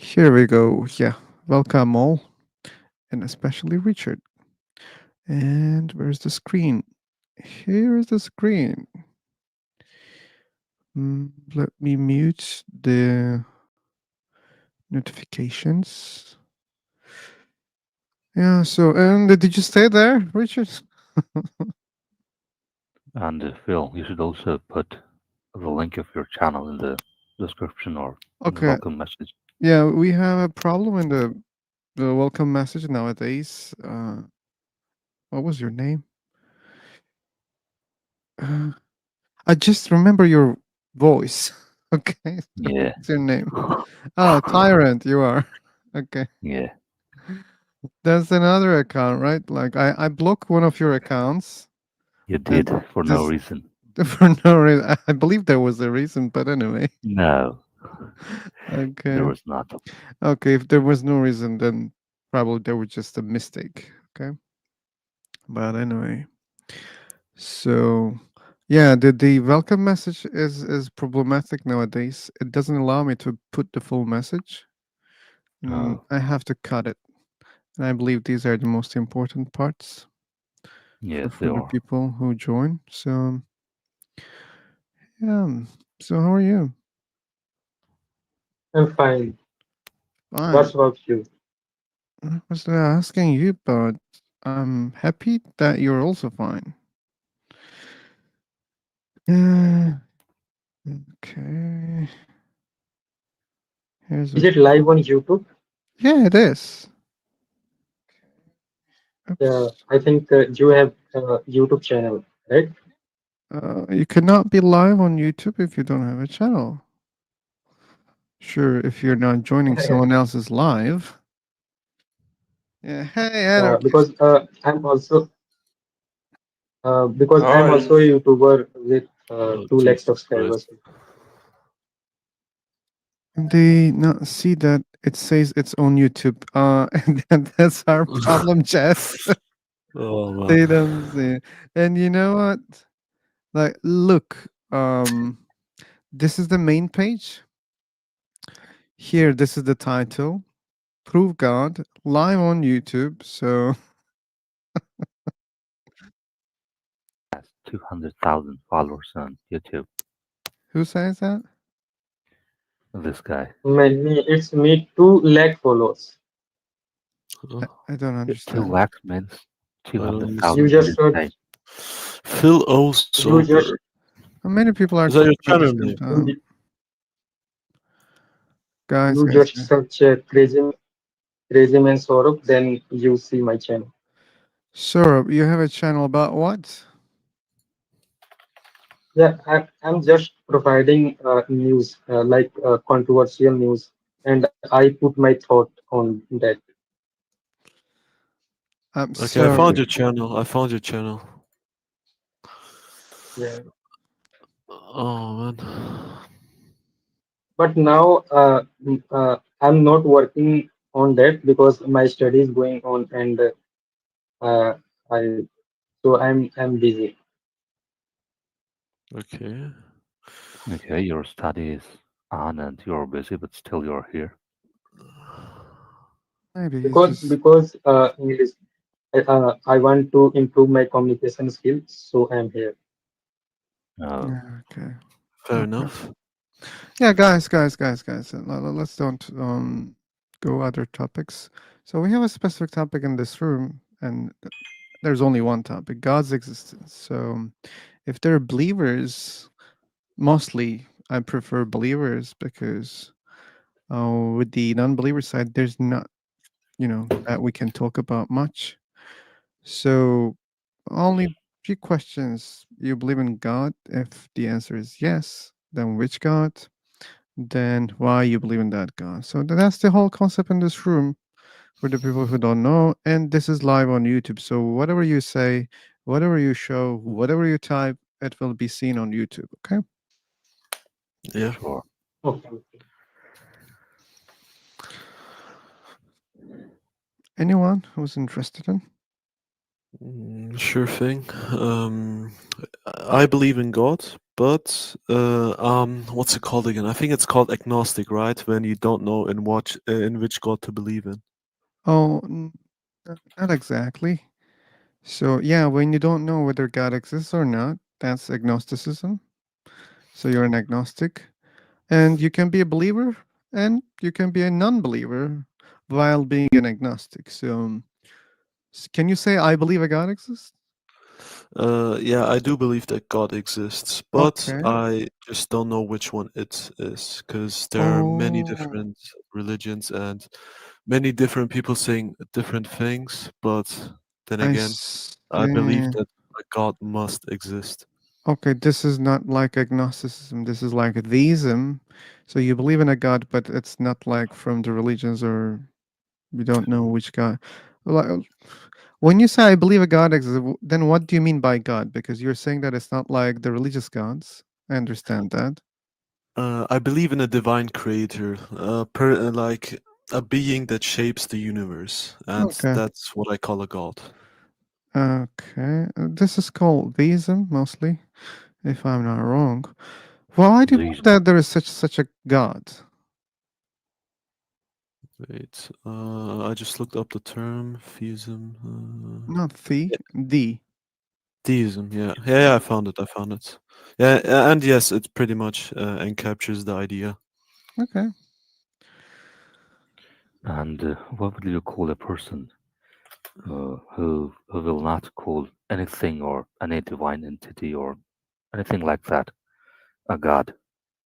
Here we go. Yeah. Welcome all, and especially Richard. And where's the screen? Here is the screen. Let me mute the notifications. Yeah, so, and did you stay there, Richard? And Phil, you should also put the link of your channel in the description or in the Okay. welcome message. Yeah, we have a problem in the welcome message nowadays. What was your name? Uh, I just remember your voice. Okay, Yeah. what's your name? Oh, Tyrant, you are. Okay. Yeah, There's another account, right? Like I blocked one of your accounts you did and for no just reason. for no reason. I believe there was a reason, but anyway. No, there Okay. was not. Okay, if there was no reason, then probably there was just a mistake. Okay. But anyway. So yeah, the welcome message is problematic nowadays. It doesn't allow me to put the full message. Oh, I have to cut it. And I believe these are the most important parts yes, they for the are. people who join. So yeah. So how are you? I'm fine. Fine. What's about you? I was asking you, but I'm happy that you're also fine. Yeah. Okay. Here's Is a. it live on YouTube? Yeah, it is. Yeah, Oops. I think you have a YouTube channel, right? You cannot be live on YouTube if you don't have a channel. Sure, if you're not joining someone else's live. Yeah. Hey, Because anarchist. I'm Hi. also a YouTuber with 2 lakh Jesus Christ. subscribers. They not see that it says it's on YouTube. And that's our problem, Jess. Oh man. They don't see. And you know what? Like, look, this is the main page. Here, this is the title. Prove God live on YouTube. So Has 200,000 followers on YouTube. who says that? This guy. It's me 2 lakh followers. I don't Two understand. lakhs means Let me 200,000 You see. in just this search, day. Phil O. you just, Sober. How many people are Is that your talking at the channel same name? time? Guys, you guys, just guys. search Crazy Man Saurabh, then you see my channel. Saurabh, you have a channel about what? Yeah, I'm just providing news, like controversial news, and I put my thought on that. I'm Okay, I found sorry. your channel. I found your channel. Yeah. Oh man. But now I'm not working on that because my study is going on, and I so I'm busy. Okay. Okay, your study is on and you're busy, but still you're here. Maybe he's just. Because English, I want to improve my communication skills, so I'm here. Oh, Yeah, okay. Fair Okay. enough. Yeah, guys. Let's don't go other topics. So we have a specific topic in this room, and there's only one topic: God's existence. So if they're believers, mostly I prefer believers because with the non-believer side, there's not that we can talk about much. So only few questions: you believe in God? If the answer is yes, then which God? Then why you believe in that God? So that's the whole concept in this room for the people who don't know. And this is live on YouTube. So whatever you say, whatever you show, whatever you type, it will be seen on YouTube. Okay. Yeah. sure. Okay. Anyone who's interested in? Sure thing. I believe in God. but what's it called again? I think it's called agnostic, right? When you don't know in which God to believe in. Oh, not exactly. So yeah, when you don't know whether God exists or not, that's agnosticism. So you're an agnostic, and you can be a believer and you can be a non-believer while being an agnostic. So can you say I believe a God exists? Yeah, I do believe that God exists, but Okay. I just don't know which one it is, because there are many Oh, different religions and many different people saying different things. But then I again, I believe see. that a God must exist. Okay, this is not like agnosticism. This is like theism. So you believe in a God, but it's not like from the religions, or you don't know which God. Like, when you say I believe a God exists, then what do you mean by God? Because you're saying that it's not like the religious gods. I understand that. I believe in a divine creator, like a being that shapes the universe, and Okay. that's what I call a God. Okay. This is called theism mostly, if I'm not wrong. Why do you believe These, that there is such a God? Wait, I just looked up the term theism. Not Yeah, the. theism. Yeah, I found it. I found it. Yeah, and yes, it pretty much encaptures the idea. Okay. and what would you call a person who will not call anything or any divine entity or anything like that a god,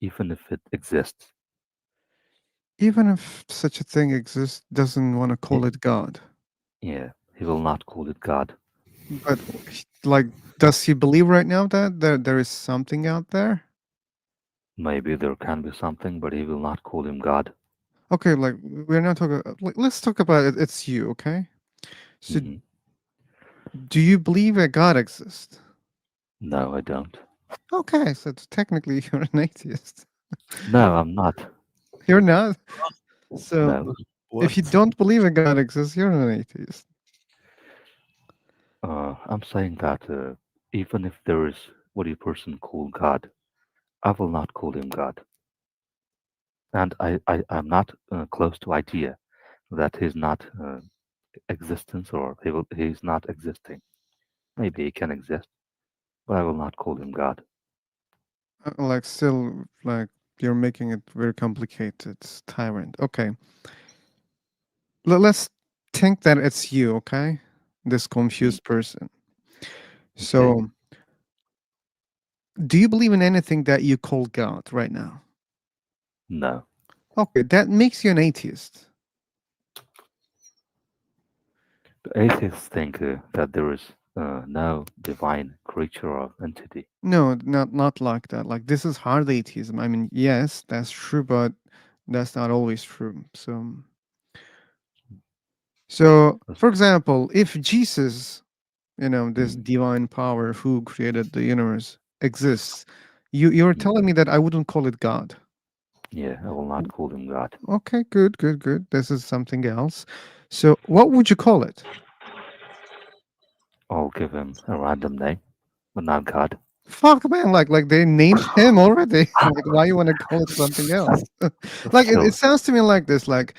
even if it exists? Even if such a thing exists, doesn't want to Y- call it God. Yeah, he will not call it God. But like, does he believe right now that there is something out there? Maybe there can be something, but he will not call him God. Okay, like we're not talking. Like, let's talk about it. It's you, okay? So, Hmm. do you believe a God exists? No, I don't. Okay, so technically you're an atheist. No, I'm not. You're not. So, No. if you What? don't believe a God exists, you're an atheist. I'm saying that even if there is what a person call God, I will not call him God. And I'm not close to idea that he's not existence or he's not existing. Maybe he can exist, but I will not call him God. Like, still, like you're making it very complicated. Tyrant. Okay, let's think that it's you. Okay, this Mm, confused person. okay. So, do you believe in anything that you call God right now? No. Okay, that makes you an atheist. The atheists think that there is no divine creature or entity. No, not like that. Like, this is hard atheism. I mean, yes, that's true, but that's not always true. So That's- for example, if Jesus, this mm, divine power who created the universe exists, you're mm, telling me that I wouldn't call it God. yeah, I will not call him God. Okay, good, good, good. This is something else. So what would you call it? I'll give him a random name, but not God. Fuck, man, like they named him already. Like, why you want to call it something else? Like, it Still, sounds to me like this. Like,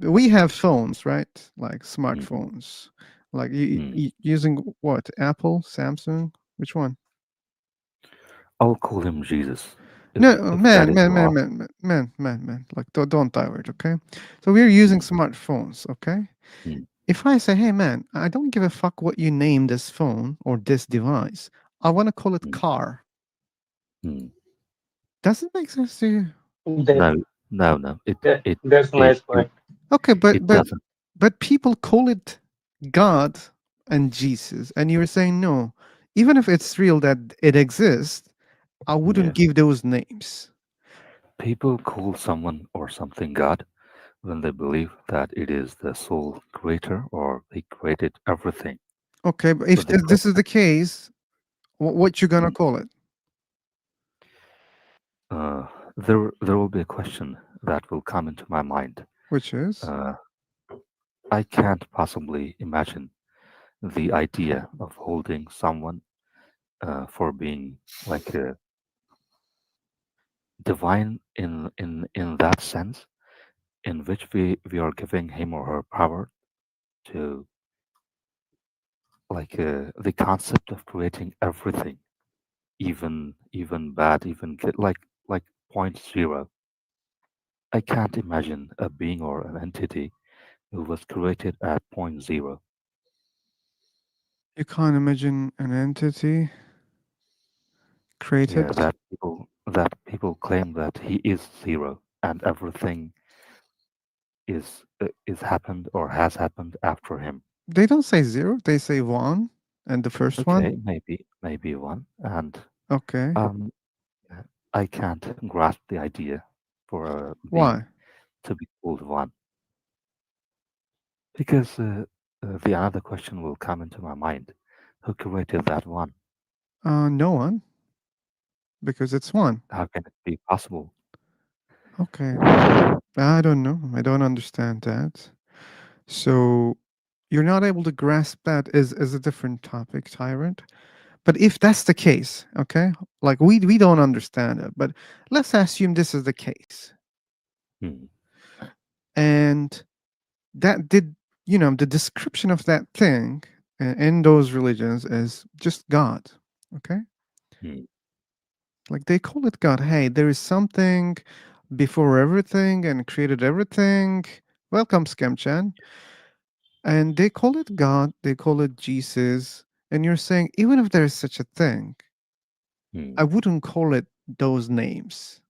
we have phones, right? Like mm, smartphones. Like, mm, using what? Apple, Samsung? Which one? I'll call him Jesus, No, if that man, is man, your man, option. man, man. Like, don't divert, okay? So we're using Mm, smartphones, okay? mm, If I say, hey, man, I don't give a fuck what you name this phone or this device, I want to call it mm, car. mm. Does it make sense to you? That, No, no. that's It, nice it, point. Okay, it doesn't. but people call it God and Jesus, and you're saying no. Even if it's real that it exists, I wouldn't Yeah. give those names. People call someone or something God when they believe that it is the sole creator or he created everything. Okay, but So if they call this is the case, what you gonna mm, call it? uh, there will be a question that will come into my mind. Which is Uh, I can't possibly imagine the idea of holding someone for being like divine in that sense, in which we are giving him or her power to like the concept of creating everything, even bad, even good, like point zero. I can't imagine a being or an entity who was created at point zero. You can't imagine an entity Yeah, created. that people claim that he is zero and everything is happened or has happened after him. They don't say zero, they say one. And the first one? Okay, maybe one, and Okay. um, I can't grasp the idea for a being Why? to be called one because the another question will come into my mind: who created that one? No one, because it's one. How can it be possible? Okay. I don't know. I don't understand that. So you're not able to grasp that is a different topic, Tyrant. But if that's the case, okay, like we don't understand it, but let's assume this is the case, Hmm. and that did the description of that thing in those religions is just God, okay? Hmm. Like they call it God. Hey, there is something before everything and created everything. Welcome, Scamchan. And they call it God, they call it Jesus. And you're saying, even if there is such a thing, Hmm. I wouldn't call it those names.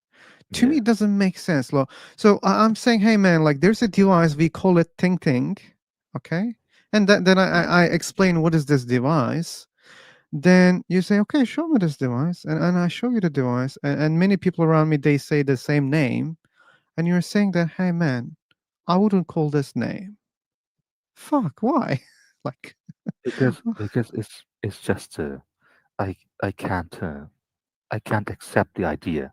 To me, Yeah. it doesn't make sense. So I'm saying, hey, man, like there's a device, we call it Ting Ting, okay? And then Hmm. I explain what is this device. Then you say, okay, show me this device. And I show you the device. And many people around me, they say the same name. And you're saying that, hey, man, I wouldn't call this name. Fuck, why? Like, Because it's just I I can't I can't accept the idea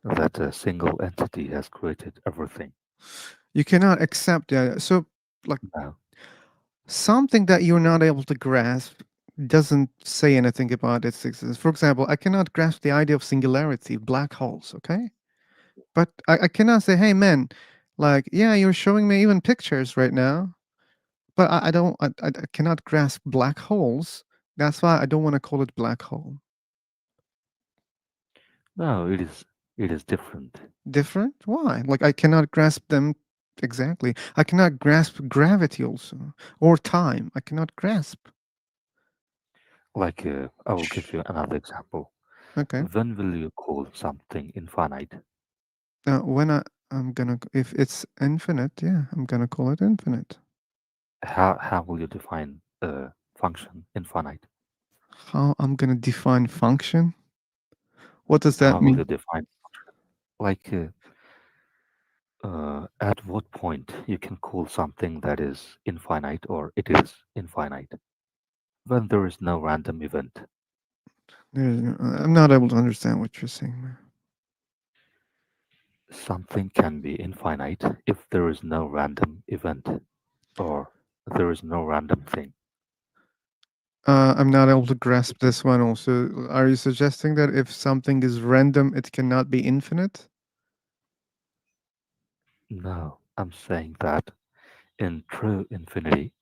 that a single entity has created everything. you cannot accept that. So, like, No. something that you're not able to grasp doesn't say anything about its existence. For example, I cannot grasp the idea of singularity, black holes, okay? But I cannot say, hey, man, like, yeah, you're showing me even pictures right now, but I don't, I cannot grasp black holes. That's why I don't want to call it black hole. No, it is different. Different? Why? Like, I cannot grasp them exactly. I cannot grasp gravity also, or time. I cannot grasp. Like I will give Shh. you another example. Okay. When will you call something infinite? When I'm gonna if it's infinite, yeah, I'm gonna call it infinite. How will you define function infinite? How I'm gonna define function? What does that How will you mean? define like at what point you can call something that is infinite or it is infinite when there is no random event? I'm not able to understand what you're saying, man. Something can be infinite if there is no random event or there is no random thing. I'm not able to grasp this one. Also, are you suggesting that if something is random, it cannot be infinite? No, I'm saying that in true infinity,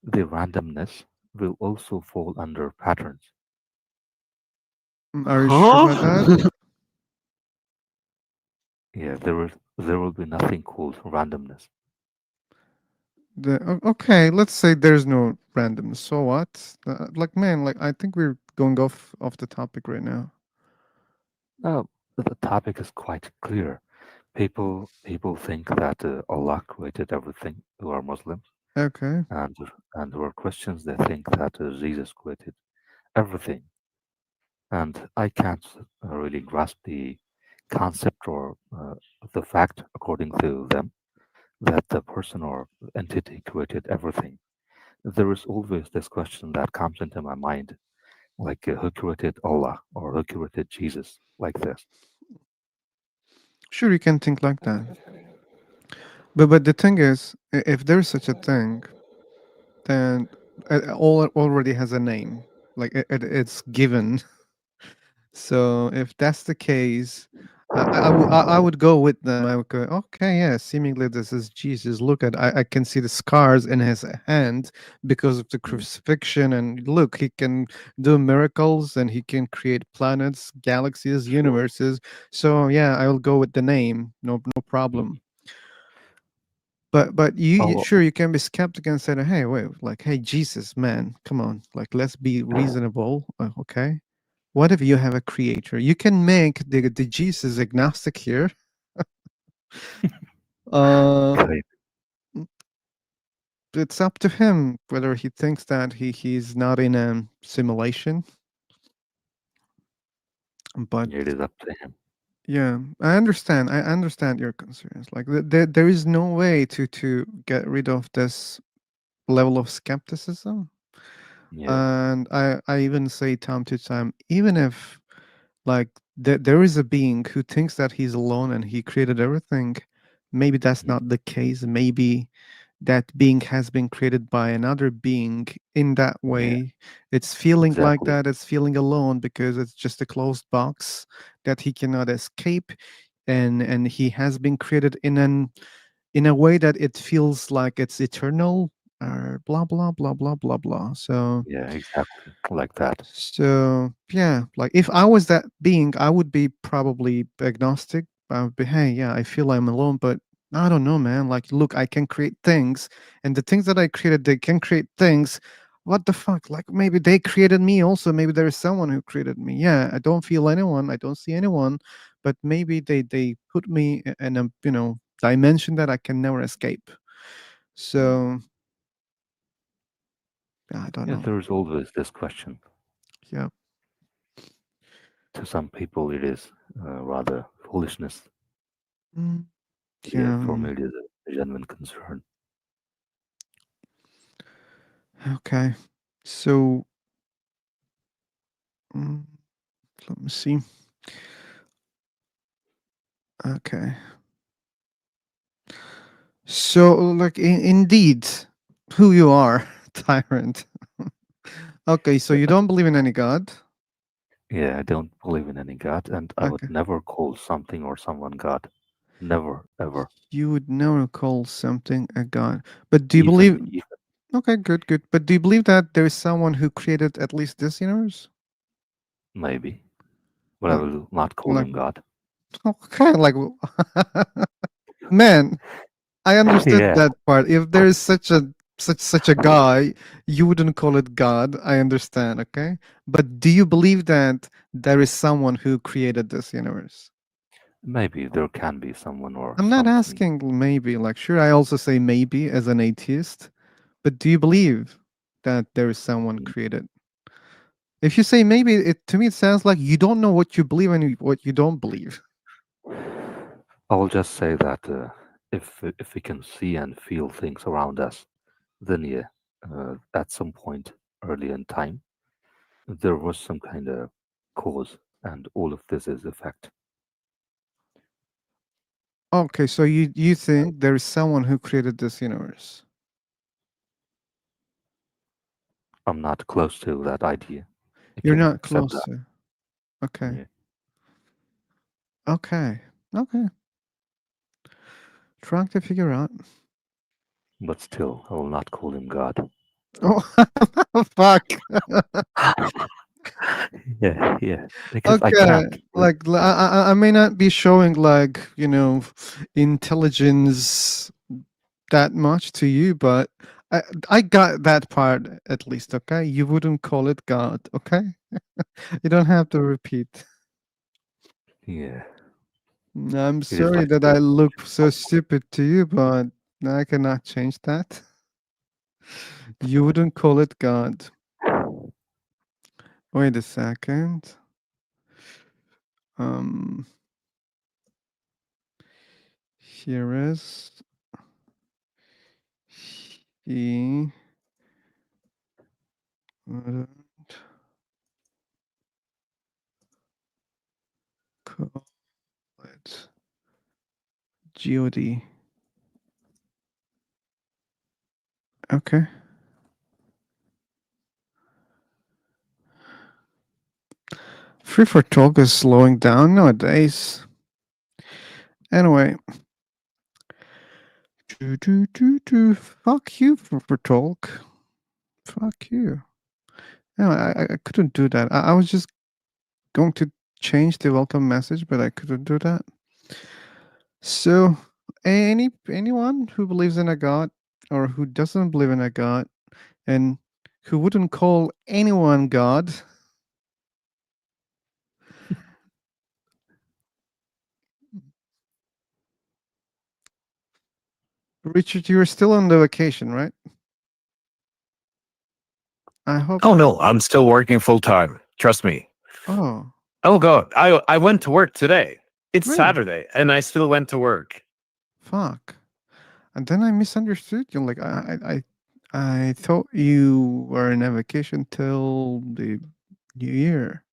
the randomness will also fall under patterns. Are you sure about that? Huh? Yeah, there will be nothing called randomness. Okay, let's say there's no randomness. So what? Like, man, like I think we're going off the topic right now. Now, the topic is quite clear. People think that Allah created everything who are Muslims, Okay. and who are Christians. They think that Jesus created everything, and I can't really grasp the concept or the fact, according to them, that the person or entity created everything. There is always this question that comes into my mind, like who created Allah or who created Jesus, like this. Sure, you can think like that. But the thing is, if there's such a thing, then it already has a name. Like it's given. So if that's the case, I would go with them. I would go, okay, yeah, seemingly this is Jesus. Look at, I can see the scars in his hand because of the Mm, crucifixion. And look, he can do miracles and he can create planets, galaxies, sure. universes. So yeah, I will go with the name. No Mm. problem. But you Oh, sure you can be skeptical and say, hey, wait, like, hey, Jesus, man, come on, like, let's be reasonable, okay? What if you have a creator? You can make the Jesus agnostic here. Uh, okay. it's up to him whether he thinks that he's not in a simulation. But It is up to him. yeah, I understand. I understand your concerns. Like, there is no way to get rid of this level of skepticism. Yeah. And I even say time to time, even if like there is a being who thinks that he's alone and he created everything, maybe that's Mm. not the case. Maybe that being has been created by another being in that Yeah. way. It's feeling like Exactly. that. It's feeling alone because it's just a closed box that he cannot escape. And he has been created in a way that it feels like it's eternal, or blah blah blah blah blah blah. So Yeah. Exactly. Like that. yeah, like if I was that being, I would be probably agnostic. I would be, hey, yeah, I feel I'm alone, but I don't know, man. Like, look, I can create things, and the things that I created, they can create things. What the fuck? Like, maybe they created me also. Maybe there is someone who created me. Yeah, I don't feel anyone. I don't see anyone, but maybe they put me in a dimension that I can never escape. Mm. So I don't Yeah. know. There is always this question. Yeah. To some people, it is rather foolishness. Mm, Yeah. yeah. For me, it is a genuine concern. Okay. So, mm, let me see. Okay. So, like, indeed, who you are, tyrant. Okay, so you don't believe in any god. Yeah. I don't believe in any God, and I would Okay. never call something or someone God. Never, ever. You would never call something a god. But do you Even, believe? even Okay, good, good. But do you believe that there is someone who created at least this universe? maybe, but I Like, will not call like, him God. okay, like, man, I understood Yeah. that part. If there is such a guy, you wouldn't call it God. I understand, okay? But do you believe that there is someone who created this universe? Maybe there can be someone or I'm not something. asking maybe, like sure I also say maybe as an atheist, but do you believe that there is someone Mm. created? If you say maybe, it to me it sounds like you don't know what you believe and what you don't believe. I will just say that if we can see and feel things around us, then yeah, at some point early in time, there was some kind of cause, and all of this is effect. Okay, so you think there is someone who created this universe. I'm not close to that idea. I You're can not accept close that. to. Okay. Yeah. Okay. Okay. Trying to figure out. But still, I will not call him God. Oh, fuck. Yeah, yeah, because I Okay. can't. Like, I may not be showing, like, intelligence that much to you, but I got that part at least, okay? You wouldn't call it God, okay? You don't have to repeat. Yeah, I'm it is sorry like that I this. look so stupid to you, but I cannot change that. You wouldn't call it God. Wait a second. Um, here is he wouldn't call it God. Okay. Free for talk is slowing down nowadays. Anyway. Fuck you for talk. Fuck you. No, I couldn't do that. I was just going to change the welcome message, but I couldn't do that. So, anyone who believes in a god or who doesn't believe in a god and who wouldn't call anyone god, Richard, you're still on the vacation, right? I hope. Oh no, I'm still working full time. Trust me. Oh, Oh god, I went to work today. It's really? Saturday and I still went to work. Fuck. And then I misunderstood you. Like I thought you were in a vacation till the New Year.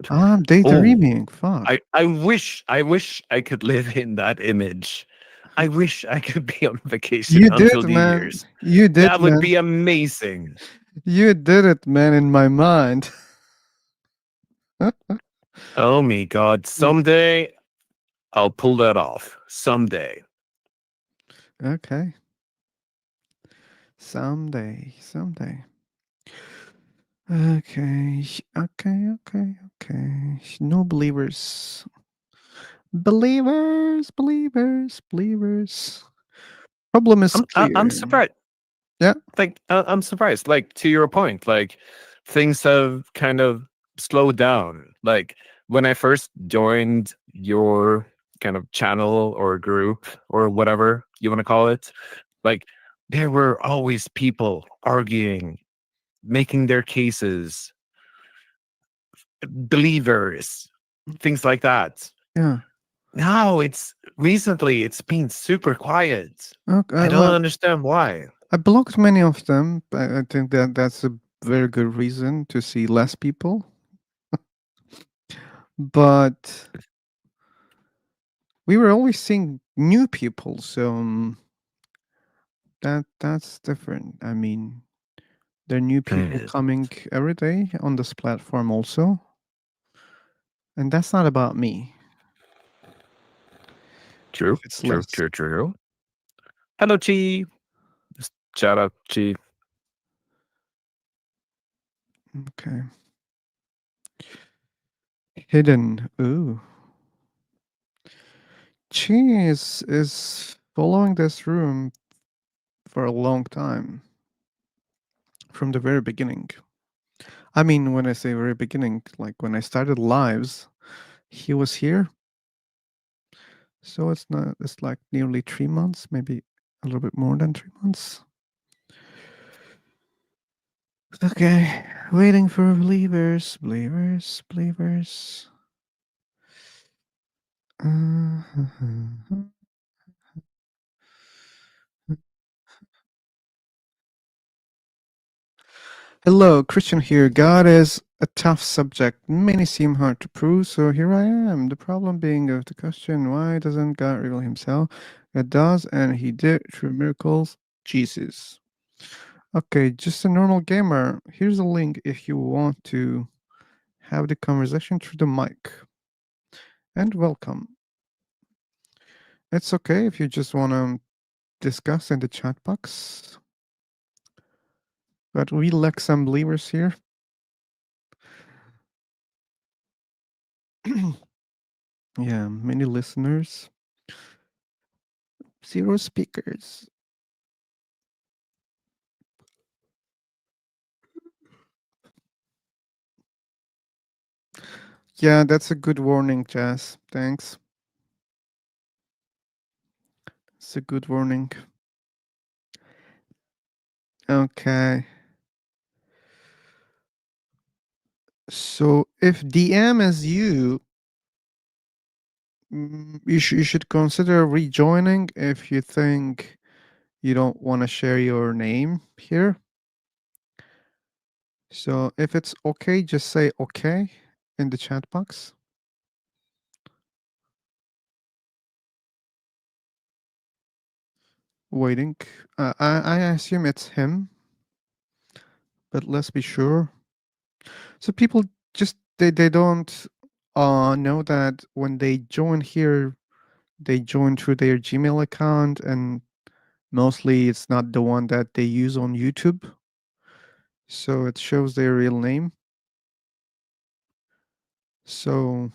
I'm Oh, daydreaming. Fuck. I wish I could live in that image. I wish I could be on vacation You until did, New man. Year's. You did, That would man. be amazing. You did it, man. In my mind. Oh my god, someday I'll pull that off. Someday. Okay. Someday. Someday. Okay. Okay. No believers. Believers. Problem is clear. I'm surprised. Yeah. Like I'm surprised. Like to your point, like things have kind of slowed down. Like when I first joined your kind of channel or group or whatever you want to call it, like there were always people arguing, making their cases, believers, things like that. Yeah. Now it's been super quiet. Okay. I don't Well, understand why. I blocked many of them. I think that's a very good reason to see less people. But we were always seeing new people, so that's different. I mean, there are new people Mm, coming every day on this platform also, and that's not about me. True, If it's true, less. true, true. Hello, Chi. Just shout out, Chi. Okay. Hidden. Ooh. Chi is following this room for a long time. From the very beginning. I mean, when I say very beginning, like when I started lives, he was here. So it's like nearly 3 months, maybe a little bit more than 3 months. Okay, waiting for believers. Uh, Hello, Christian here. God is a tough subject. Many seem hard to prove, so here I am. The problem being of the question, why doesn't God reveal himself? God does, and he did through miracles. Jesus. Okay, just a normal gamer. Here's a link if you want to have the conversation through the mic. And welcome. It's okay if you just want to discuss in the chat box. But we lack some believers here. Yeah, many listeners. 0 speakers. Yeah, that's a good warning, Jazz. Thanks. It's a good warning. Okay. So if DM is you, you should consider rejoining if you think you don't want to share your name here. So if it's okay, just say okay in the chat box. Waiting. I assume it's him, but let's be sure. So people just they don't know that when they join here, they join through their Gmail account, and mostly it's not the one that they use on YouTube. So it shows their real name. So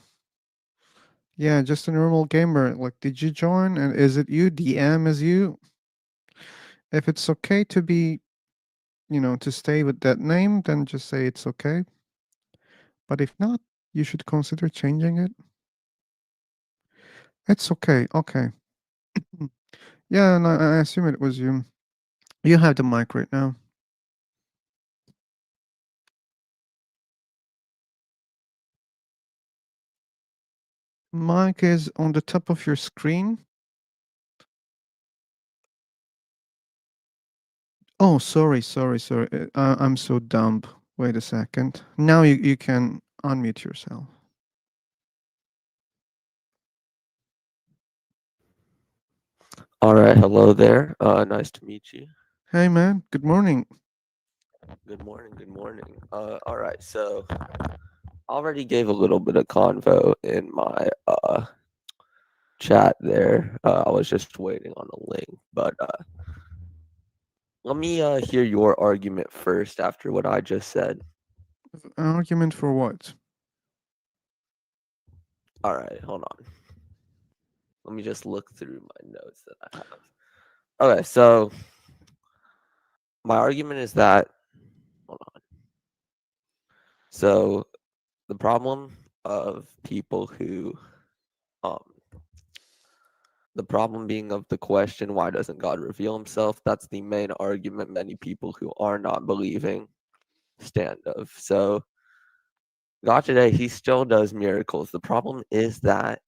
yeah, just a normal gamer. Like, did you join? And is it you? DM is you? If it's okay to be, to stay with that name, then just say it's okay. But if not, you should consider changing it. It's okay. Okay. Yeah, and I assume it was you. You have the mic right now. Mic is on the top of your screen. Oh, sorry. I'm so dumb. Wait a second. Now you can unmute yourself. All right, hello there. Nice to meet you. Hey, man. Good morning. Good morning. Good morning. All right. So, I already gave a little bit of convo in my chat there. I was just waiting on a link, but let me hear your argument first after what I just said. An argument for what? All right, hold on. Let me just look through my notes that I have. Okay, so my argument is that hold on. So the problem of people who um the problem being of the question, why doesn't God reveal himself? That's the main argument many people who are not believing stand of. So God today, he still does miracles. The problem is that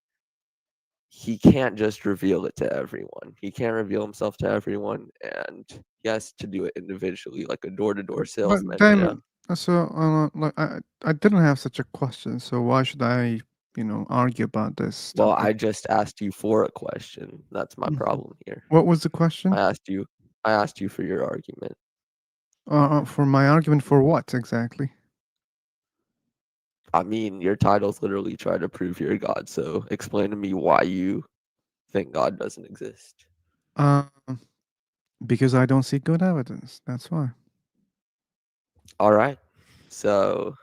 he can't just reveal it to everyone. He can't reveal himself to everyone, and he has to do it individually, like a door-to-door But salesman, Damon, so like I didn't have such a question. So why should I, argue about this Well, topic? I just asked you for a question. That's my Mhm. problem here. What was the question? I asked you for your argument. For my argument for what exactly? I mean, your titles literally try to prove you're God, so explain to me why you think God doesn't exist. Uh, because I don't see good evidence. That's why. All right. So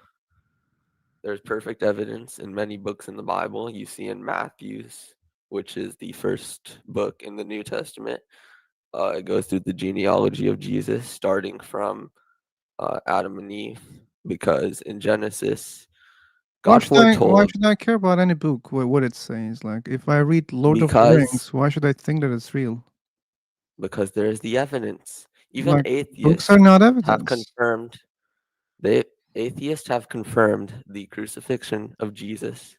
there's perfect evidence in many books in the Bible. You see in Matthew's, which is the first book in the New Testament. It goes through the genealogy of Jesus, starting from Adam and Eve, because in Genesis, Why God should why foretold should I care about any book? What it says? Like, if I read Lord of the because Rings, why should I think that it's real? there is the evidence. Even Like, books atheists are not have evidence. confirmed they atheists have confirmed the crucifixion of Jesus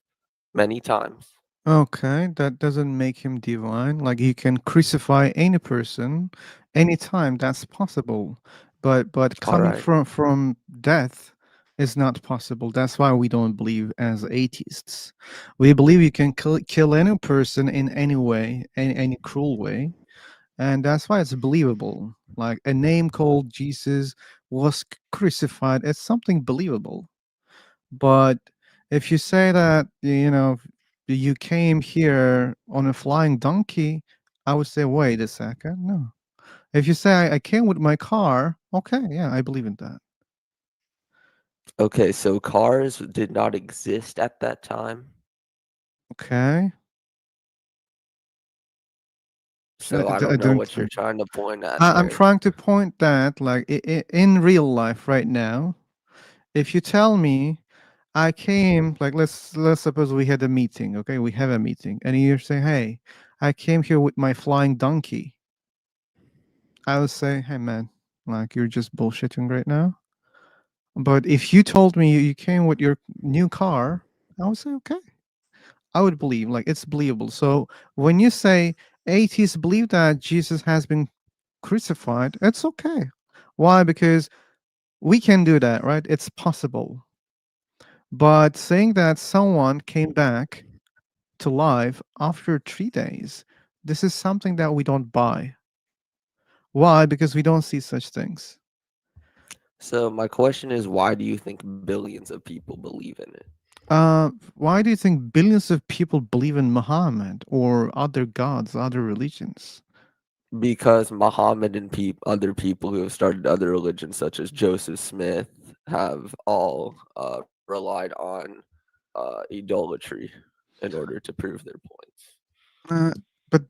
many times. Okay, that doesn't make him divine. Like, you can crucify any person anytime. That's possible. But All coming right. from death is not possible. That's why we don't believe as atheists. We believe you can kill any person in any way, any cruel way, and that's why it's believable. Like, a name called Jesus was crucified. It's something believable. But if you say that, you came here on a flying donkey, I would say, wait a second. No. If you say I came with my car, okay, yeah, I believe in that. Okay, so cars did not exist at that time. Okay. So I I don't know don't. what you're trying to point at I'm there. trying to point that, like, in real life right now, if you tell me I came, like, let's suppose we had a meeting, okay? We have a meeting, and you're saying, hey, I came here with my flying donkey. I would say, hey man, like, you're just bullshitting right now. But if you told me you came with your new car, I would say, okay. I would believe, like, it's believable. So when you say atheists believe that Jesus has been crucified, it's okay. Why? Because we can do that, right? It's possible. But saying that someone came back to life after 3 days, this is something that we don't buy. Why? Because we don't see such things. So my question is, why do you think billions of people believe in it? Why do you think billions of people believe in Muhammad or other gods, other religions? Because Muhammad and other people who have started other religions, such as Joseph Smith, have all relied on idolatry in order to prove their points. Uh, but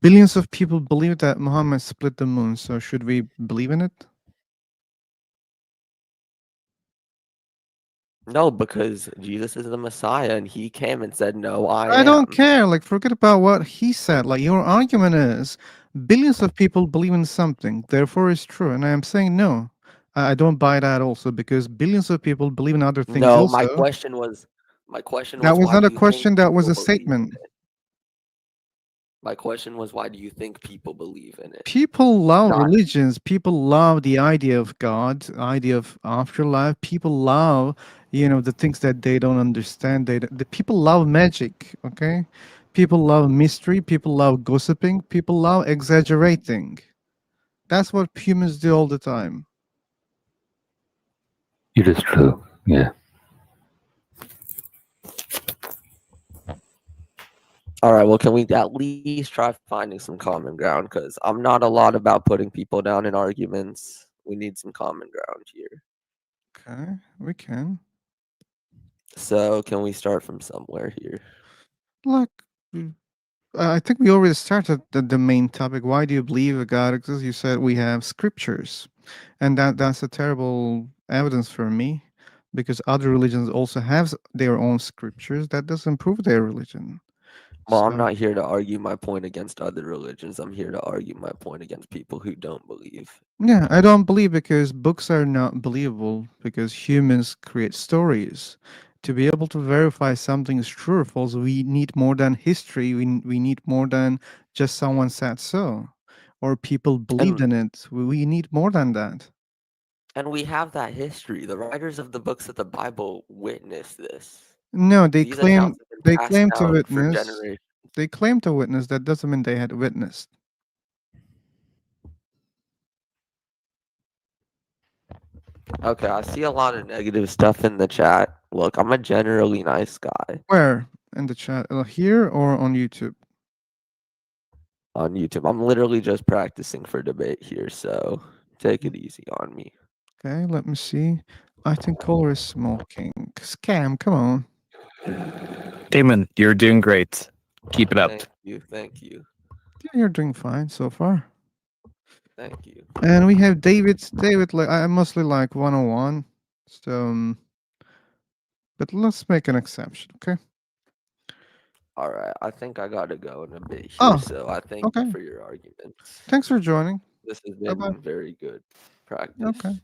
billions of people believe that Muhammad split the moon, so should we believe in it? No, because Jesus is the Messiah, and he came and said, "No, I I don't am." care. Like, forget about what he said. Like, your argument is billions of people believe in something, therefore it's true. And I am saying no. I don't buy that also because billions of people believe in other things No, also. my question That was, was why not do a you think question, that was people a believe in statement. it? My question was, why do you think people believe in it? People love Not religions. People love the idea of God, idea of afterlife. People love, the things that they don't understand. The people love magic. Okay, people love mystery. People love gossiping. People love exaggerating. That's what humans do all the time. It is true. Yeah. all right. Well, can we at least try finding some common ground? Because I'm not a lot about putting people down in arguments. We need some common ground here. Okay, we can. So, can we start from somewhere here? Like, I think we already started the main topic. Why do you believe a God exists? You said we have scriptures, and that's a terrible evidence for me, because other religions also have their own scriptures. That doesn't prove their religion. Well, I'm So not here to argue my point against other religions. I'm here to argue my point against people who don't believe. yeah, I don't believe because books are not believable because humans create stories. To be able to verify something is true or false, we need more than history. We need more than just someone said so, or people believed And in it. We need more than that. and we have that history. The writers of the books of the Bible witnessed this. No, These accounts have been they passed claim to down for witness. generations. They claim to witness. That doesn't mean they had witnessed. Okay, I see a lot of negative stuff in the chat. Look, I'm a generally nice guy Where in the chat? Here or on YouTube? on YouTube. I'm literally just practicing for debate here, so take it easy on me. Okay, let me see. I think Color is smoking. Scam, come on. Damon, you're doing great. Keep it up. Thank you, thank you, Yeah, you're doing fine so far. thank you. And we have David. David, like I mostly like 101. So, but let's make an exception, okay? All right, I think I gotta go in a bit here, Oh, so I thank you okay. for your arguments. Thanks for joining. This has Bye bye. been very good practice. Okay,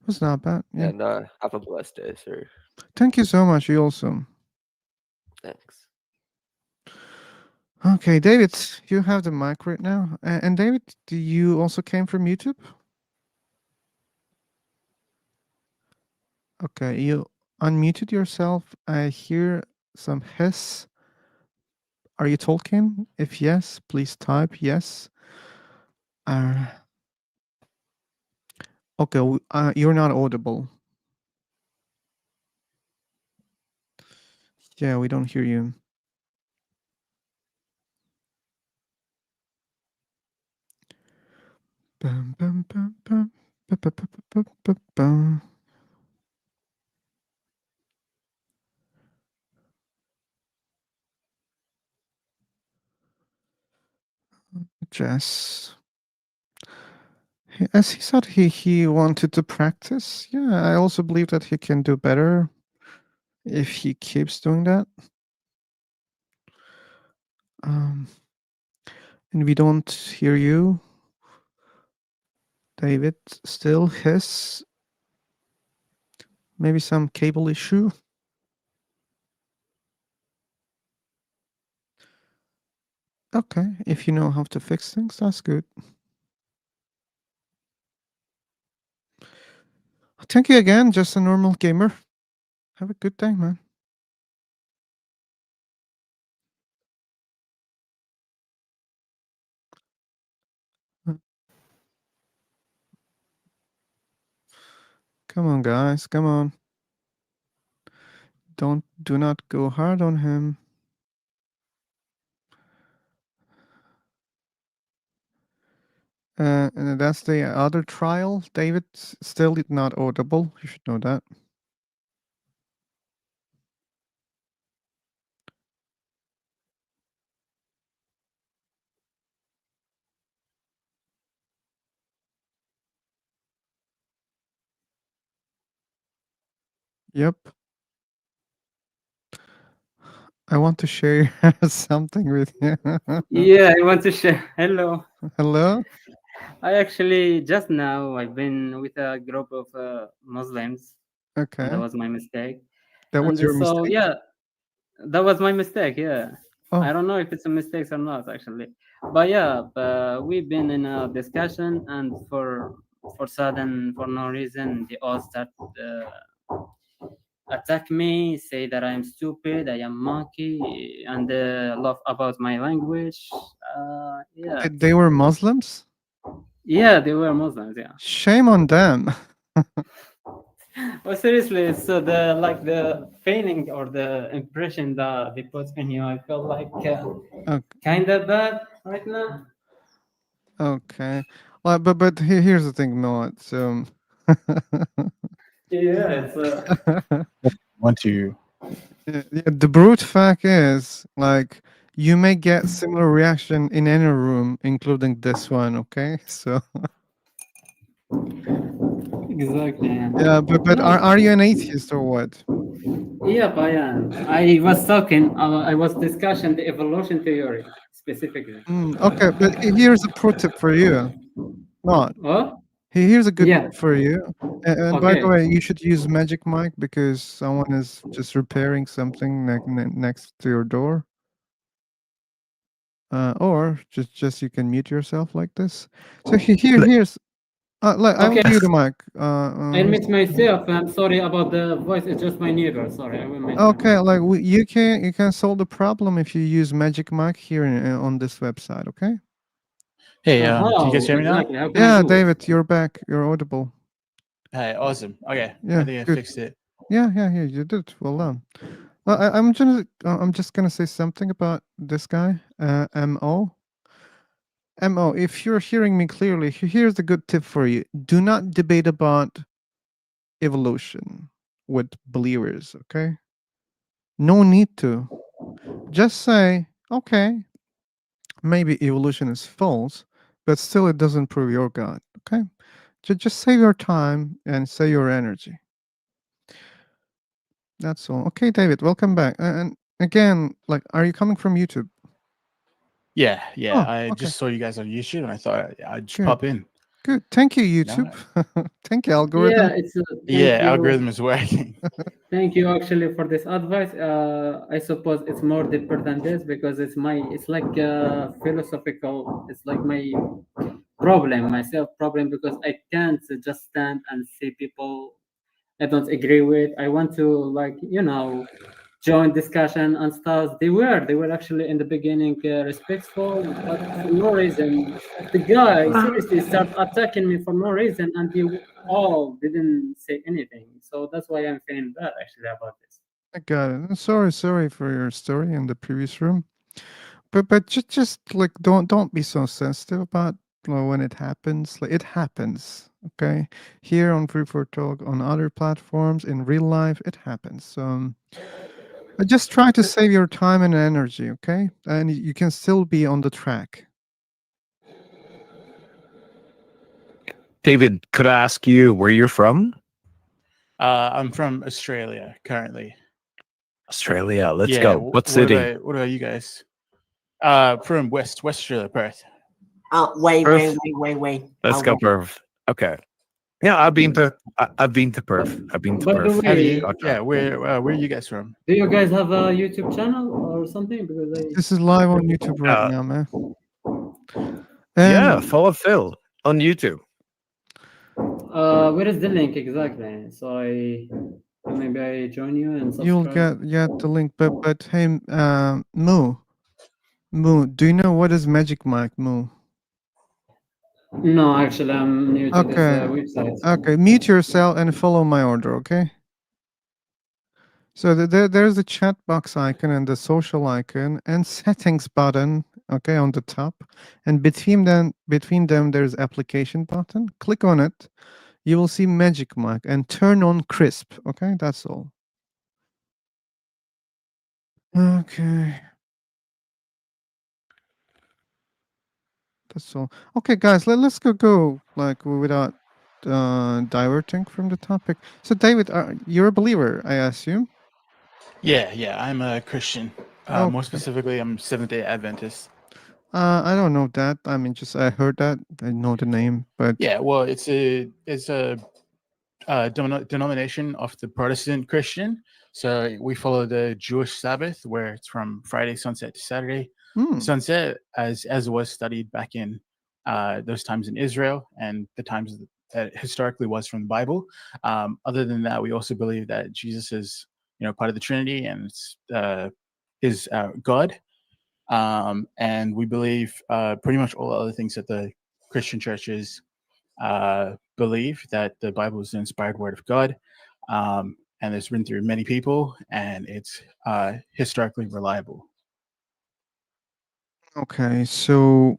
was not bad. Yeah. And have a blessed day, sir. Thank you so much. You also. Thanks. Okay, David, you have the mic right now. And David, do you also came from YouTube? Okay, you unmuted yourself. I hear some hiss. Are you talking? If yes, please type yes. Uh, okay, you're not audible. Yeah, we don't hear you. Bum, bum, bum, bum, bum, bum, bum, bum, bum, bum. Jess. As he said, he wanted to practice. Yeah, I also believe that he can do better if he keeps doing that. And we don't hear you, David. Still hiss. Maybe some cable issue. Okay, if you know how to fix things, that's good. Thank you again, just a normal gamer. Have a good day, man. Come on, guys. Come on. Do not go hard on him. And that's the other trial. David still not audible. You should know that. Yep. I want to share something with you. Yeah, I want to share. Hello. Hello? I actually just now I've been with a group of Muslims. And that Okay. was my mistake. That was And your so mistake? yeah, that was my mistake. Yeah. I Oh, don't know if it's a mistake or not actually. But yeah, we've been in a discussion and for sudden for no reason they all start attack me, say that I'm stupid, I am monkey, and laugh about my language. Yeah, they were Muslims? yeah, they were Muslims. Yeah. Shame on them. Well, seriously, it's the like the feeling or the impression that they put in you. I feel like Okay. kind of bad right now. Okay. Well, but here's the thing, Noah. So Yeah, it's Want to the brute fact is, like, you may get similar reaction in any room, including this one. Okay, so exactly. yeah, but No, are you an atheist or what? yep, I am. I was talking. I was discussing the evolution theory specifically. Okay, but here's a pro tip for you. Not Oh, here's a good yeah. tip for you. And by the Okay. way, you should use Magic Mic because someone is just repairing something next to your door. Or just you can mute yourself like this. So here's like I will Okay. give you the mic. I admit myself. I'm sorry about the voice. It's just my neighbor. Sorry, I will mute my Okay, mic. like you can solve the problem if you use Magic Mic here on this website. Okay. Hey, can you guys How hear me now? exactly? How can I Yeah, do it? David, you're back. You're audible. Hey, awesome. Okay, Yeah, I think I good. fixed it. Yeah, you did. Well done. Well, I'm just gonna say something about this guy, Mo. Mo, if you're hearing me clearly, here's a good tip for you. Do not debate about evolution with believers, okay? No need to. Just say, okay, maybe evolution is false, but still it doesn't prove your God, okay? Just save your time and save your energy. That's all. Okay, David, welcome back. And again, like, are you coming from YouTube? Yeah. Oh, I okay. just saw you guys on YouTube, and I thought I'd just Good. pop in. Good. Thank you, No, YouTube. Thank you, algorithm. Yeah, it's thank yeah, you. algorithm is working. Thank you actually for this advice. I suppose it's more deeper than this because it's like philosophical. It's like my problem, myself problem because I can't just stand and see people I don't agree with. I want to like join discussion and stuff. They were actually in the beginning respectful, but for no reason, the guy seriously started attacking me for no reason, and they all didn't say anything. So that's why I'm feeling bad actually about this. I got it. Sorry for your story in the previous room. But just like don't be so sensitive about when it happens. Like it happens, okay? Here on Free for Talk, on other platforms, in real life, it happens. Just try to save your time and energy, okay? And you can still be on the track. David, could I ask you where you're from? I'm from Australia currently. Australia. Let's Yeah. go. What city? What about you guys? From West Australia, Perth. Wait. Perth? Let's I'll go, wait. Perth. Okay. Yeah, I've been to I've been to Perth. I've been to By the Perth. Have way, you? Gotcha. Yeah. Where are you guys from? do you guys have a YouTube channel or something? Because This is live on YouTube right Uh, now, man. Yeah, And follow Phil on YouTube. where is the link exactly? So maybe I join you and you'll subscribe. get the link. But hey, Moo, do you know what is Magic Mic, Moo? No, actually, I'm new to this Okay. website. Okay. Mute yourself and follow my order. Okay. So there's the chat box icon and the social icon and settings button. Okay, on the top, and between them there's application button. Click on it. You will see Magic Mic and turn on Crisp. Okay, that's all. Okay. That's all. Okay, guys, let's go like without diverting from the topic. So, David, you're a believer, I assume. Yeah, I'm a Christian. More Okay. specifically, I'm Seventh-day Adventist. I don't know that. I mean, just I heard that. I know the name, but Yeah, well, it's a denomination of the Protestant Christian. So we follow the Jewish Sabbath, where it's from Friday sunset to Saturday sunset, as was studied back in those times in Israel and the times that historically was from the Bible. Other than that, we also believe that Jesus is, part of the Trinity and is God. And we believe pretty much all the other things that the Christian churches believe, that the Bible is the inspired word of God, and it's written through many people, and it's historically reliable. okay. So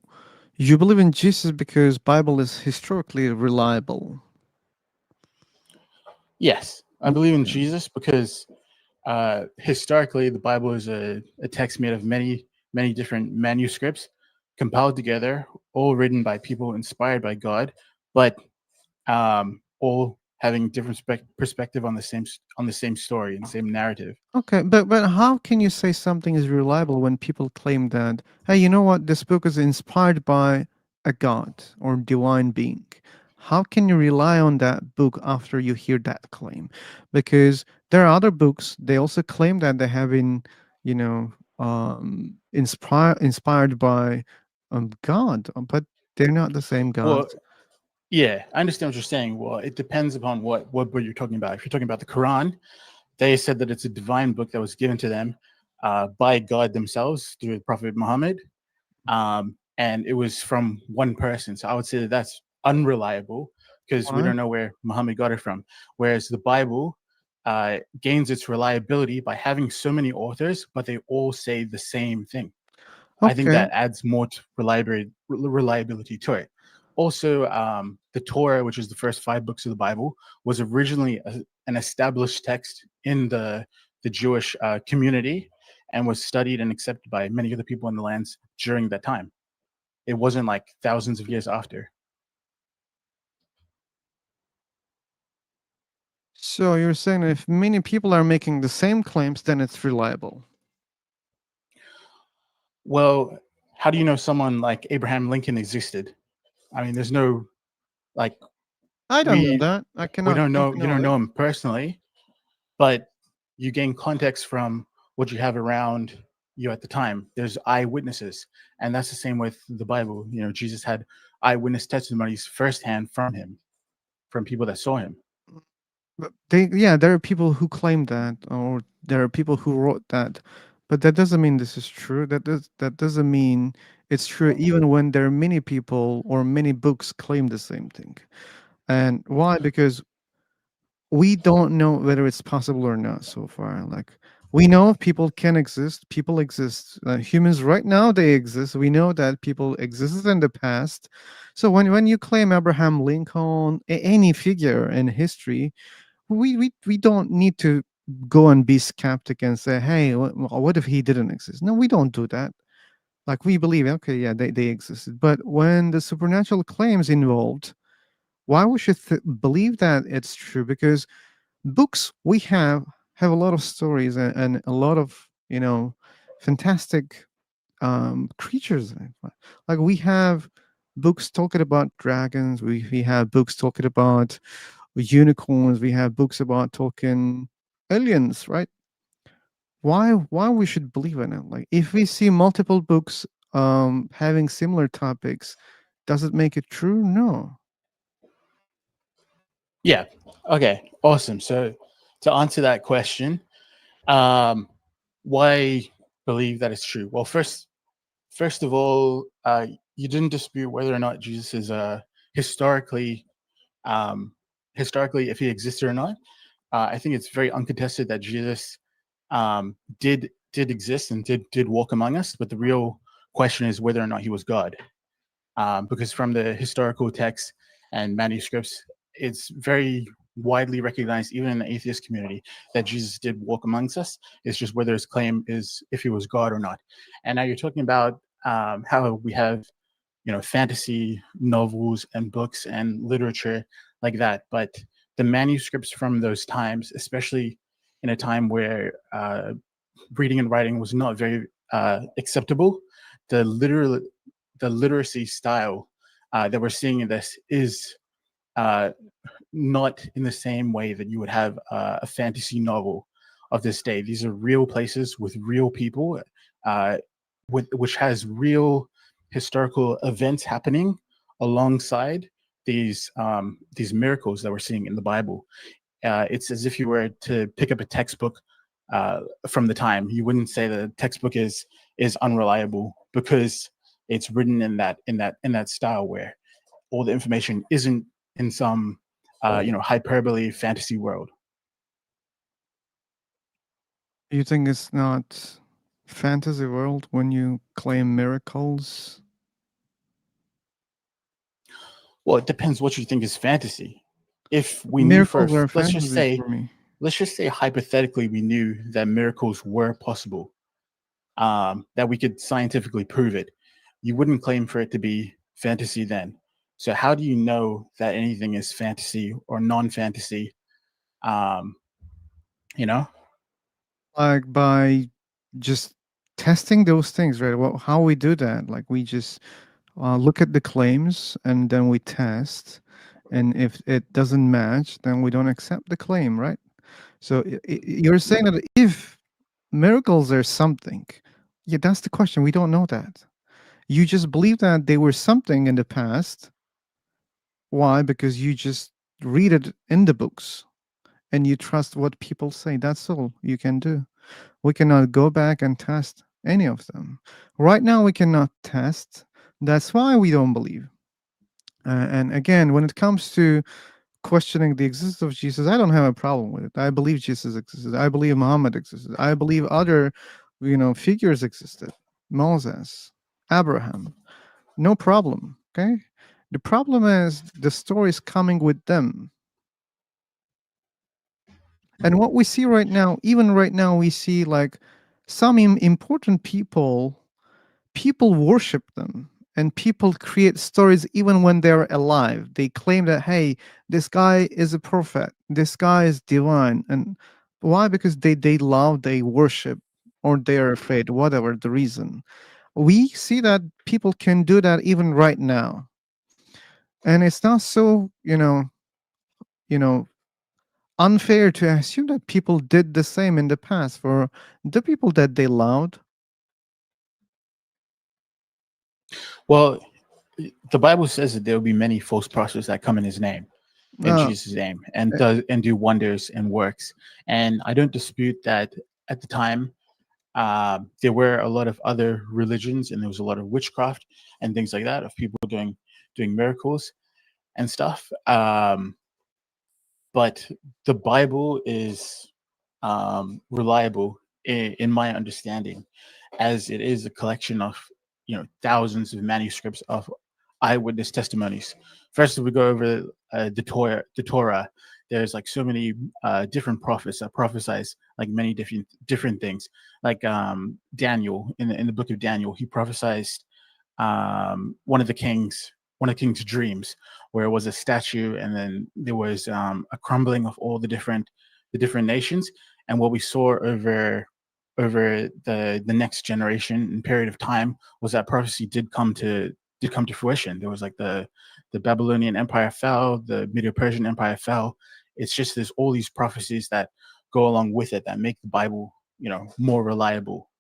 you believe in Jesus because Bible is historically reliable. Yes, I believe in Okay. Jesus because historically the Bible is a text made of many different manuscripts compiled together, all written by people inspired by God, but all having different perspective on the same story and same narrative. Okay, but how can you say something is reliable when people claim that, hey, you know what, this book is inspired by a god or divine being? How can you rely on that book after you hear that claim? Because there are other books, they also claim that they have been, you know, inspired by God, but they're not the same God. Well, yeah, I understand what you're saying. Well, it depends upon what book you're talking about. If you're talking about the Quran, they said that it's a divine book that was given to them by God themselves through the Prophet Muhammad, and it was from one person. So I would say that that's unreliable because we Why? don't know where Muhammad got it from. Whereas the Bible gains its reliability by having so many authors, but they all say the same thing. I think Okay. that adds more to reliability to it. Also, the Torah, which is the first 5 books of the Bible, was originally an established text in the Jewish community and was studied and accepted by many of the people in the lands during that time. It wasn't like thousands of years after. So you're saying that if many people are making the same claims, then it's reliable. Well, how do you know someone like Abraham Lincoln existed? I mean, there's no like I don't know we that. I we cannot don't prove know you don't it. know him personally, but you gain context from what you have around you at the time. There's eyewitnesses, and that's the same with the Bible. Jesus had eyewitness testimonies firsthand from him, from people that saw him. But there are people who claim that, or there are people who wrote that, but that doesn't mean this is true. That doesn't mean it's true, even when there are many people or many books claim the same thing. And why? Because we don't know whether it's possible or not so far. Like, we know people can exist, people exist, humans right now, they exist. We know that people existed in the past. So when you claim Abraham Lincoln, any figure in history, we don't need to go and be skeptic and say, hey, what if he didn't exist? No, we don't do that. Like, we believe, okay, yeah, they existed. But when the supernatural claims involved, why we should believe that it's true? Because books we have a lot of stories and a lot of, fantastic creatures. Like, we have books talking about dragons, we have books talking about unicorns, we have books about talking aliens, right? Why we should believe in it? Like, if we see multiple books having similar topics, does it make it true? No. Yeah. Okay. Awesome. So to answer that question, why believe that it's true? Well, first of all, you didn't dispute whether or not Jesus is historically historically if he existed or not. I think it's very uncontested that Jesus did exist and did walk among us, but the real question is whether or not he was God. Because from the historical texts and manuscripts, it's very widely recognized, even in the atheist community, that Jesus did walk amongst us. It's just whether his claim is if he was God or not. And now you're talking about how we have, fantasy novels and books and literature like that, but the manuscripts from those times, especially in a time where reading and writing was not very acceptable, the literacy style that we're seeing in this is not in the same way that you would have a fantasy novel of this day. These are real places with real people, which has real historical events happening alongside these miracles that we're seeing in the Bible. It's as if you were to pick up a textbook from the time. You wouldn't say the textbook is unreliable because it's written in that style where all the information isn't in some hyperbole fantasy world. You think it's not fantasy world when you claim miracles? Well, it depends what you think is fantasy. If we Miracles knew are first, let's just fantasy for me. say hypothetically we knew that miracles were possible, that we could scientifically prove it, you wouldn't claim for it to be fantasy then. So how do you know that anything is fantasy or non-fantasy? You know? Like by just testing those things, right? Well, how we do that? Like we just look at the claims and then we test, and if it doesn't match, then we don't accept the claim, right? So you're saying that if miracles are something, yeah, that's the question. We don't know that. You just believe that they were something in the past. Why? Because you just read it in the books and you trust what people say. That's all you can do. We cannot go back and test any of them. Right now, we cannot test. That's why we don't believe. And again, when it comes to questioning the existence of Jesus, I don't have a problem with it. I believe Jesus existed. I believe Muhammad existed. I believe other, figures existed. Moses, Abraham. No problem. Okay. The problem is the stories coming with them. And what we see right now, even right now, we see like some important people worship them, and people create stories even when they're alive. They claim that, hey, this guy is a prophet, this guy is divine. And why? Because they love, they worship, or they're afraid, whatever the reason. We see that people can do that even right now. And it's not so, unfair to assume that people did the same in the past for the people that they loved. Well, the Bible says that there will be many false prophets that come in his name, in Jesus' name, and do wonders and works. And I don't dispute that at the time there were a lot of other religions and there was a lot of witchcraft and things like that of people doing miracles and stuff. But the Bible is reliable in my understanding, as it is a collection of thousands of manuscripts of eyewitness testimonies. First, if we go over the Torah, there's like so many different prophets that prophesize like many different things. Like Daniel in the book of Daniel, he prophesied one of the king's dreams, where it was a statue, and then there was a crumbling of all the different nations. And what we saw over the next generation and period of time was that prophecy did come to fruition. There was like the Babylonian Empire fell, the Medo-Persian Empire fell. It's just there's all these prophecies that go along with it that make the Bible, more reliable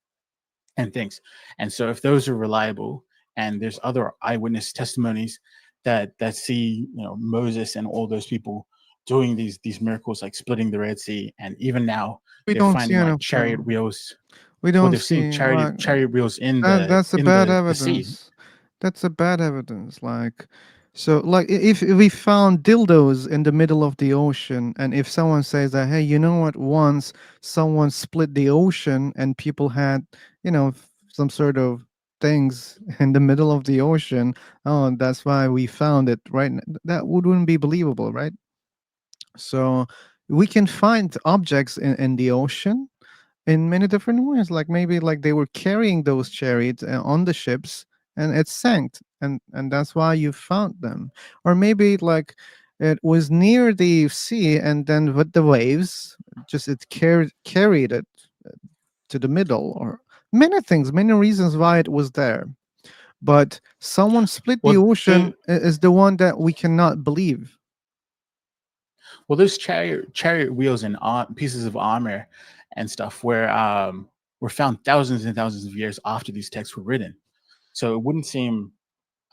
and things. And so if those are reliable, and there's other eyewitness testimonies that see, Moses and all those people doing these miracles, like splitting the Red Sea, and even now We they're don't see finding like enough chariot wheels. We Well, don't they're seeing see chariot wheels in that's a bad the sea. evidence. That's a bad evidence. Like, so like if we found dildos in the middle of the ocean, and if someone says that, hey, you know what? Once someone split the ocean, and people had, some sort of things in the middle of the ocean. Oh, that's why we found it. Right? That wouldn't be believable, right? So we can find objects in the ocean in many different ways, like maybe like they were carrying those chariots on the ships, and it sank, and that's why you found them. Or maybe like it was near the sea, and then with the waves, just it carried it to the middle. Or many things, many reasons why it was there. But someone split the Well, ocean is the one that we cannot believe. well, those chariot wheels and pieces of armor and stuff were found thousands and thousands of years after these texts were written. So it wouldn't seem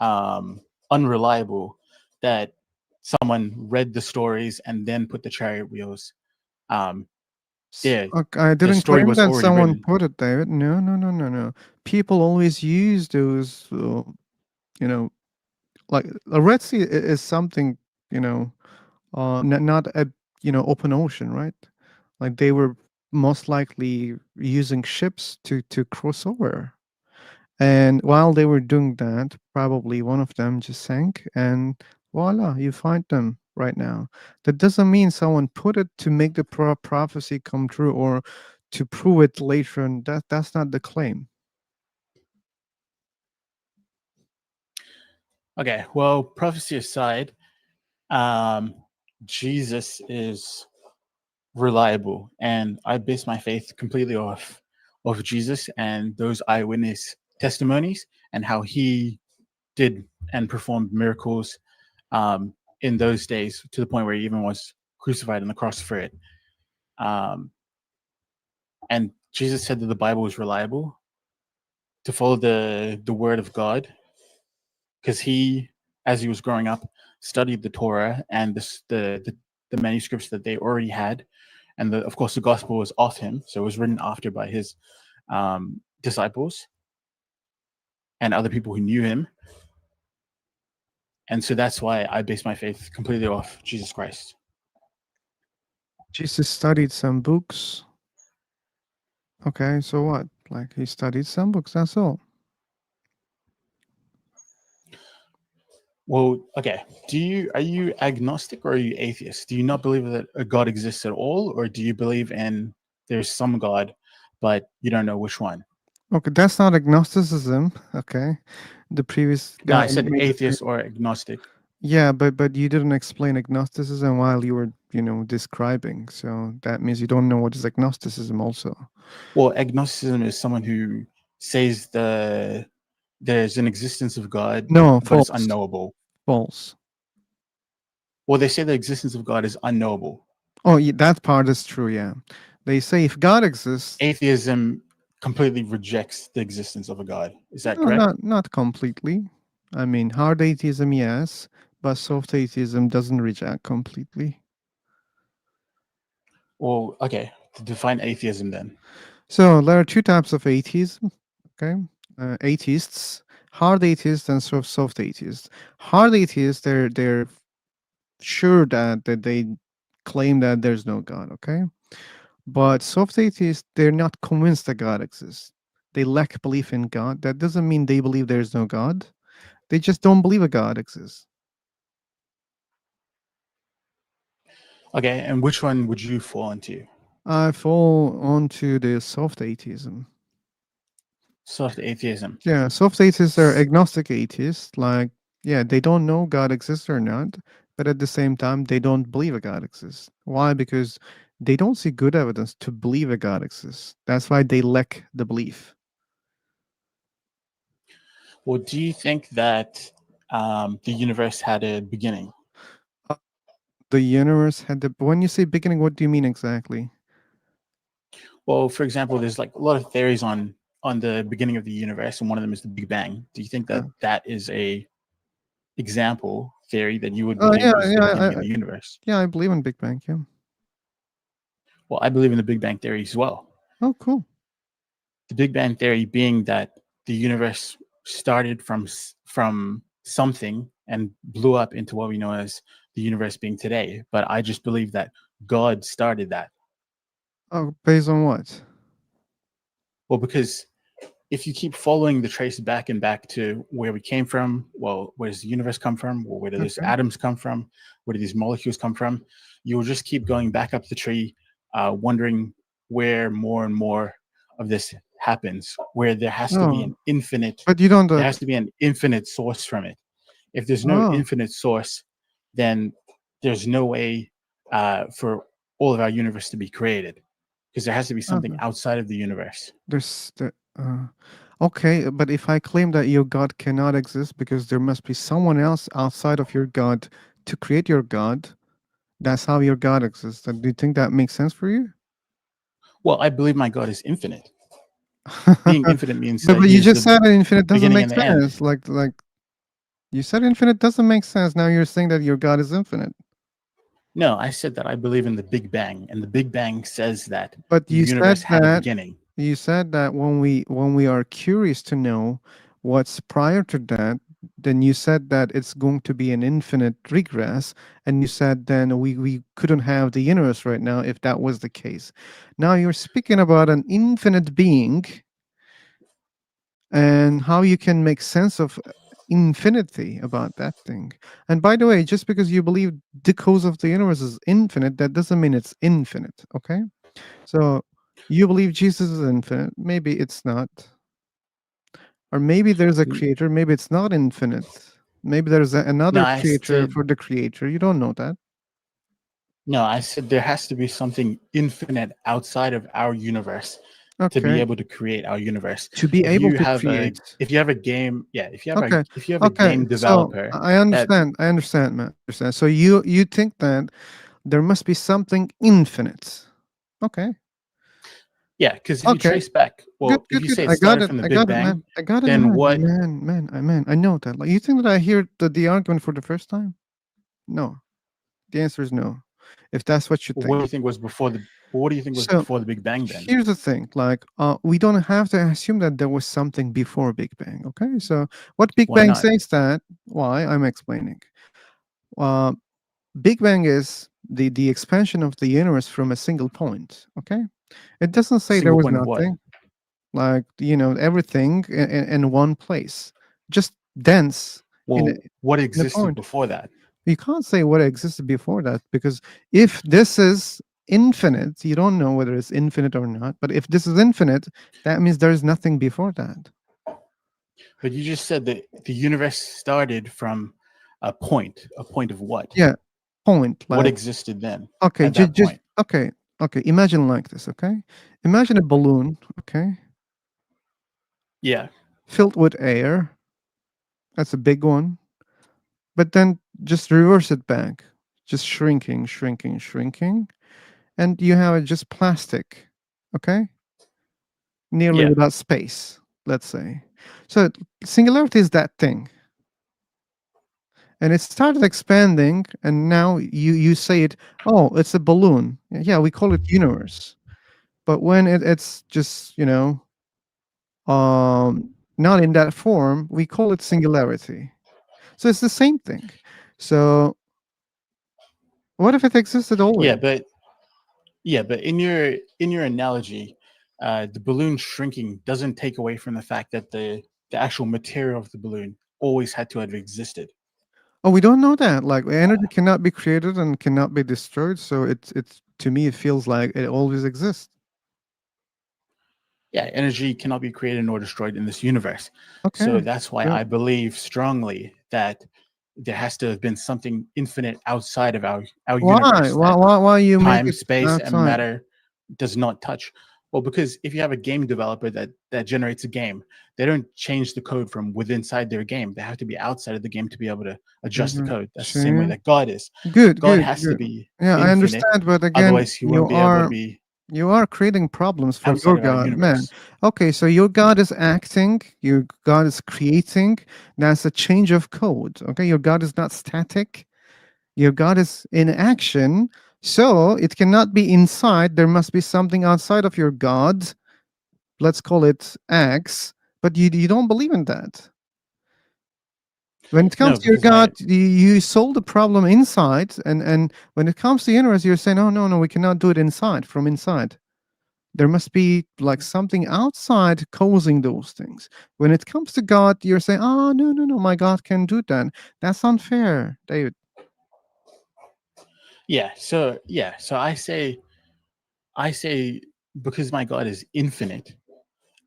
unreliable that someone read the stories and then put the chariot wheels. Yeah, Okay, I the didn't story claim was that already someone written. put it, David. No, no, no, no, no. People always use those, you know, like a Red Sea is something, not a, open ocean, right? Like they were most likely using ships to cross over. And while they were doing that, probably one of them just sank, and voila, you find them right now. That doesn't mean someone put it to make the prophecy come true or to prove it later. And that's not the claim. Okay, well, prophecy aside, Jesus is reliable, and I base my faith completely off Jesus and those eyewitness testimonies and how he did and performed miracles in those days to the point where he even was crucified on the cross for it. And Jesus said that the Bible was reliable to follow the word of God because he, as he was growing up, studied the Torah and the manuscripts that they already had, and of course the gospel was of him, so it was written after by his disciples and other people who knew him, and so that's why I base my faith completely off Jesus Christ. Jesus studied some books. Okay, so what? Like he studied some books, that's all. Well, okay. Are you agnostic or are you atheist? Do you not believe that a God exists at all, or do you believe in there's some God, but you don't know which one? Okay, that's not agnosticism. Okay, the previous No, guy I said made the atheist or agnostic. Yeah, but you didn't explain agnosticism while you were, describing. So that means you don't know what is agnosticism also. Well, agnosticism is someone who says there's an existence of God, No, but it's false. unknowable. False. Well, they say the existence of God is unknowable. Oh, yeah, that part is true, yeah. They say if God exists, Atheism completely rejects the existence of a God. Is that no, correct? not completely. I mean, hard atheism, yes, but soft atheism doesn't reject completely. Well, okay. To define atheism then. So there are two types of atheism, okay? Atheists, hard atheists and soft atheists. Hard atheists, they're sure that they claim that there's no God, okay? But soft atheists, they're not convinced that God exists. They lack belief in God. That doesn't mean they believe there's no God. They just don't believe a God exists. Okay, and which one would you fall into? I fall onto the soft atheism. Soft atheism. Yeah, soft atheists are agnostic atheists. Like, yeah, they don't know God exists or not, but at the same time, they don't believe a God exists. Why? Because they don't see good evidence to believe a God exists. That's why they lack the belief. Well, do you think that the universe had a beginning? The universe had the. When you say beginning, what do you mean exactly? Well, for example, there's like a lot of theories on the beginning of the universe, and one of them is the Big Bang. Do you think that Yeah. that is a example theory that you would Oh believe yeah, was the yeah, beginning of the universe? yeah. I believe in Big Bang. Yeah. Well, I believe in the Big Bang theory as well. Oh, cool. The Big Bang theory being that the universe started from something and blew up into what we know as the universe being today. But I just believe that God started that. Oh, based on what? Well, because if you keep following the trace back and back to where we came from, well, where does the universe come from? Well, where do those Okay. atoms come from? Where do these molecules come from? You will just keep going back up the tree, wondering where more and more of this happens, where there has to be Oh, an infinite, but you don't. there has to be an infinite source from it. If there's no Oh, infinite source, then there's no way for all of our universe to be created, because there has to be something uh-huh. outside of the universe. There's the. Okay, but if I claim that your God cannot exist because there must be someone else outside of your God to create your God, that's how your God exists. And do you think that makes sense for you? Well, I believe my God is infinite. Being infinite means but that he you is just the said infinite doesn't beginning make and the end. sense. Like you said infinite doesn't make sense. Now you're saying that your God is infinite. No, I said that I believe in the Big Bang, and the Big Bang says that But the universe had a beginning. you said that when we are curious to know what's prior to that, then you said that it's going to be an infinite regress, and you said then we couldn't have the universe right now if that was the case. Now you're speaking about an infinite being and how you can make sense of infinity about that thing. And by the way, just because you believe the cause of the universe is infinite, that doesn't mean it's infinite. Okay, so you believe Jesus is infinite. Maybe it's not, or maybe there's a creator. Maybe it's not infinite. Maybe there's No, another I creator said for the creator. You don't know that. no, I said there has to be something infinite outside of our universe to be Okay, able to create our universe. to be able to create. If you have a game, yeah, Okay, if you have a okay. game So developer I that understand. I understand, man. I understand. So you think that there must be something infinite. Okay. yeah, because if you Okay. trace back, Good, well, if good, you good. say it I got started it. from the I Big got it, man. Bang, I got it, then man. what I man. I know that. Like, you think that I hear the argument for the first time? No. The answer is no. If that's what you what do think. you think was before the what do you think was So before the Big Bang then? here's the thing. Like, we don't have to assume that there was something before Big Bang. Okay. So what Big Why Bang not? says that, why I'm explaining. Uh, Big Bang is the expansion of the universe from a single point. Okay. It doesn't say there Single was point of what? nothing. Like, everything in one place, just dense in Well, what a existed point. before that? You can't say what existed before that, because if this is infinite, you don't know whether it's infinite or not. But if this is infinite, that means there is nothing before that. But you just said that the universe started from a point. A point of what? Yeah, point. What Like, existed then okay, at that just point? okay, okay. Imagine like this. Okay, imagine a balloon. Okay, Yeah. filled with air. That's a big one. But then just reverse it back, just shrinking, shrinking, shrinking, and you have it just plastic. Okay, nearly Yeah. without space, let's say. So singularity is that thing, and it started expanding, and now you say it. Oh, it's a balloon. Yeah, we call it universe. But when it's just not in that form, we call it singularity. So it's the same thing. So what if it existed always? Yeah, but in your analogy, the balloon shrinking doesn't take away from the fact that the actual material of the balloon always had to have existed. Oh, we don't know that. Like, energy cannot be created and cannot be destroyed. So it's to me it feels like it always exists. Yeah, energy cannot be created nor destroyed in this universe. So Okay. that's why Good. I believe strongly that there has to have been something infinite outside of our Why? universe that Why you make time, it space, and outside? matter does not touch. Well, because if you have a game developer that generates a game, they don't change the code from within inside their game. They have to be outside of the game to be able to adjust the Mhm. code. That's the same way Sure. that God is. Good, God good, has to good. be Yeah, I infinite, understand, but again, otherwise he won't be able to be you are creating problems for outside your of our God, man. universe. Okay, so your God is acting, your God is creating. That's a change of code. Okay, your God is not static. Your God is in action. So it cannot be inside. There must be something outside of your God. Let's call it X. But you don't believe in that. When it comes No, to your because God, you solve the problem inside, and when it comes to the universe, you're saying, "Oh no, we cannot do it inside from inside." There must be like something outside causing those things. When it comes to God, you're saying, "Oh no, my God can do that." That's unfair, David. So I say because my God is infinite,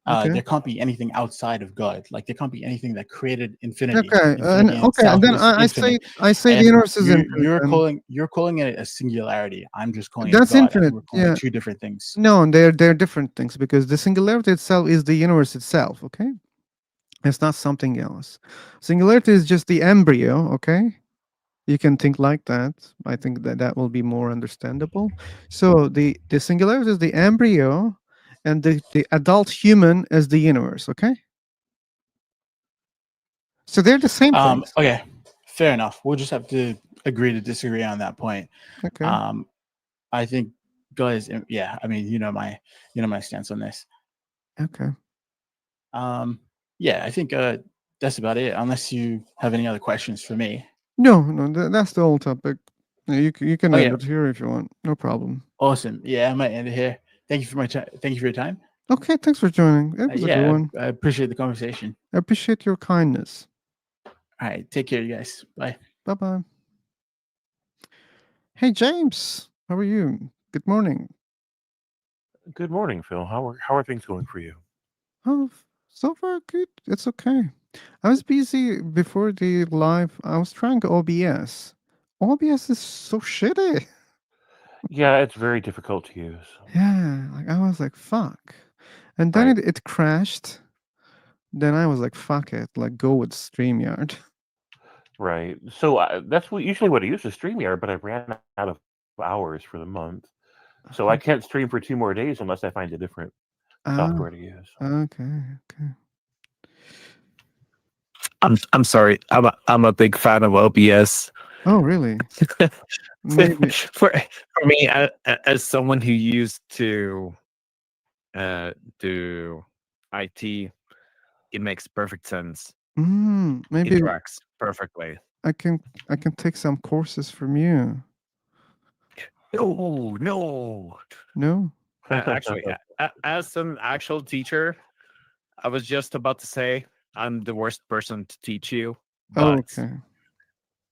Okay. there can't be anything outside of God. Like there can't be anything that created infinity. Okay, Infinity in and itself then is I say infinite. the And universe is infinite. you're calling it a singularity. I'm just calling it That's God, and infinite. we're calling Yeah. it two different things. No, they're different things because the singularity itself is the universe itself. Okay, it's not something else. Singularity is just the embryo. Okay, you can think like that. I think that will be more understandable. So the singularity is the embryo, and the adult human is the universe. Okay, so they're the same things. Okay, fair enough. We'll just have to agree to disagree on that point. Okay. I think God is, yeah. I mean, you know my stance on this. Okay. Yeah, I think that's about it. Unless you have any other questions for me. No, that's the whole topic. You can Oh, end yeah. it here if you want. No problem. Awesome. Yeah, I might end it here. Thank you for Thank you for your time. Okay, thanks for joining. It was a good one. I appreciate the conversation. I appreciate your kindness. All right, take care, you guys. Bye. Bye. Hey, James, how are you? Good morning. Good morning, Phil. How are things going for you? Oh, so far good. It's okay. I was busy before the live. I was trying OBS. OBS is so shitty. Yeah, it's very difficult to use. Yeah, like I was like, fuck. And then Right. it crashed. Then I was like, fuck it, like go with StreamYard. Right. So that's usually what I use is StreamYard, but I ran out of hours for the month. So I can't stream for 2 more days unless I find a different software to use. Okay. I'm sorry. I'm a big fan of OBS. Oh, really? Maybe. for me, as someone who used to do IT, it makes perfect sense. Maybe Interacts perfectly. I can take some courses from you. Oh no! No? Actually, as an actual teacher, I was just about to say I'm the worst person to teach you. But Okay.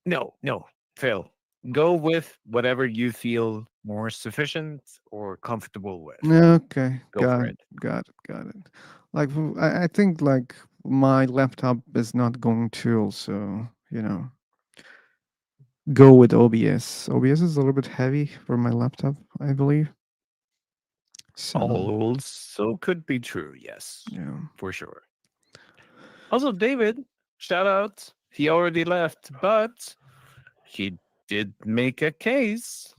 no, Phil. Go with whatever you feel more sufficient or comfortable with. Okay. Go for it. Got it. Like I think like my laptop is not going to also, go with OBS. OBS is a little bit heavy for my laptop, I believe. So Also could be true, yes. yeah. For sure. Also, David, shout out. He already left, but he did make a case.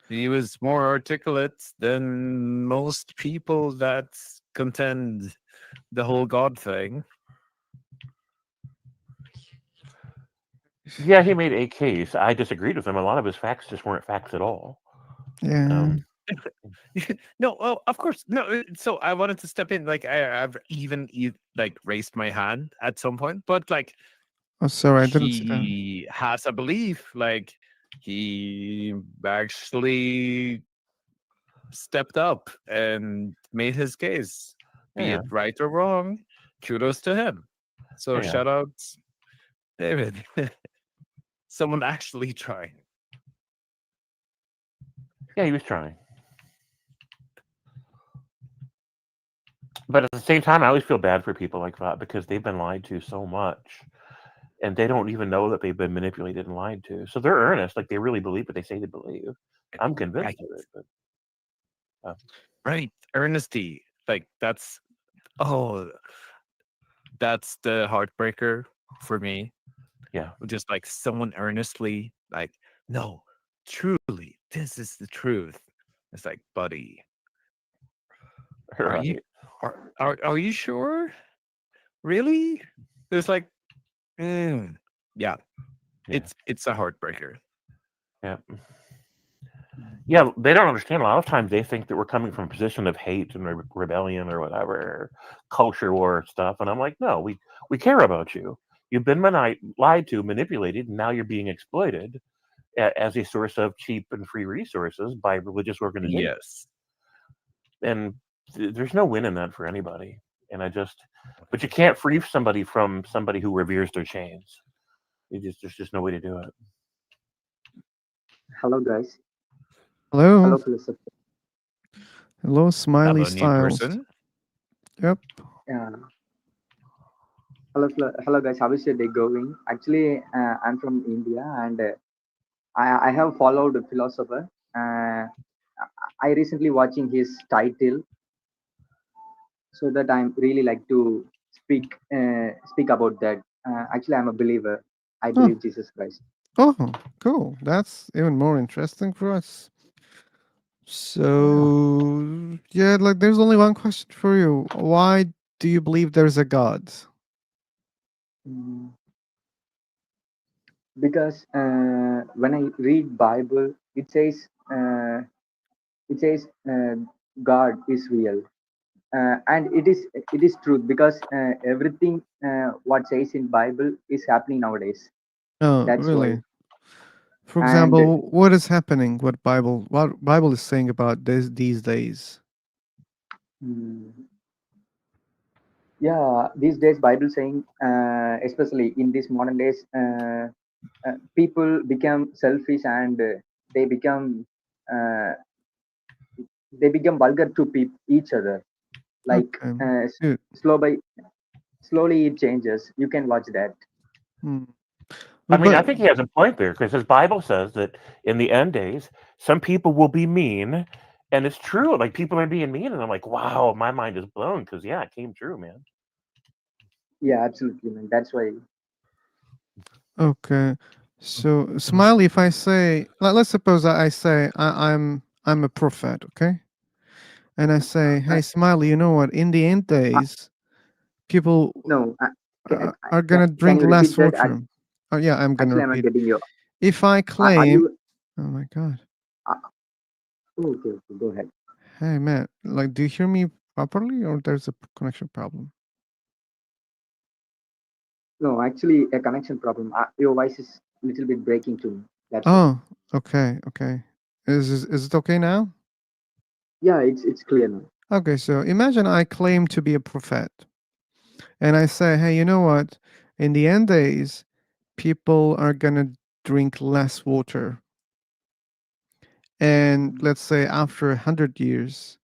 He was more articulate than most people that contend the whole God thing. Yeah, he made a case. I disagreed with him. A lot of his facts just weren't facts at all. Yeah. No, well, of course, no. So I wanted to step in. Like I've even like raised my hand at some point, but like, Oh, sorry, I didn't see that. he has a belief. Like he actually stepped up and made his case, be Yeah. it right or wrong. Kudos to him. So Yeah. shout out, David. Someone actually trying. Yeah, he was trying. But at the same time, I always feel bad for people like that because they've been lied to so much, and they don't even know that they've been manipulated and lied to. So they're earnest, like they really believe what they say they believe. I'm convinced of it. But, Right, earnesty. Like that's the heartbreaker for me. Yeah. Just like someone earnestly, like, no, truly, this is the truth. It's like, buddy, are you are you sure? Really? It's like, yeah. It's a heartbreaker. Yeah. Yeah, they don't understand. A lot of times they think that we're coming from a position of hate and rebellion or whatever, culture war stuff. And I'm like, no, we care about you. You've been lied to, manipulated, and now you're being exploited as a source of cheap and free resources by religious organizations. Yes. And there's no win in that for anybody. And but you can't free somebody from somebody who reveres their chains. There's just no way to do it. Hello, guys. Hello. Hello, philosopher. Hello, Smiley Hello, new Styles. person. Yep. Yeah. Hello, guys. How is your day going? Actually, I'm from India, and I have followed a philosopher. I recently watching his title, so that I'm really like to speak about that. Actually, I'm a believer. I Oh, believe Jesus Christ. oh, cool. That's even more interesting for us. So, yeah, like there's only one question for you. Why do you believe there's a God? Mm, because when I read Bible, it says God is real, and it is truth because everything what says in Bible is happening nowadays. Oh, That's why. really? For And example, what is happening? What Bible is saying about these days? mm, yeah, these days Bible saying, especially in these modern days, people become selfish and they become uh, they become vulgar to each other. Like Okay. Good. slowly it changes. You can watch that. Hmm. I mean, I But think he has a point there because his Bible says that in the end days, some people will be mean, and it's true. Like people are being mean, and I'm like, wow, my mind is blown because yeah, it came true, man. Yeah, absolutely, man. That's why. okay. So, Smiley, if I say, let's suppose that I say I'm a prophet, okay? And I say, Uh, hey, Smiley, you know what? In the end uh, days, people no, are gonna can drink you less repeat that? water. Oh yeah, I'm gonna Actually, I'm not repeat. getting you. If I Are claim, you? oh my god, Uh, okay, okay, go ahead. hey man, like, do you hear me properly, or there's a connection problem? No, actually, a connection problem. Your voice is a little bit breaking to me. That's why. Oh, okay, okay. Is it okay now? Yeah, it's clear now. Okay, so imagine I claim to be a prophet, and I say, hey, you know what? In the end days, people are gonna drink less water, and Mm. let's say after 100 years,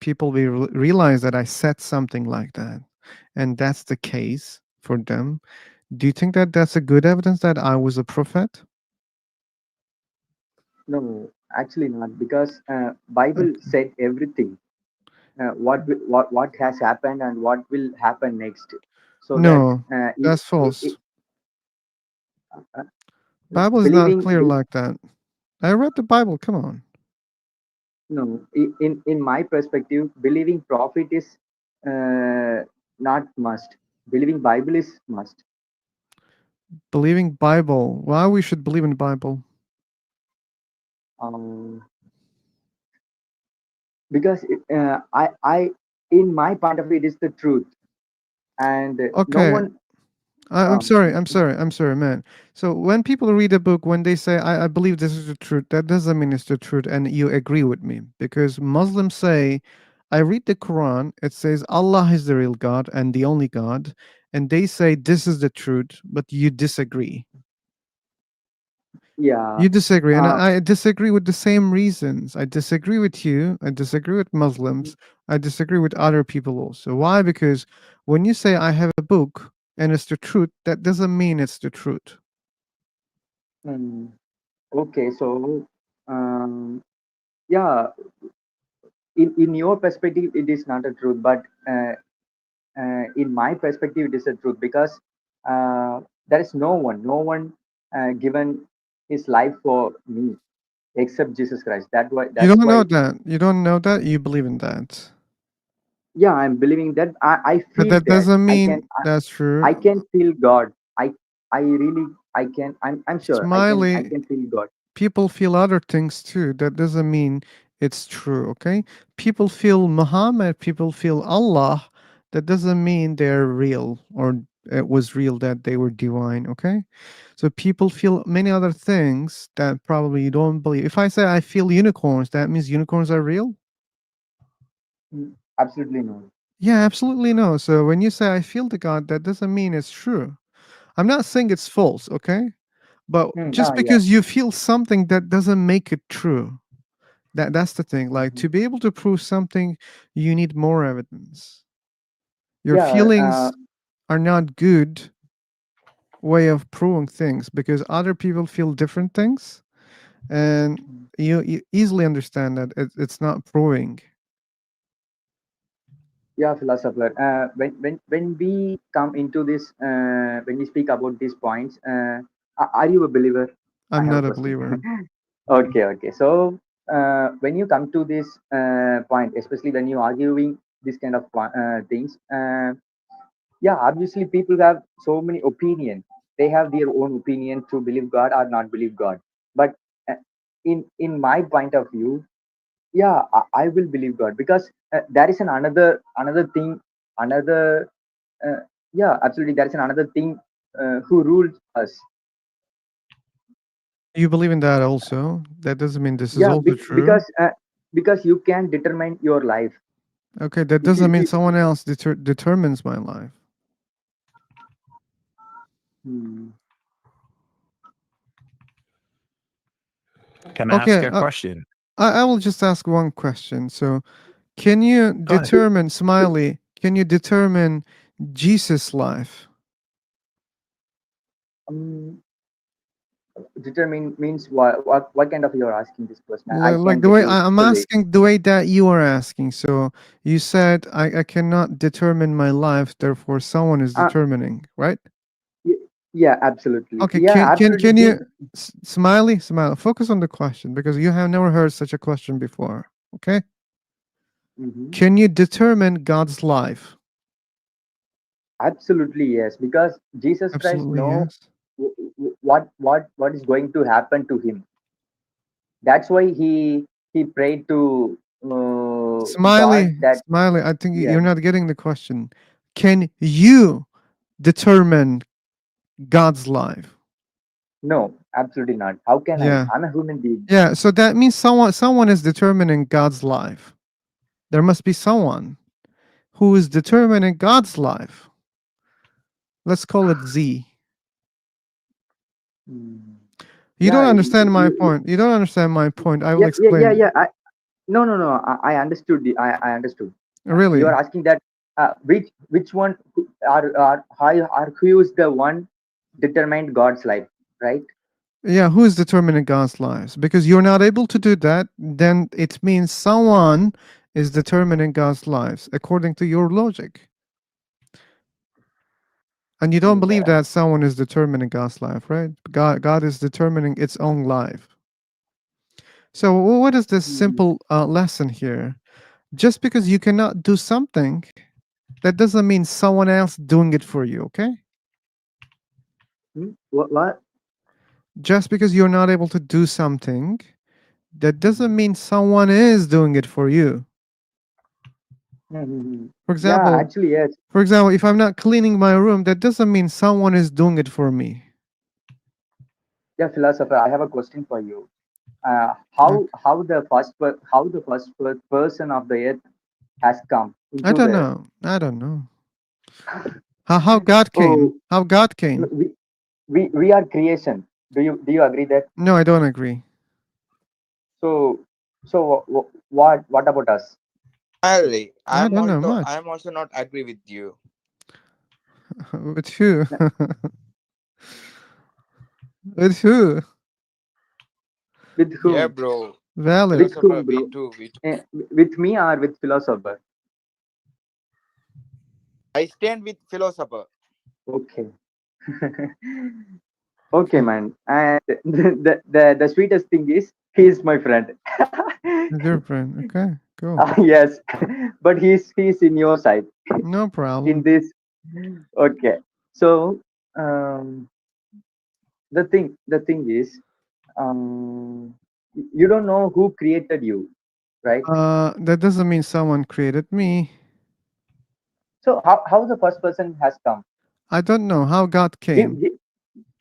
people will realize that I said something like that, and that's the case for them. Do you think that that's a good evidence that I was a prophet? No, actually not, because Bible Okay. said everything. What has happened and what will happen next, so that No, uh, it, that's false. uh, Bible is not believing clear like that. I read the Bible. Come on. no, in my perspective, believing prophet is uh, not must. Believing Bible is must. Believing Bible. Why we should believe in the Bible? um, because I in my point of view, it is the truth, and no Okay. one. I'm um, sorry. I'm sorry, man. So when people read a book, when they say, I believe this is the truth, that doesn't mean it's the truth. And you agree with me, because Muslims say, I read the Quran, it says Allah is the real God and the only God. And they say this is the truth, but you disagree. yeah. You disagree. And uh, I disagree with the same reasons. I disagree with you. I disagree with Muslims. I disagree with other people also. Why? Because when you say I have a book and it's the truth, that doesn't mean it's the truth. mm, okay, so um, yeah, in your perspective it is not a truth, but in my perspective it is a truth, because there is no one given his life for me except Jesus Christ. You That's don't know why. that. You don't know that. You believe in that. Yeah, I'm believing that. I But feel that that doesn't I can mean that's I true. can feel God. I really I can. I'm sure I Smiley, can feel God. people feel other things too. That doesn't mean it's true, okay? People feel Muhammad, people feel Allah. That doesn't mean they're real or it was real, that they were divine. Okay, so people feel many other things that probably you don't believe. If I say I feel unicorns, that means unicorns are real? Absolutely no. Yeah, absolutely no. So when you say I feel the God, that doesn't mean it's true. I'm not saying it's false, okay? But just Yeah. because you feel something, that doesn't make it true. That's the thing. Like, to be able to prove something, you need more evidence. Your Yeah. feelings are not good way of proving things, because other people feel different things, and you easily understand that it's not proving. Yeah, philosopher. When we come into this, when we speak about these points, are you a believer? I I'm have a not a question. believer. Okay. So when you come to this point, especially when you arguing this kind of things, yeah, obviously people have so many opinions. They have their own opinion to believe God or not believe God. But uh, in my point of view, yeah, I will believe God, because there is another thing, another uh, yeah, absolutely, there is another thing who rules us. You believe in that also? That doesn't mean this is Yeah, also true. because you can determine your life. Okay, that If doesn't you, mean if, someone else determines my life. hmm, Can I ask Okay, a question? I will just ask one question. So, can you Go ahead. determine, Smiley? Can you determine Jesus' life? um, determine means what kind of you're asking this question? I Like can't the get way you I'm fully. asking, the way that you are asking. So you said I cannot determine my life, therefore someone is Uh, determining, right? yeah, absolutely. Okay, Yeah, absolutely. can you Smiley, focus on the question, because you have never heard such a question before. Okay, Mhm. can you determine God's life? Absolutely yes, because Jesus Christ Absolutely know yes. what is going to happen to him. That's why he prayed to God that, Smiley, I think yeah, you're not getting the question. Can you determine God's life? no, absolutely not. How can I? Yeah. I'm a human being. Yeah, so that means someone is determining God's life. There must be someone who is determining God's life. Let's call it Z. Hmm. You don't Yeah, understand my point. You don't understand my point. I will explain. yeah. No. I understood. I understood. You are Really? asking that which one are who is the one determined God's life, right? Yeah, who is determining God's lives? Because you're not able to do that, then it means someone is determining God's lives according to your logic. And you don't believe Yeah. that someone is determining God's life, right? God is determining its own life. So what is this Hmm. simple lesson here? Just because you cannot do something, that doesn't mean someone else doing it for you, okay? What? Just because you're not able to do something, that doesn't mean someone is doing it for you. Mm-hmm. For Yeah, example, actually, yes. if I'm not cleaning my room, that doesn't mean someone is doing it for me. Yeah, philosopher, I have a question for you. Okay. How the first person of the earth has come I into don't the earth? know. I don't know. How God came? Oh, How God no, came? we are creation. Do you agree that? No, I don't agree. So what about us? Finally, I don't know much. I'm also not agree with you. With who? With who? With Yeah, whom? bro. Valid. With Philosopher, whom, we bro? too. We too. With me or with philosopher? I stand with philosopher. Okay. Okay, man. And the sweetest thing is he is my friend. With your friend. Okay, cool. Yes, but he's in your side No in problem. this. Okay, so um, the thing is, um, you don't know who created you, right? That doesn't mean someone created me. So how the first person has come? I don't know how God Give,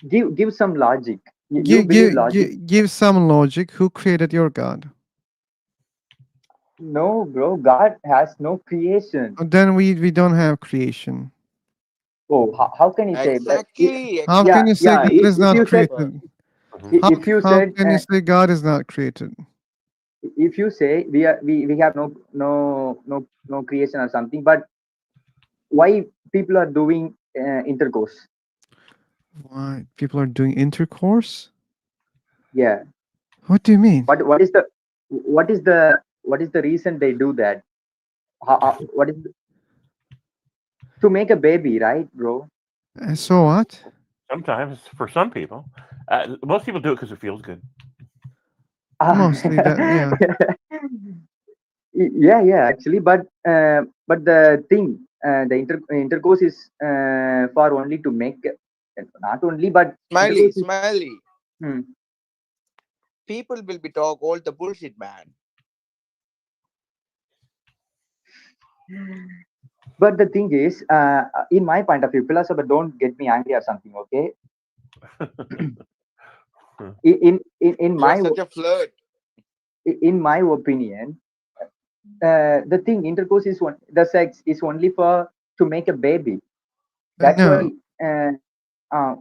came. give some logic. You Give, believe give, logic? give some logic. Who created your God? No, bro. God has no creation. Then we don't have creation. Oh, how can you say? But Exactly, How yeah, can you say yeah. God exactly. is If not you said, created? Mhm. How if you how said, can you say God is not created? if you say we have no creation or something, but why people are doing intercourse? Why people are doing intercourse? Yeah. What do you mean? What is the reason they do that? What is to make a baby, right, bro? So what? Sometimes, for some people, most people do it because it feels good. Mostly that, yeah. Yeah, actually, but the thing, the intercourse is for only to make, not only, but Smiley, intercourse is. smiley. Hmm. People will be talk all the bullshit, man. But the thing is, in my point of view, philosopher, don't get me angry or something, okay? In You are my such a flirt. in my opinion, the thing intercourse is one, the sex is only for to make a baby. That's No, why. Uh, uh,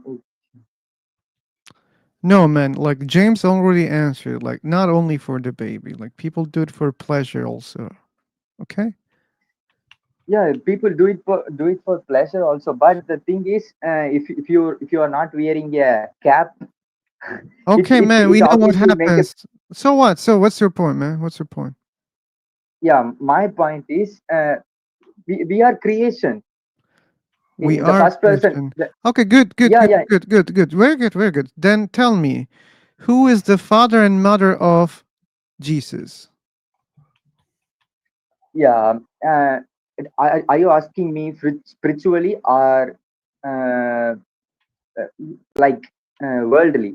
no, man. Like James already answered. Like not only for the baby. Like people do it for pleasure also. Okay. yeah, people do it for pleasure also. But the thing is, if you are not wearing a cap, Okay, man. it We know what obviously make a. happens. So what? So what's your point, man? What's your point? Yeah, my point is, we are creation. We The are first person. Christian. Okay, good, good, Yeah, good, yeah, good, good, good. Very good, very good. Then tell me, who is the father and mother of Jesus? yeah. Are you asking me spiritually or uh, like worldly?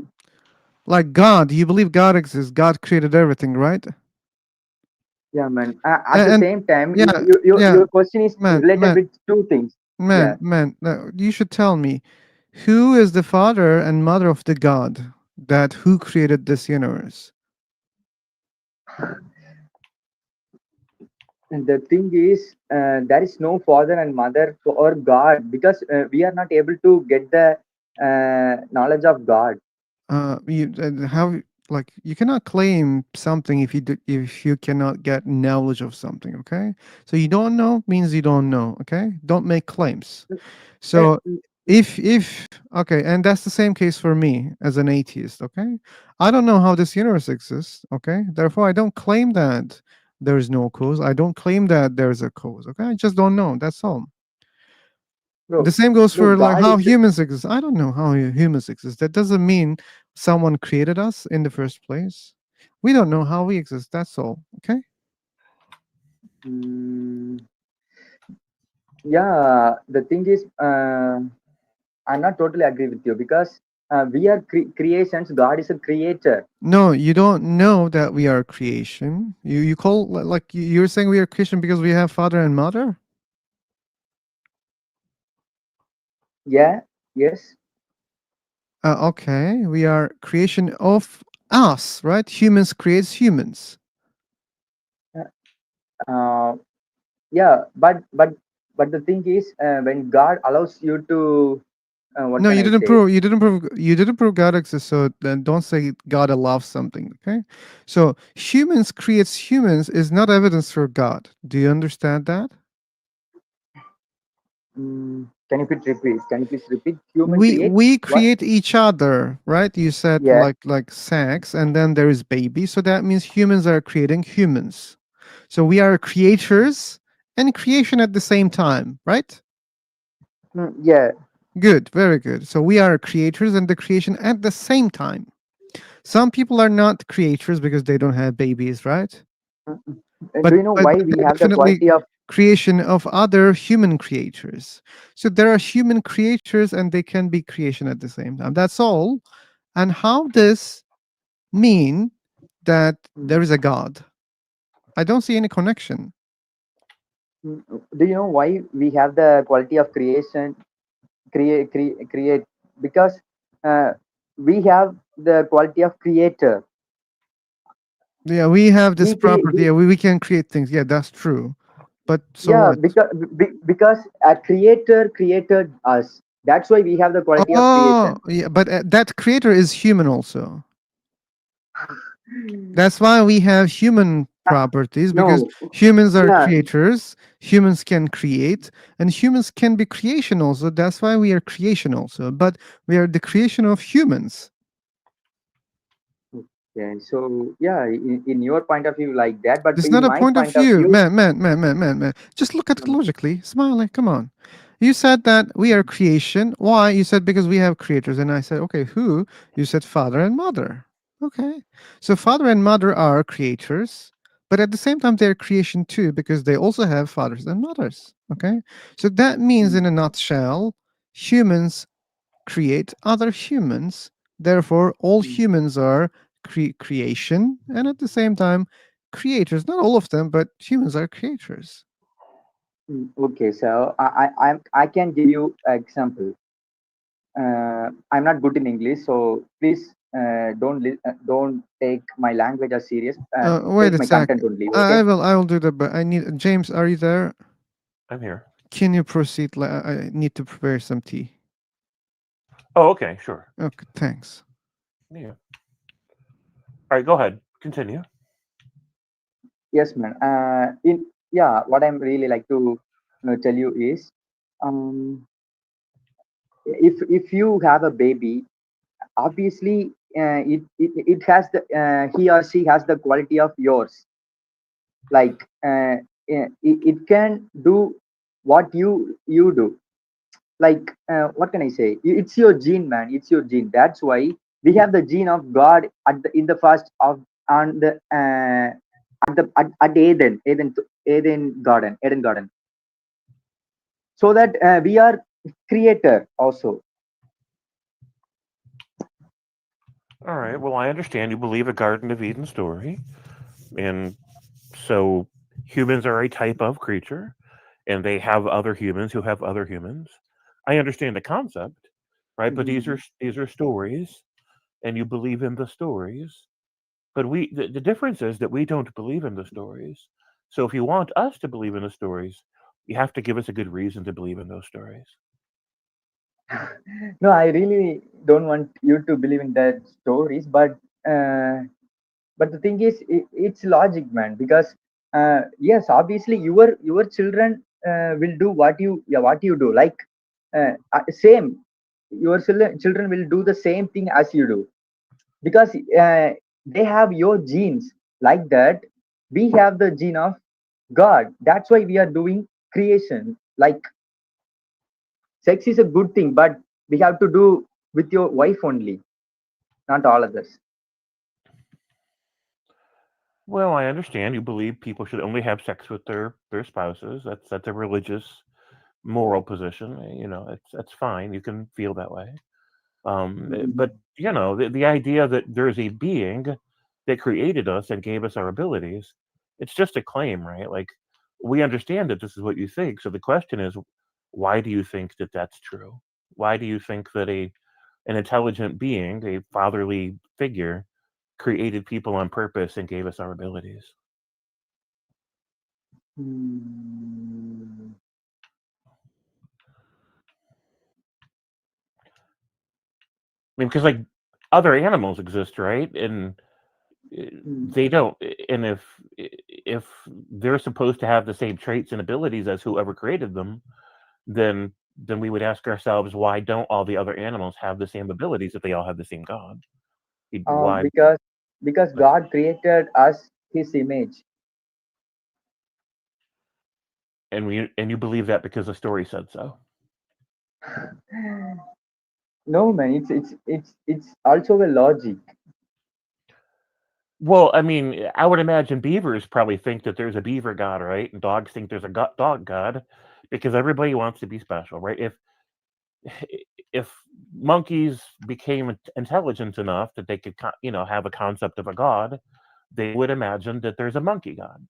Like God, you believe God exists. God created everything, right? Yeah, man. At the And same time, yeah, yeah, your question is man, related man, with two things. man, Yeah. man. You should tell me, who is the father and mother of the God that who created this universe? And the thing is, there is no father and mother for God because we are not able to get the knowledge of God. You how like you cannot claim something if you cannot get knowledge of something. Okay, so you don't know means you don't know. Okay, don't make claims. Uh, So if okay, and that's the same case for me as an atheist. Okay, I don't know how this universe exists. Okay, therefore I don't claim that there is no cause. I don't claim that there's a cause. Okay, I just don't know. That's all. The bro, same goes bro, for like God how is. humans exist. I don't know how humans exist. That doesn't mean someone created us in the first place. We don't know how we exist. That's all. Okay. Mm, yeah, the thing is, I'm not totally agree with you because we are creations. God is a creator. No, you don't know that we are creation. You call like you're saying we are creation because we have father and mother. Yeah. Yes. Okay, we are creation of us, right? Humans creates humans. Uh, yeah, but the thing is, when God allows you to, what No, can you I didn't say? prove. You didn't prove. You didn't prove God exists. So then, don't say God allows something. Okay. So humans creates humans is not evidence for God. Do you understand that? Can you please repeat? Can you please repeat? Human We create we what? create each other, right? You said Yeah. like sex, and then there is baby. So that means humans are creating humans. So we are creators and creation at the same time, right? Yeah. Good, very good. So we are creators and the creation at the same time. Some people are not creators because they don't have babies, right? And But do you know but, why but we they're have the definitely quality of? creation of other human creators. So there are human creators and they can be creation at the same time. That's all. And how does mean that there is a God? I don't see any connection. Do you know why we have the quality of creation? create, because uh, we have the quality of creator. Yeah, we have this We create, property. Yeah, we can create things. Yeah, that's true. But so yeah, what? because a creator created us. That's why we have the quality of Oh, creation. yeah, but that creator is human also. That's why we have human properties, because No, humans are yeah, creators, humans can create, and humans can be creation also. That's why we are creation also, but we are the creation of humans. yeah. So yeah, in your point of view like that, but It's not in a my point of point of view. view, Man. Just look at it logically. Smiley, come on. You said that we are creation. Why? You said because we have creators. And I said, okay, who? You said father and mother. Okay. So father and mother are creators, but at the same time, they're creation too, because they also have fathers and mothers. Okay. So that means, in a nutshell, humans create other humans. Therefore, all humans are creation, and at the same time, creators. Not all of them, but humans are creators. okay. So I can give you example. I'm not good in English, so please don't take my language as serious. Wait Take a my sec. content only. I Okay. will. I will do that. But I need James. Are you there? I'm here. Can you proceed? I need to prepare some tea. Oh, okay, sure. Okay, thanks. Yeah. All right, go ahead. Continue. Yes, man. In yeah, what I'm really like to tell you is, um, if you have a baby, obviously it has the he or she has the quality of yours. Like it can do what you do. Like what can I say? It's your gene, man. It's your gene. That's why we have the gene of God at the in the first of on the at Eden garden, so that we are creator also. All right. Well, I understand you believe a Garden of Eden story, and so humans are a type of creature, and they have other humans who have other humans. I understand the concept, right? But Mhm. these are stories, and you believe in the stories. But the difference is that we don't believe in the stories. So if you want us to believe in the stories, you have to give us a good reason to believe in those stories. No, I really don't want you to believe in that stories, uh, but the thing is, it's logic, man. Because yes, obviously, your children will do what you do. Like same, your children will do the same thing as you do, because they have your genes like that. We have the gene of God. That's why we are doing creation. Like sex is a good thing, but we have to do with your wife only, not all others. Well, I understand you believe people should only have sex with their spouses. That's a religious, moral position. That's fine. You can feel that way. But the idea that there's a being that created us and gave us our abilities, it's just a claim, right? Like we understand that this is what you think. So the question is, why do you think that that's true? Why do you think that an intelligent being, a fatherly figure, created people on purpose and gave us our abilities? Hmm. I mean, because like other animals exist, right? And Hmm. they don't. And if they're supposed to have the same traits and abilities as whoever created them, then we would ask ourselves, why don't all the other animals have the same abilities if they all have the same God? Why? Because God created us His image. And you believe that because the story said so? No, man. It's also a logic. Well, I mean, I would imagine beavers probably think that there's a beaver god, right? And dogs think there's a dog god, because everybody wants to be special, right? If monkeys became intelligent enough that they could have a concept of a god, they would imagine that there's a monkey god,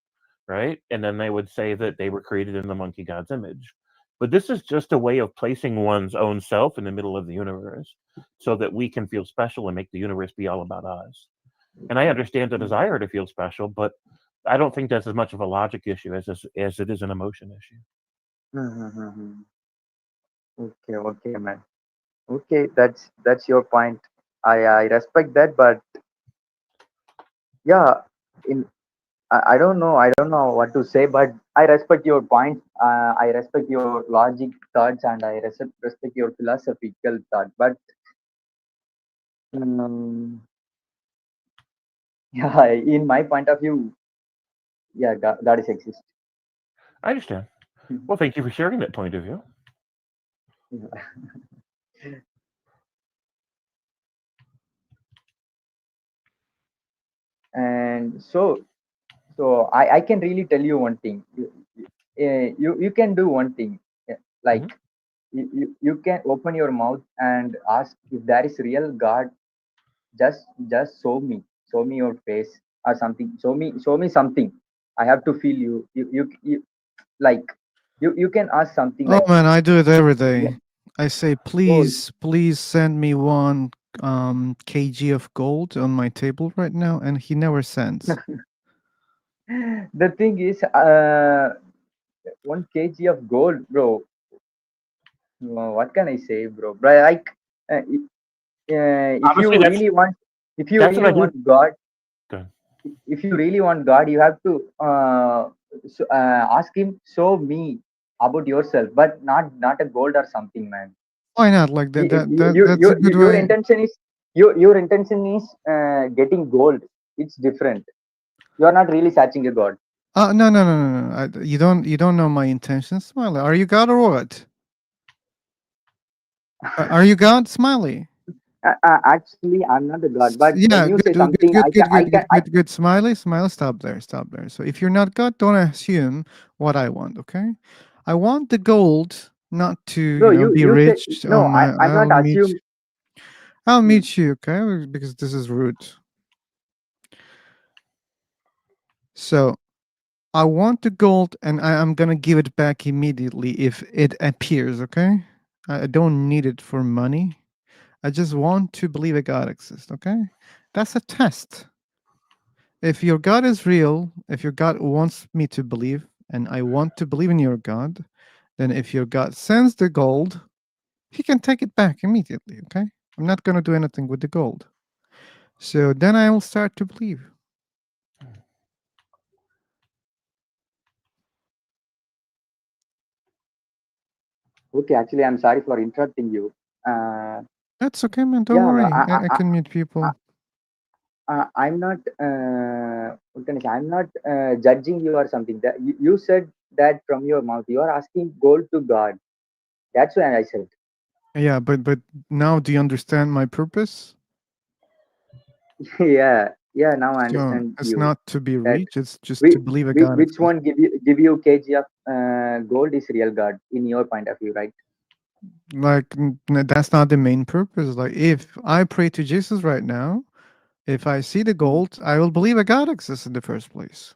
right? And then they would say that they were created in the monkey god's image. But this is just a way of placing one's own self in the middle of the universe so that we can feel special and make the universe be all about us. And I understand the desire to feel special, but I don't think that's as much of a logic issue as it is an emotion issue. Okay, man. Okay, that's your point. I respect that, but yeah, in I don't know what to say, but I respect your point. I respect your logic thoughts, and I respect your philosophical thought. But um, yeah, in my point of view, yeah, God is exist. I understand. Well, thank you for sharing that point of view. Yeah. And I can really tell you one thing. You can do one thing. Like you can open your mouth and ask if there is real God. Just show me your face or something. Show me something. I have to feel you. Like you can ask something Oh like, man, I do it every yeah, day. I say, oh, please send me 1 kg of gold on my table right now, and he never sends. the thing is 1 kg of gold, bro. What can I say, bro? But like, if you Honestly, really want, if you that's what really I do. want God, Good. if you really want God, you have to ask Him, show me about yourself, but not a gold or something, man. Why not? Like that's a good Your way. intention is your intention is getting gold. It's different. You are not really searching a God. No. You don't know my intentions, Smiley. Are you God or what? Are you God, Smiley? Actually, I'm not a God, but when Yeah, you say good, good, something, good, good, good, good, I good, good. Smiley, Smiley, stop there, stop there. So if you're not God, don't assume what I want, okay? I want the gold, not to, bro, be you say rich no. on my. I'm not assume. I'll meet you, okay? Because this is rude. So I want the gold, and I'm gonna give it back immediately if it appears, okay? I don't need it for money. I just want to believe a God exists, okay? That's a test. If your God is real, if your God wants me to believe, and I want to believe in your God, then if your God sends the gold, he can take it back immediately, okay? I'm not gonna do anything with the gold. So then I will start to believe. Okay, actually, I'm sorry for interrupting you. Uh, That's okay, man. Don't yeah, worry. I can meet people. I'm not. What can I say? I'm not judging you or something. That you said that from your mouth. You are asking gold to God. That's why I said. Yeah, but now do you understand my purpose? Yeah, yeah. Now I So understand it's you. not to be That rich, it's just to believe a God which exists. one give you kg of gold is real God in your point of view, right? Like that's not the main purpose. Like if I pray to Jesus right now, if I see the gold, I will believe a God exists in the first place.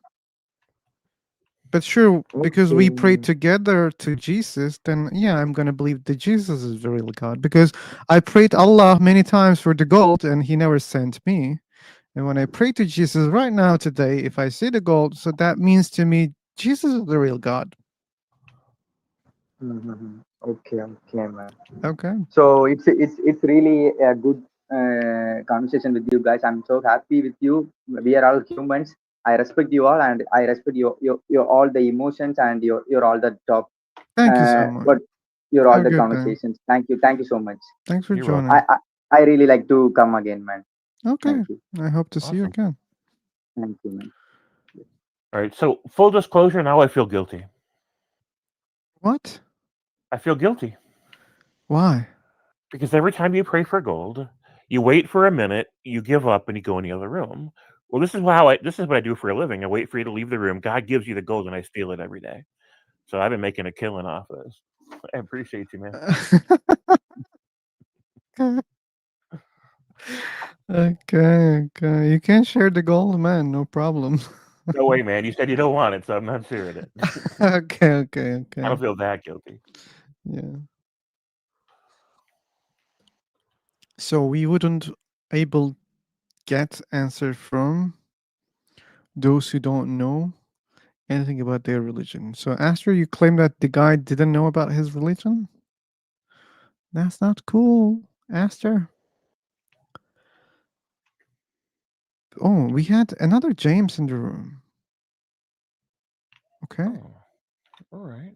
But sure, because we pray Okay. together to Jesus, then yeah, I'm gonna believe that Jesus is the real God. Because I prayed Allah many times for the gold and he never sent me. And when I pray to Jesus right now today, if I see the gold, so that means to me Jesus is the real God. Okay, man. Okay. So it's really a good conversation with you guys. I'm so happy with you. We are all humans. I respect you all, and I respect your all the emotions and your all the talk. Thank you so much. But your all Have a the good day. conversations. Thank you so much. Thanks for You're joining. welcome. I really like to come again, man. Okay. Thank you. I hope to see you Awesome. again. Thank you, man. All right. So full disclosure, now I feel guilty. What? I feel guilty Why? because every time you pray for gold, you wait for a minute, you give up, and you go in the other room. Well, this is what I do for a living. I wait for you to leave the room. God gives you the gold, and I steal it every day. So I've been making a killing off this. I appreciate you, man. Okay. You can share the gold, man. No problem. No way, man. You said you don't want it, so I'm not sharing it. Okay. I don't feel that guilty. Yeah. So we wouldn't able get answer from those who don't know anything about their religion. So Aster, you claim that the guy didn't know about his religion? That's not cool, Aster. Oh, we had another James in the room. Okay. Oh, all right.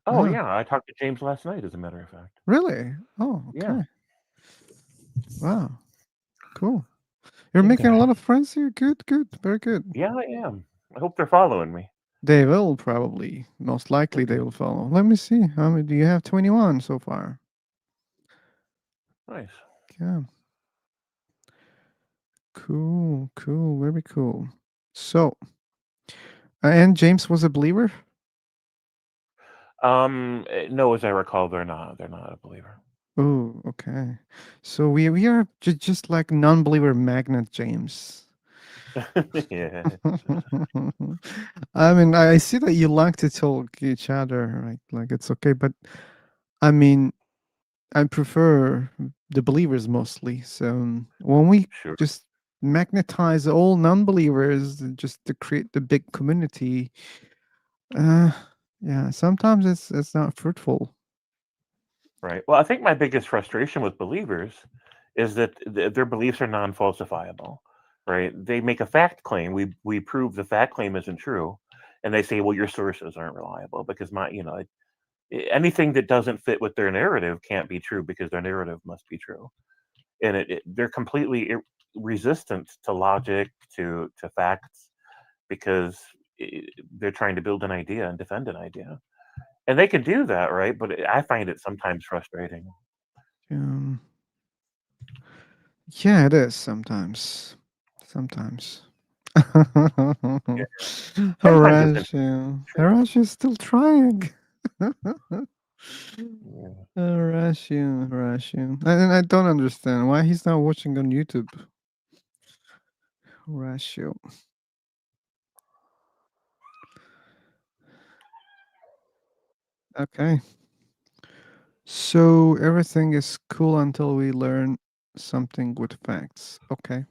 Oh, Ah. yeah. I talked to James last night, as a matter of fact. Really? Oh, okay. Yeah. Wow. Cool. You're Yeah. making a lot of friends here. Good. Very good. Yeah, I am. I hope they're following me. They will probably. Most likely they will follow. Let me see. How many do you have? 21 so far. Nice. Yeah. Cool. Very cool. So, and James was a believer? No, as I recall, they're not. They're not a believer. Oh, okay. So we are just like non-believer magnet, James. Yeah. I mean, I see that you like to talk each other, right? Like it's okay, but I mean, I prefer the believers mostly. So when we Sure. just magnetize all non-believers just to create the big community, yeah, sometimes it's not fruitful. Right. Well, I think my biggest frustration with believers is that their beliefs are non-falsifiable. Right? They make a fact claim. We prove the fact claim isn't true, and they say, "Well, your sources aren't reliable because anything that doesn't fit with their narrative can't be true because their narrative must be true." And they're completely resistant to logic, to facts, because they're trying to build an idea and defend an idea. And they can do that, right? But I find it sometimes frustrating. Yeah, it is sometimes. Sometimes. Yeah. Sometimes it's Horatio. Horatio's still trying. Yeah. Horatio. And I don't understand why he's not watching on YouTube. Horatio. Okay. So everything is cool until we learn something with facts. Okay.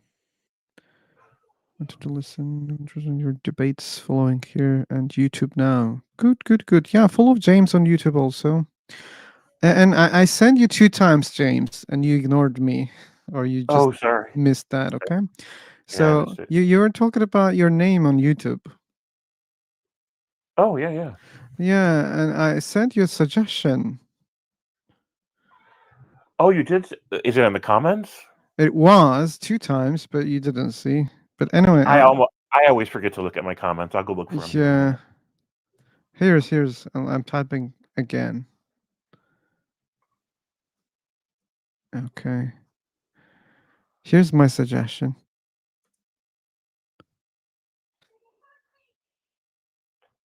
Wanted to listen. Interested in your debates following here and YouTube now. Good. Yeah, follow James on YouTube also. And I sent you 2 times, James, and you ignored me, or you just Oh, sorry. missed that. Okay. Yeah, I So missed it. you were talking about your name on YouTube. Oh, yeah. Yeah, and I sent you a suggestion. Oh, you did? Is it in the comments? It was 2 times, but you didn't see. But anyway, I always forget to look at my comments. I'll go look for them. yeah. Here's I'm typing again. Okay. Here's my suggestion.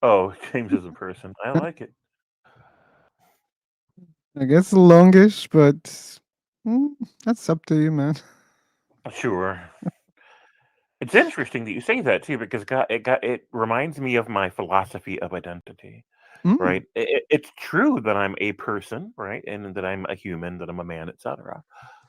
Oh, James is a person. I like it. I guess longish, but that's up to you, man. Sure. It's interesting that you say that too, because it reminds me of my philosophy of identity. Right? It's true that I'm a person, right, and that I'm a human, that I'm a man, etc.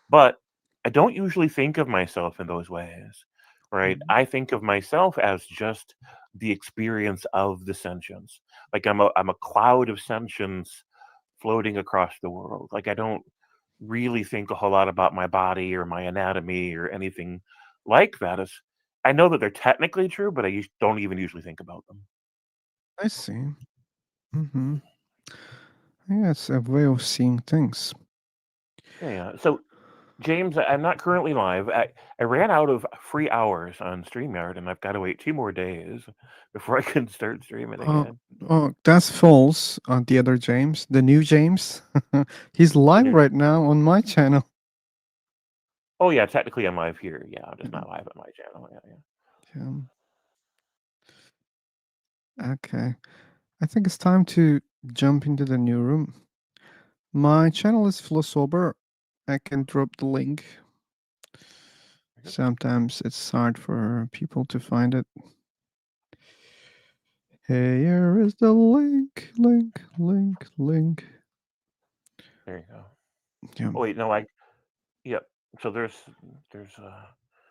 But I don't usually think of myself in those ways, right? I think of myself as just the experience of the sentience. Like I'm a cloud of sentience floating across the world. Like I don't really think a whole lot about my body or my anatomy or anything like that. I know that they're technically true, but don't even usually think about them. I see. Mm-hmm. Yeah, it's a way of seeing things. Yeah. So, James, I'm not currently live. I ran out of free hours on StreamYard, and I've got to wait 2 more days before I can start streaming again. Oh, that's false. The other James, the new James, he's live right now on my channel. Oh yeah, technically I'm live here. Yeah, I'm just not live on my channel. Yeah. Okay. I think it's time to jump into the new room. My channel is Philosopher. I can drop the link. Sometimes it's hard for people to find it. Here is the link. Link. There you go. Yeah. Oh wait, no, yep. So there's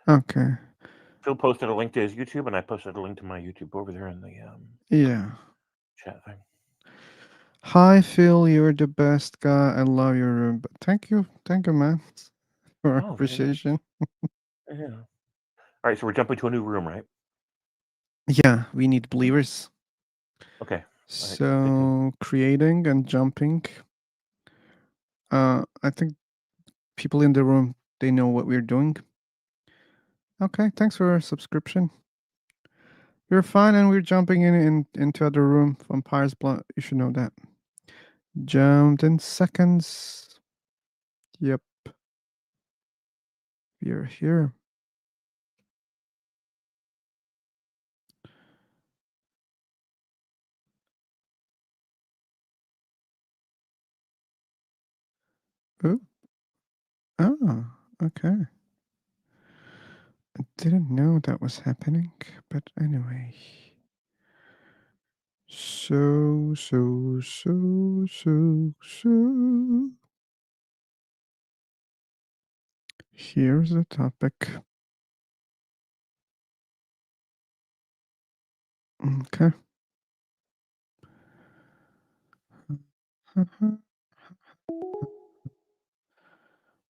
Okay. Phil posted a link to his YouTube, and I posted a link to my YouTube over there in the Yeah. chat thing. Hi Phil, you're the best guy. I love your room. But thank you, man, for Oh, very nice. appreciation. Yeah. All right, so we're jumping to a new room, right? Yeah, we need believers. Okay. So creating and jumping. I think people in the room, they know what we're doing. Okay, thanks for subscription. You're fine, and we're jumping into other room. Vampire's Blood. You should know that. Jumped in seconds. Yep. We're here. Ooh. Oh, okay. I didn't know that was happening, but anyway. So. Here's the topic. Okay.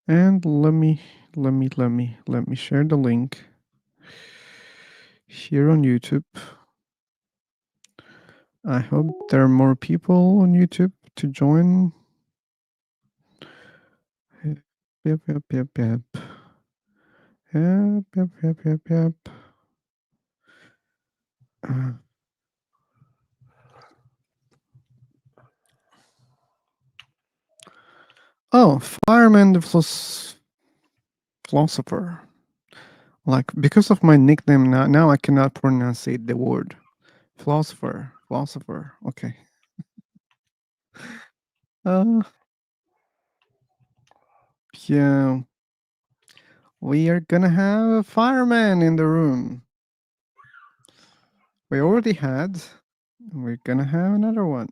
And let me share the link here on YouTube. I hope there are more people on YouTube to join. Yep. Oh, fireman the philosopher. Like, because of my nickname now I cannot pronounce the word. Philosopher. Okay. Yeah. We are gonna have a fireman in the room. We already had. We're gonna have another one.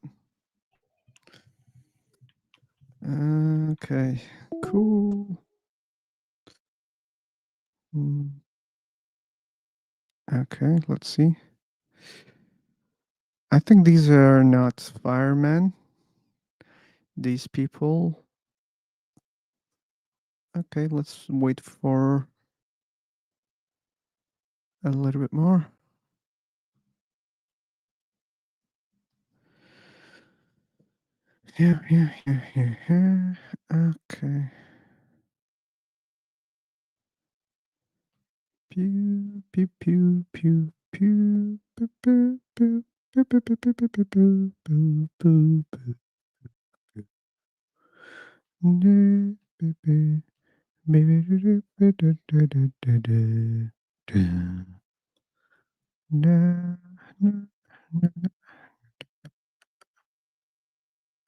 Okay. Cool. Okay, let's see. I think these are not firemen. These people. Okay, let's wait for a little bit more. Yeah. Okay. Pew.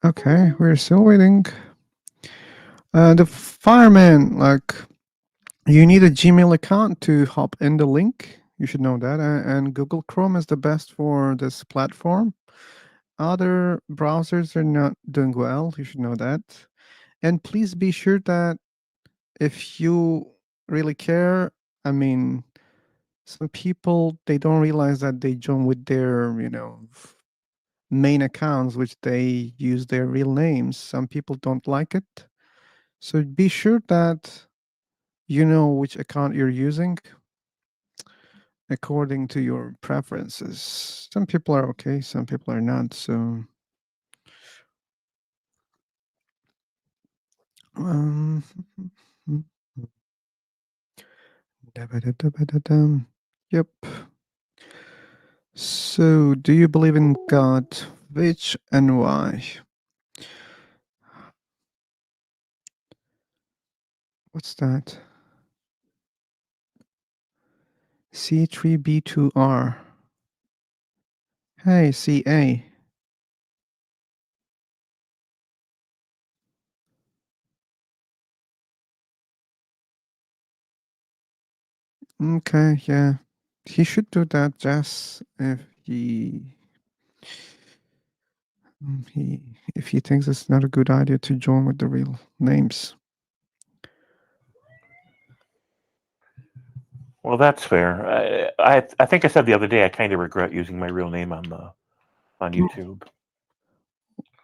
Okay, we're still waiting. The fireman, like, you need a Gmail account to hop in the link. You should know that. And Google Chrome is the best for this platform. Other browsers are not doing well. You should know that. And please be sure that if you really care, I mean, some people, they don't realize that they join with their, main accounts, which they use their real names. Some people don't like it. So be sure that you know which account you're using according to your preferences. Some people are okay, some people are not. So yep. So, do you believe in God? Which and why? What's that? C3B2R. Hey, CA. Okay, yeah. He should do that just if he If he thinks it's not a good idea to join with the real names. Well, that's fair. I think I said the other day I kind of regret using my real name on YouTube.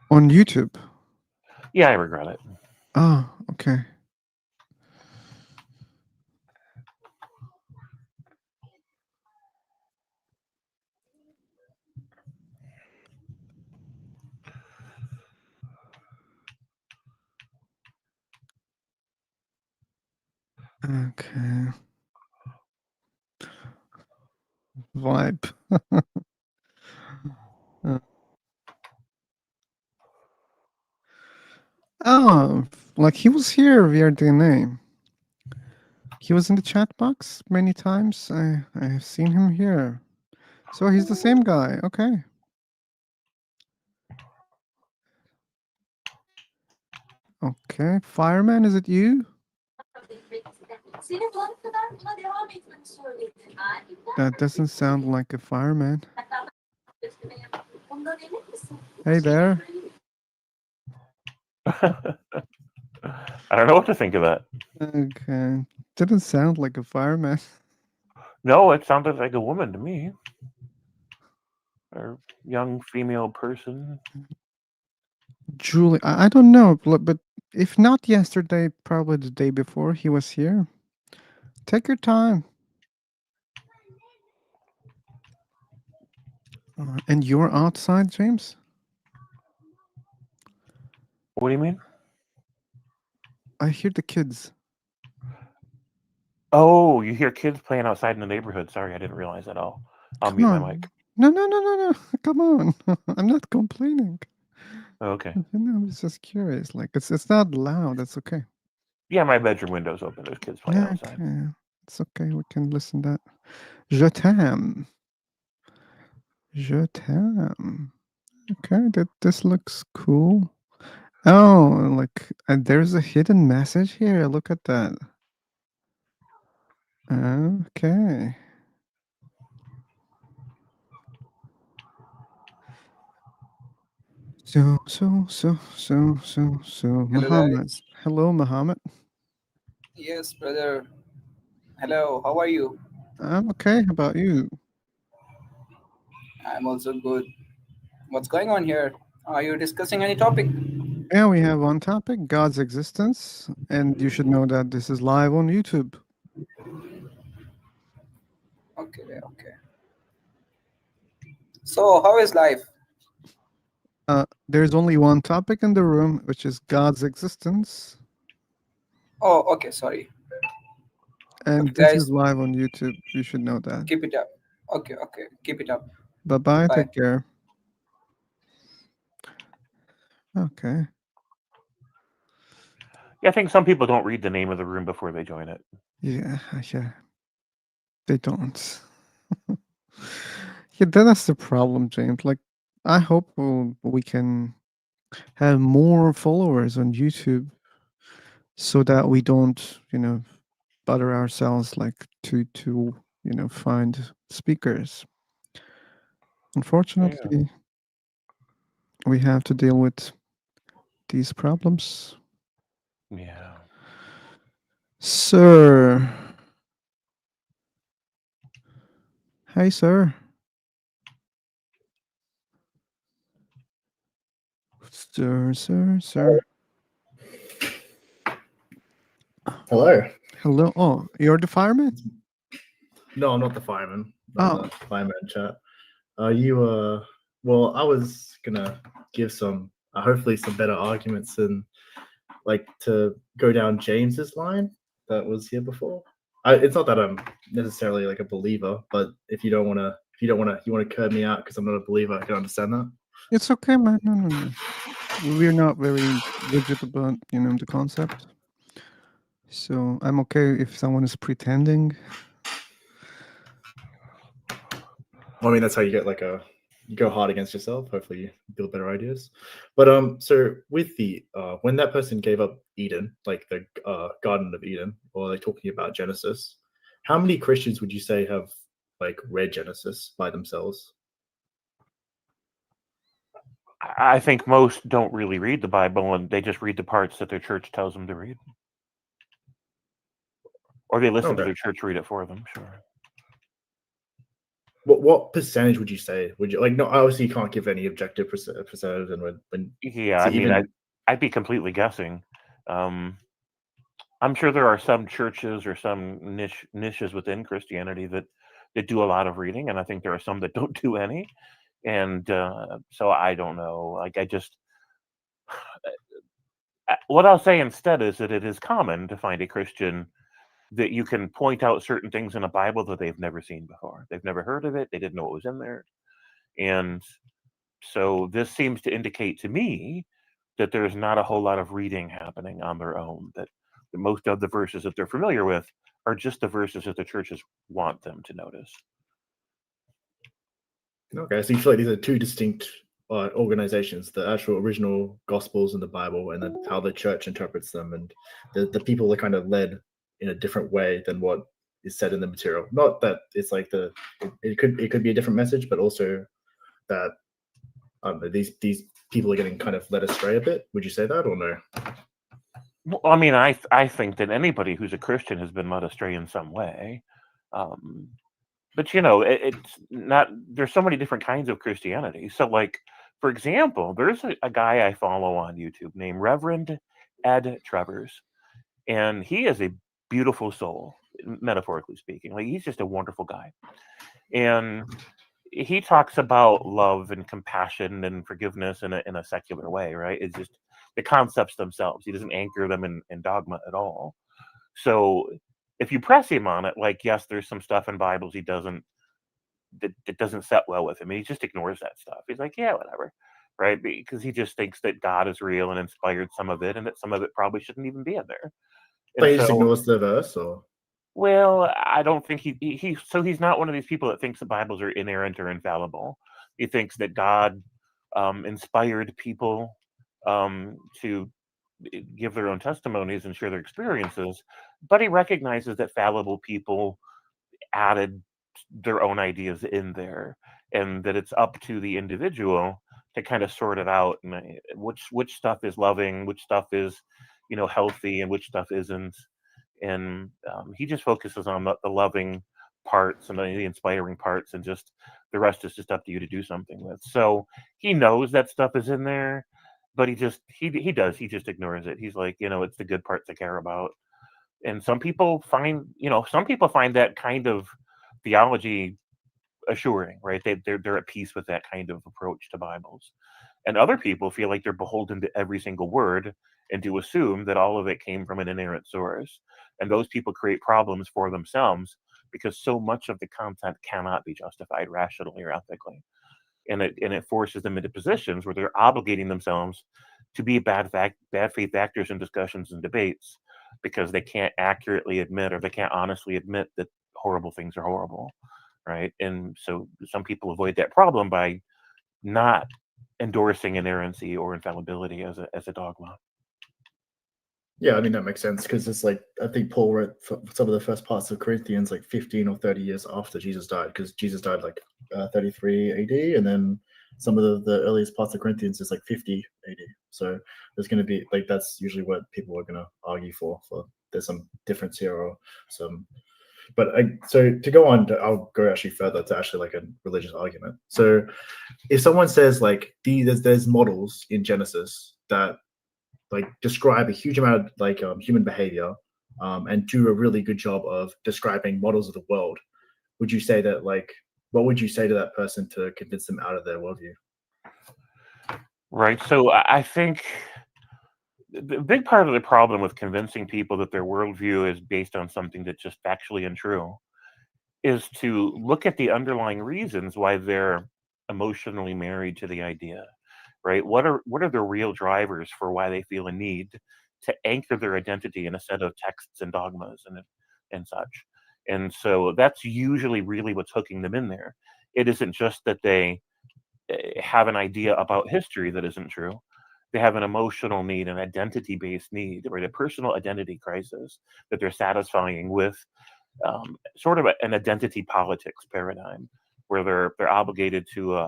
On YouTube? Yeah, I regret it. Ah, okay. Okay. Vibe. Oh, like he was here via the name. He was in the chat box many times. I have seen him here. So he's the same guy. Okay. Okay. Fireman, is it you? That doesn't sound like a fireman. Hey there. I don't know what to think of that. Okay. Didn't sound like a fireman. No, it sounded like a woman to me. Or young female person. Julie, I don't know, but if not yesterday, probably the day before he was here. Take your time. And you're outside, James? What do you mean? I hear the kids. Oh, you hear kids playing outside in the neighborhood. Sorry, I didn't realize that. I'll mute my mic. No. Come on. I'm not complaining. Okay. I'm just curious. Like it's not loud. That's okay. Yeah, my bedroom window's open. There's kids playing outside. It's okay. We can listen to that. Je t'aime. Je t'aime. Okay, this looks cool. Oh, like there's a hidden message here. Look at that. Okay. So, Muhammad. Guys. Hello, Muhammad. Yes, brother. Hello, how are you? I'm okay. How about you? I'm also good. What's going on here? Are you discussing any topic? Yeah, we have one topic, God's existence, and you should know that this is live on YouTube. Okay. So, how is life? There's only one topic in the room, which is God's existence. Oh, okay, sorry. And Okay, this guys. is live on YouTube. You should know that. Keep it up. Okay, keep it up. Bye-bye. Bye. Take care. Okay. Yeah, I think some people don't read the name of the room before they join it. Yeah. They don't. Yeah, that's the problem, James. Like, I hope we can have more followers on YouTube so that we don't, bother ourselves like to find speakers. Unfortunately, we have to deal with these problems. Yeah. Sir. Hey, sir. Sir. Hello. Hello. Oh, you're the fireman? No, I'm not the fireman. Oh. The fireman chat. Well, I was gonna give some, hopefully some better arguments and like to go down James's line that was here before. It's not that I'm necessarily like a believer, but if you want to curb me out because I'm not a believer, I can understand that. It's okay, man. No. We're not very rigid about, the concept. So I'm okay if someone is pretending. Well, I mean, that's how you get you go hard against yourself. Hopefully you build better ideas. But so with the when that person gave up Eden, like the Garden of Eden, or like talking about Genesis, how many Christians would you say have like read Genesis by themselves? I think most don't really read the Bible, and they just read the parts that their church tells them to read, or they listen to Okay. their church read it for them. Sure. What percentage would you say? Would you like? No, obviously you can't give any objective percentage, and when Yeah, so I mean, even I'd be completely guessing. I'm sure there are some churches or some niches within Christianity that do a lot of reading, and I think there are some that don't do any. And so I don't know. Like I just, what I'll say instead is that it is common to find a Christian that you can point out certain things in a Bible that they've never seen before. They've never heard of it. They didn't know it was in there. And so this seems to indicate to me that there's not a whole lot of reading happening on their own, that most of the verses that they're familiar with are just the verses that the churches want them to notice. Okay, so you feel like these are two distinct organizations: the actual original Gospels in the Bible, and then how the church interprets them, and the people are kind of led in a different way than what is said in the material. Not that it's like it could be a different message, but also that these people are getting kind of led astray a bit. Would you say that or no? Well, I mean, I think that anybody who's a Christian has been led astray in some way. But you know, it's not. There's so many different kinds of Christianity. So, like for example, there's a guy I follow on YouTube named Reverend Ed Travers, and he is a beautiful soul, metaphorically speaking. Like he's just a wonderful guy, and he talks about love and compassion and forgiveness in a secular way, right? It's just the concepts themselves. He doesn't anchor them in dogma at all. So if you press him on it, like yes, there's some stuff in Bibles he doesn't that doesn't set well with him. He just ignores that stuff. He's like, yeah, whatever, right? Because he just thinks that God is real and inspired some of it, and that some of it probably shouldn't even be in there. But And he just so, ignores the verse, or well, I don't think so he's not one of these people that thinks the Bibles are inerrant or infallible. He thinks that God inspired people to give their own testimonies and share their experiences, but he recognizes that fallible people added their own ideas in there, and that it's up to the individual to kind of sort it out, and which stuff is loving, which stuff is healthy, and which stuff isn't. And he just focuses on the loving parts and the inspiring parts, and just the rest is just up to you to do something with. So he knows that stuff is in there, but he just ignores it. He's like, it's the good parts I care about. And some people find that kind of theology assuring, right? They're at peace with that kind of approach to Bibles. And other people feel like they're beholden to every single word and to assume that all of it came from an inerrant source. And those people create problems for themselves because so much of the content cannot be justified rationally or ethically. And it forces them into positions where they're obligating themselves to be bad faith actors in discussions and debates because they can't accurately admit, or they can't honestly admit, that horrible things are horrible, right? And so some people avoid that problem by not endorsing inerrancy or infallibility as a dogma. Yeah, I mean that makes sense, because it's like I think Paul wrote some of the first parts of Corinthians like 15 or 30 years after Jesus died, because Jesus died like 33 AD, and then some of the earliest parts of Corinthians is like 50 AD. So there's going to be like, that's usually what people are going to argue for there's some difference here or some. But so to go on, I'll go actually further to actually like a religious argument. So if someone says like there's models in Genesis that like describe a huge amount of like human behavior, and do a really good job of describing models of the world, would you say that what would you say to that person to convince them out of their worldview? Right. So I think the big part of the problem with convincing people that their worldview is based on something that's just factually untrue is to look at the underlying reasons why they're emotionally married to the idea, right? What are the real drivers for why they feel a need to anchor their identity in a set of texts and dogmas and such? And so that's usually really what's hooking them in there. It isn't just that they have an idea about history that isn't true. They have an emotional need, an identity-based need, right? A personal identity crisis that they're satisfying with sort of an identity politics paradigm, where they're obligated to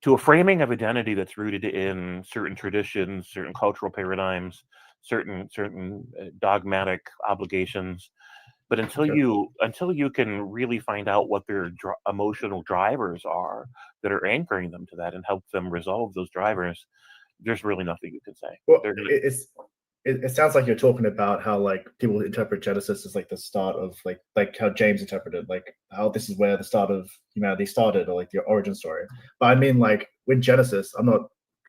to a framing of identity that's rooted in certain traditions, certain cultural paradigms, certain dogmatic obligations. But until you can really find out what their emotional drivers are that are anchoring them to that and help them resolve those drivers, there's really nothing you can say. Well, it sounds like you're talking about how like people interpret Genesis as like the start of like how James interpreted, like how this is where the start of humanity started, or like the origin story. But I mean, like with Genesis, I'm not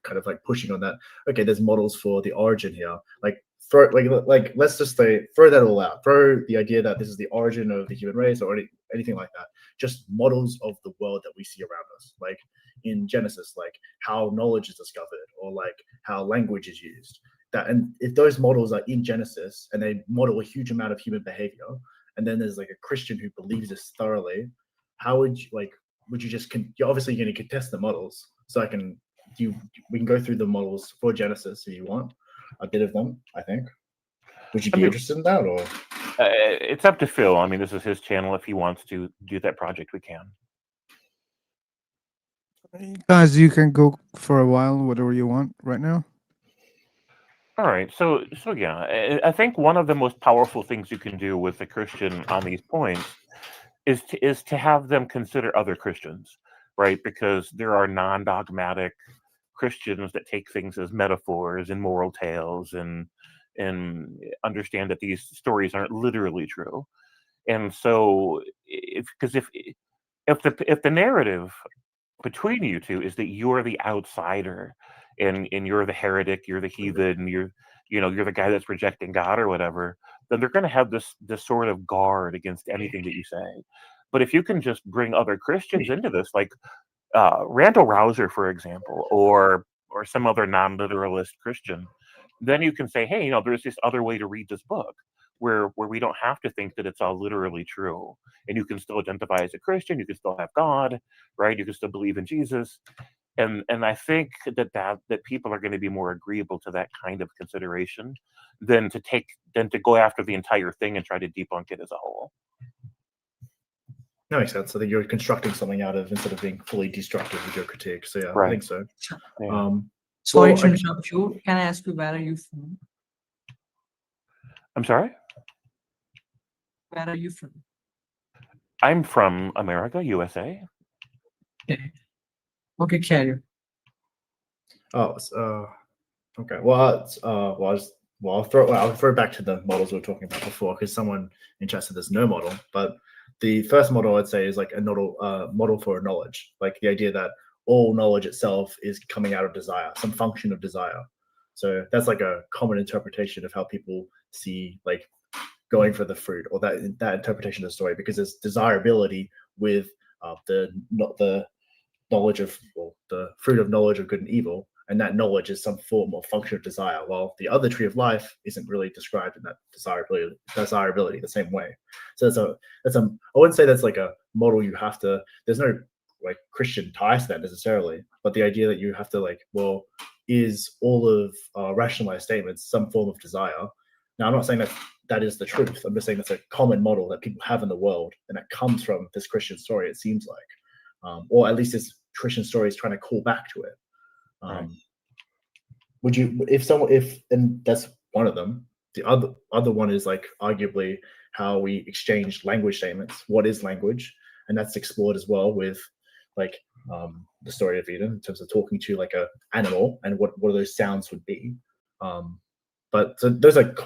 kind of like pushing on that. Okay, there's models for the origin here. Like let's just say throw that all out. Throw the idea that this is the origin of the human race or anything like that. Just models of the world that we see around us, like in Genesis, like how knowledge is discovered or like how language is used. That, and if those models are in Genesis and they model a huge amount of human behavior, and then there's like a Christian who believes this thoroughly, how would you just you're obviously going to contest the models. So we can go through the models for Genesis if you want a bit of them. I think. Would you be interested in that, or? It's up to Phil. I mean, this is his channel. If he wants to do that project, we can. Guys, you can go for a while, whatever you want right now. All right, so yeah, I think one of the most powerful things you can do with a Christian on these points is to have them consider other Christians, right? Because there are non-dogmatic Christians that take things as metaphors and moral tales and understand that these stories aren't literally true. And so, if the narrative between you two is that you're the outsider and you're the heretic, you're the heathen, you're the guy that's rejecting God or whatever, then they're going to have this sort of guard against anything that you say. But if you can just bring other Christians into this, like Randall Rouser, for example, or some other non-literalist Christian, then you can say, hey, there's this other way to read this book where we don't have to think that it's all literally true, and you can still identify as a Christian, you can still have God, right? You can still believe in Jesus, and I think that people are going to be more agreeable to that kind of consideration than to go after the entire thing and try to debunk it as a whole. That makes sense. I think you're constructing something out of instead of being fully destructive with your critique. So yeah, right. I think so. Yeah. Sorry to interrupt you. Can I ask you, where are you from? I'm sorry? Where are you from? I'm from America, USA. Okay, carry on. Okay. Well, I'll throw back to the models we were talking about before, because someone in chat said there's no model. But the first model I'd say is like a model for knowledge, like the idea that all knowledge itself is coming out of desire, some function of desire. So that's like a common interpretation of how people see like going for the fruit, or that interpretation of the story, because there's desirability with the knowledge of, well, the fruit of knowledge of good and evil, and that knowledge is some form or function of desire, while the other tree of life isn't really described in that desirability the same way. So that's a I wouldn't say that's like a model you have to, there's no like Christian ties to that necessarily, but the idea that you have to like, well, is all of rationalized statements some form of desire? Now, I'm not saying that is the truth. I'm just saying that's a common model that people have in the world, and that comes from this Christian story, it seems like. Or at least this Christian story is trying to call back to it. Right. Would you, and that's one of them. The other one is like arguably how we exchange language statements. What is language? And that's explored as well with like the story of Eden, in terms of talking to like a animal and what those sounds would be. But so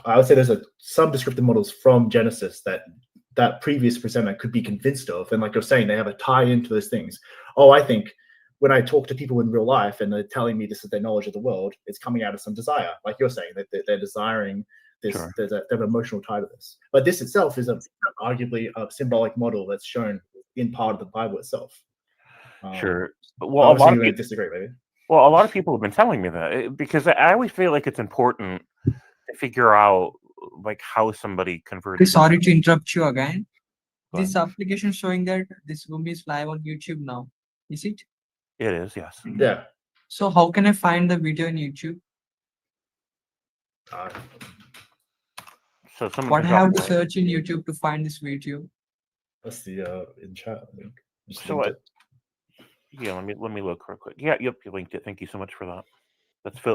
I would say there's some descriptive models from Genesis that previous presenter could be convinced of, and like you're saying, they have a tie into those things. Oh, I think when I talk to people in real life and they're telling me this is their knowledge of the world, it's coming out of some desire, like you're saying, that they're desiring this. Sure. There's an emotional tie to this. But this itself is arguably a symbolic model that's shown in part of the Bible itself. Sure. Well, a lot of people disagree, maybe. Well, a lot of people have been telling me that, because I always feel like it's important to figure out like how somebody converted. Sorry to interrupt you again. This application showing that this room is live on YouTube now. Is it? It is, yes. Yeah. So how can I find the video on YouTube? So what I have to search in YouTube to find this video? That's the in chat, I think. So Yeah, let me look real quick. Yeah, yep, you linked it. Thank you so much for that.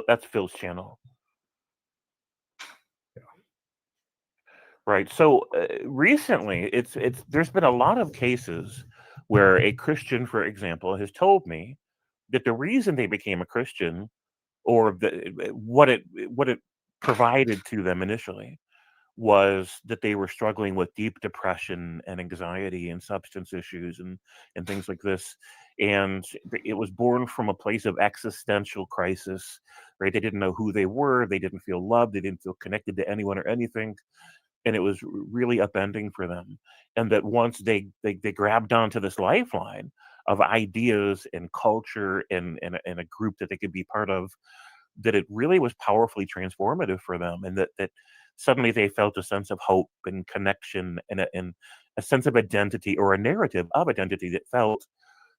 That's Phil's channel. Right. So recently, there's been a lot of cases where a Christian, for example, has told me that the reason they became a Christian, or what it provided to them initially, was that they were struggling with deep depression and anxiety and substance issues and things like this, and it was born from a place of existential crisis. Right. They didn't know who they were. They didn't feel loved. They didn't feel connected to anyone or anything, and it was really upending for them. And that once they grabbed onto this lifeline of ideas and culture and a group that they could be part of, that it really was powerfully transformative for them, and that suddenly they felt a sense of hope and connection and a sense of identity, or a narrative of identity that felt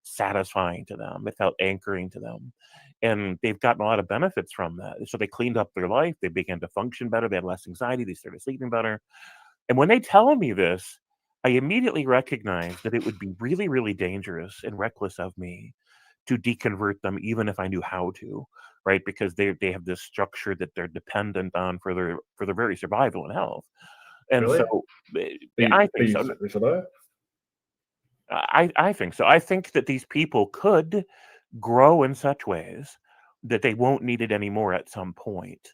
satisfying to them. It felt anchoring to them. And they've gotten a lot of benefits from that. So they cleaned up their life. They began to function better. They had less anxiety. They started sleeping better. And when they tell me this, I immediately recognize that it would be really, really dangerous and reckless of me to deconvert them, even if I knew how to, right? Because they have this structure that they're dependent on for their very survival and health. And Really? so I think so. For that? I think so. I think that these people could grow in such ways that they won't need it anymore at some point.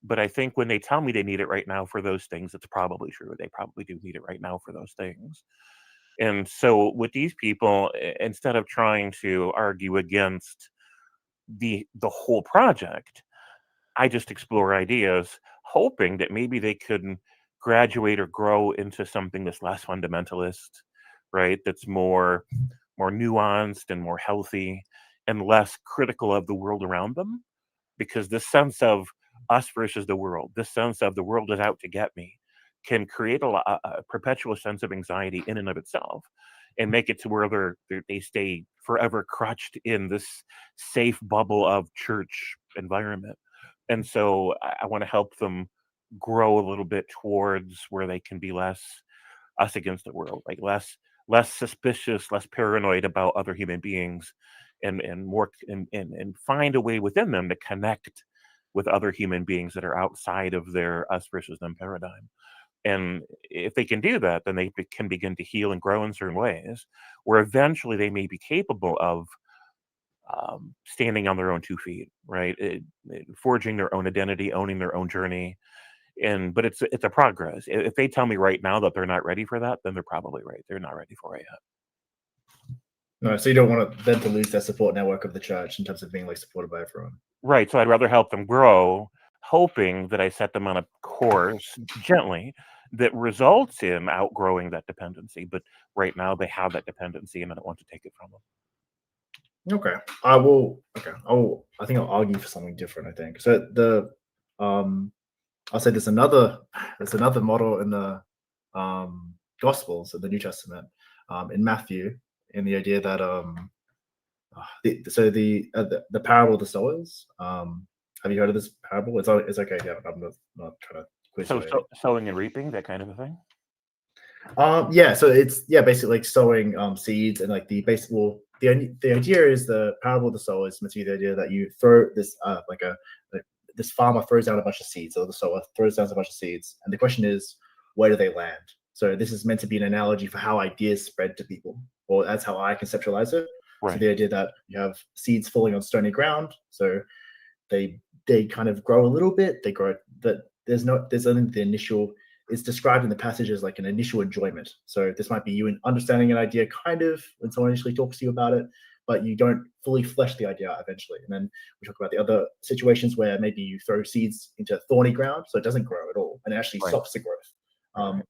But I think when they tell me they need it right now for those things, it's probably true. They probably do need it right now for those things. And so with these people, instead of trying to argue against the whole project, I just explore ideas, hoping that maybe they could graduate or grow into something that's less fundamentalist, right? That's more nuanced and more healthy and less critical of the world around them. Because this sense of us versus the world, this sense of the world is out to get me, can create a perpetual sense of anxiety in and of itself, and make it to where they stay forever crutched in this safe bubble of church environment. And so I want to help them grow a little bit towards where they can be less us against the world, like less suspicious, less paranoid about other human beings, and more and find a way within them to connect with other human beings that are outside of their us versus them paradigm. And if they can do that, then they can begin to heal and grow in certain ways, where eventually they may be capable of standing on their own 2 feet, right? Forging their own identity, owning their own journey. But it's a progress. If they tell me right now that they're not ready for that, then they're probably right. They're not ready for it yet. No, so you don't want them to lose their support network of the church in terms of being like supported by everyone. Right. So I'd rather help them grow, hoping that I set them on a course gently that results in outgrowing that dependency. But right now they have that dependency, and I don't want to take it from them. Okay. I will. Okay. I think I'll argue for something different. I think so. I'll say there's another model in the Gospels of the New Testament, in Matthew, in the idea that the parable of the sowers. Have you heard of this parable? It's okay. Yeah, I'm not trying to quiz you. So sowing and reaping, that kind of a thing. Yeah. So it's basically like sowing seeds, and like the idea is the parable of the sowers meant to be the idea that you throw this this farmer throws down a bunch of seeds, or the sower throws down a bunch of seeds, and the question is, where do they land? So this is meant to be an analogy for how ideas spread to people, or that's how I conceptualize it. Right. So the idea that you have seeds falling on stony ground, so they kind of grow a little bit. They grow, but there's only the initial. It's described in the passage as like an initial enjoyment. So this might be you understanding an idea kind of when someone initially talks to you about it, but you don't fully flesh the idea out eventually. And then we talk about the other situations where maybe you throw seeds into thorny ground, so it doesn't grow at all, and it actually stops the growth.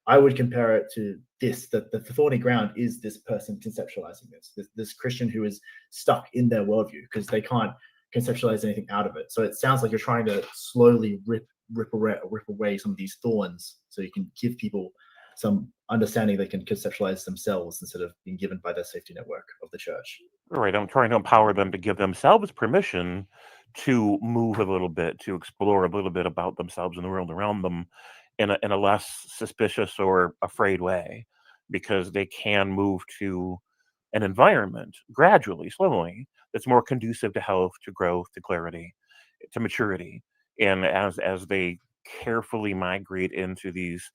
I would compare it to this, that the thorny ground is this person conceptualizing this Christian who is stuck in their worldview because they can't conceptualize anything out of it. So it sounds like you're trying to slowly rip away some of these thorns, so you can give people some understanding they can conceptualize themselves instead of being given by the safety network of the church. Right. I'm trying to empower them to give themselves permission to move a little bit, to explore a little bit about themselves and the world around them in a less suspicious or afraid way, because they can move to an environment gradually, slowly, that's more conducive to health, to growth, to clarity, to maturity. And as they carefully migrate into these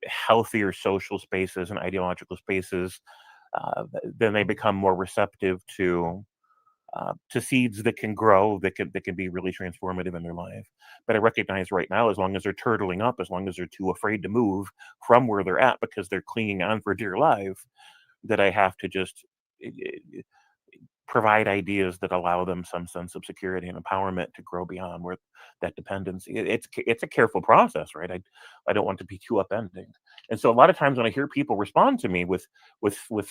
healthier social spaces and ideological spaces, then they become more receptive to seeds that can grow, that can be really transformative in their life. But I recognize right now, as long as they're turtling up, as long as they're too afraid to move from where they're at because they're clinging on for dear life, that I have to just provide ideas that allow them some sense of security and empowerment to grow beyond where that dependency. It's a careful process, right? I don't want to be too upending, and so a lot of times when I hear people respond to me with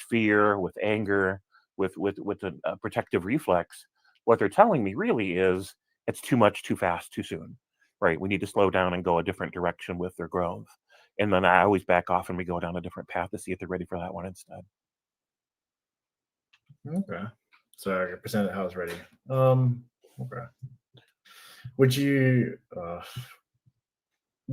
fear, with anger, with a protective reflex, what they're telling me really is it's too much, too fast, too soon, right? We need to slow down and go a different direction with their growth, and then I always back off and we go down a different path to see if they're ready for that one instead. Okay. So I presented how it's ready. Okay. Would you? Well,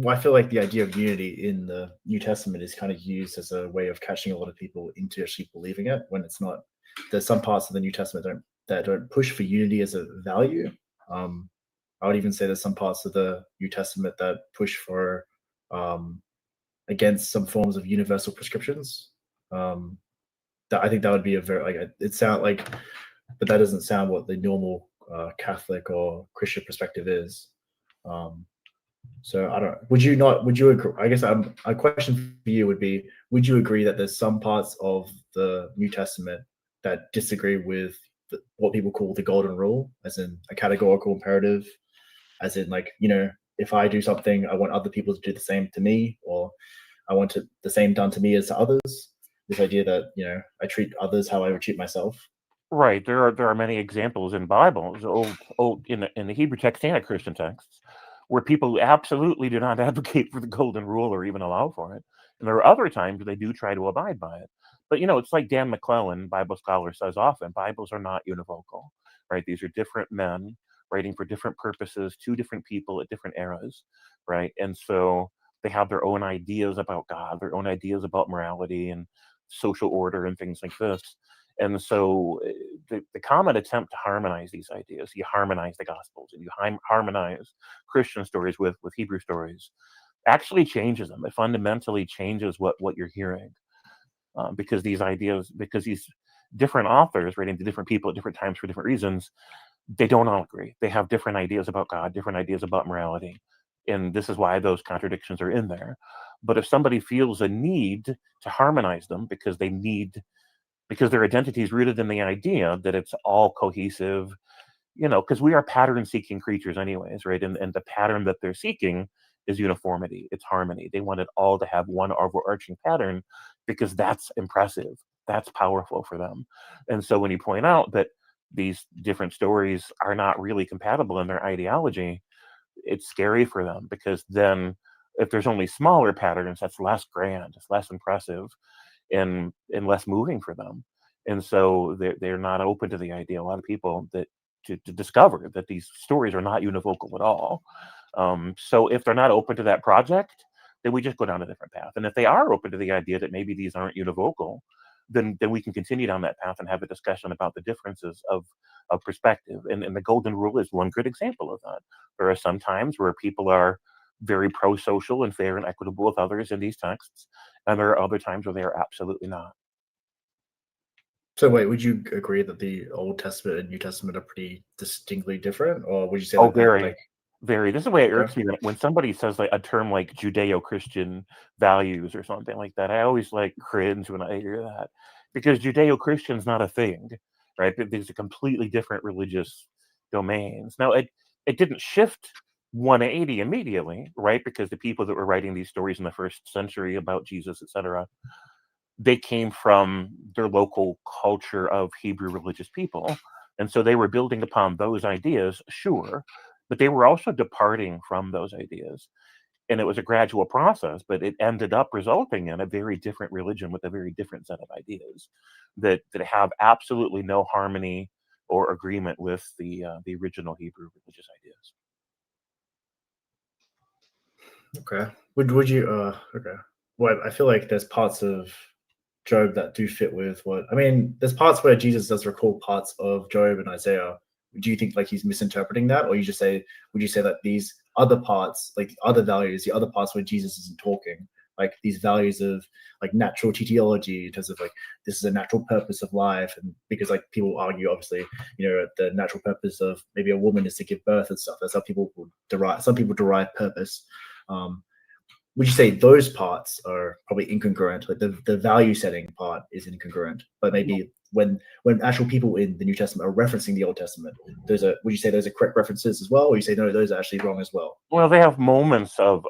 I feel like the idea of unity in the New Testament is kind of used as a way of catching a lot of people into actually believing it when it's not. There's some parts of the New Testament that don't push for unity as a value. I would even say there's some parts of the New Testament that push for against some forms of universal prescriptions. I think that would be a very it sound like, but that doesn't sound what the normal Catholic or Christian perspective is. So I don't. Would you agree? I guess a question for you would be: would you agree that there's some parts of the New Testament that disagree with what people call the golden rule, as in a categorical imperative, as in if I do something, I want other people to do the same to me, or I want the same done to me as to others. This idea that I treat others how I would treat myself. Right. There are many examples in Bibles, old in the Hebrew text and Christian texts, where people absolutely do not advocate for the golden rule or even allow for it. And there are other times where they do try to abide by it. But it's like Dan McClellan, Bible scholar, says often, Bibles are not univocal, right? These are different men writing for different purposes to different people at different eras, right? And so they have their own ideas about God, their own ideas about morality and social order and things like this. And so the common attempt to harmonize these ideas, you harmonize the Gospels and you harmonize Christian stories with Hebrew stories, actually changes them. It fundamentally changes what you're hearing, because these different authors writing to different people at different times for different reasons, they don't all agree. They have different ideas about God, different ideas about morality. And this is why those contradictions are in there. But if somebody feels a need to harmonize them because their identity is rooted in the idea that it's all cohesive, because we are pattern-seeking creatures anyways, right? And the pattern that they're seeking is uniformity, it's harmony. They want it all to have one overarching pattern because that's impressive, that's powerful for them. And so when you point out that these different stories are not really compatible in their ideology, it's scary for them, because then if there's only smaller patterns, that's less grand, it's less impressive, and less moving for them. And so they're not open to the idea, a lot of people, that to discover that these stories are not univocal at all. So if they're not open to that project, then we just go down a different path. And if they are open to the idea that maybe these aren't univocal, then we can continue down that path and have a discussion about the differences of perspective. And the golden rule is one good example of that. There are some times where people are very pro-social and fair and equitable with others in these texts, and there are other times where they are absolutely not. So wait, would you agree that the Old Testament and New Testament are pretty distinctly different, or would you say very? This is the way it irks me when somebody says a term like Judeo-Christian values or something like that. I always cringe when I hear that, because Judeo-Christian is not a thing, right? These are completely different religious domains. Now, it didn't shift 180 immediately, right? Because the people that were writing these stories in the first century about Jesus, etc., they came from their local culture of Hebrew religious people. And so they were building upon those ideas, sure, but they were also departing from those ideas. And it was a gradual process, but it ended up resulting in a very different religion with a very different set of ideas that have absolutely no harmony or agreement with the original Hebrew religious ideas. Okay. Would you okay. Well, I feel like there's parts of Job that do fit with what I mean. There's parts where Jesus does recall parts of Job and Isaiah. Do you think like he's misinterpreting that, or would you say that these other parts, like other values, the other parts where Jesus isn't talking, like these values of like natural teleology in terms of like this is a natural purpose of life, and because like people argue obviously, the natural purpose of maybe a woman is to give birth and stuff. That's how people some people derive purpose. Would you say those parts are probably incongruent? Like the value setting part is incongruent, but maybe when actual people in the New Testament are referencing the Old Testament, would you say those are correct references as well, or you say no, those are actually wrong as well? Well, they have moments of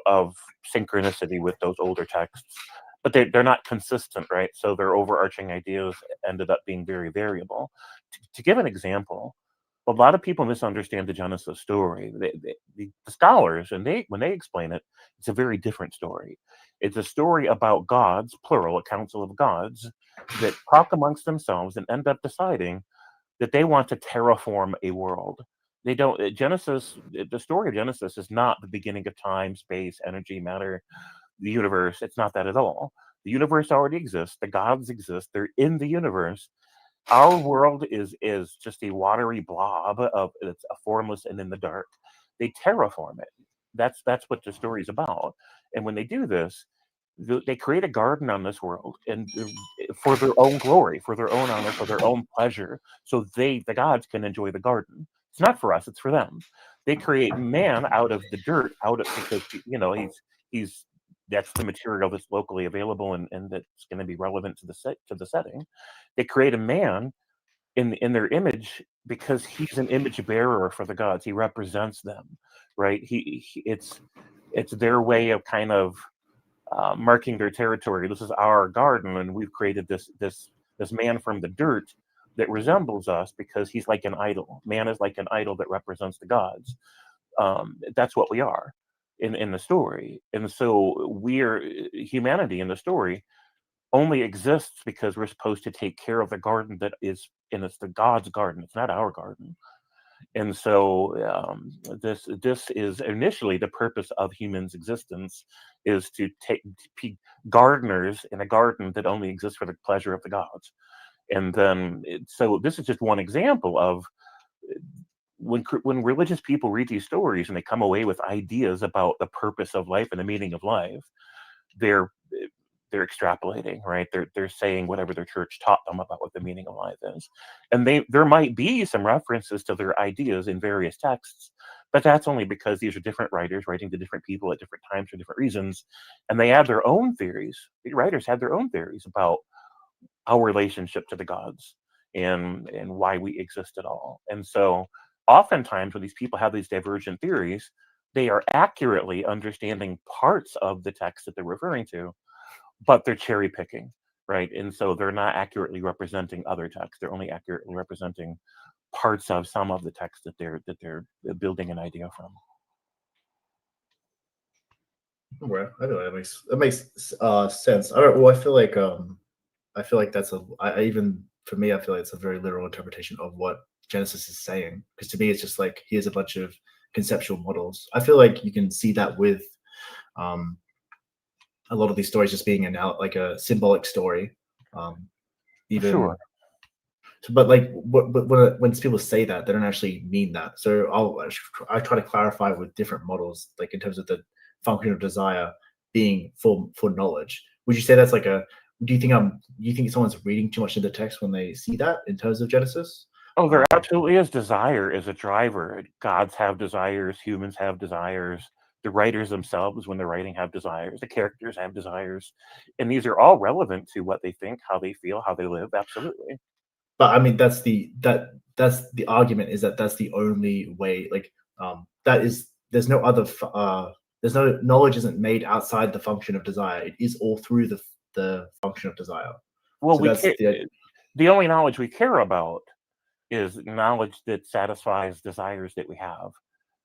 synchronicity with those older texts, but they're not consistent, right? So their overarching ideas ended up being very variable. To give an example, a lot of people misunderstand the Genesis story. The scholars, and when they explain it, it's a very different story. It's a story about gods, plural, a council of gods, that talk amongst themselves and end up deciding that they want to terraform a world. They don't. The story of Genesis is not the beginning of time, space, energy, matter, the universe. It's not that at all. The universe already exists. The gods exist. They're in the universe. Our world is just a watery blob of it's a formless and in the dark. They terraform it. That's what the story is about. And when they do this, they create a garden on this world, and for their own glory, for their own honor, for their own pleasure, so the gods can enjoy the garden. It's not for us; it's for them. They create man out of the dirt, because he's that's the material that's locally available and that's going to be relevant to the setting. They create a man in their image because he's an image bearer for the gods. He represents them, right? It's their way of kind of marking their territory. This is our garden, and we've created this man from the dirt that resembles us because he's like an idol. Man is like an idol that represents the gods. That's what we are in the story. And so humanity in the story only exists because we're supposed to take care of the garden that is, and it's the God's garden. It's not our garden. And so this is initially the purpose of humans' existence, is to be gardeners in a garden that only exists for the pleasure of the gods. And then, so this is just one example of when religious people read these stories and they come away with ideas about the purpose of life and the meaning of life, they're extrapolating, right? They're saying whatever their church taught them about what the meaning of life is, and there might be some references to their ideas in various texts, but that's only because these are different writers writing to different people at different times for different reasons, and they have their own theories. The writers had their own theories about our relationship to the gods and why we exist at all. And so oftentimes when these people have these divergent theories, they are accurately understanding parts of the text that they're referring to, but they're cherry picking, right? And so they're not accurately representing other texts. They're only accurately representing parts of some of the text that they're building an idea from. Right. I know that makes sense. I feel like that's even for me, I feel like it's a very literal interpretation of what Genesis is saying. Because to me, it's just like here's a bunch of conceptual models. I feel like you can see that with a lot of these stories just being like a symbolic story. Even sure. But like, when people say that, they don't actually mean that. So I try to clarify with different models, like in terms of the function of desire being for knowledge. Would you say that's like do you think someone's reading too much into the text when they see that in terms of Genesis? Oh, there absolutely is. Desire is a driver. Gods have desires. Humans have desires. The writers themselves, when they're writing, have desires. The characters have desires, and these are all relevant to what they think, how they feel, how they live. Absolutely. But I mean, that's the argument, is that that's the only way. Like there's no other. There's no knowledge isn't made outside the function of desire. It is all through the function of desire. Well, So the only knowledge we care about is knowledge that satisfies desires that we have.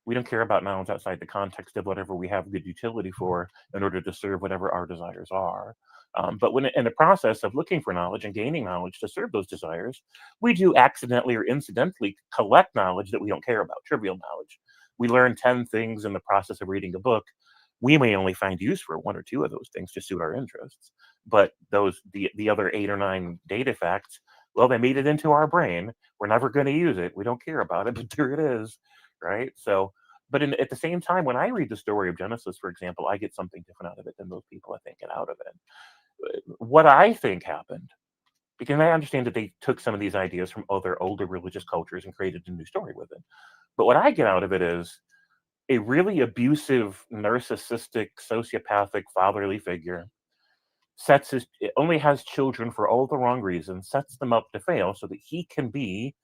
We don't care about knowledge outside the context of whatever we have good utility for in order to serve whatever our desires are. But when in the process of looking for knowledge and gaining knowledge to serve those desires, we do accidentally or incidentally collect knowledge that we don't care about, trivial knowledge. We learn 10 things in the process of reading a book, We may only find use for one or two of those things to suit our interests, but the other 8 or 9 data facts, well, they made it into our brain. We're never going to use it. We don't care about it, but there it is, right? So, but at the same time, when I read the story of Genesis, for example, I get something different out of it than most people, I think, get out of it. What I think happened, because I understand that they took some of these ideas from other older religious cultures and created a new story with it. But what I get out of it is a really abusive, narcissistic, sociopathic fatherly figure only has children for all the wrong reasons, sets them up to fail so that he can be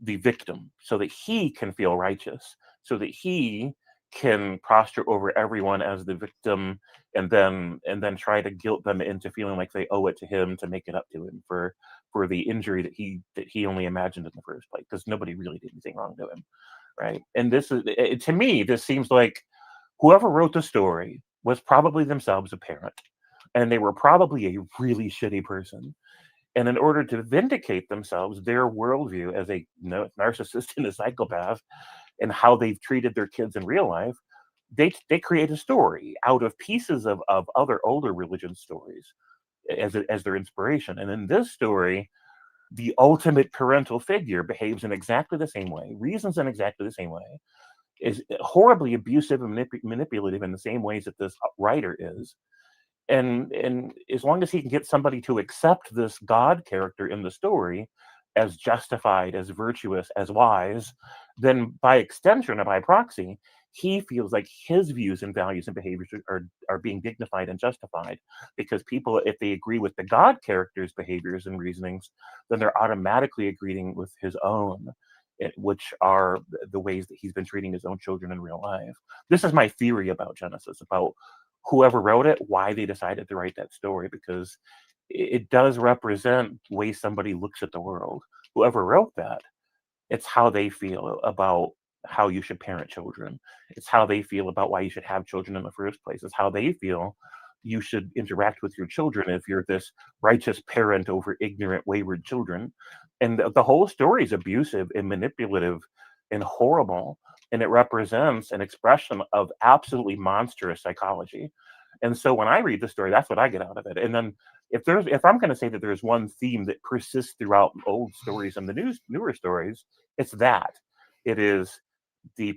the victim, so that he can feel righteous, so that he can posture over everyone as the victim, and then try to guilt them into feeling like they owe it to him to make it up to him for the injury that he only imagined in the first place, because nobody really did anything wrong to him, right? And this is, to me, this seems like whoever wrote the story was probably themselves a parent, and they were probably a really shitty person. And in order to vindicate themselves, their worldview as a narcissist and a psychopath, and how they've treated their kids in real life, they create a story out of pieces of other older religion stories as their inspiration. And in this story, the ultimate parental figure behaves in exactly the same way, reasons in exactly the same way, is horribly abusive and manipulative in the same ways that this writer is. And as long as he can get somebody to accept this God character in the story as justified, as virtuous, as wise, then by extension or by proxy, he feels like his views and values and behaviors are being dignified and justified, because people, if they agree with the God character's behaviors and reasonings, then they're automatically agreeing with his own, which are the ways that he's been treating his own children in real life. This is my theory about Genesis, about whoever wrote it, why they decided to write that story, because it does represent the way somebody looks at the world. Whoever wrote that, it's how they feel about how you should parent children. It's how they feel about why you should have children in the first place. It's how they feel you should interact with your children if you're this righteous parent over ignorant, wayward children. And the whole story is abusive and manipulative and horrible, and it represents an expression of absolutely monstrous psychology. And so when I read the story, that's what I get out of it. And then if I'm going to say that there's one theme that persists throughout old stories and the newer stories, it's that. It is the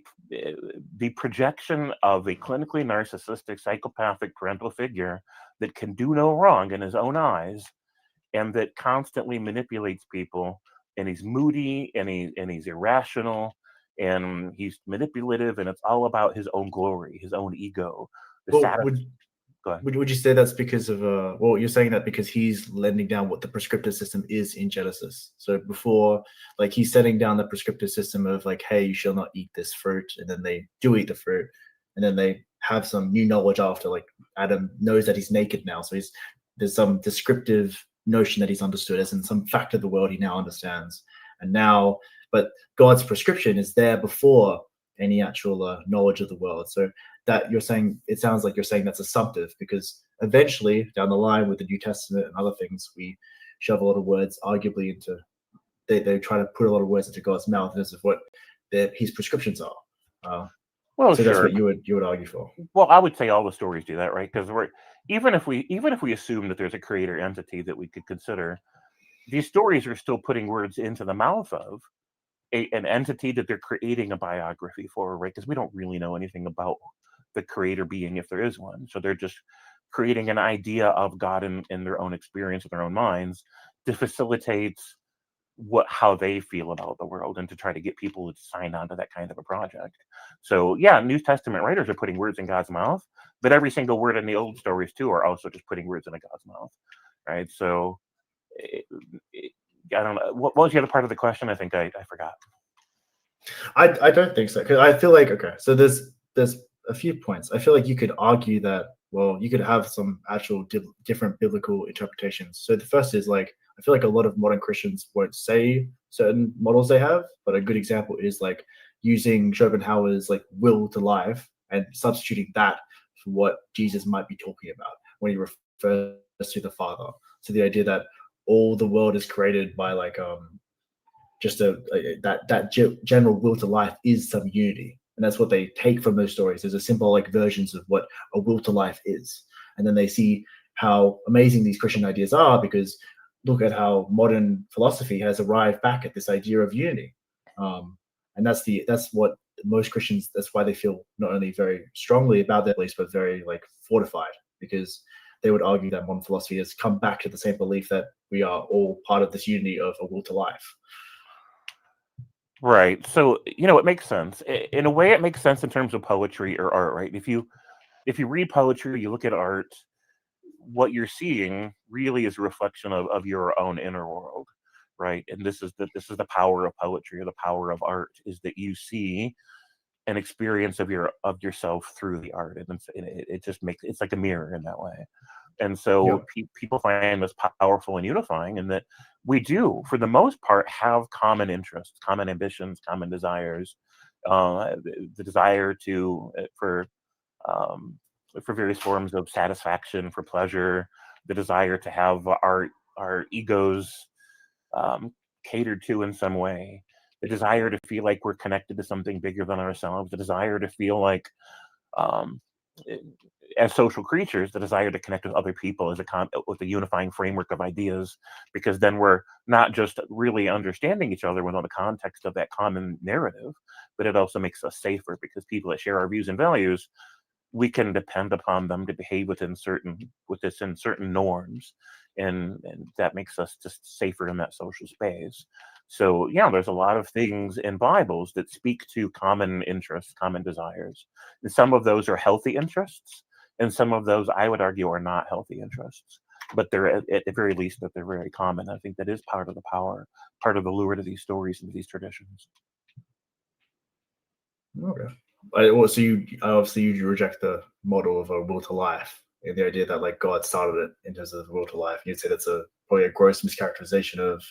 projection of a clinically narcissistic, psychopathic parental figure that can do no wrong in his own eyes, and that constantly manipulates people. And he's moody, and he's irrational, and he's manipulative, and it's all about his own glory, his own ego. Would you say that's because of well, you're saying that because he's letting down what the prescriptive system is in Genesis. So before, like, he's setting down the prescriptive system of like, hey, you shall not eat this fruit, and then they do eat the fruit, and then they have some new knowledge after, like Adam knows that he's naked now, so there's some descriptive notion that he's understood, as in some fact of the world he now understands. And now, but God's prescription is there before any actual knowledge of the world. So that you're saying, it sounds like you're saying that's assumptive, because eventually down the line with the New Testament and other things, we shove a lot of words arguably into, they try to put a lot of words into God's mouth as of what his prescriptions are. Well, so sure. That's what you would argue for. Well, I would say all the stories do that, right? Because even if we assume that there's a creator entity that we could consider, these stories are still putting words into the mouth of an entity that they're creating a biography for, right? Because we don't really know anything about the creator being, if there is one. So they're just creating an idea of God in their own experience, in their own minds, to facilitate how they feel about the world, and to try to get people to sign on to that kind of a project. So yeah, New Testament writers are putting words in God's mouth, but every single word in the old stories too are also just putting words in God's mouth, right? So I don't know. What was the other part of the question? I think I forgot. I don't think so, because I feel like, okay, so there's a few points. I feel like you could argue that, well, you could have some actual different biblical interpretations. So the first is, like, I feel like a lot of modern Christians won't say certain models they have, but a good example is like using Schopenhauer's like will to life and substituting that for what Jesus might be talking about when he refers to the Father. So the idea that all the world is created by like just that general will to life is some unity. And that's what they take from those stories. There's a simple like versions of what a will to life is. And then they see how amazing these Christian ideas are, because look at how modern philosophy has arrived back at this idea of unity. And that's what most Christians, that's why they feel not only very strongly about their beliefs, but very like fortified, because they would argue that modern philosophy has come back to the same belief that we are all part of this unity of a will to life. Right. So, it makes sense. In a way, it makes sense in terms of poetry or art, right? If you read poetry, you look at art, what you're seeing really is a reflection of your own inner world, right? And this is the power of poetry, or the power of art, is that you see an experience of yourself through the art, and it just makes it's like a mirror in that way. And so people find this powerful and unifying, in that we do, for the most part, have common interests, common ambitions, common desires, the desire for various forms of satisfaction, for pleasure, the desire to have our egos catered to in some way, the desire to feel like we're connected to something bigger than ourselves, the desire to feel like, as social creatures, the desire to connect with other people with a unifying framework of ideas, because then we're not just really understanding each other within the context of that common narrative, but it also makes us safer, because people that share our views and values, we can depend upon them to behave within certain norms, and that makes us just safer in that social space. So there's a lot of things in Bibles that speak to common interests, common desires, and some of those are healthy interests, and some of those, I would argue, are not healthy interests. But they're at the very least that they're very common. I think that is part of the power, part of the lure to these stories and to these traditions. Okay. So you reject the model of a will to life, and the idea that like God started it in terms of the will to life. You'd say that's probably a gross mischaracterization of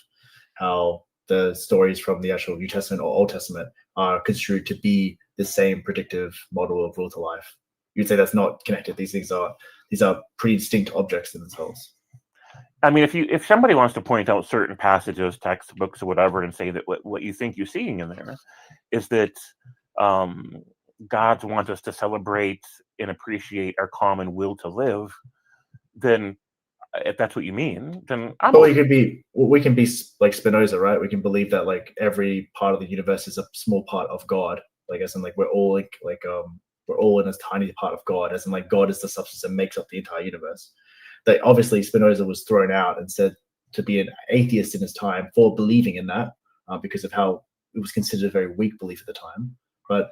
how the stories from the actual New Testament or Old Testament are construed to be the same predictive model of will to life. You'd say that's not connected. These are pretty distinct objects in themselves. I mean, if somebody wants to point out certain passages, textbooks, or whatever, and say that what you think you're seeing in there is that God wants us to celebrate and appreciate our common will to live, then if that's what you mean, then we can be like Spinoza, right? We can believe that like every part of the universe is a small part of God, like as in like we're all we're all in a tiny part of God, as in like God is the substance that makes up the entire universe. That obviously Spinoza was thrown out and said to be an atheist in his time for believing in that, because of how it was considered a very weak belief at the time. But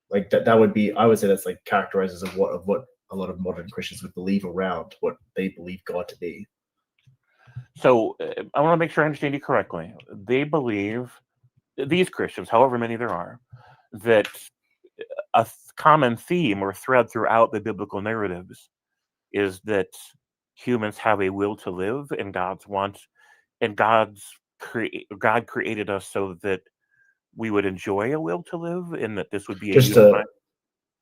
like that would be, I would say that's like characterizes of what a lot of modern Christians would believe around what they believe God to be. So I want to make sure I understand you correctly. They believe, these Christians, however many there are, that a common theme or thread throughout the biblical narratives is that humans have a will to live, and God created us so that we would enjoy a will to live, and that this would be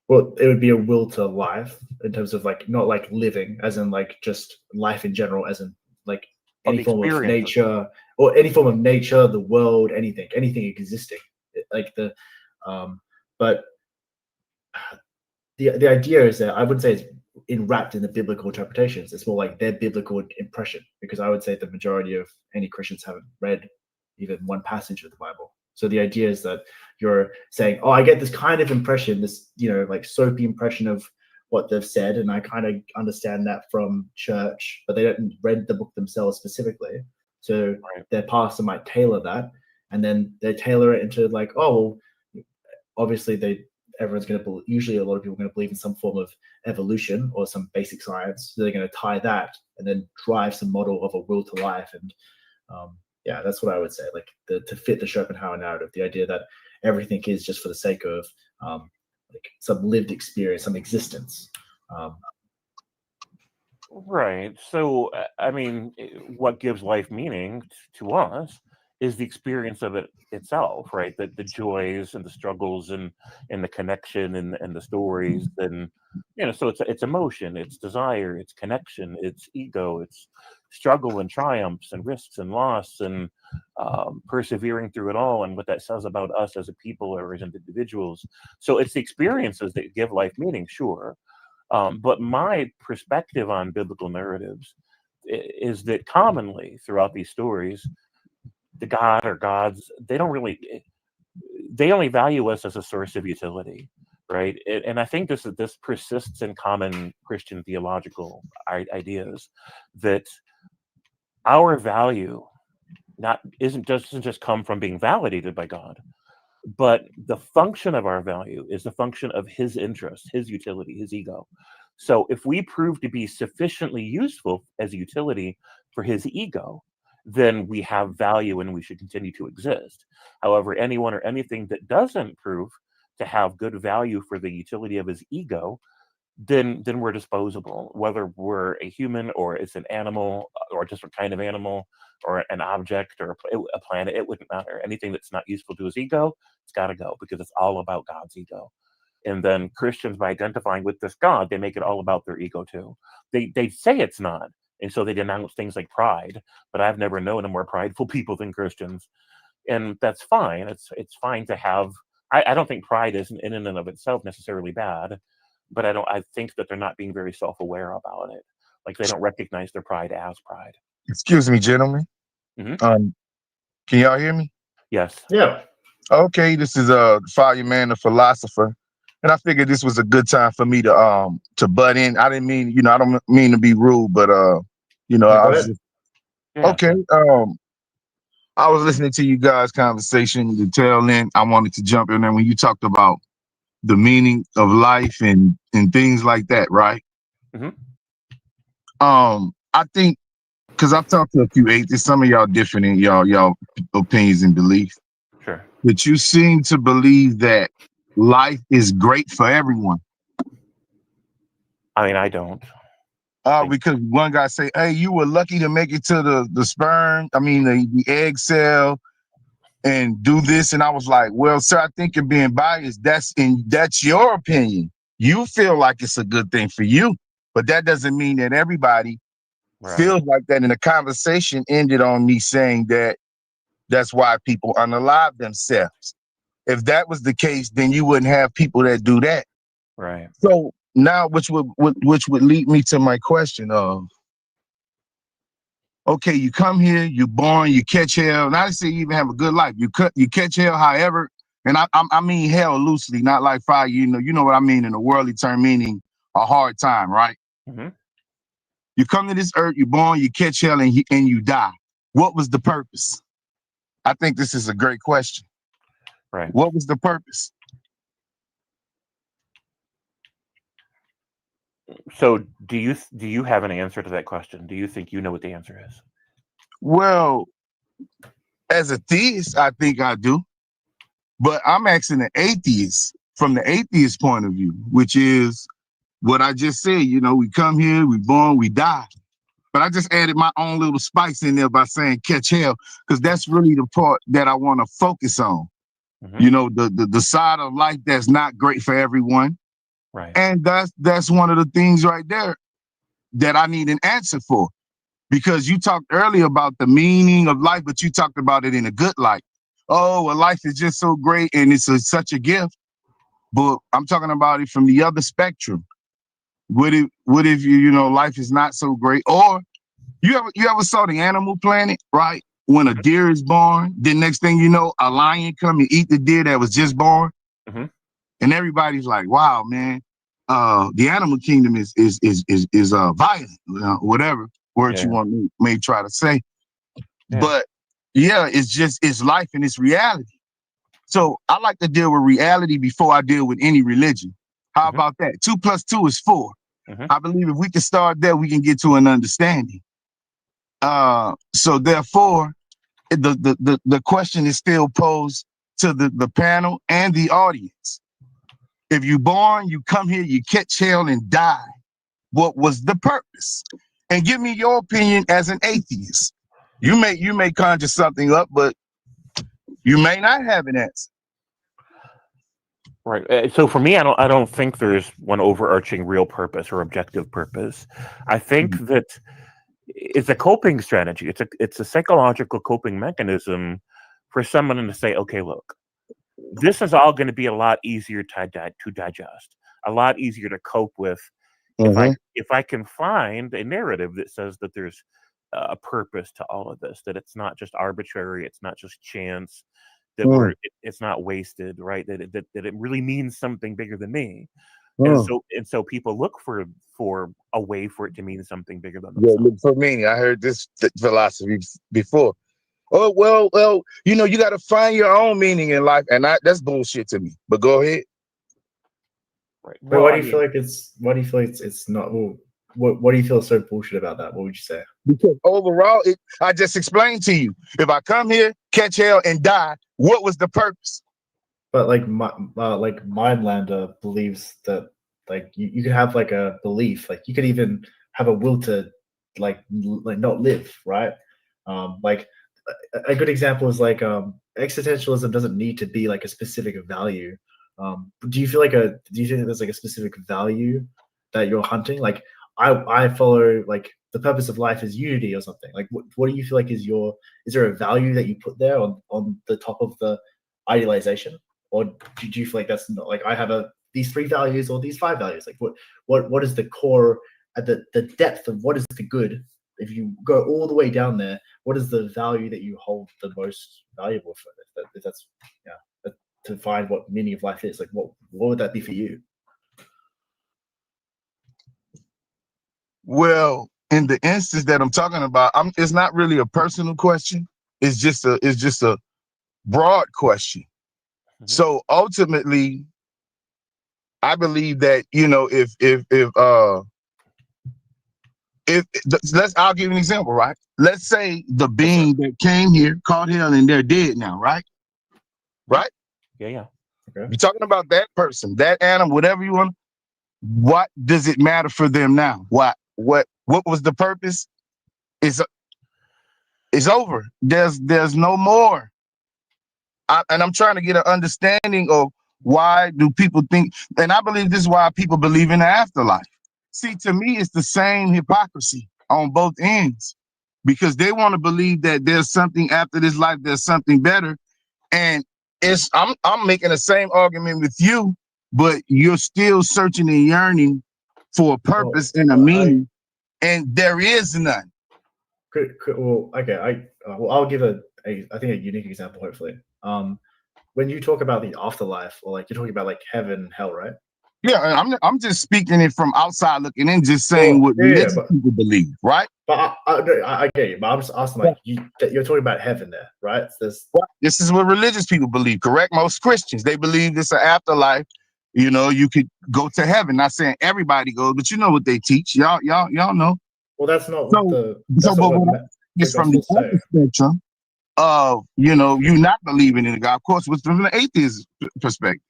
well, it would be a will to life in terms of like not like living, as in like just life in general, as in like any form of nature, or any form of nature, the world, anything existing, like but the idea is that I wouldn't say it's enwrapped in the biblical interpretations. It's more like their biblical impression, because I would say the majority of any Christians haven't read even one passage of the Bible. So the idea is that you're saying, oh, I get this kind of impression, this, like soapy impression of what they've said, and I kind of understand that from church, but they don't read the book themselves specifically. So their pastor might tailor that, and then they tailor it into like, oh, well, obviously everyone's going to usually a lot of people are going to believe in some form of evolution or some basic science. So they're going to tie that and then drive some model of a will to life. And yeah, that's what I would say, like to fit the Schopenhauer narrative, the idea that everything is just for the sake of like some lived experience, some existence. Right. So, I mean, what gives life meaning to us is the experience of it itself, right? The joys and the struggles and the connection and the stories and so it's emotion, it's desire, it's connection, it's ego, it's struggle and triumphs and risks and loss and persevering through it all and what that says about us as a people or as individuals. So it's the experiences that give life meaning, sure. But my perspective on biblical narratives is that commonly throughout these stories, the god or gods, they only value us as a source of utility, right? And I think this persists in common Christian theological ideas, that our value doesn't just come from being validated by God, but the function of our value is the function of his interest, his utility, his ego. So if we prove to be sufficiently useful as a utility for his ego, then we have value and we should continue to exist. However, anyone or anything that doesn't prove to have good value for the utility of his ego, then we're disposable, whether we're a human or it's an animal or a different kind of animal or an object or a planet. It wouldn't matter. Anything that's not useful to his ego, it's got to go, because it's all about God's ego. And then Christians, by identifying with this God, they make it all about their ego too. They say it's not, and so they denounce things like pride. But I've never known a more prideful people than Christians, and that's fine. It's fine to have. I don't think pride is in and of itself necessarily bad, but I think that they're not being very self-aware about it. Like they don't recognize their pride as pride. Excuse me, gentlemen. Mm-hmm. Can y'all hear me? Yes. Yeah. Okay, this is Fireman, the philosopher, and I figured this was a good time for me to butt in. I didn't mean, I don't mean to be rude, but I was just, okay. I was listening to you guys' conversation, the tail end. I wanted to jump in there when you talked about the meaning of life and things like that, right? Mm-hmm. I think, because I've talked to a few atheists, some of y'all different in y'all opinions and beliefs. Sure. But you seem to believe that life is great for everyone. I mean, I don't. Because one guy say, "Hey, you were lucky to make it to the sperm. I mean, the egg cell, and do this." And I was like, "Well, sir, I think you're being biased. That's your opinion. You feel like it's a good thing for you, but that doesn't mean that everybody feels like that." And the conversation ended on me saying that that's why people unalive themselves. If that was the case, then you wouldn't have people that do that. Right. So now, which would lead me to my question of, okay, you come here, you're born, you catch hell. Not to say you even have a good life. You catch hell, however, and I mean hell loosely, not like fire. You know what I mean in a worldly term, meaning a hard time, right? Mm-hmm. You come to this earth, you're born, you catch hell, and you die. What was the purpose? I think this is a great question. Right. What was the purpose? So do you have an answer to that question? Do you think you know what the answer is? Well, as a theist, I think I do. But I'm asking the atheist from the atheist point of view, which is what I just said. We come here, we born, we die. But I just added my own little spice in there by saying catch hell, because that's really the part that I want to focus on. Mm-hmm. The side of life that's not great for everyone. Right. And that's one of the things right there that I need an answer for. Because you talked earlier about the meaning of life, but you talked about it in a good light. Oh, well, life is just so great and it's such a gift. But I'm talking about it from the other spectrum. What if life is not so great? Or you ever saw the Animal Planet, right? When a deer is born, then next thing you know, a lion come and eat the deer that was just born. Mm-hmm. And everybody's like, wow, man, the animal kingdom is violent, whatever word you may try to say. Yeah. But yeah, it's life and it's reality. So I like to deal with reality before I deal with any religion. How about that? 2 + 2 is 4. Mm-hmm. I believe if we can start there, we can get to an understanding. So therefore, the question is still posed to the panel and the audience. If you're born, you come here, you catch hell and die. What was the purpose? And give me your opinion as an atheist. You may conjure something up, but You may not have an answer. Right. So for me, I don't think there's one overarching real purpose or objective purpose. I think that it's a coping strategy. It's a psychological coping mechanism for someone to say, okay, look, this is all going to be a lot easier to digest, a lot easier to cope with if I can find a narrative that says that there's a purpose to all of this, that it's not just arbitrary, it's not just chance, that it's not wasted, right? That it really means something bigger than me. And so people look for a way for it to mean something bigger than themselves. Yeah, look for meaning. I heard this philosophy before. Oh, well, you got to find your own meaning in life, and that's bullshit to me. But go ahead. Right. Well, why do you feel like it's not? Well, what do you feel is so bullshit about that? What would you say? Because overall, I just explained to you. If I come here, catch hell, and die, what was the purpose? But like Mindlander believes that like you could have like a belief, like you could even have a will to like not live, right? Like a good example is like existentialism doesn't need to be like a specific value. Do you think there's like a specific value that you're hunting? Like I follow like the purpose of life is unity or something. Like what do you feel like is there a value that you put there on the top of the idealization? Or do you feel like that's not like I have these 3 values or these 5 values? Like what is the core at the depth of what is the good? If you go all the way down there, what is the value that you hold the most valuable for? If that's to find what meaning of life is, like what would that be for you? Well, in the instance that I'm talking about, it's not really a personal question. It's just a broad question. So ultimately, I believe that I'll give you an example, right? Let's say the being that came here caught hell and they're dead now, right? Right? Yeah. Okay. You're talking about that person, that animal, whatever you want. What does it matter for them now? What was the purpose? It's over. There's no more. And I'm trying to get an understanding of why do people think, and I believe this is why people believe in the afterlife. See, to me, it's the same hypocrisy on both ends, because they want to believe that there's something after this life, there's something better. And I'm making the same argument with you, but you're still searching and yearning for a purpose and a meaning, and there is none. Well, okay, I'll give I think a unique example, hopefully. When you talk about the afterlife, or like you're talking about like heaven, hell, right? Yeah, I'm just speaking it from outside looking in, just saying what religious people believe, right? But I get you, but I'm just asking, like, you're talking about heaven there, right? This is what religious people believe, correct? Most Christians, they believe it's an afterlife. You could go to heaven. Not saying everybody goes, but you know what they teach. Y'all know. Well, that's not it's from the other spectrum of you not believing in God, of course, was from the atheist perspective.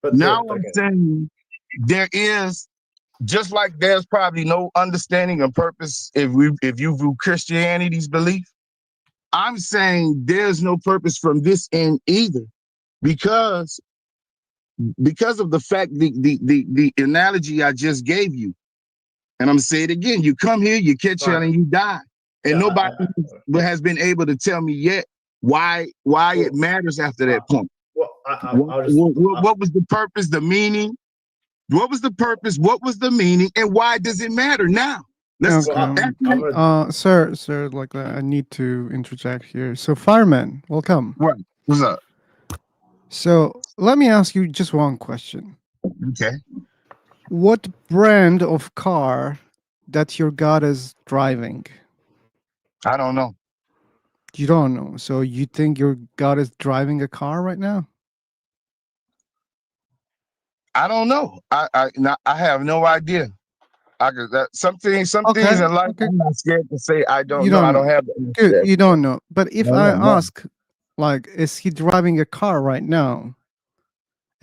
But now I'm saying there is, just like there's probably no understanding of purpose if you view Christianity's belief. I'm saying there's no purpose from this end either, because of the fact the analogy I just gave you, and I'm gonna say it again. You come here, you catch hell, and you die, and nobody has been able to tell me yet why it matters after that point. What was the purpose, the meaning? What was the purpose? What was the meaning? And why does it matter now? Sir, like I need to interject here. So, Fireman, welcome. Right. What's up? So, let me ask you just one question. Okay. What brand of car that your God is driving? I don't know. You don't know. So, you think your God is driving a car right now? I don't know. I have no idea. Some things in life, I'm not scared to say I don't know. I don't have the Good, you don't know. But if I ask, like, is he driving a car right now?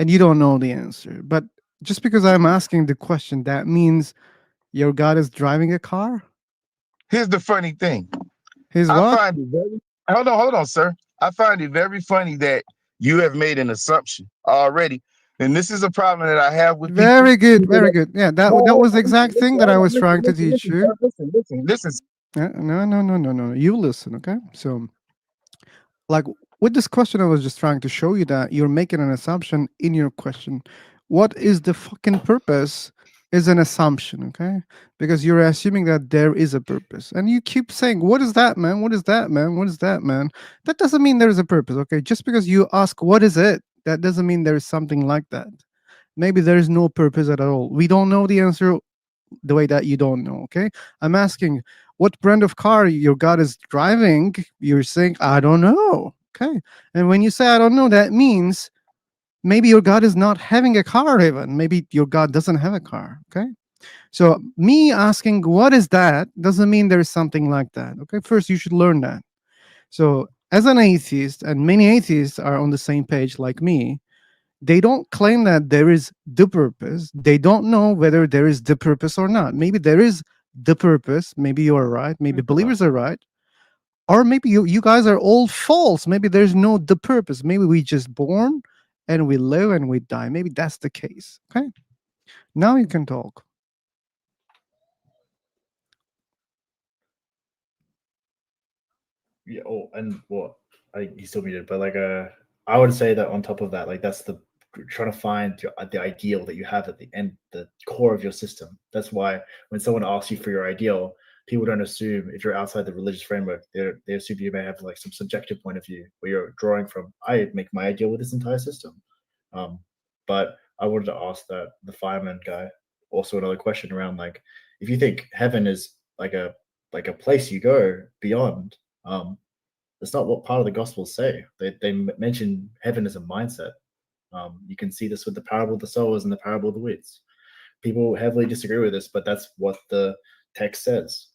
And you don't know the answer. But just because I'm asking the question, that means your God is driving a car? Here's the funny thing. His what? Hold on, sir. I find it very funny that you have made an assumption already. And this is a problem that I have with people. Very good, very good. Yeah, that was the exact thing that I was trying to teach you. Listen. No. You listen, okay? So, like with this question, I was just trying to show you that you're making an assumption in your question. What is the fucking purpose? Is an assumption, okay? Because you're assuming that there is a purpose, and you keep saying, "What is that, man? What is that, man? What is that, man?" That doesn't mean there is a purpose, okay? Just because you ask, "What is it?" that doesn't mean there is something like that. Maybe there is no purpose at all. We don't know the answer the way that you don't know, okay? I'm asking what brand of car your God is driving. You're saying, I don't know, okay? And when you say, I don't know, that means maybe your God is not having a car even. Maybe your God doesn't have a car, okay? So me asking, what is that, doesn't mean there's something like that, okay? First, you should learn that. So as an atheist, and many atheists are on the same page like me, they don't claim that there is the purpose. They don't know whether there is the purpose or not. Maybe there is the purpose. Maybe you are right. Maybe believers are right. Or maybe you guys are all false. Maybe there's no the purpose. Maybe we just born and we live and we die. Maybe that's the case. Okay. Now you can talk. Yeah. Oh, and what? He's still muted, but like, I would say that on top of that, like, that's the trying to find the ideal that you have at the end, the core of your system. That's why when someone asks you for your ideal, people don't assume if you're outside the religious framework, they assume you may have like some subjective point of view where you're drawing from. I make my ideal with this entire system. But I wanted to ask that the fireman guy also another question around like, if you think heaven is like a place you go beyond, that's not what part of the Gospels say. They mention heaven as a mindset. You can see this with the parable of the sowers and the parable of the weeds. People heavily disagree with this, but that's what the text says.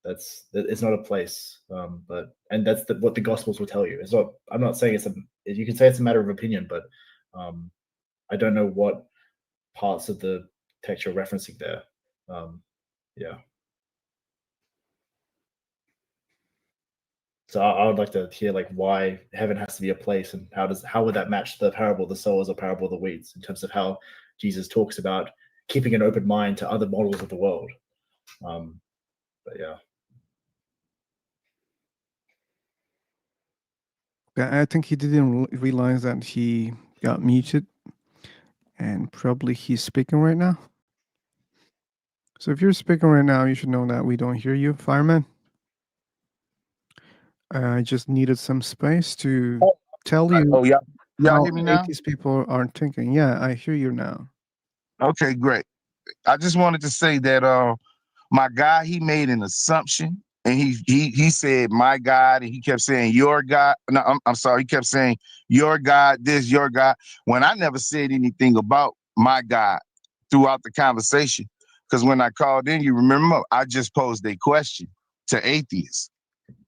It's not a place, and that's what the Gospels will tell you. It's not. I'm not saying you can say it's a matter of opinion, but I don't know what parts of the text you're referencing there. Yeah. So I would like to hear like why heaven has to be a place, and how would that match the parable of the sowers or parable of the weeds in terms of how Jesus talks about keeping an open mind to other models of the world. But yeah. I think he didn't realize that he got muted, and probably he's speaking right now. So if you're speaking right now, you should know that we don't hear you, fireman. I just needed some space to tell you y'all hear me now? These people aren't thinking. Yeah, I hear you now. Okay, great. I just wanted to say that my guy, he made an assumption, and he said my God, and he kept saying your God. No, I'm sorry, he kept saying your God, this, your God, when I never said anything about my God throughout the conversation. Because when I called in, you remember, I just posed a question to atheists.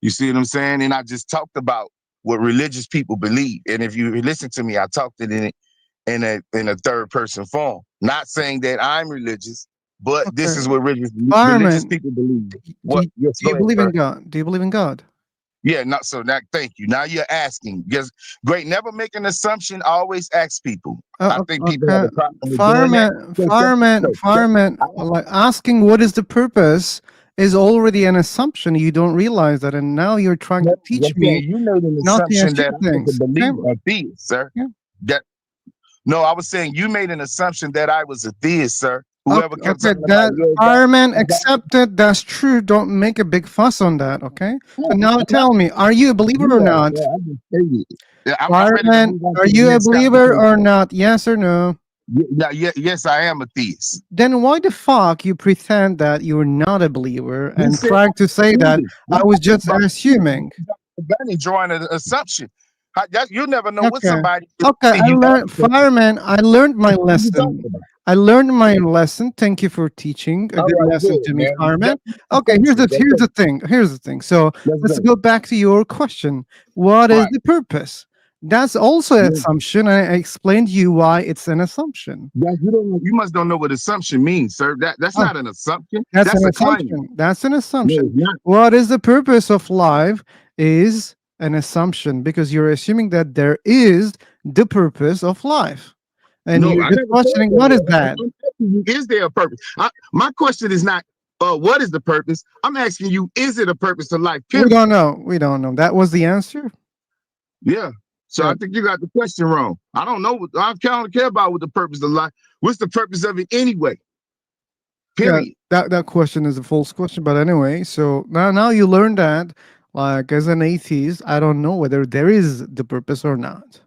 You see what I'm saying? And I just talked about what religious people believe. And if you listen to me, I talked it in a third person form. Not saying that I'm religious, but this is what religious people believe. What? Do you believe in God? Do you believe in God? Yeah, not so. Now, thank you. Now you're asking. Because great, never make an assumption. Always ask people. I think people have a problem with Fireman, like asking what is the purpose is already an assumption. You don't realize that, and now you're trying to teach me. You made an not to assumption that assume I was a believer, a theist, sir. Yeah. No, I was saying you made an assumption that I was a theist, sir. Whoever kept talking that about your fireman accepted. That's true. Don't make a big fuss on that. Okay. So now tell me, are you a believer or not? Yeah, I just stated it. Yeah, Fireman, are you a believer or not? Yes or no? Yes, I am a theist. Then why the fuck you pretend that you're not a believer and trying to say that I was just assuming? Benny drawing an assumption. You never know what somebody. Okay, I learned, fireman. I learned my lesson. I learned my lesson. Thank you for teaching a good lesson to me, fireman. Okay, here's the thing. So let's go back to your question. What is the purpose? That's also an assumption. I explained to you why it's an assumption. You must don't know what assumption means, sir. That's not an assumption. That's an assumption. Claim. That's an assumption. No, what is the purpose of life is an assumption because you're assuming that there is the purpose of life, and No, you're I just never said questioning what is that. I'm asking you, is there a purpose? My question is not what is the purpose. I'm asking you, is it a purpose to life? We Period. don't know. We don't know. That was the answer. Yeah. So Yeah. I think you got the question wrong. I don't know. I don't care about what the purpose of life. What's the purpose of it anyway? Period. Yeah, that question is a false question. But anyway, so now you learn that, like, as an atheist, I don't know whether there is the purpose or not.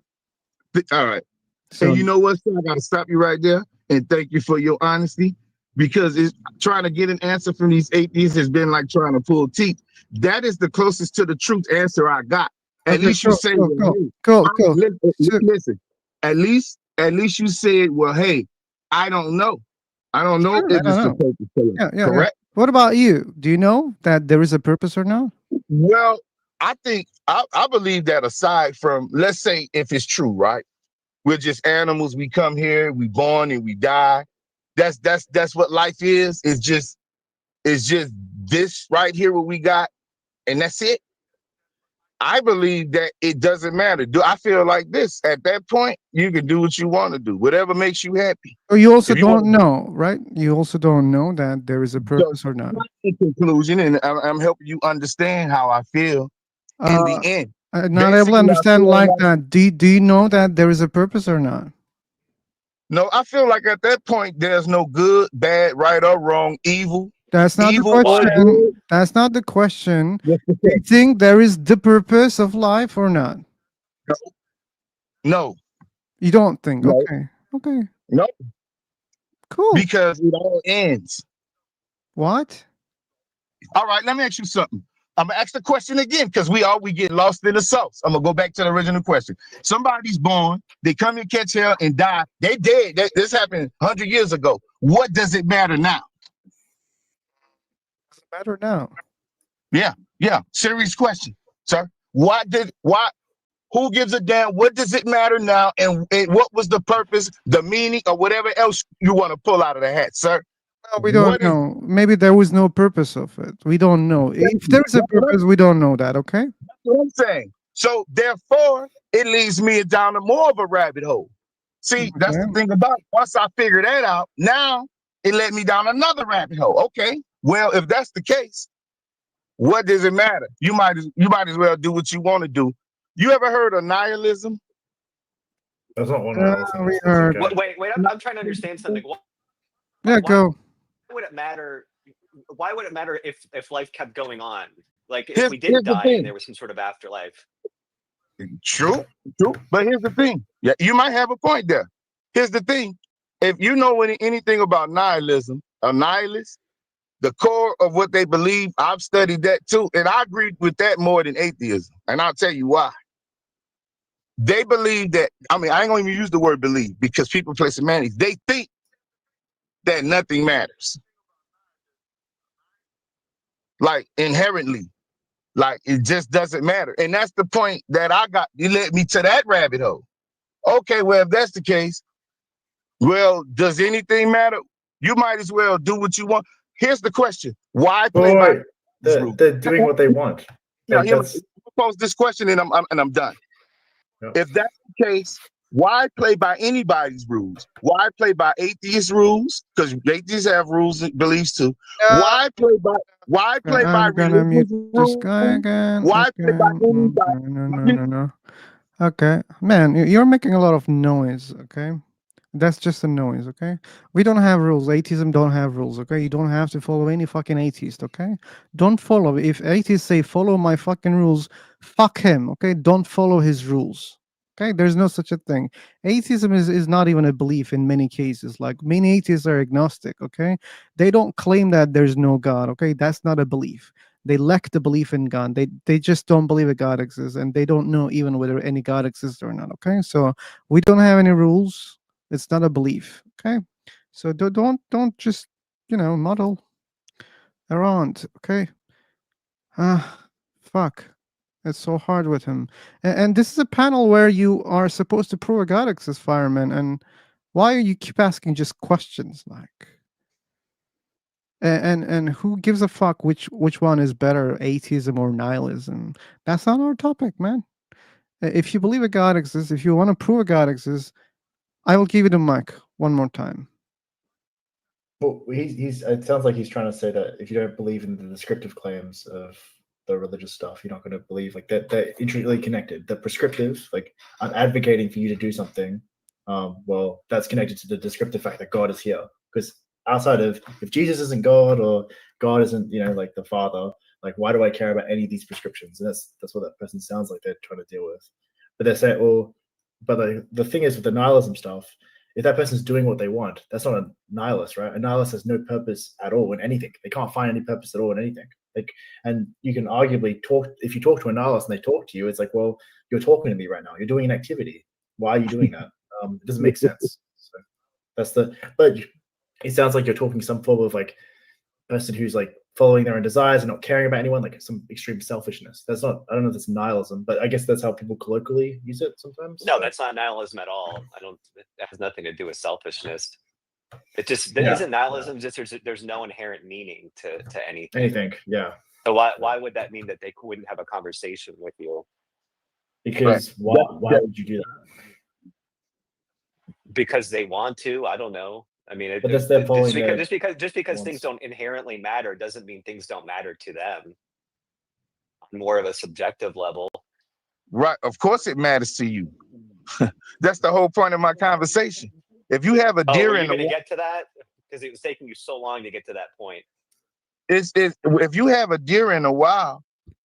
All right. So And you know what? I got to stop you right there and thank you for your honesty, because it's trying to get an answer from these atheists has been like trying to pull teeth. That is the closest to the truth answer I got. At okay, least you say, well, hey, cool. listen. At least you said, well, hey, I don't know. I don't know Sure, I if don't it's the know. purpose for life. Yeah. Correct? What about you? Do you know that there is a purpose or not? Well, I think I believe that aside from, let's say if it's true, right? We're just animals. We come here, we born and we die. That's what life is. It's just this right here what we got, and that's it. I believe that it doesn't matter. Do I feel like this? At that point, you can do what you want to do, whatever makes you happy. So you also If you want don't know, right? You also don't know that there is a purpose or not. in conclusion, and I'm helping you understand how I feel in the end. I'm not able to Basically, I understand feel like like that. Do you know that there is a purpose or not? no, I feel like at that point there's no good, bad, right or wrong, evil, That's not the evil or question. good. That's not the question. Do you think there is the purpose of life or not? No, You don't think? no, Okay. no. Cool. Because it all ends. What? All right, let me ask you something. I'm gonna ask the question again because we get lost in the sauce. I'm gonna go back to the original question. Somebody's born, they come and catch hell and die. They dead. This happened 100 years ago. What does it matter now? Does it matter now? Yeah. Serious question, sir. Who gives a damn? What does it matter now? And what was the purpose, the meaning, or whatever else you want to pull out of the hat, sir? No, we don't know. Maybe there was no purpose of it. We don't know. If there is a purpose, we don't know that, okay? That's what I'm saying. So therefore, it leads me down a more of a rabbit hole. See, that's the thing about it. Once I figure that out, now it led me down another rabbit hole. Okay, well, if that's the case, what does it matter? You might as well do what you want to do. You ever heard of nihilism? That's not one I was We heard. Wait, I'm trying to understand something. Yeah, go. Why would it matter? Why would it matter if life kept going on? Like if Here's we didn't the die thing. and there was some sort of afterlife. True. But here's the thing. Yeah, you might have a point there. Here's the thing. If you know anything about nihilism, a nihilist, the core of what they believe, I've studied that too, and I agree with that more than atheism. And I'll tell you why. They believe that, I ain't gonna even use the word believe because people play semantics. They think that nothing matters. Like inherently. Like it just doesn't matter. And that's the point that I got. You led me to that rabbit hole. Okay, well, if that's the case, well, does anything matter? You might as well do what you want. Here's the question. Why play by this rule? They're doing what they want. Now, Like, here, that's pose this question and I'm done. Yep. If that's the case, why play by anybody's rules? Why play by atheist rules? Because atheists have rules and beliefs too. Why play by I'm gonna mute religious this rules? guy again. Why play by anybody? No. Okay, man, you're making a lot of noise. Okay, that's just a noise. Okay, we don't have rules. Atheism don't have rules. Okay, you don't have to follow any fucking atheist. Okay, don't follow. If atheists say follow my fucking rules, fuck him. Okay, don't follow his rules. Okay, there's no such a thing. Atheism is not even a belief in many cases. Like many atheists are agnostic. Okay, they don't claim that there's no God. Okay, that's not a belief. They lack the belief in God. They just don't believe a God exists, and they don't know even whether any God exists or not. Okay, so we don't have any rules. It's not a belief. Okay, so don't just muddle around. Okay, fuck. It's so hard with him. And this is a panel where you are supposed to prove a God exists, fireman. And why are you keep asking just questions like? And who gives a fuck which one is better, atheism or nihilism? That's not our topic, man. If you believe a God exists, if you want to prove a God exists, I will give you the mic one more time. Well, he's. It sounds like he's trying to say that if you don't believe in the descriptive claims of the religious stuff, you're not going to believe like that. They're intricately connected. The prescriptive, like I'm advocating for you to do something. Well, that's connected to the descriptive fact that God is here. Because outside of if Jesus isn't God or God isn't, like the Father, like why do I care about any of these prescriptions? And that's what that person sounds like they're trying to deal with. But they're saying, well, but the thing is with the nihilism stuff. If that person's doing what they want, that's not a nihilist, right? A nihilist has no purpose at all in anything. They can't find any purpose at all in anything. Like, and you can arguably talk if you talk to a nihilist and they talk to you, it's like, well, you're talking to me right now. You're doing an activity. Why are you doing that? It doesn't make sense. So that's but it sounds like you're talking some form of like person who's like following their own desires and not caring about anyone, like some extreme selfishness. That's not, I don't know if that's nihilism, but I guess that's how people colloquially use it sometimes. No, that's not nihilism at all. It has nothing to do with selfishness. It just isn't nihilism. Just there's no inherent meaning to anything. Anything, yeah. So why would that mean that they wouldn't have a conversation with you? Because why would you do that? Because they want to. I don't know. I mean, but that's them following just because things don't inherently matter doesn't mean things don't matter to them. On more of a subjective level. Right. Of course it matters to you. That's the whole point of my conversation. If you have a deer were in you going to get to that? Because it was taking you so long to get to that point. If you have a deer in a wild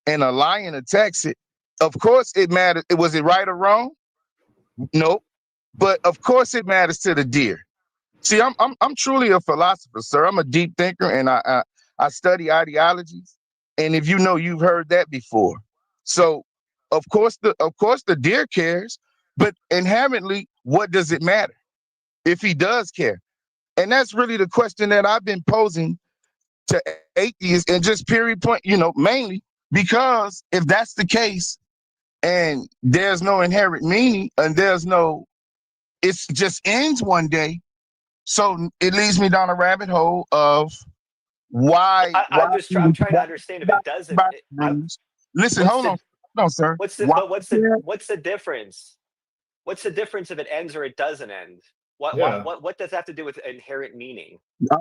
and a lion attacks it, of course it matters. Was it right or wrong? No. But of course it matters to the deer. See, I'm truly a philosopher, sir. I'm a deep thinker, and I study ideologies. And if you know, you've heard that before. So, of course the deer cares, but inherently, what does it matter if he does care? And that's really the question that I've been posing to atheists, and just period point. Mainly because if that's the case, and there's no inherent meaning, and it just ends one day. So it leads me down a rabbit hole of why. I'm trying to understand if it doesn't. Listen, hold on. No, sir. What's the difference? What's the difference if it ends or it doesn't end? What does that have to do with inherent meaning?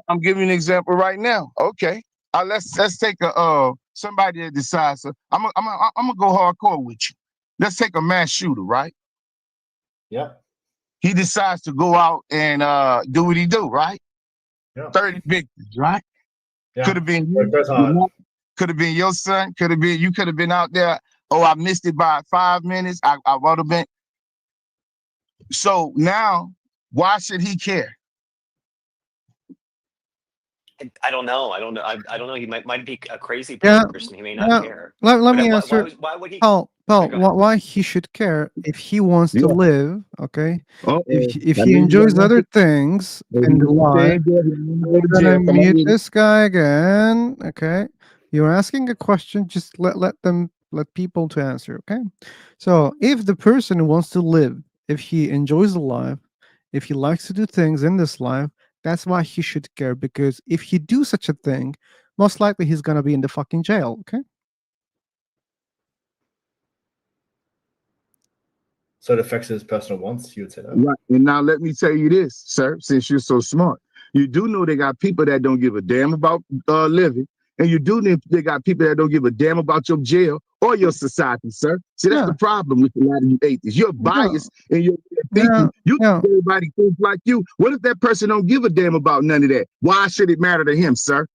I'm giving you an example right now. Okay. Let's take somebody that decides. I'm gonna go hardcore with you. Let's take a mass shooter, right? Yeah. He decides to go out and do what he do, right? Yeah. 30 victims, right? Yeah. Could have been you, could have been your son, you could have been out there. Oh, I missed it by 5 minutes. I would have been. So now, why should he care? I don't know. I don't know. He might be a crazy person. He may not care. Let me answer. Why would he? Paul, why he should care if he wants to live, okay? If he enjoys other things in the life, we're gonna meet this guy again, okay? You're asking a question, just let people to answer, okay? So if the person wants to live, if he enjoys the life, if he likes to do things in this life, that's why he should care, because if he do such a thing, most likely he's gonna be in the fucking jail, okay? So it affects his personal wants, you would say that? Right. And now let me tell you this, sir, since you're so smart. You do know they got people that don't give a damn about living. And you do know they got people that don't give a damn about your jail or your society, sir. See, that's the problem with a lot of you atheists. You're biased in your thinking. You think everybody thinks like you. What if that person don't give a damn about none of that? Why should it matter to him, sir?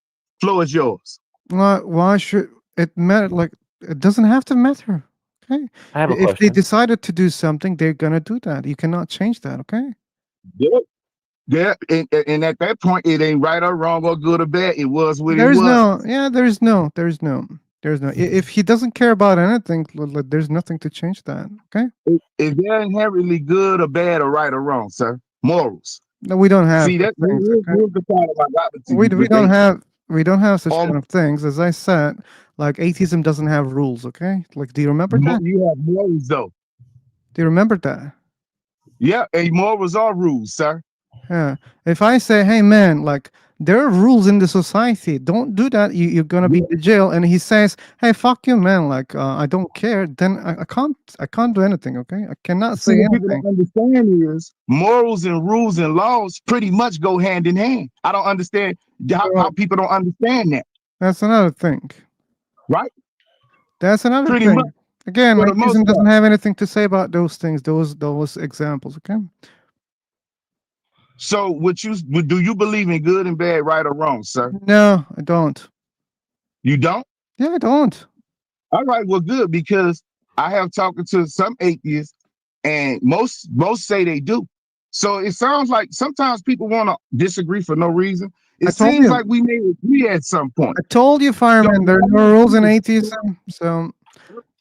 Floor is yours. Why should it matter? Like, it doesn't have to matter. Okay. I have a If question. they decided to do something, they're gonna do that. You cannot change that. Okay. Yeah. And at that point, it ain't right or wrong or good or bad. It was what There's it was. there's no. If he doesn't care about anything, there's nothing to change that. Okay. Is there inherently good or bad or right or wrong, sir? Morals. No, we don't have. See, that's the part of my We don't have such kind of things. As I said, like atheism doesn't have rules. Okay. Like, do you remember that? You have morals though. Do you remember that? Yeah, and morals are rules, sir. Yeah. If I say, hey man, like there are rules in the society, don't do that, you're gonna be in the jail, and he says, hey, fuck you, man, like I don't care, then I can't do anything, okay? I cannot See, say what people anything. don't understand is morals and rules and laws pretty much go hand in hand. I don't understand how people don't understand that. That's another thing. Right? That's another Pretty thing. much, Again, for the most atheism doesn't part. have anything to say about those things, those examples, okay? So do you believe in good and bad, right or wrong, sir? No, I don't. You don't? Yeah, I don't. All right, well, good, because I have talking to some atheists, and most say they do. So it sounds like sometimes people want to disagree for no reason. I It told seems you. like we may agree at some point. I told you, fireman, there are no rules in atheism, so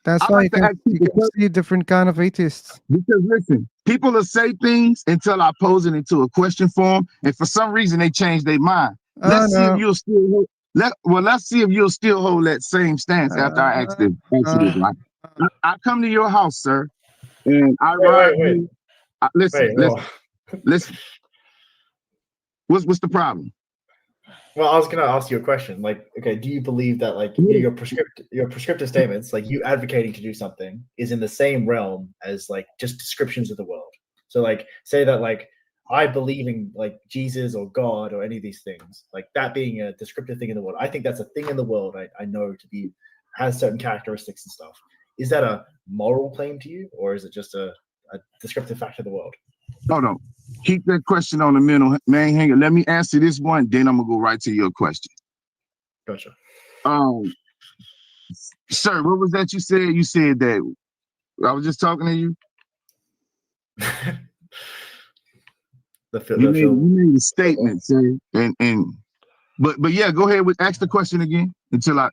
that's I why like to ask you people, can see different kind of atheists. because listen, people will say things until I pose it into a question form, and for some reason they change their mind. Let's see if No. you'll still hold, let's see if you'll still hold that same stance after I ask this. Right? I come to your house, sir, and I rob Wait. you. Listen. What's the problem? Well, I was gonna ask you a question. Like, okay, do you believe that like your prescriptive statements, like you advocating to do something, is in the same realm as like just descriptions of the world? So, like, say that like I believe in like Jesus or God or any of these things, like that being a descriptive thing in the world. I think that's a thing in the world. I know to be has certain characteristics and stuff. Is that a moral claim to you, or is it just a descriptive fact of the world? Hold on. Keep that question on the middle, man. Hang it. Let me answer this one, then I'm gonna go right to your question. Gotcha. Sir, what was that you said? You said that I was just talking to you. You made a statement, sir, and but yeah, go ahead with ask the question again until I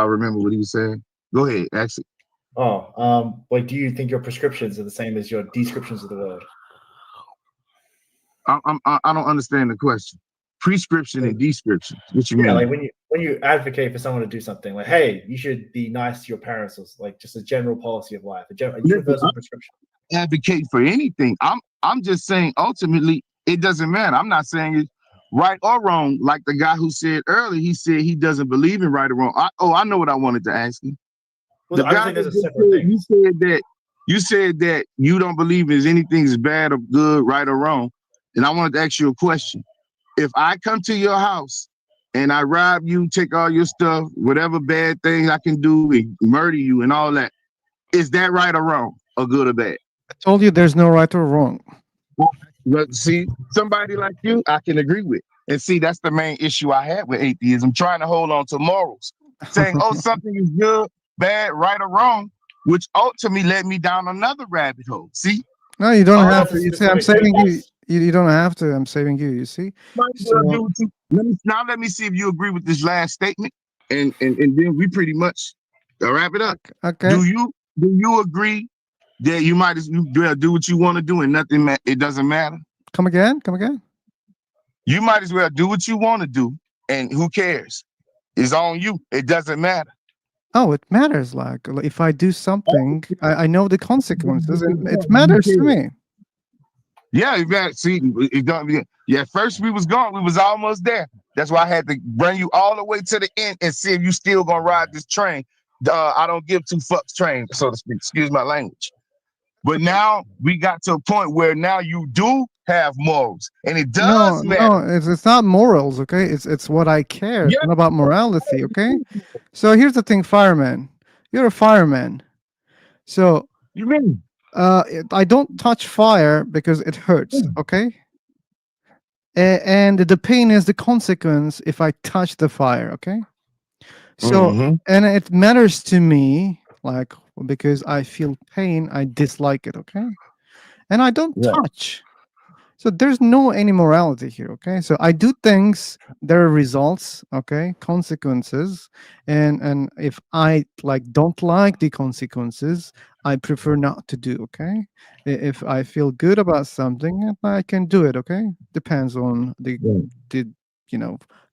remember what he was saying. Go ahead, ask it. Like, do you think your prescriptions are the same as your descriptions of the world? I don't understand the question. Prescription and description. What you mean? Like when you advocate for someone to do something, like, hey, you should be nice to your parents, or like just a general policy of life, a universal prescription. Advocate for anything. I'm just saying ultimately it doesn't matter. I'm not saying it's right or wrong. Like the guy who said earlier, he said he doesn't believe in right or wrong. I know what I wanted to ask you. Well, the guy that just said, you said that you don't believe in anything is bad or good, right or wrong. And I wanted to ask you a question. If I come to your house and I rob you, take all your stuff, whatever bad things I can do, and murder you and all that, is that right or wrong, or good or bad? I told you there's no right or wrong. But see, somebody like you, I can agree with. And see, that's the main issue I had with atheism, trying to hold on to morals, saying, oh, something is good, bad, right, or wrong, which ultimately led me down another rabbit hole. See? No, you don't have to. You see, I'm saving you. You don't have to. I'm saving you. You see? So, Let me see if you agree with this last statement, and then we pretty much wrap it up. Okay. Do you agree that you might as well do what you want to do and nothing? It doesn't matter. Come again. Come again. You might as well do what you want to do, and who cares? It's on you. It doesn't matter. Oh, it matters. Like if I do something, I know the consequences, and it matters to me. Yeah, you got see. Yeah, first we was gone. We was almost there. That's why I had to bring you all the way to the end and see if you still gonna ride this train. I don't give two fucks train, so to speak. Excuse my language. But now we got to a point where now you do have morals, and it does matter. No, it's not morals, okay? It's what I care. It's not about morality, okay? So here's the thing, fireman. You're a fireman. So you mean I don't touch fire because it hurts, okay? And the pain is the consequence if I touch the fire, okay? So and it matters to me, like because I feel pain, I dislike it, okay? And I don't touch. So there's no any morality here, okay? So I do things, there are results, okay, consequences, and if I don't like the consequences, I prefer not to do, okay? If I feel good about something, I can do it, okay? Depends on the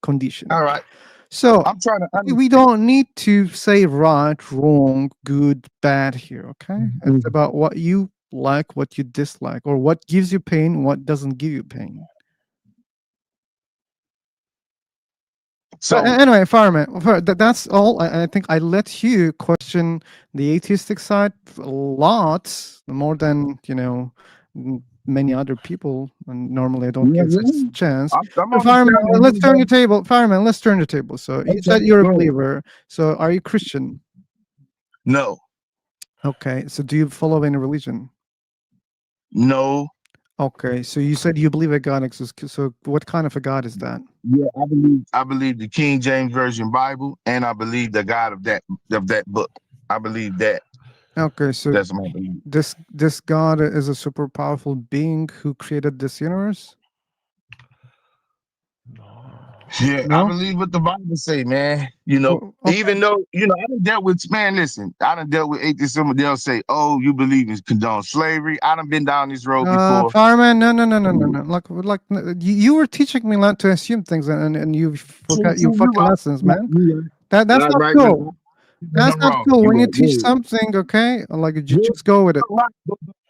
condition. All right. So I'm trying to we don't need to say right, wrong, good, bad here, okay? It's about what you like, what you dislike, or what gives you pain, what doesn't give you pain. So anyway, fireman, that's all. I think I let you question the atheistic side a lot more than many other people, and normally I don't get such a chance. But fireman, let's turn the table. Fireman, let's turn the table. So you said you're a believer. So are you Christian? No. Okay. So do you follow any religion? No. Okay. So you said you believe a God exists. So what kind of a God is that? Yeah, I believe the King James Version Bible, and I believe the God of that book. I believe that. Okay, so that's my belief. This God is a super powerful being who created this universe? Yeah, No? I believe what the Bible say, man. Even though, I done dealt with, man, listen, I done dealt with atheists. They'll say, oh, you believe in condone slavery. I done been down this road before. Fireman, no. Like you were teaching me not to assume things, and you forgot your fucking lessons, man. That's not cool. That's not cool. When you teach something, okay, like you just go with it.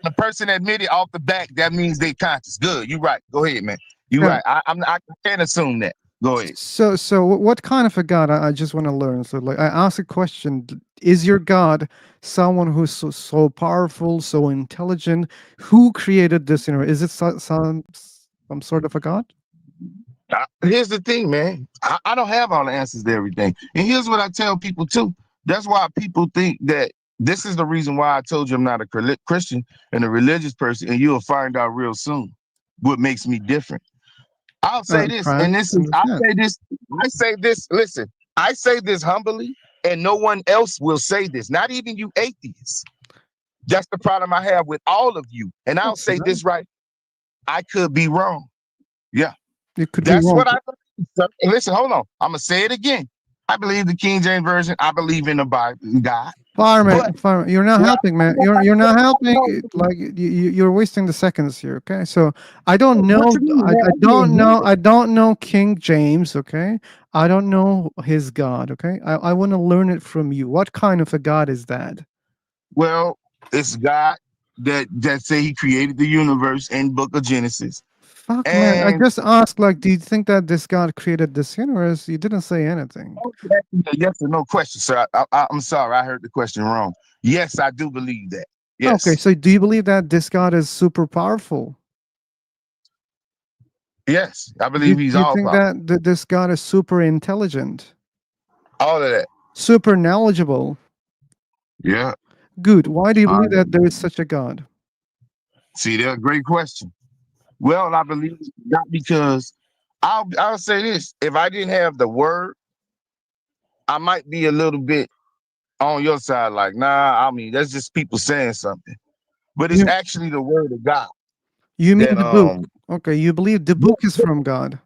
The person admitted off the back, that means they conscious. Good, you right. Go ahead, man. You right. I can't assume that. Go ahead. So what kind of a God? I just want to learn. So like I ask a question: is your God someone who's so powerful, so intelligent? Who created this universe? Is it some sort of a God? Here's the thing, man. I don't have all the answers to everything. And here's what I tell people too. That's why people think that this is the reason why I told you I'm not a Christian and a religious person, and you'll find out real soon what makes me different. I'll say this, and I say this, listen, I say this humbly, and no one else will say this, not even you atheists. That's the problem I have with all of you. And I'll say this right. I could be wrong. Yeah. It could That's be wrong. what I believe. Listen, hold on. I'm gonna say it again. I believe the King James Version. I believe in the Bible, God. Fireman, you're not helping, man. You're not helping. Like you're wasting the seconds here. Okay, so I don't know. I don't know King James. Okay, I don't know his God. Okay, I want to learn it from you. What kind of a God is that? Well, it's God that say He created the universe in Book of Genesis. Fuck, man! I just asked, like, do you think that this God created this universe? You didn't say anything. Yes or no question, sir. I'm sorry, I heard the question wrong. Yes, I do believe that. Yes. Okay, so do you believe that this God is super powerful? Yes, I believe He's all powerful. Do you think that this God is super intelligent? All of that. Super knowledgeable? Yeah. Good. Why do you believe that there is such a God? See, that's a great question. Well, I believe not because I'll say this. If I didn't have the word, I might be a little bit on your side, like, nah, I mean, that's just people saying something. But it's actually the word of God. You mean the book? Okay, you believe the book is from God.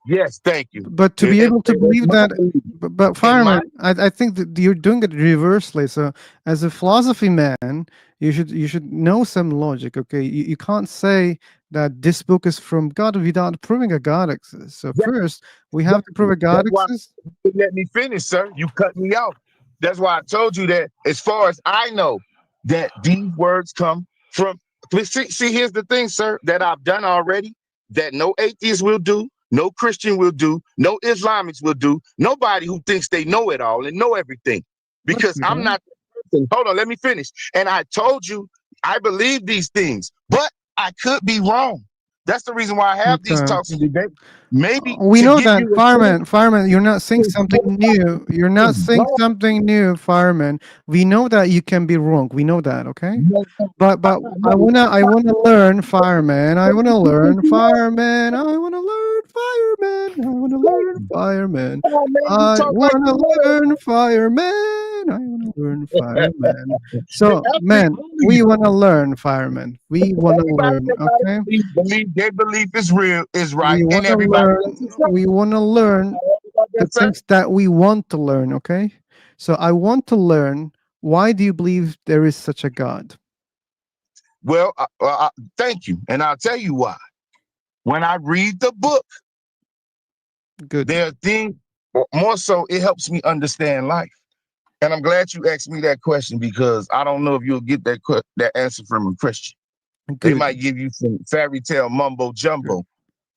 Yes, thank you. But to be able to believe that, but fireman, I think that you're doing it reversely. So, as a philosophy man, you should know some logic. Okay, you can't say that this book is from God without proving a God exists. So first, we have to prove a God exists. Let me finish, sir. You cut me off. That's why I told you that. As far as I know, that these words come from. See, here's the thing, sir, that I've done already. That no atheist will do. No Christian will do. No Islamics will do. Nobody who thinks they know it all and know everything. Because I'm not the person. Hold on, let me finish. And I told you I believe these things, but I could be wrong. That's the reason why I have these talks and debates. Maybe we know that, fireman, you're not saying something new. You're not saying something new, fireman. We know that you can be wrong. We know that, okay? But I wanna learn, fireman. I wanna learn, fireman. I wanna learn, fireman. I wanna learn, fireman. I wanna learn, fireman. I wanna learn, fireman. So, man, we wanna learn, fireman. We wanna learn, okay? Their belief is real, is right, and everybody we want to learn the things that we want to learn. Okay, so I want to learn, why do you believe there is such a God? Well, thank you, and I'll tell you why. When I read the book, good, there are things more so. It helps me understand life. And I'm glad you asked me that question because I don't know if you'll get that answer from a Christian. They might give you some fairy tale mumbo jumbo.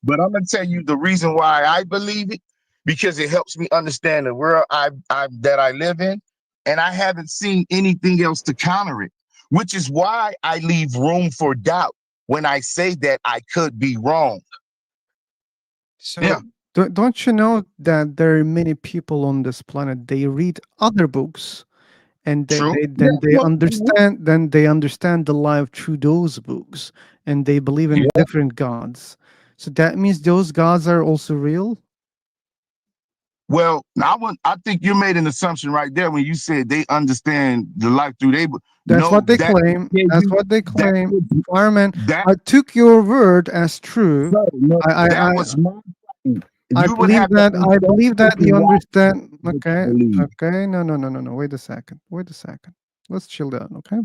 But I'm gonna tell you the reason why I believe it, because it helps me understand the world that I live in, and I haven't seen anything else to counter it, which is why I leave room for doubt when I say that I could be wrong. So don't you know that there are many people on this planet, they read other books and they understand the life through those books, and they believe in different gods. So that means those gods are also real? Well, I think you made an assumption right there when you said they understand the life through they. That's what they claim. That's what they claim. Fireman, I took your word as true. That was my point. I believe that you understand. Okay. Okay. No. Wait a second. Let's chill down. Okay.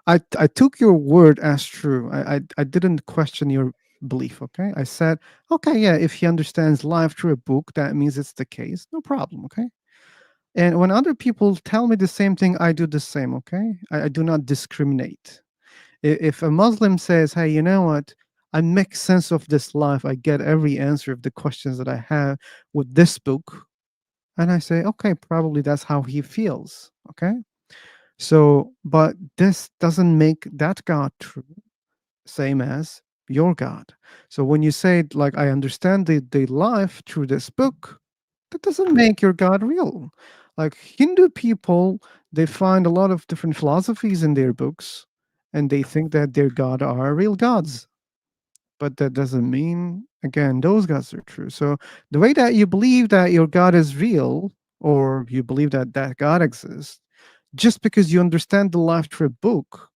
I took your word as true. I didn't question your belief. Okay. I said, okay, yeah, if he understands life through a book, that means it's the case. No problem. Okay. And when other people tell me the same thing, I do the same. Okay. I do not discriminate. If a Muslim says, hey, you know what? I make sense of this life. I get every answer of the questions that I have with this book. And I say, okay, probably that's how he feels. Okay. So, but this doesn't make that God true, same as your God. So when you say, like, I understand the life through this book, that doesn't make your God real. Like Hindu people, they find a lot of different philosophies in their books, and they think that their God are real gods. But that doesn't mean, again, those gods are true. So the way that you believe that your God is real, or you believe that that God exists, just because you understand the life through a book,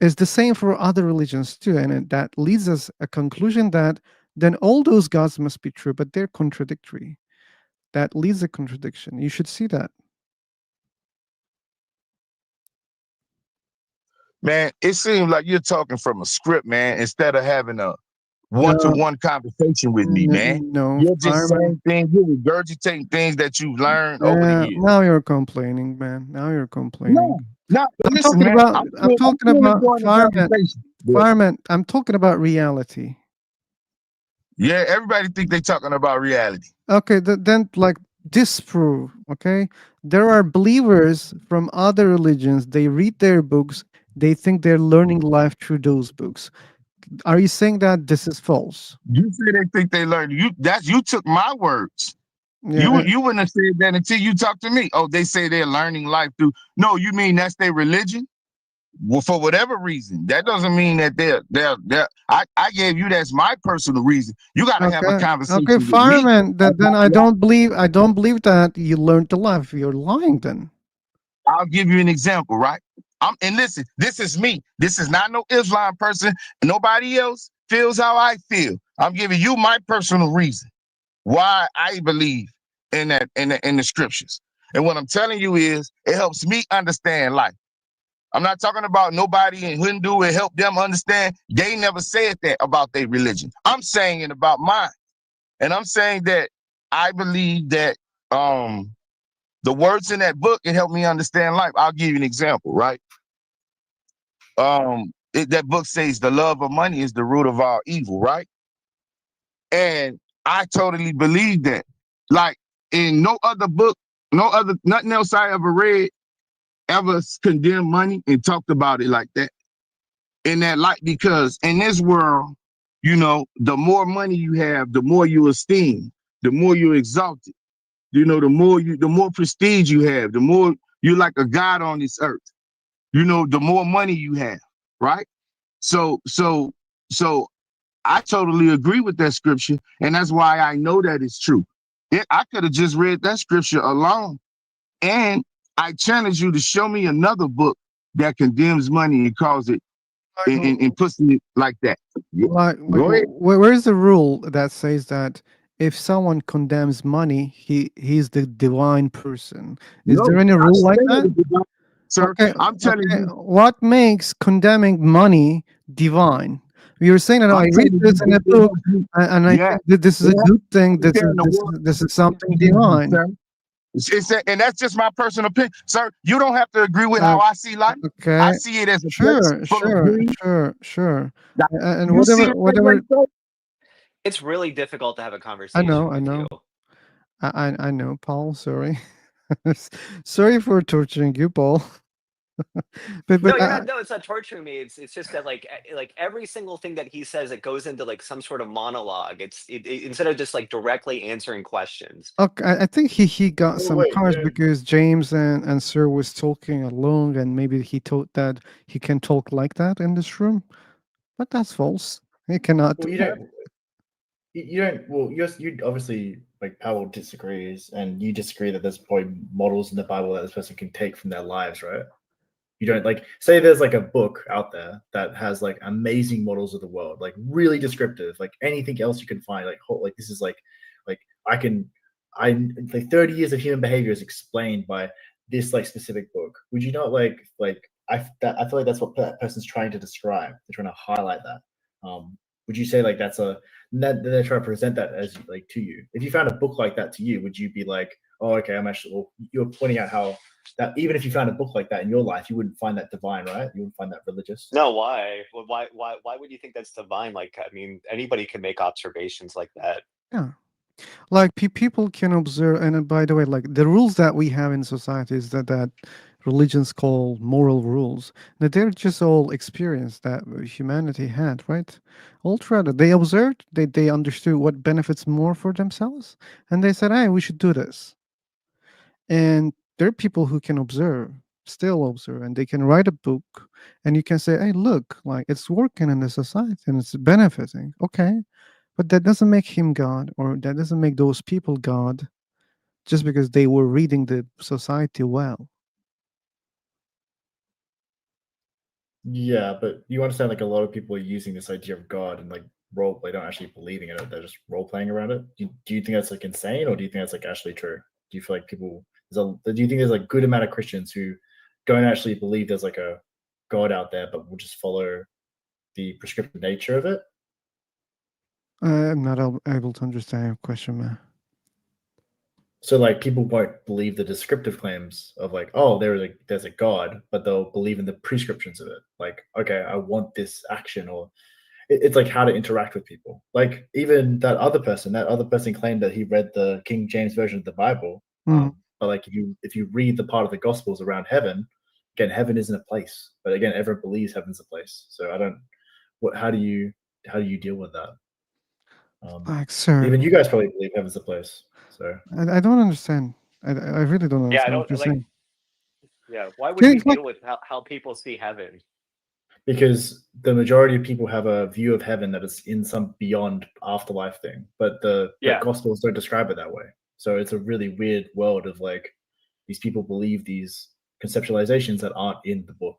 is the same for other religions too. And that leads us a conclusion that then all those gods must be true, but they're contradictory. That leads a contradiction. You should see that. Man, it seems like you're talking from a script, man, instead of having a one-to-one conversation with me, man. No, You're just saying things, you're regurgitating things that you've learned over the years. Now you're complaining, man. Now you're complaining. No, I'm listen, talking man. about I'm talking about fireman. Yeah. Fireman, I'm talking about reality. Yeah, everybody think they're talking about reality. Okay, then like disprove. Okay, there are believers from other religions. They read their books. They think they're learning life through those books. Are you saying that this is false? You say they think they learned. You took my words. Yeah, You wouldn't have said that until you talked to me. Oh, they say they're learning life through. No, you mean that's their religion? Well, for whatever reason, that doesn't mean that they're. I gave you that's my personal reason. You got to have a conversation okay, with me. fireman. Then I don't believe that you learned to life. You're lying then. I'll give you an example, right? And listen, this is me. This is not no Islam person. Nobody else feels how I feel. I'm giving you my personal reason why I believe in that in the scriptures. And what I'm telling you is it helps me understand life. I'm not talking about nobody in Hindu and help them understand. They never said that about their religion. I'm saying it about mine. And I'm saying that I believe that the words in that book can help me understand life. I'll give you an example, right? That book says the love of money is the root of all evil, right? And I totally believe that. Like in no other book, nothing else I ever read ever condemned money and talked about it like that. In that light, because in this world, you know, the more money you have, the more you esteem, the more you're exalted. You know, the more prestige you have, the more you're like a god on this earth. You know, the more money you have, right? So I totally agree with that scripture, and that's why I know that it's true. I could have just read that scripture alone, and I challenge you to show me another book that condemns money and calls it and puts it like that. Go ahead. Where's the rule that says that if someone condemns money, he's the divine person? Is there any rule like that? Sir, okay, I'm telling you. What makes condemning money divine? You're saying that I read this in a book, and I think that this is a good thing. This is something divine. And that's just my personal opinion, sir. You don't have to agree with how I see life. Okay. I see it as a place full of greed. Sure. And You see whatever. it that way, sir? It's really difficult to have a I conversation know. with you. I know, Paul. Sorry. Sorry for torturing you, Paul. but No, you're not. No, it's not torturing me. It's just that like every single thing that he says, it goes into like some sort of monologue. Instead of just like directly answering questions. Okay, I think he got Oh, some wait, cards yeah. because James and Sir was talking along, and maybe he thought that he can talk like that in this room, but that's false. He cannot. Well, do you that. don't. You don't. Well, you obviously like Powell disagrees, and you disagree that there's probably models in the Bible that this person can take from their lives, right? You don't like say there's like a book out there that has like amazing models of the world, like really descriptive, like anything else you can find, like this is like I like 30 years of human behavior is explained by this like specific book. Would you not like I feel like that's what that person's trying to describe. They're trying to highlight that. Would you say like that's that they're trying to present that as like to you? If you found a book like that to you, would you be like, oh, okay, I'm actually? Well, you're pointing out how that even if you found a book like that in your life, you wouldn't find that divine, right? You wouldn't find that religious. No, why? Well, why would you think that's divine? Like, I mean, anybody can make observations like that. Yeah. Like people can observe, and by the way, like the rules that we have in society is that religions call moral rules. That they're just all experience that humanity had, right? All throughout it, they observed, they understood what benefits more for themselves, and they said, "Hey, we should do this." And there are people who can observe, still observe, and they can write a book, and you can say, "Hey, look, like it's working in the society and it's benefiting." Okay. But that doesn't make him God, or that doesn't make those people God, just because they were reading the society well. Yeah, but you understand like a lot of people are using this idea of God and like role play, don't actually believing in it. They're just role playing around it. Do you think that's like insane, or do you think that's like actually true? Do you feel like people do you think there's like good amount of Christians who don't actually believe there's like a God out there, but will just follow the prescriptive nature of it? I'm not able to understand your question, man. So like people won't believe the descriptive claims of like, oh, there's a God, but they'll believe in the prescriptions of it. Like, okay, I want this action, or it's like how to interact with people. Like even that other person claimed that he read the King James version of the Bible. But like if you read the part of the Gospels around heaven, again, heaven isn't a place. But again, everyone believes heaven's a place. So I don't. How do you deal with that? Like, sir, Even you guys probably believe heaven's a place. So I don't understand. I really don't understand Yeah, I what you're don't like. saying. Yeah, why would we It's like- deal with how people see heaven? because the majority of people have a view of heaven that is in some beyond afterlife thing, but the Gospels don't describe it that way. So it's a really weird world of like these people believe these conceptualizations that aren't in the book.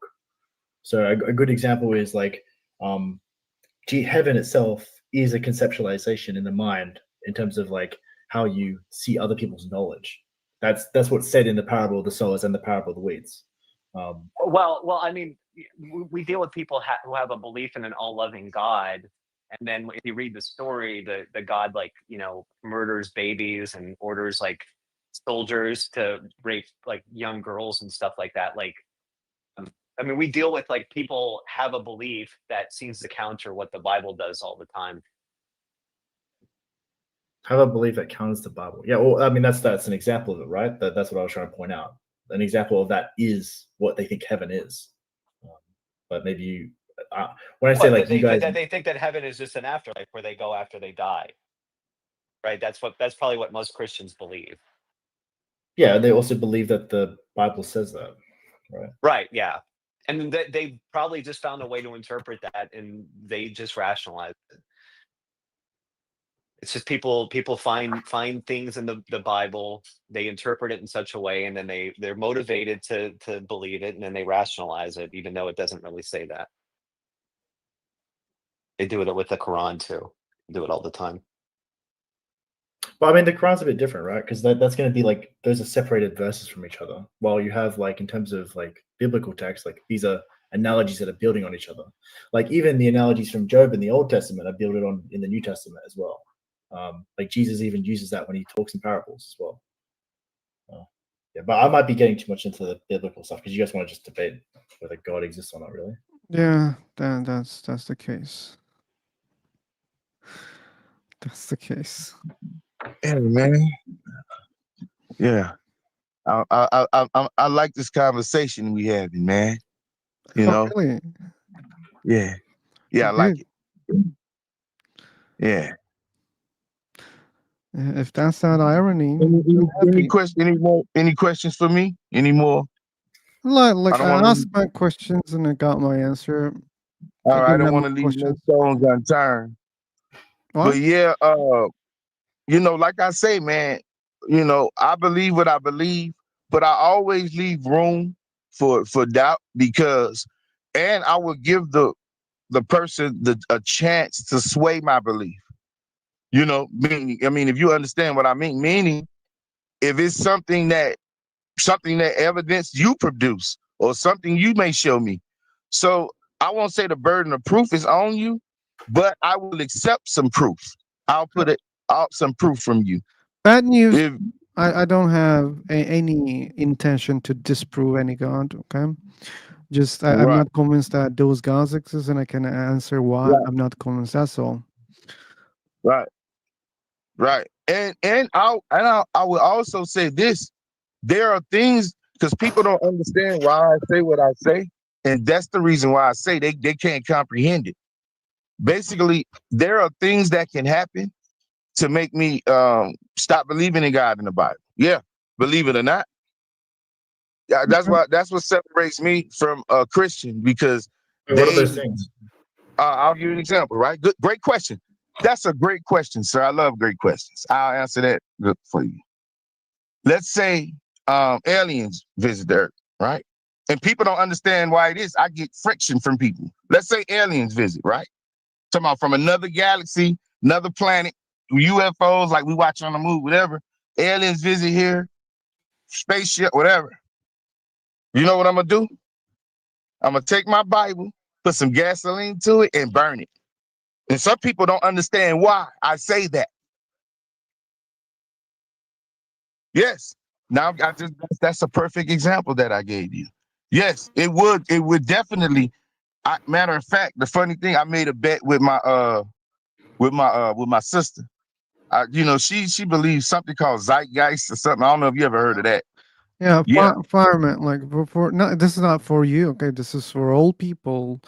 So a good example is like heaven itself is a conceptualization in the mind in terms of like how you see other people's knowledge. That's what's said in the parable of the sowers and the parable of the weeds. Well, I mean, we deal with people who have a belief in an all-loving God, and then if you read the story, the God like murders babies and orders like soldiers to rape like young girls and stuff like that. Like, I mean, we deal with like people have a belief that seems to counter what the Bible does all the time. Have a belief that counters the Bible. Yeah, well, I mean that's an example of it, right? That's what I was trying to point out. An example of that is what they think heaven is. But maybe you, when I say like you guys, that they think that heaven is just an afterlife where they go after they die, right? That's probably what most Christians believe. Yeah, they also believe that the Bible says that, right? Right. Yeah, and they probably just found a way to interpret that, and they just rationalize it. It's just people find things in the Bible, they interpret it in such a way, and then they're motivated to believe it, and then they rationalize it, even though it doesn't really say that. They do it with the Quran too. They do it all the time. But I mean, the Quran's a bit different, right? Because that's going to be like those are separated verses from each other. While you have like in terms of like biblical text, like these are analogies that are building on each other. Like even the analogies from Job in the Old Testament are built on in the New Testament as well. Like Jesus even uses that when he talks in parables as well. Yeah, but I might be getting too much into the biblical stuff because you guys want to just debate whether God exists or not, really. Yeah, that's the case. That's the case. Yeah, man. Yeah. I like this conversation we having, man. You Oh, know? really? Yeah. Yeah, I like Good. it. Yeah. If that's not irony, Any, I'm happy. any questions for me? Any more? Like don't I wanna asked leave- my questions and I got my answer. All I right, I didn't don't have want more to leave no questions. stones unturned. What? But yeah, like I say, man, I believe what I believe, but I always leave room for doubt because, and I would give the person a chance to sway my belief. Meaning, I mean, if you understand what I meaning, if it's something that evidence you produce or something you may show me. So I won't say the burden of proof is on you, but I will accept some proof. I'll put out some proof from you. Bad news. If I don't have any intention to disprove any god. Okay, just I'm Right. not convinced that those gods exist, and I can answer why Right. I'm not convinced. That's all. Right. Right. And I will also say this. There are things because people don't understand why I say what I say. And that's the reason why I say they can't comprehend it. Basically, there are things that can happen to make me stop believing in God in the Bible. Yeah, believe it or not. Yeah, that's what separates me from a Christian because What are those things? I'll give you an example, right? Great question. That's a great question, sir. I love great questions. I'll answer that for you. Let's say aliens visit the Earth, right? And people don't understand why it is. I get friction from people. Let's say aliens visit, right? Talking about from another galaxy, another planet, UFOs like we watch on the movie, whatever. Aliens visit here, spaceship, whatever. You know what I'm gonna do? I'm gonna take my Bible, put some gasoline to it, and burn it. And some people don't understand why I say that. Yes. Now that's a perfect example that I gave you. Yes, it would definitely. Matter of fact, the funny thing, I made a bet with my sister. She believes something called zeitgeist or something. I don't know if you ever heard of that. Yeah, Yeah. fireman. Like for no, this is not for you. Okay, this is for all people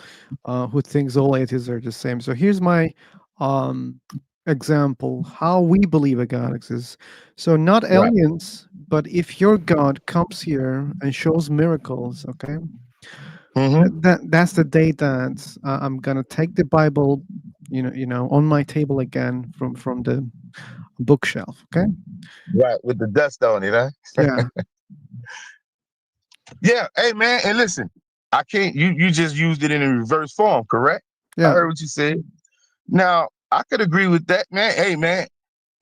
who thinks all atheists are the same. So here's my example how we believe a God exists. So not Right. aliens, but if your God comes here and shows miracles, okay, that's the day that I'm gonna take the Bible, on my table again from the bookshelf. Okay. Right, with the dust on it, huh? Yeah. Yeah. Hey, man, and listen, I can't. You just used it in a reverse form, correct? I Yeah. heard what you said. Now I could agree with that, man. Hey, man,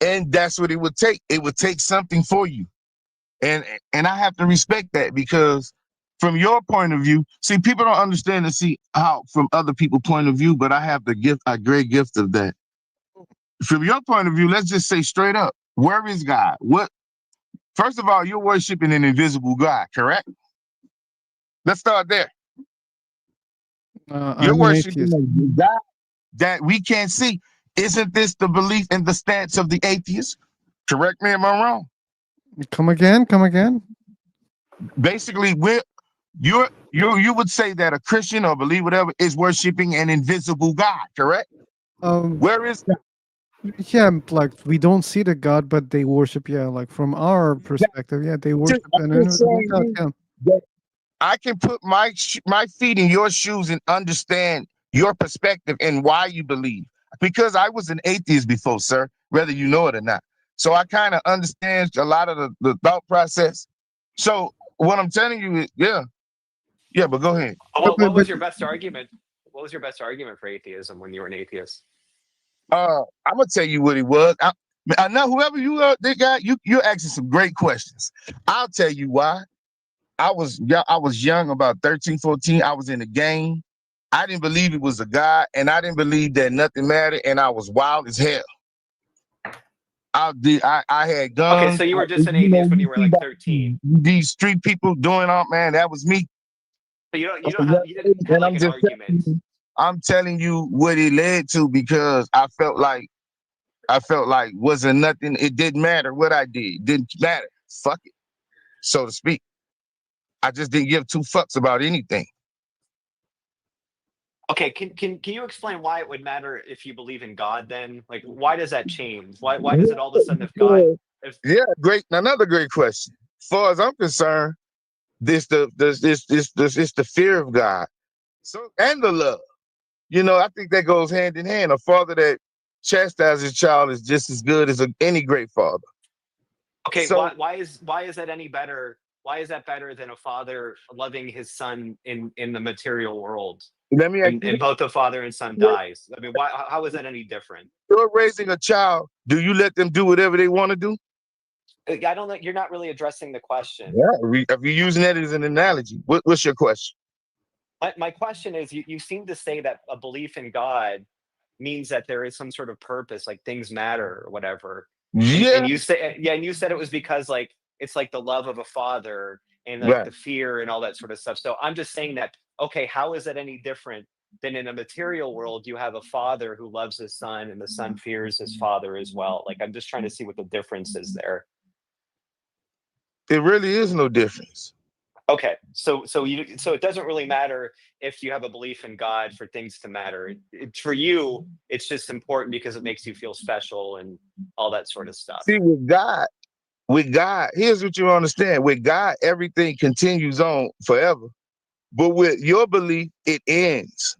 and that's what it would take. It would take something for you, and I have to respect that because from your point of view, see, people don't understand to see how from other people's point of view, but I have the gift, a great gift of that. From your point of view, let's just say straight up, where is God? First of all, you're worshiping an invisible God, correct? Let's start there. You're I'm an worshiping atheist. a God that we can't see. Isn't this the belief and the stance of the atheist? Correct me if I'm wrong. Come again. Basically, you would say that a Christian or believe whatever is worshiping an invisible God, correct? Where is that? Yeah, like we don't see the God, but they worship. Yeah, like from our perspective, yeah, they worship an I'm just invisible God. saying Yeah. that I can put my feet in your shoes and understand your perspective and why you believe. Because I was an atheist before, sir, whether you know it or not. So I kind of understand a lot of the thought process. So what I'm telling you is, yeah, but go ahead. What was your best argument? What was your best argument for atheism when you were an atheist? I'm gonna tell you what it was. I know whoever you are, you're asking some great questions. I'll tell you why. I was young, about 13, 14. I was in the game. I didn't believe it was a God, and I didn't believe that nothing mattered, and I was wild as hell. I had guns. Okay, so you were just an atheist when you were like 13. These street people doing all, man, that was me. So you didn't have like an argument. I'm telling you what it led to, because I felt like wasn't nothing. It didn't matter what I did. Didn't matter. Fuck it, so to speak. I just didn't give two fucks about anything. Okay, can you explain why it would matter if you believe in God then? Like, why does that change? Why does it all of a sudden, if God... Yeah, great. Another great question. As far as I'm concerned, this the fear of God. So, and the love. You know, I think that goes hand in hand. A father that chastises his child is just as good as any great father. Okay, so, why is that any better? Why is that better than a father loving his son in the material world? Let me ask you, and both the father and son dies. I mean, how is that any different? You're raising a child. Do you let them do whatever they want to do? I don't know. You're not really addressing the question. Yeah, if you're using that as an analogy, what's your question? My question is, you seem to say that a belief in God means that there is some sort of purpose, like things matter or whatever. Yeah. And you say, and you said it was because like it's like the love of a father and like the fear and all that sort of stuff. So I'm just saying that, okay, how is that any different than in a material world? You have a father who loves his son and the son fears his father as well. Like, I'm just trying to see what the difference is there. It really is no difference. Okay, so it doesn't really matter if you have a belief in God for things to matter. For you, it's just important because it makes you feel special and all that sort of stuff. See, with God, here's what you understand. With God, everything continues on forever. But with your belief, it ends.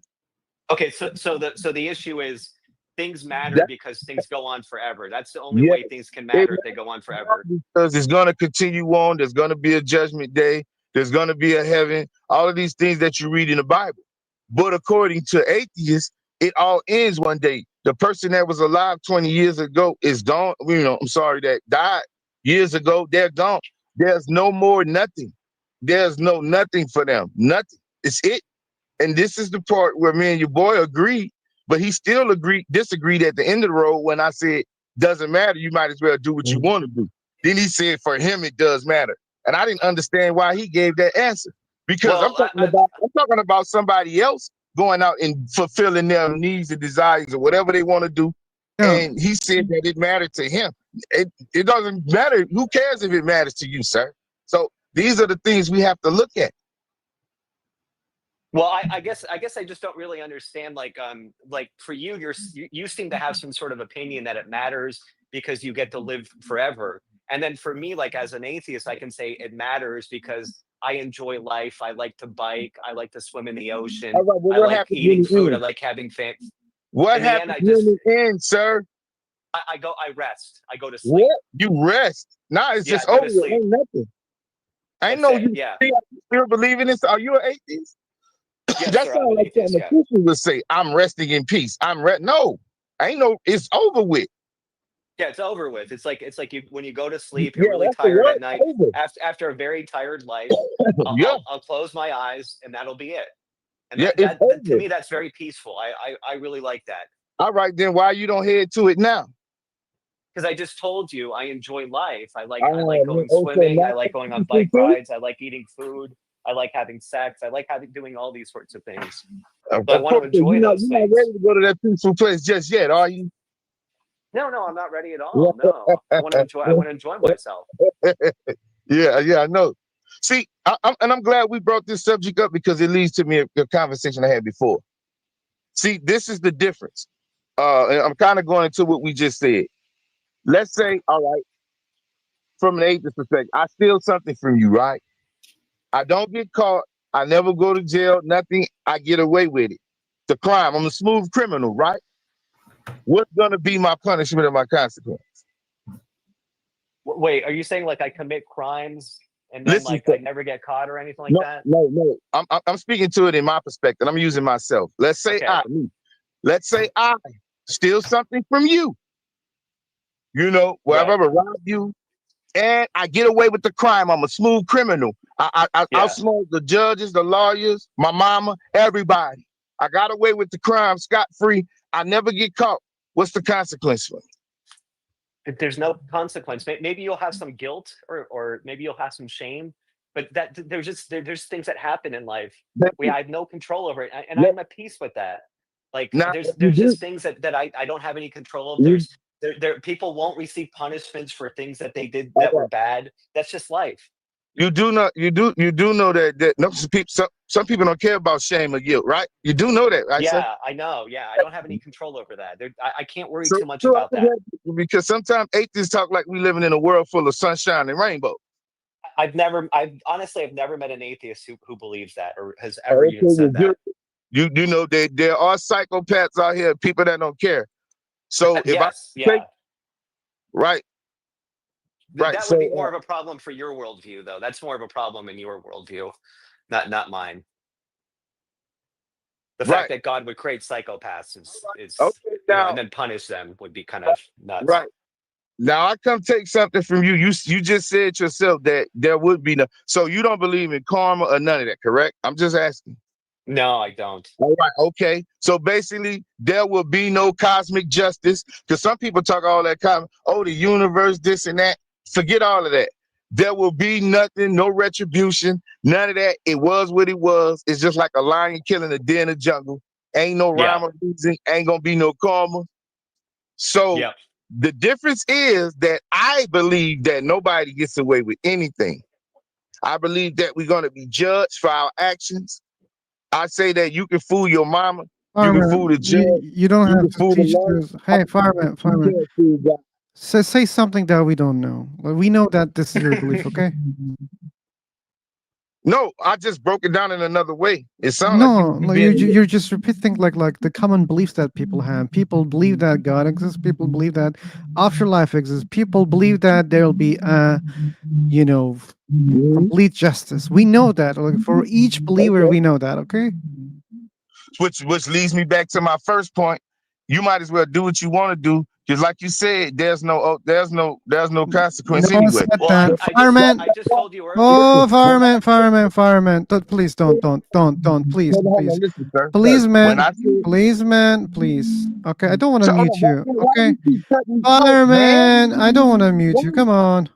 Okay, so the issue is things matter because things go on forever. That's the only way things can matter if they go on forever. Because it's going to continue on. There's going to be a judgment day. There's going to be a heaven. All of these things that you read in the Bible. But according to atheists, it all ends one day. The person that was alive 20 years ago is gone. That died years ago, they're gone. There's no more nothing. There's no nothing for them. Nothing. It's it. And this is the part where me and your boy agreed, but he still disagreed at the end of the road when I said, doesn't matter, you might as well do what you want to do. Then he said, for him, it does matter. And I didn't understand why he gave that answer. Because I'm talking about somebody else going out and fulfilling their needs and desires or whatever they want to do. Yeah. And he said that it mattered to him. It doesn't matter. Who cares if it matters to you, sir? So these are the things we have to look at. Well, I guess I just don't really understand. Like for you, you seem to have some sort of opinion that it matters because you get to live forever. And then for me, like as an atheist, I can say it matters because I enjoy life. I like to bike. I like to swim in the ocean. I like eating food. I like having fun. What happens in the end, sir? I rest. I go to sleep. What? You rest? Nah, it's just over. Ain't nothing. I know you. Yeah. Still believe in this? Are you an atheist? Yes, that sounds like something a Christian would say. I'm resting in peace. No, I ain't no. It's over with. Yeah, it's over with. It's like when you go to sleep, you're really tired at night. After a very tired life, I'll close my eyes and that'll be it. And to me, that's very peaceful. I really like that. All right, then why you don't head to it now? Because I just told you I enjoy life. I like going swimming. I like going on bike rides. I like eating food. I like having sex. I like doing all these sorts of things. So I want to enjoy those things. You're not ready to go to that peaceful place just yet, are you? No, I'm not ready at all. No, I want to enjoy myself. Yeah, I know. See, I'm glad we brought this subject up because it leads to me a conversation I had before. See, this is the difference. And I'm kind of going into what we just said. Let's say, all right, from an atheist perspective, I steal something from you, right? I don't get caught. I never go to jail, nothing. I get away with it. The crime. I'm a smooth criminal, right? What's going to be my punishment or my consequence? Wait, are you saying like I commit crimes and then I never get caught or anything like that? No. I'm speaking to it in my perspective. I'm using myself. Let's say I steal something from you. Where I've ever robbed you, and I get away with the crime. I'm a smooth criminal. I outsmart the judges, the lawyers, my mama, everybody. I got away with the crime scot-free. I never get caught. What's the consequence for me? There's no consequence. Maybe you'll have some guilt, or maybe you'll have some shame, but there's things that happen in life. I have no control over it, and I'm at peace with that. Like Now, there's just things that I don't have any control of. There people won't receive punishments for things that they did that were bad. That's just life. you do know that no, some people don't care about shame or guilt, right? You do know that, right, sir? Yeah, I know. Yeah, I don't have any control over that. I can't worry So, too much about that. because sometimes atheists talk like we living in a world full of sunshine and rainbow. I've never met an atheist who believes that or has ever even said that. You know that there are psychopaths out here, people that don't care. So Yes, yeah. Right. Right. That would be more of a problem for your worldview, though. That's more of a problem in your worldview, not mine. The fact that God would create psychopaths is and then punish them would be kind of nuts. Right. Now I come take something from you. You just said yourself that there would be no. So you don't believe in karma or none of that, correct? I'm just asking. No, I don't. All right. Okay. So basically, there will be no cosmic justice, because some people talk all that the universe, this and that. Forget all of that. There will be nothing, no retribution, none of that. It was what it was. It's just like a lion killing a deer in the jungle. Ain't no rhyme or reason. Ain't gonna be no karma. So the difference is that I believe that nobody gets away with anything. I believe that we're gonna be judged for our actions. I say that you can fool your mama, you can fool the judge. You don't have to teach us. Hey, fireman. Say something that we don't know. We know that this is your belief, okay? No, I just broke it down in another way. It sounds no, you're just repeating like the common beliefs that people have. People believe that God exists. People believe that afterlife exists. People believe that there'll be complete justice. We know that. Like, for each believer, we know that. Okay. Which leads me back to my first point. You might as well do what you want to do, because like you said, there's no consequence anyway. Fireman. I just told you earlier. Oh, fireman. Please don't. Please. Policeman, please. Okay, I don't want to mute you. Okay. Fireman, I don't want to mute you. Come on.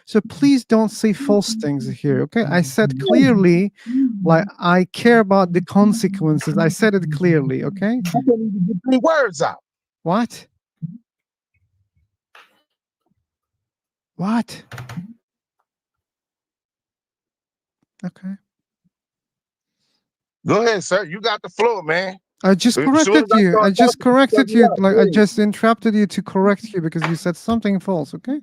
So please don't say false things here, okay? I said clearly, like, I care about the consequences. I said it clearly, okay? I can't even get 3 words out. What? Okay. Go ahead, sir. You got the floor, man. I just corrected you. Like, I just interrupted you to correct you because you said something false, okay?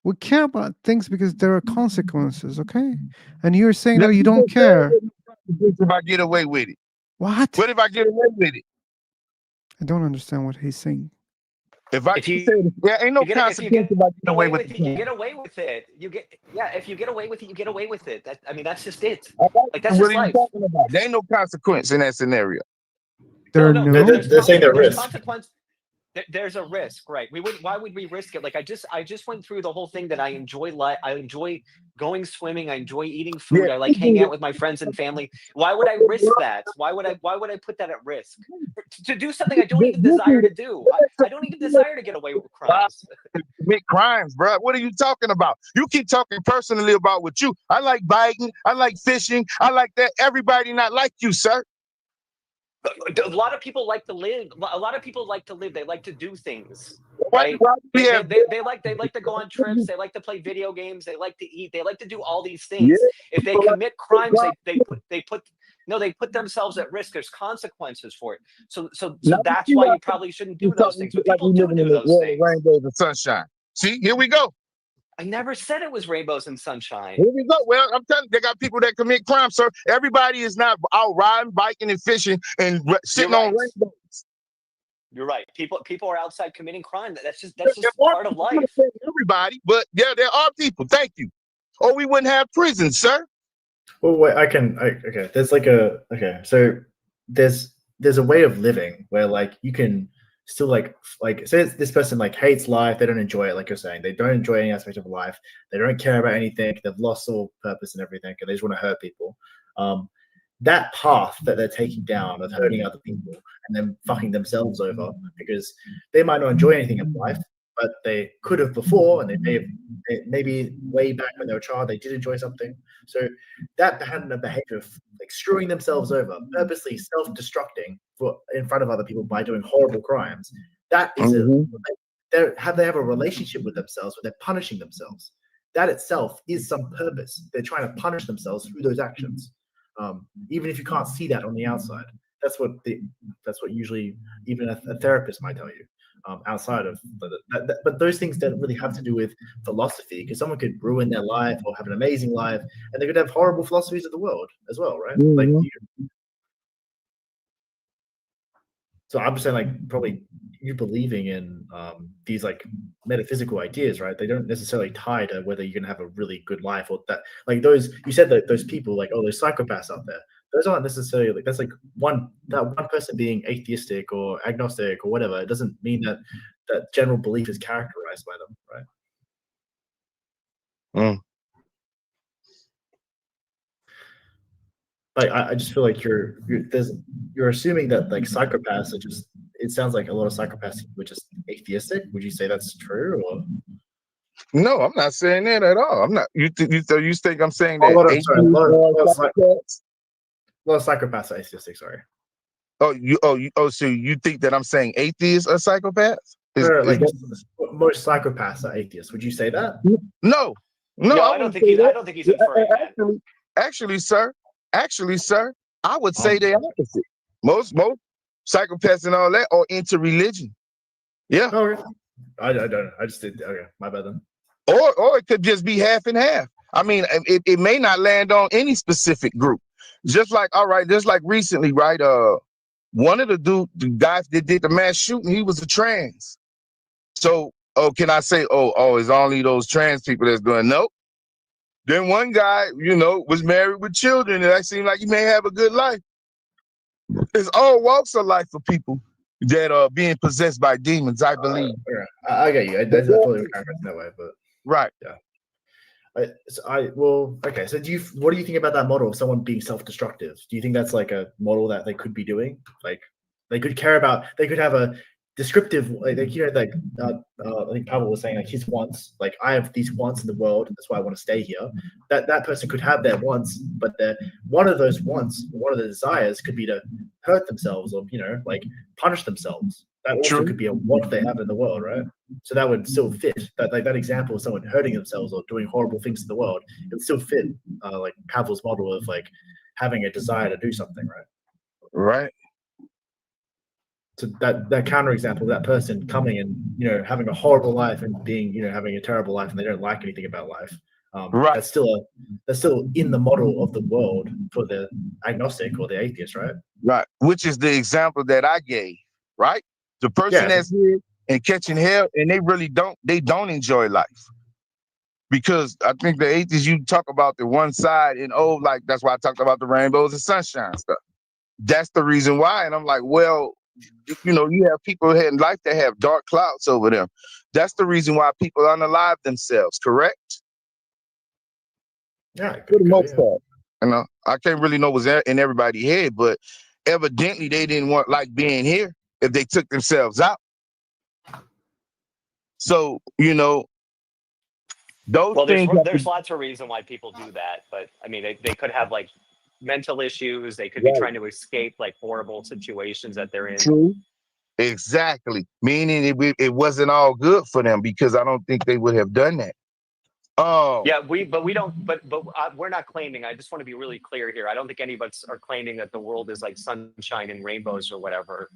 We care about things because there are consequences, okay? And you're saying that you don't care. If I get away with it. What? What if I get away with it? I don't understand what he's saying. There ain't no consequence if I get away with it. You get away with it. If you get away with it, you get away with it. That's just it. Like, that's just life. There ain't no consequence in that scenario. They're saying there is consequence. There's a risk, right? Why would we risk it? Like I just went through the whole thing that I enjoy. I enjoy going swimming. I enjoy eating food. I like hanging out with my friends and family. Why would I risk that? Why would I put that at risk to do something I don't even desire to do? I don't even desire to get away with crimes. Commit crimes, bro. What are you talking about? You keep talking personally about what you. I like biking. I like fishing. I like that. Everybody not like you, sir. A lot of people like to live. They like to do things. Right? They like to go on trips. They like to play video games. They like to eat. They like to do all these things. If they commit crimes, they put themselves at risk. There's consequences for it. So that's why you probably shouldn't do those things. But people do those things. Rainbows and sunshine. See, here we go. I never said it was rainbows and sunshine. Here we go. Well, I'm telling you, they got people that commit crimes, sir. Everybody is not out riding, biking, and fishing and sitting on rainbows. You're right. People are outside committing crime. That's just part of life. Everybody, but yeah, there are people. Thank you. Or we wouldn't have prisons, sir. Well, wait. Okay. There's So there's a way of living where like you can still like say this person like hates life. They don't enjoy it, like you're saying. They don't enjoy any aspect of life. They don't care about anything. They've lost all purpose and everything, and they just want to hurt people. that path that they're taking down of hurting other people and then fucking themselves over because they might not enjoy anything in life, but they could have before, and they may have, maybe way back when they were a child, they did enjoy something. So that pattern of behavior of like screwing themselves over, purposely self-destructing in front of other people by doing horrible crimes, that is they have a relationship with themselves where they're punishing themselves. That itself is some purpose. They're trying to punish themselves through those actions. Even if you can't see that on the outside, that's what usually even a therapist might tell you. Outside of, but those things don't really have to do with philosophy, because someone could ruin their life or have an amazing life, and they could have horrible philosophies of the world as well, right? Like, so I'm saying, like, probably you believing in these like metaphysical ideas, right? They don't necessarily tie to whether you're gonna have a really good life or that. Like those, you said that those people, like, oh, there's psychopaths out there. Those aren't necessarily like, that's like one person being atheistic or agnostic or whatever. It doesn't mean that that general belief is characterized by them, right? Like I just feel like you're assuming that like psychopaths are just. It sounds like a lot of psychopaths were just atheistic. Would you say that's true? Or no, I'm not saying that at all. I'm not. You think I'm saying a that? lot of psychopaths are atheistic. Sorry. So you think that I'm saying atheists are psychopaths? Most psychopaths are atheists. Would you say that? No, I don't think he's inferring that. Actually, sir, I would say the opposite. Most psychopaths and all that are into religion. Yeah. Okay. I don't know. I just did. Okay, my bad then. Or it could just be half and half. I mean, it may not land on any specific group. Just like recently, right? One of the guys that did the mass shooting, he was a trans. So, can I say, it's only those trans people that's doing? Nope. Then one guy, was married with children, and that seemed like he may have a good life. It's all walks of life for people that are being possessed by demons, I believe. I get you. I thought you were that way, but right. Yeah. So what do you think about that model of someone being self-destructive? Do you think that's like a model that they could be doing? Like they could have a descriptive, I think Pavel was saying, like, his wants, like, I have these wants in the world, and that's why I want to stay here. That person could have their wants, but one of those wants, one of the desires could be to hurt themselves or like punish themselves. That also could be a want they have in the world, right? So that would still fit. That example of someone hurting themselves or doing horrible things in the world, it would still fit like Pavel's model of like having a desire to do something, right? Right. So that counterexample of that person coming and having a horrible life and being having a terrible life and they don't like anything about life. Right. That's still in the model of the world for the agnostic or the atheist, right? Right. Which is the example that I gave, right? The person that's here and catching hell, and they really don't enjoy life. Because I think the atheists, you talk about the one side and like that's why I talked about the rainbows and sunshine stuff. That's the reason why. And I'm like, well, you have people in life that have dark clouds over them. That's the reason why people unalive themselves, correct? Yeah, for the most part. I can't really know what's in everybody's head, but evidently they didn't like being here if they took themselves out. So, those things. There's lots of reasons why people do that, but I mean, they could have like mental issues. They could be trying to escape like horrible situations that they're in. True. Exactly. Meaning it wasn't all good for them, because I don't think they would have done that. Yeah, we don't. But we're not claiming. I just want to be really clear here. I don't think any of us are claiming that the world is like sunshine and rainbows or whatever.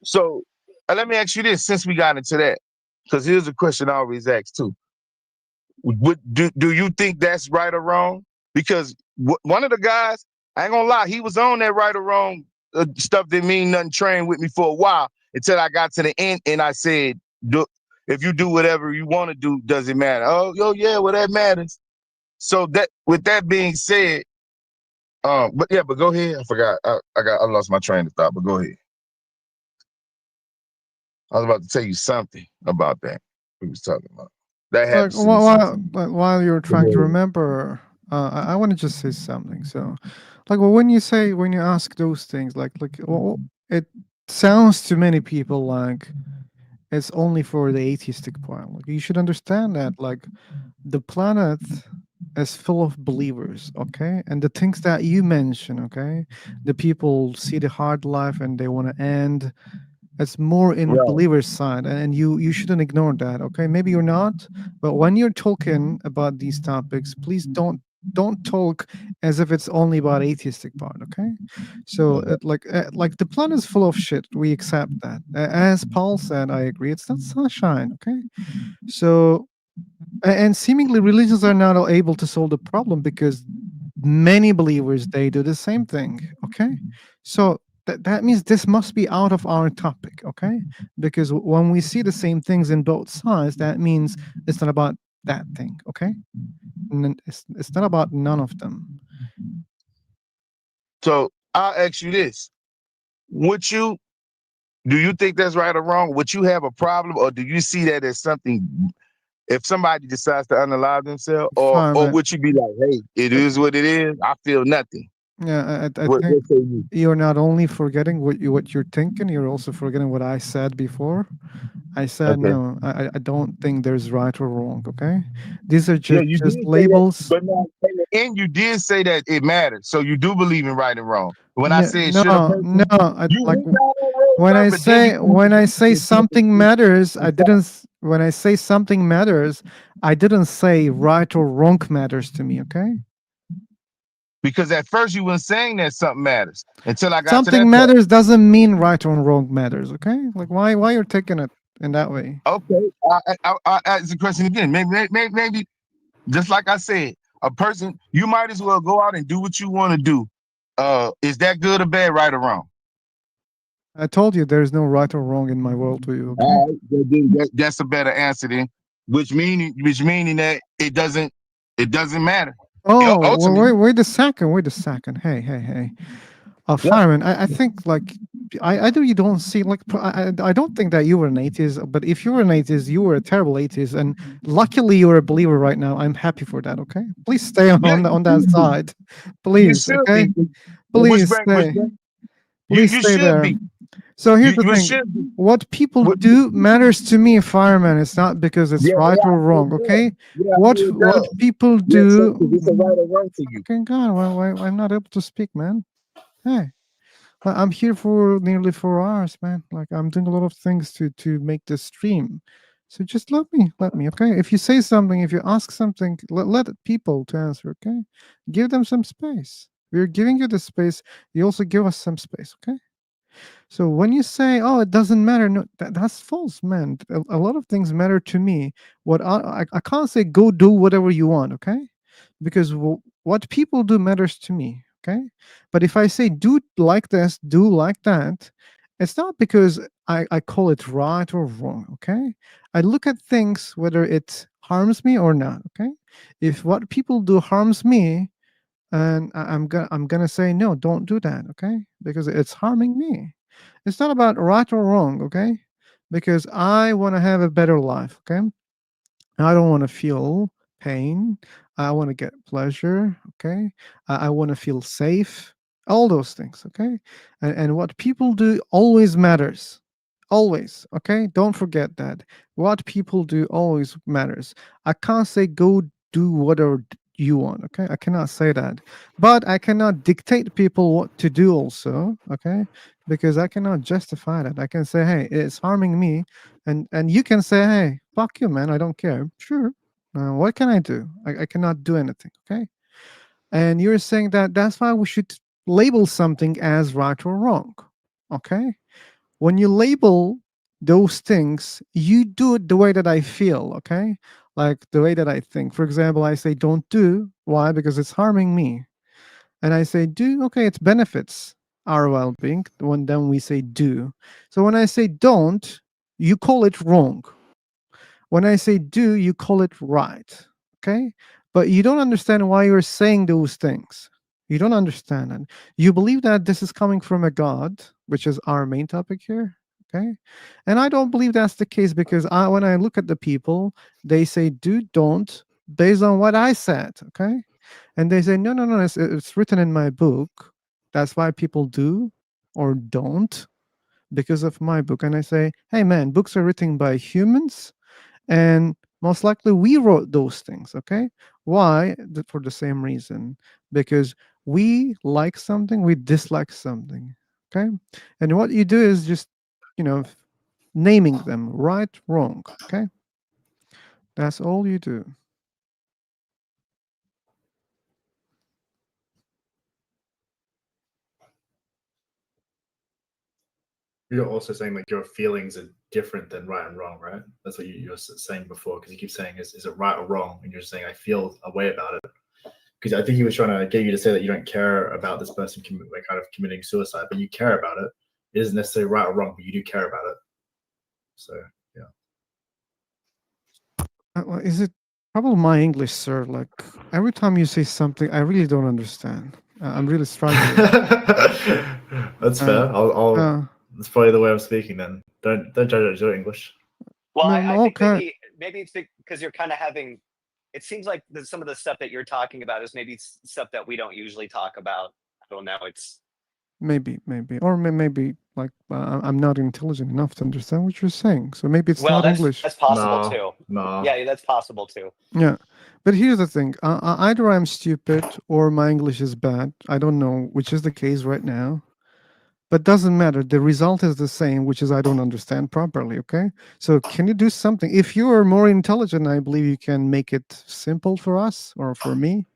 So let me ask you this, since we got into that, because here's a question I always ask too. Do you think that's right or wrong? Because one of the guys, I ain't gonna lie, he was on that right or wrong stuff that mean nothing, train with me for a while until I got to the end, and I said, if you do whatever you want to do, does it matter? Oh, yeah, well, that matters. So that, with that being said, but go ahead. I forgot. I lost my train of thought, but go ahead. I was about to tell you something about that we was talking about. That happens. While you're trying to remember, I want to just say something. So, like, well, when you ask those things, well, it sounds to many people like it's only for the atheistic part. Like, you should understand that, like, the planet is full of believers, okay? And the things that you mention, okay? The people see the hard life and they want to end. It's more in Right. believer's side, and you shouldn't ignore that, okay? Maybe you're not, but when you're talking about these topics, please don't talk as if it's only about atheistic part, okay? So like the planet is full of shit. We accept that. As Paul said, I agree. It's not sunshine, okay? So and seemingly religions are not able to solve the problem because many believers they do the same thing, okay? So that means this must be out of our topic, okay? Because when we see the same things in both sides, that means it's not about that thing, okay? And it's not about none of them. So I'll ask you this: do you think that's right or wrong? Would you have a problem, or do you see that as something? If somebody decides to unalive themselves, or Fine, would you be like, "Hey, it is what it is. I feel nothing." yeah, I What think say you? you're not only forgetting what you're thinking, you're also forgetting what I said before. I said Okay. no. I don't think there's right or wrong. Okay, these are Yeah, just you just did say that, labels. but now in the end, you did say that it matters. So you do believe in right and wrong. When I No, said should a no, no. person, you Like went down that road, when bro, I but then you say when I say something matters, I didn't. When I say something matters, I didn't say right or wrong matters to me. Okay. because at first you were saying that something matters until I got to Something that part. matters doesn't mean right or wrong matters. Okay. Like why you're taking it in that way? Okay, I ask the question again. Maybe just like I said, a person you might as well go out and do what you want to do. Is that good or bad, right or wrong? I told you there's no right or wrong in my worldview. Okay. All right, then that's a better answer then. Which meaning that it doesn't matter. Oh, well, Ultimately, wait a second. Wait a second. Hey. Fireman, I think like I do you don't see like I don't think that you were an atheist, but if you were an atheist, you were a terrible atheist, and luckily you're a believer right now. I'm happy for that. Okay, please stay on that side, you please. should Okay, be. please stay, please You stay should there. be. So here's the You thing: should be. what people do matters to me, fireman. It's not because it's right I or mean, wrong. Okay, yeah, I mean, it what does. people Yeah, so do. it's a right or wrong to you. Okay, God, why I'm not able to speak, man. Hey. I'm here for nearly 4 hours, man. Like I'm doing a lot of things to make this stream. So just let me, okay? If you say something, if you ask something, let people to answer, okay? Give them some space. We're giving you the space. You also give us some space, okay? So when you say, "Oh, it doesn't matter," no, that's false, man. A lot of things matter to me. What I can't say go do whatever you want, okay? Because what people do matters to me, okay? But if I say do like this, do like that, it's not because I call it right or wrong, okay? I look at things whether it harms me or not, okay? If what people do harms me, and I'm gonna say no, don't do that, okay? Because it's harming me. It's not about right or wrong, okay? Because I want to have a better life, okay? I don't want to feel pain. I want to get pleasure, okay? I want to feel safe. All those things, okay? And what people do always matters. Always, okay? Don't forget that. What people do always matters. I can't say go do whatever you want, okay? I cannot say that. But I cannot dictate people what to do also, okay? Because I cannot justify that. I can say, hey, it's harming me, and you can say, hey, fuck you, man, I don't care. Sure. What can I do? I cannot do anything, okay? And you're saying that that's why we should label something as right or wrong, okay? When you label those things, you do it the way that I feel, okay? Like the way that I think. For example, I say don't do. Why? Because it's harming me. And I say do, okay, it benefits our well-being. When then we say do. So when I say don't, you call it wrong. When I say do, you call it right. Okay? But you don't understand why you're saying those things. You don't understand it. You believe that this is coming from a God, which is our main topic here. Okay? And I don't believe that's the case because when I look at the people, they say do, don't, based on what I said. Okay? And they say, no, no, no, it's written in my book. That's why people do or don't, because of my book. And I say, hey, man, books are written by humans, and most likely we wrote those things. Okay. Why? For the same reason, because we like something, we dislike something. Okay. And what you do is just, naming them right, wrong. Okay. That's all you do. You're also saying like your feelings are different than right and wrong, right? That's what you were saying before, because you keep saying, is it right or wrong? And you're saying, I feel a way about it. Because I think he was trying to get you to say that you don't care about this person kind of committing suicide, but you care about it. It isn't necessarily right or wrong, but you do care about it. So, yeah. Is it probably my English, sir? Like every time you say something, I really don't understand. I'm really struggling. That's fair. That's probably the way I'm speaking. Then don't judge your English. Well, No, I think okay. maybe it's because you're kind of having. It seems like some of the stuff that you're talking about is maybe stuff that we don't usually talk about. I don't know. It's Maybe, or maybe like I'm not intelligent enough to understand what you're saying. So maybe it's well, not English. that's possible too. No. Yeah, that's possible too. Yeah, but here's the thing: either I'm stupid or my English is bad. I don't know which is the case right now, but doesn't matter. The result is the same, which is I don't understand properly. Okay, so can you do something? If you are more intelligent, I believe you can make it simple for us or for me.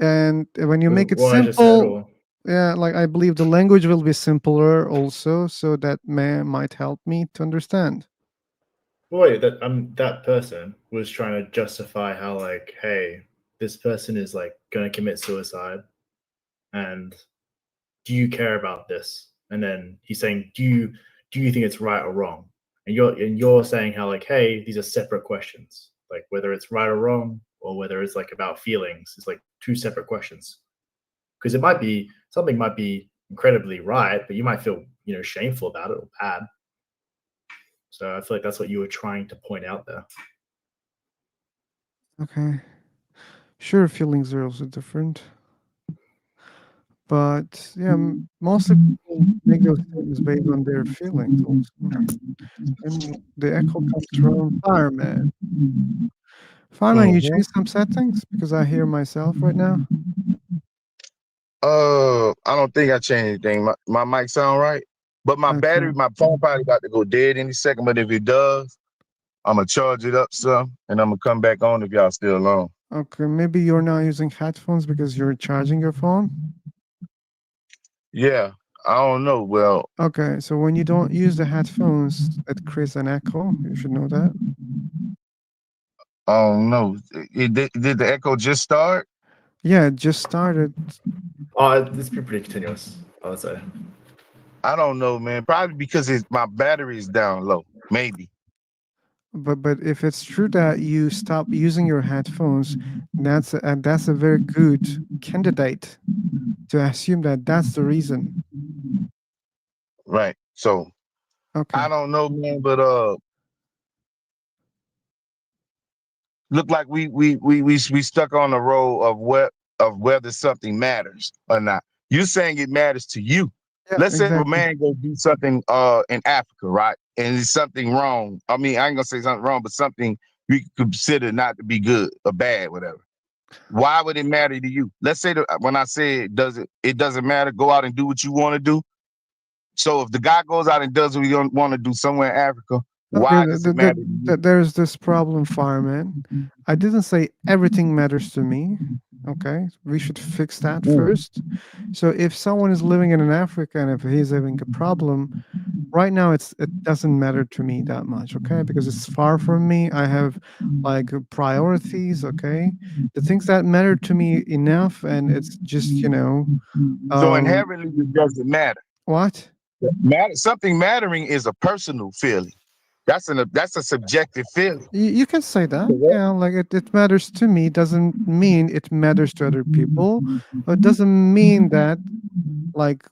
And when you make it What I just said, simple, or yeah, like I believe the language will be simpler also, so that might help me to understand. wait, that person was trying to justify how like, hey, this person is like going to commit suicide, and do you care about this? And then he's saying, do you think it's right or wrong? And you're saying how like, hey, these are separate questions, like whether it's right or wrong or whether it's like about feelings. It's like two separate questions, because something might be incredibly right, but you might feel shameful about it or bad. So I feel like that's what you were trying to point out there. Okay. Sure, feelings are also different. But yeah, mostly people make those statements based on their feelings also. And the echo comes from Fireman. Fireman, you change some settings? Because I hear myself right now. I don't think I changed anything. My mic sound right, but my battery, my phone probably about to go dead any second. But if it does, I'm gonna charge it up some, and I'm gonna come back on if y'all still on. Okay, maybe you're not using headphones because you're charging your phone? Yeah, I don't know. Well, Okay, so when you don't use the headphones, it creates an echo. You should know that. I don't know. Did the echo just start? Yeah, it just started. It's been pretty continuous, I would say. I don't know, man. Probably because my battery is down low. Maybe. But if it's true that you stop using your headphones, that's a very good candidate to assume that that's the reason. Right. So okay. I don't know, man, but look like we stuck on the road of whether something matters or not. You're saying it matters to you. Yeah, Let's say exactly. a man go do something in Africa, right? And it's something wrong. I mean, I ain't gonna say something wrong, but something we consider not to be good or bad, whatever. Why would it matter to you? Let's say that when I say it doesn't matter, go out and do what you want to do. So if the guy goes out and does what he don't want to do somewhere in Africa, why Okay, does it matter to you? there's this problem, Fireman. I didn't say everything matters to me. Okay, we should fix that first. So if someone is living in Africa and if he's having a problem, right now it doesn't matter to me that much. Okay, because it's far from me. I have like priorities. Okay, the things that matter to me enough, and it's just So inherently, it doesn't matter. What? Something mattering is a personal feeling. That's a subjective feeling. You can say that. Yeah, like it matters to me doesn't mean it matters to other people. Or it doesn't mean that like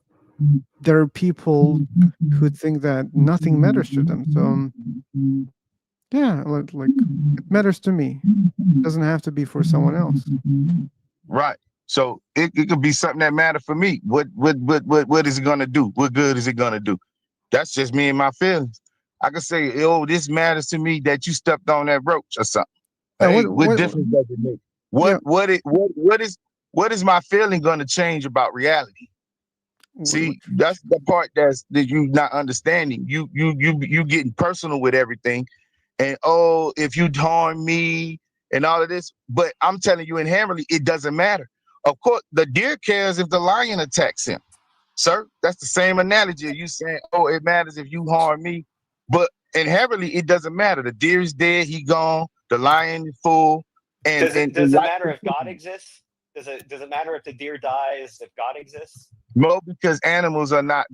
there are people who think that nothing matters to them. So Yeah, like it matters to me. It doesn't have to be for someone else. Right. So it could be something that matters for me. What is it gonna do? What good is it gonna do? That's just me and my feelings. I could say, oh, this matters to me that you stepped on that roach or something. Yeah, Hey, what difference does it make? What is my feeling gonna change about reality? See, that's the part that you not understanding. You getting personal with everything, and oh, if you harm me and all of this, but I'm telling you inherently, it doesn't matter. Of course, the deer cares if the lion attacks him, sir. That's the same analogy. You saying, oh, it matters if you harm me, but inherently, it doesn't matter. The deer is dead, he gone. The lion is full, and Does it matter if God exists? Does it matter if the deer dies if God exists? No, because animals are not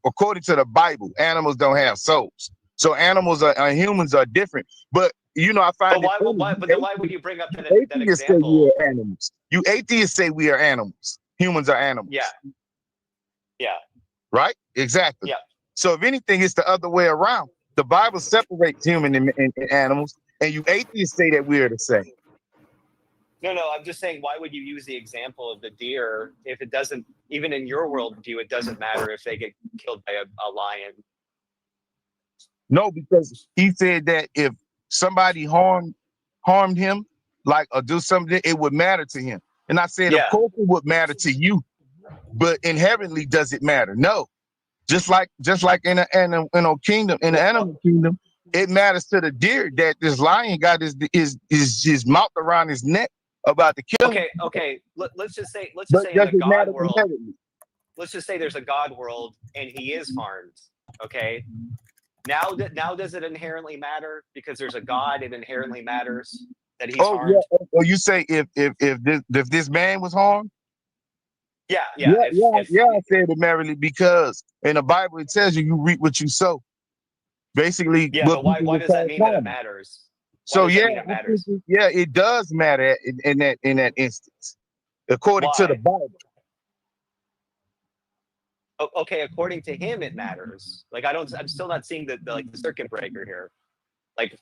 according to the Bible, animals don't have souls. So animals humans are different. But you know, I find But then why would you bring up that atheists say example? we are animals. You atheists say we are animals. Humans are animals. Yeah. Yeah. Right? Exactly. Yeah. So if anything, it's the other way around. The Bible separates human and animals, and you atheists say that we are the same. No, I'm just saying, why would you use the example of the deer if it doesn't, even in your worldview, it doesn't matter if they get killed by a lion? No, because he said that if somebody harmed him, like or do something, it would matter to him. And I said, of course it would matter to you, but inherently does it matter? No. Just like in the animal kingdom, in the animal kingdom, it matters to the deer that this lion got his mouth around his neck about to kill him. Okay. Let's just say in the God world, let's just say there's a God world and he is harmed. Okay. Now does it inherently matter because there's a God? It inherently matters that he's harmed. Yeah. Oh, you say if this man was harmed? Yeah. I said it merrily because in the Bible it tells you reap what you sow. Basically, yeah. But why does that mean that it matters? So it does matter in that instance, according to the Bible. Okay, according to him, it matters. Like I'm still not seeing the circuit breaker here. Like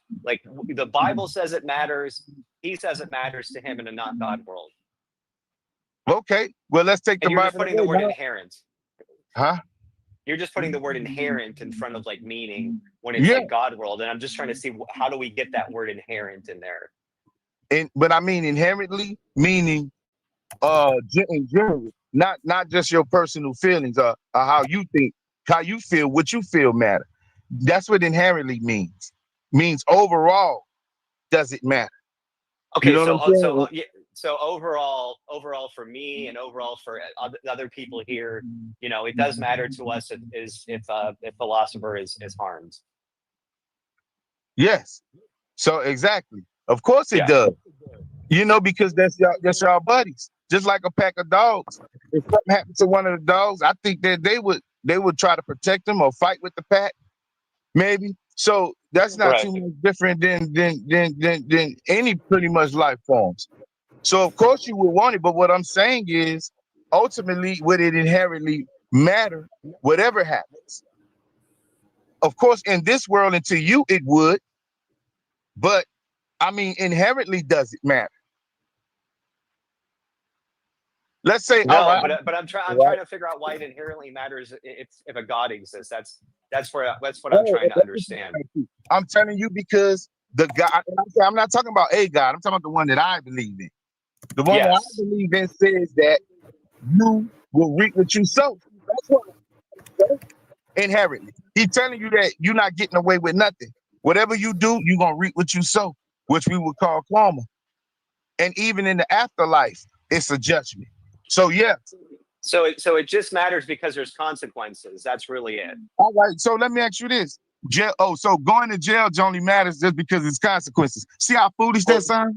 the Bible says it matters. He says it matters to him in a not God world. Okay, well let's take the Bible. You're Bible. Just putting the word inherent. Huh? You're just putting the word inherent in front of like meaning when it's like God world, and I'm just trying to see how do we get that word inherent in there. But I mean inherently meaning in general, not just your personal feelings or how you think, how you feel, what you feel matter. That's what inherently means. Means overall, does it matter? Okay, you know so overall for me and overall for other people here, you know, it does matter to us if philosopher is harmed. Yes. So exactly. Of course it does. You know, because that's y'all buddies. Just like a pack of dogs. If something happened to one of the dogs, I think that they would try to protect them or fight with the pack, maybe. So that's not too much different than any pretty much life forms. So of course you would want it, but what I'm saying is ultimately would it inherently matter whatever happens? Of course, in this world and to you it would, but I mean inherently does it matter? Let's say all right. but I'm trying to figure out why it inherently matters if a God exists. That's what I'm trying to understand. I'm telling you because the God, I'm not talking about a God, I'm talking about the one that I believe in. The one that I believe in says that you will reap what you sow. That's what inherently. He's telling you that you're not getting away with nothing. Whatever you do, you're gonna reap what you sow, which we would call karma. And even in the afterlife, it's a judgment. So yeah. So it just matters because there's consequences. That's really it. All right. So let me ask you this. So going to jail only matters just because it's consequences. See how foolish that sounds?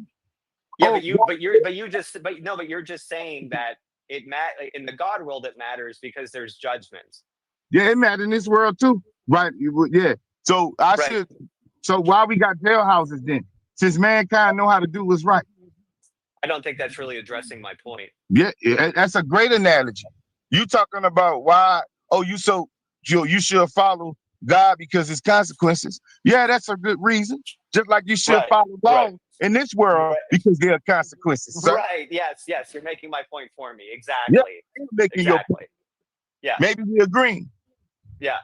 Yeah, but you're just saying that in the God world it matters because there's judgments. Yeah, it matters in this world too. Right. Yeah. So so why we got jailhouses then? Since mankind know how to do what's right. I don't think that's really addressing my point. Yeah, that's a great analogy. You talking about why? Oh, you should follow God because it's consequences. Yeah, that's a good reason. Just like you should follow God in this world because there are consequences. Sir. Right. Yes. Yes. You're making my point for me. Yeah, Exactly. you're making your point. Yeah. Maybe we agree. Yeah.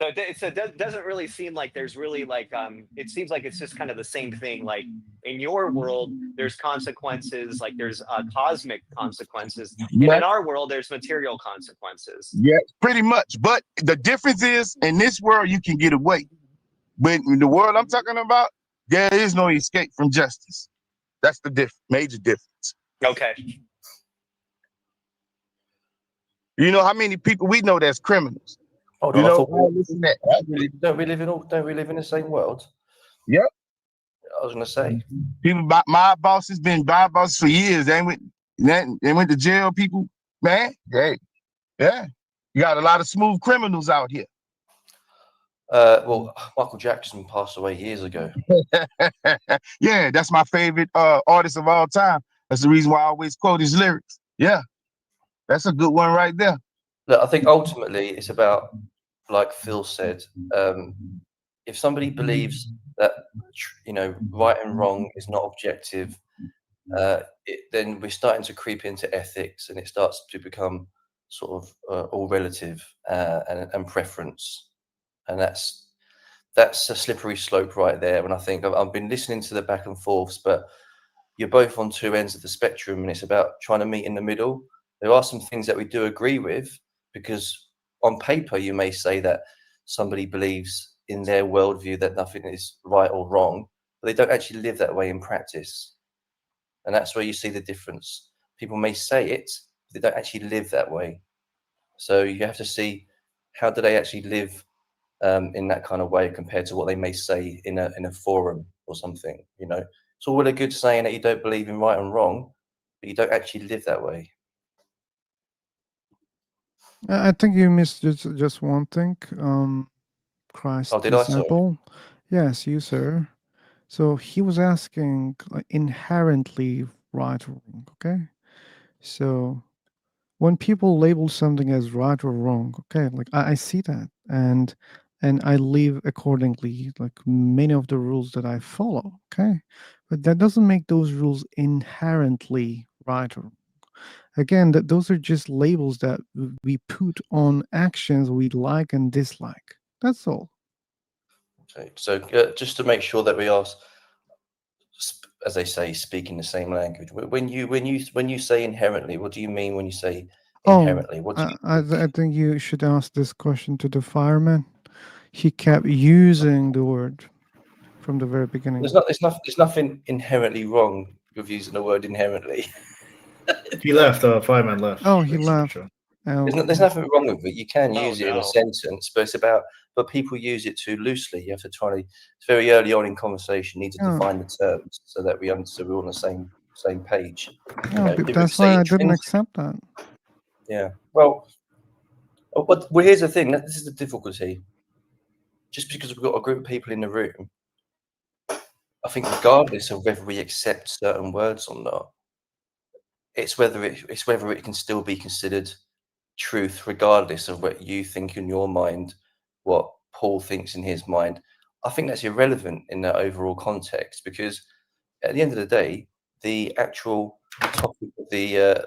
So it doesn't really seem like there's really like it seems like it's just kind of the same thing. Like in your world, there's consequences, like there's cosmic consequences, and in our world, there's material consequences. Yeah, pretty much. But the difference is in this world you can get away. But in the world I'm talking about, there is no escape from justice. That's the major difference. Okay. You know how many people we know that's criminals? Hold you on, I know, thought don't we live in the same world? Yep. I was gonna say. People, my boss has been my boss for years. They went to jail. People, man, hey, yeah, you got a lot of smooth criminals out here. Well, Michael Jackson passed away years ago. Yeah, that's my favorite artist of all time. That's the reason why I always quote his lyrics. Yeah, that's a good one right there. Look, I think ultimately it's about, like Phil said, if somebody believes that right and wrong is not objective, then we're starting to creep into ethics, and it starts to become sort of all relative and preference, and that's a slippery slope right there. And I think I've been listening to the back and forths, but you're both on two ends of the spectrum, and it's about trying to meet in the middle. There are some things that we do agree with, because on paper you may say that somebody believes in their worldview that nothing is right or wrong, but they don't actually live that way in practice. And that's where you see the difference. People may say it, but they don't actually live that way. So you have to see, how do they actually live in that kind of way compared to what they may say in a forum or something. It's all well and good saying that you don't believe in right and wrong, but you don't actually live that way. I think you missed just one thing. Christ's did I, sorry? disciple. Yes, you, sir. So he was asking inherently right or wrong. Okay, so when people label something as right or wrong, okay, like I see that, and I live accordingly, like many of the rules that I follow, okay, but that doesn't make those rules inherently right or wrong. Again, that those are just labels that we put on actions we like and dislike. That's all. Okay, so just to make sure that we are, as they say, speaking the same language. When you say inherently, what do you mean when you say inherently? What do you I think you should ask this question to the fireman. He kept using the word from the very beginning. There's nothing inherently wrong with using the word inherently. He left. Fireman left. Oh, he left. There's nothing wrong with it. You can use it in a sentence, but but people use it too loosely. You have to try to. It's very early on in conversation. You need to define the terms so that we're all on the same page. That's why I didn't accept that. Yeah. Well, here's the thing. This is the difficulty. Just because we've got a group of people in the room, I think regardless of whether we accept certain words or not, it's whether it can still be considered truth, regardless of what you think in your mind, what Paul thinks in his mind. I think that's irrelevant in the overall context, because at the end of the day, the actual topic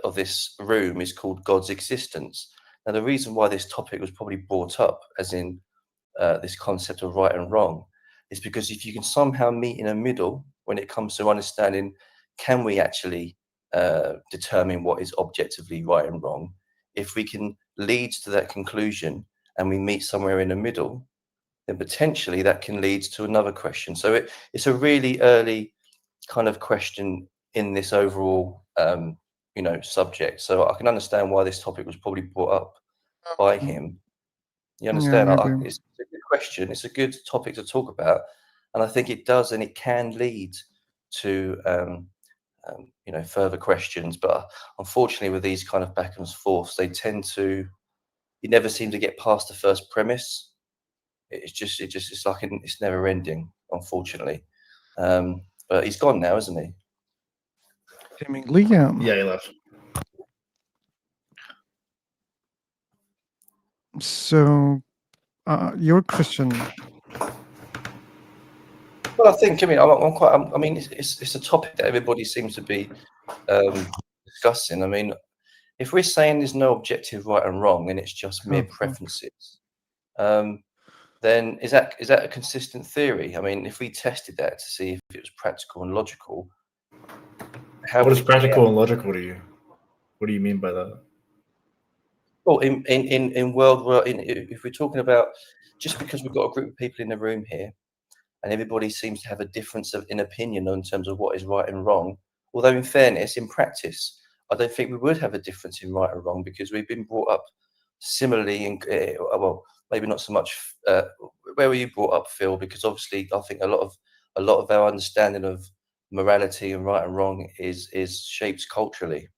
of this room is called God's existence. Now, the reason why this topic was probably brought up, as in this concept of right and wrong, is because if you can somehow meet in the middle when it comes to understanding, can we actually determine what is objectively right and wrong? If we can lead to that conclusion and we meet somewhere in the middle, then potentially that can lead to another question. So it's a really early kind of question in this overall subject. So I can understand why this topic was probably brought up by him. You understand? Yeah, it's a good question. It's a good topic to talk about, and I think it does, and it can lead to further questions. But unfortunately, with these kind of back and forths, they tend to, you never seem to get past the first premise. It's like it's never ending, unfortunately. But he's gone now, isn't he? Seemingly, yeah. Yeah, he left. So You're Christian. Well, I think, I mean, I mean, it's a topic that everybody seems to be discussing. I mean, if we're saying there's no objective right and wrong and it's just mere preferences, then is that a consistent theory? I mean, if we tested that to see if it was practical and logical, what is practical and logical to you? What do you mean by that? Well, in if we're talking about just because we've got a group of people in the room here, and everybody seems to have a difference in opinion in terms of what is right and wrong. Although, in fairness, in practice, I don't think we would have a difference in right and wrong because we've been brought up similarly. Well, maybe not so much. Where were you brought up, Phil? Because obviously, I think a lot of our understanding of morality and right and wrong is shaped culturally.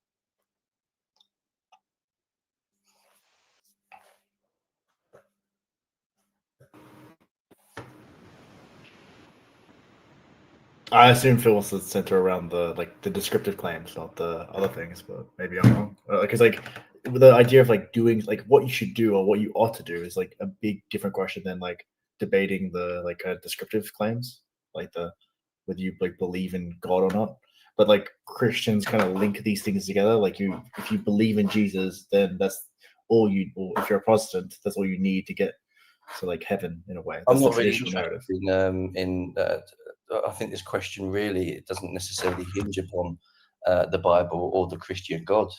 I assume Phil wants to center around the descriptive claims, not the other things. But maybe I'm wrong. Because the idea of doing what you should do or what you ought to do is a big different question than debating the descriptive claims, whether you believe in God or not. But Christians kind of link these things together. If you believe in Jesus, then that's all you. Or if you're a Protestant, that's all you need to get to heaven in a way. That's I'm not the really traditional narrative. interested I think this question really it doesn't necessarily hinge upon the Bible or the Christian God.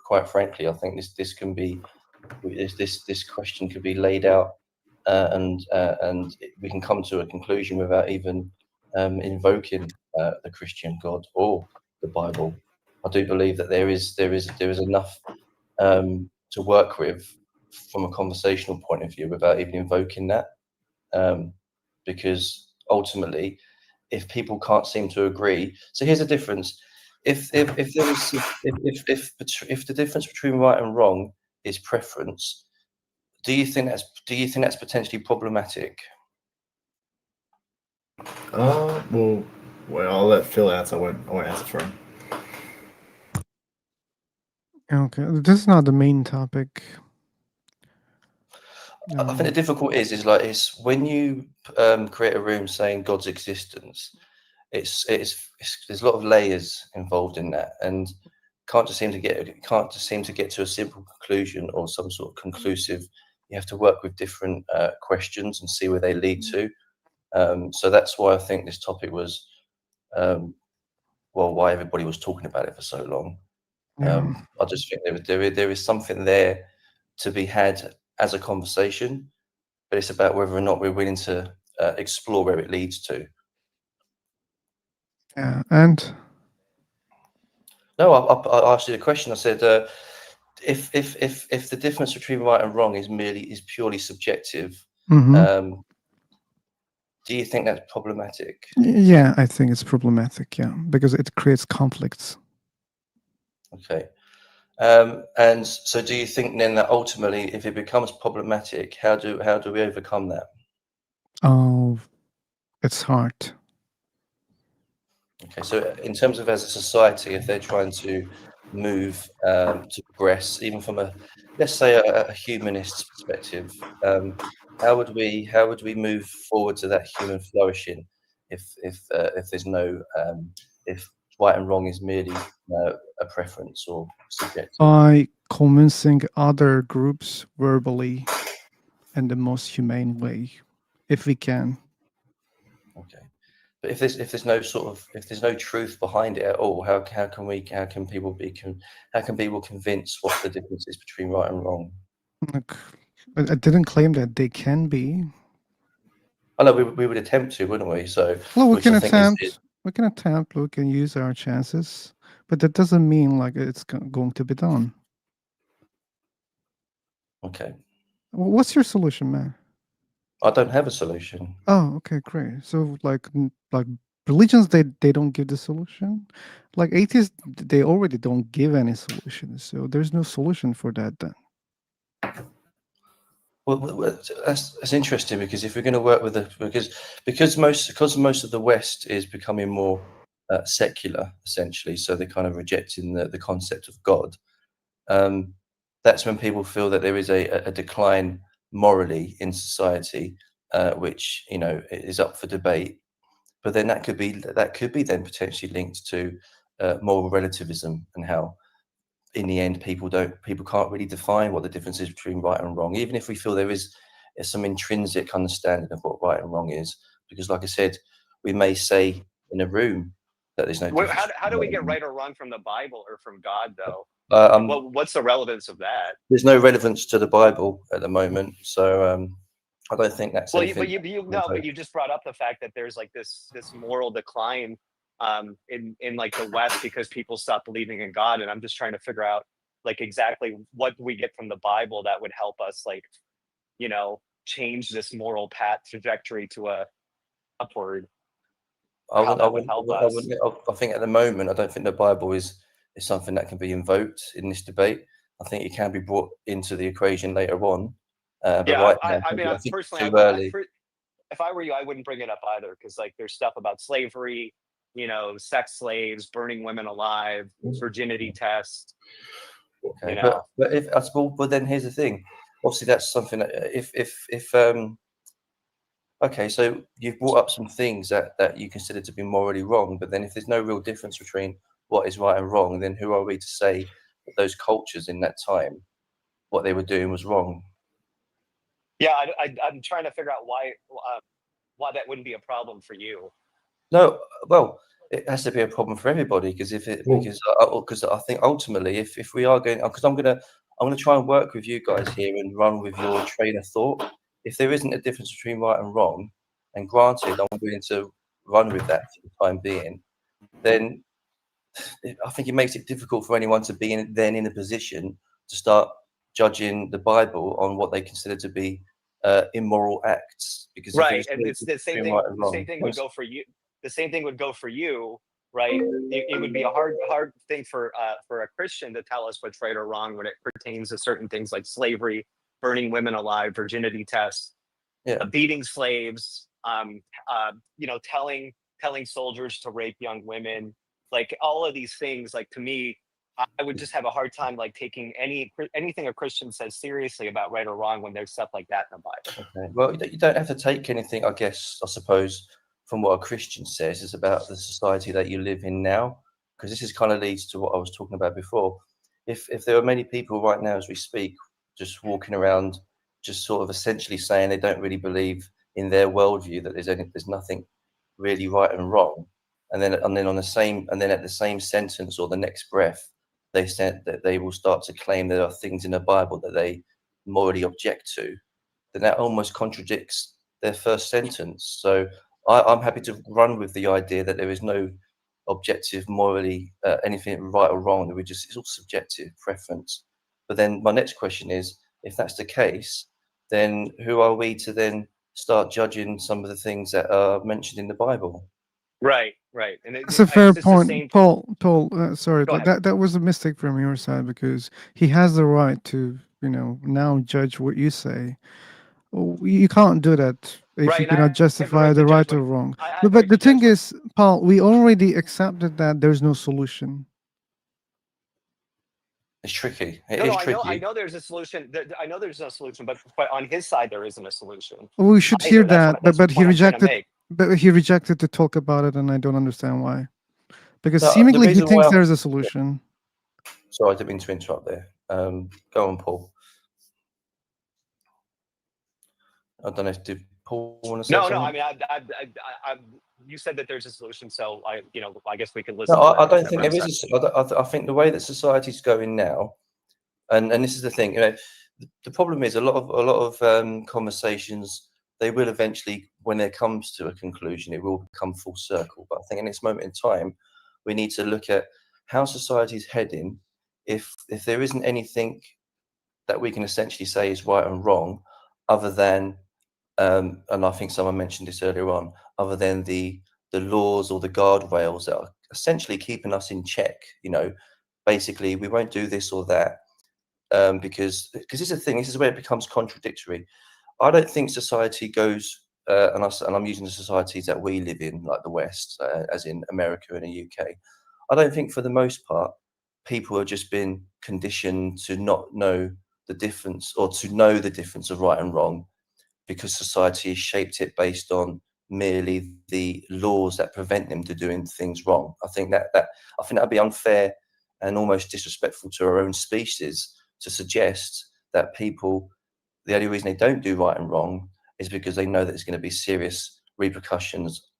Quite frankly, I think this can be this question could be laid out and we can come to a conclusion without even invoking the Christian God or the Bible. I do believe that there is enough to work with from a conversational point of view without even invoking that, because ultimately, if people can't seem to agree, so here's the difference: if the difference between right and wrong is preference, do you think that's potentially problematic? Well, I'll let Phil answer. I won't answer for him. Okay, this is not the main topic. I think the difficult is when you create a room saying God's existence, there's a lot of layers involved in that, and can't just seem to get to a simple conclusion or some sort of conclusive. You have to work with different questions and see where they lead to. So that's why I think this topic was, why everybody was talking about it for so long. I just think there is something there to be had as a conversation, but it's about whether or not we're willing to explore where it leads to. Yeah, and no, I asked you the question. I said, if the difference between right and wrong is purely subjective, do you think that's problematic? Yeah, I think it's problematic. Yeah, because it creates conflicts. Okay. And so do you think then that ultimately, if it becomes problematic, how do we overcome that? Oh, it's hard. Okay, so in terms of as a society, if they're trying to move to progress, even from let's say a humanist perspective, how would we move forward to that human flourishing if there's no if right and wrong is merely a preference or subjective? By convincing other groups verbally in the most humane way, if we can. Okay, but if there's no truth behind it at all, how can people convince what the difference is between right and wrong? Look, I didn't claim that they can be. I know we would attempt to, wouldn't we? So well, we can attempt. We can use our chances, but that doesn't mean it's going to be done. Okay. What's your solution, man? I don't have a solution. Oh, okay, great. So like religions, they don't give the solution. Like atheists, they already don't give any solution. So there's no solution for that then. Well, that's interesting because if we're going to work with because most of the West is becoming more secular essentially, so they're kind of rejecting the concept of God. That's when people feel that there is a decline morally in society, which is up for debate. But then that could be then potentially linked to moral relativism, and how in the end people can't really define what the difference is between right and wrong, even if we feel there is some intrinsic understanding of what right and wrong is. Because like I said, we may say in a room that there's no difference. How do we get right or wrong from the Bible or from God, though? What's the relevance of that? There's no relevance to the Bible at the moment, so I don't think that's Well, anything. but you just brought up the fact that there's like this moral decline in like the West because people stop believing in God, and I'm just trying to figure out like exactly what we get from the Bible that would help us like change this moral path trajectory to a upward. I think at the moment, I don't think the Bible is something that can be invoked in this debate. I think it can be brought into the equation later on. But right now, I mean, personally, too early. If I were you, I wouldn't bring it up either, because like there's stuff about slavery, sex slaves, burning women alive, virginity tests. Okay, but then here's the thing. Obviously, that's something that if okay, so you've brought up some things that you consider to be morally wrong, but then if there's no real difference between what is right and wrong, then who are we to say that those cultures in that time, what they were doing was wrong? Yeah, I'm trying to figure out why that wouldn't be a problem for you. No, well, it has to be a problem for everybody, because I think ultimately, if we are going, because I'm gonna try and work with you guys here and run with your train of thought. If there isn't a difference between right and wrong, and granted, I'm willing to run with that for the time being, then I think it makes it difficult for anyone to be in a position to start judging the Bible on what they consider to be immoral acts. Because right, and it's the same thing. The same thing would go for you. The same thing would go for you, right? It would be a hard thing for a Christian to tell us what's right or wrong when it pertains to certain things like slavery, burning women alive, virginity tests, beating slaves, telling soldiers to rape young women, like all of these things. Like, to me, I would just have a hard time like taking anything a Christian says seriously about right or wrong when there's stuff like that in the Bible. Okay. Well, you don't have to take anything, I suppose, from what a Christian says. It's about the society that you live in now, because this is kind of leads to what I was talking about before. If there are many people right now as we speak just walking around, just sort of essentially saying they don't really believe in their worldview that there's nothing really right and wrong, and then at the same sentence or the next breath, they said that they will start to claim there are things in the Bible that they morally object to, then that almost contradicts their first sentence. So I'm happy to run with the idea that there is no objective morally anything right or wrong. It's all subjective preference. But then my next question is, if that's the case, then who are we to then start judging some of the things that are mentioned in the Bible? Right. And that's a fair point, same... Paul. Sorry, Go that was a mistake from your side, because he has the right to now judge what you say. You can't do that if you cannot justify the right or wrong. But the thing is, Paul, we already accepted that there's no solution. It's tricky. I know there's a solution. I know there's no solution, but on his side there isn't a solution. We should hear that, but he rejected. Make. But he rejected to talk about it, and I don't understand why. Because No, seemingly he thinks there's a solution. Sorry, I didn't mean to interrupt there. Go on, Paul. I don't know if did Paul want to say something? No. I mean, you said that there's a solution, so I guess we could listen. No, I don't think there is. I think the way that society's going now, and this is the thing. The problem is a lot of conversations. They will eventually, when there comes to a conclusion, it will come full circle. But I think in this moment in time, we need to look at how society's heading. If there isn't anything that we can essentially say is right and wrong, other than, and I think someone mentioned this earlier on, other than the laws or the guardrails that are essentially keeping us in check. Basically, we won't do this or that, because this is the thing. This is where it becomes contradictory. I don't think society goes, and I'm using the societies that we live in, like the West, as in America and the UK. I don't think, for the most part, people have just been conditioned to not know the difference, or to know the difference of right and wrong, because society has shaped it based on merely the laws that prevent them to doing things wrong. I think that'd be unfair and almost disrespectful to our own species to suggest that people, the only reason they don't do right and wrong is because they know that there's going to be serious repercussions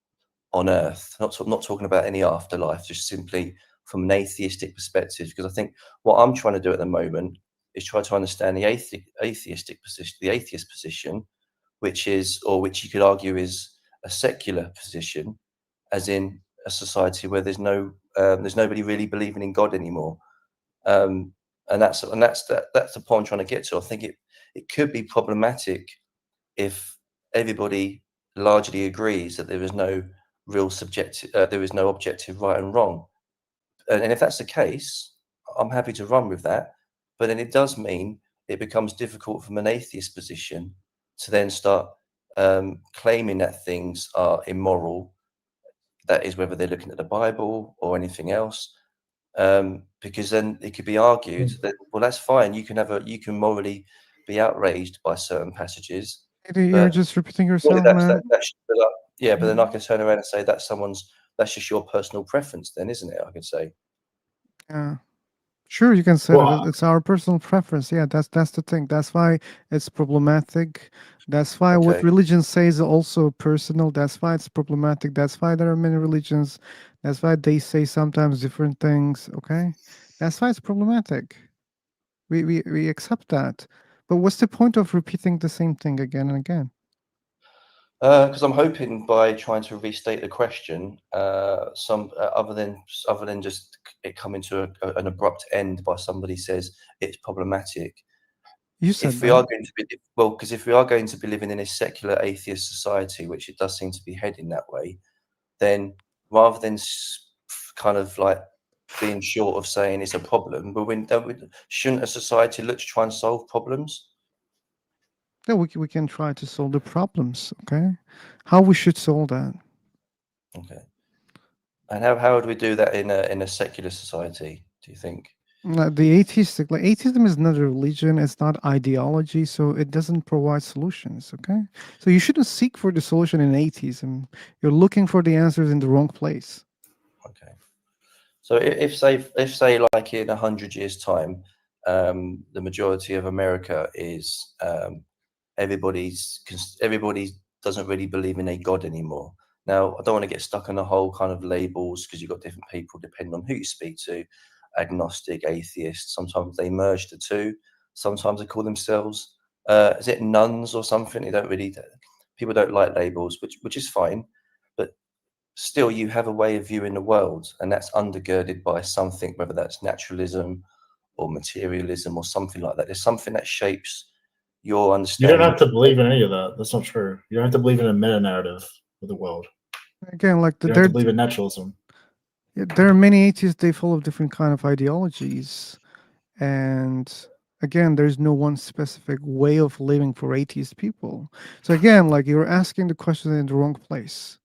on Earth. Not talking about any afterlife, just simply from an atheistic perspective. Because I think what I'm trying to do at the moment is try to understand the atheistic position, the atheist position, which you could argue is a secular position, as in a society where there's nobody really believing in God anymore. And that's the point I'm trying to get to. I think it could be problematic if everybody largely agrees that there is no real there is no objective right and wrong. And if that's the case, I'm happy to run with that. But then it does mean it becomes difficult from an atheist position to then start claiming that things are immoral. That is, whether they're looking at the Bible or anything else. Because then it could be argued that, well, that's fine. You can morally be outraged by certain passages. You're just repeating yourself, man. But then I can turn around and say that's just your personal preference, then, isn't it? I could say. Yeah. Sure, you can say that it's our personal preference. Yeah, that's the thing. That's why it's problematic. That's why what religion says is also personal. That's why it's problematic. That's why there are many religions. That's why they say sometimes different things. Okay, that's why it's problematic. We accept that. But what's the point of repeating the same thing again and again? Because I'm hoping by trying to restate the question, other than just it coming to an abrupt end by somebody says it's problematic. You said if we are going to be because if we are going to be living in a secular atheist society, which it does seem to be heading that way, then rather than kind of like being short of saying it's a problem, but shouldn't a society look to try and solve problems? Yeah, we can try to solve the problems. Okay, how we should solve that? Okay, and how would we do that in a secular society? Do you think? The atheism is not a religion. It's not ideology, so it doesn't provide solutions. Okay, so you shouldn't seek for the solution in atheism. You're looking for the answers in the wrong place. Okay, so if say like in 100 years' time, the majority of America is everybody doesn't really believe in a God anymore. Now, I don't want to get stuck in the whole kind of labels, because you've got different people depending on who you speak to, agnostic, atheist. Sometimes they merge the two. Sometimes they call themselves, is it nuns or something? People don't like labels, which is fine. But still, you have a way of viewing the world, and that's undergirded by something, whether that's naturalism or materialism or something like that. There's something that shapes your You understanding. don't have to believe in any of that. That's not true. You don't have to believe in a meta narrative of the world. Again, like you don't have to believe in naturalism. Yeah, there are many atheists. They follow different kind of ideologies, and again, there's no one specific way of living for atheist people. So again, like you're asking the question in the wrong place.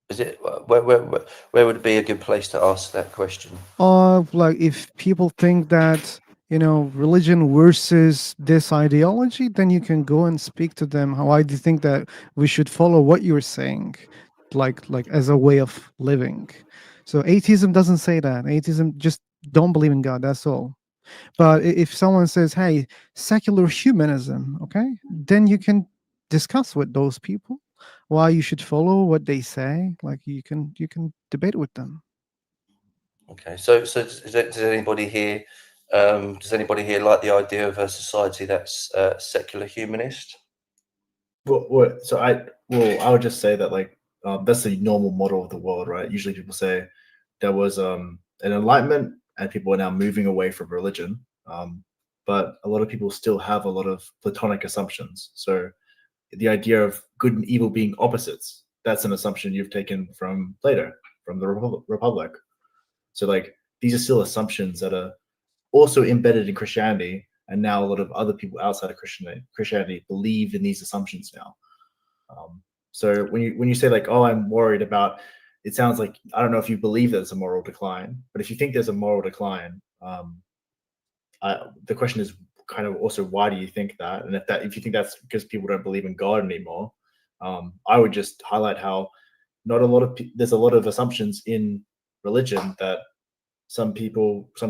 Is it where would be a good place to ask that question? Like if people think that religion versus this ideology, then you can go and speak to them. How I do think that we should follow what you're saying, like as a way of living. So atheism doesn't say that. Atheism just don't believe in God. That's all. But if someone says, "Hey, secular humanism," okay, then you can discuss with those people why you should follow what they say. Like you can debate with them. Okay, so does anybody here like the idea of a society that's secular humanist? Well, I would just say that that's the normal model of the world, right? Usually people say there was an enlightenment and people are now moving away from religion, but a lot of people still have a lot of Platonic assumptions. So the idea of good and evil being opposites, that's an assumption you've taken from Plato, from the Republic. So these are still assumptions that are also embedded in Christianity, and now a lot of other people outside of Christianity believe in these assumptions now. So when you say oh, I'm worried about, it sounds like, I don't know if you believe there's a moral decline, but if you think there's a moral decline, the question is kind of also, why do you think that? And if you think that's because people don't believe in God anymore, I would just highlight how there's a lot of assumptions in religion that some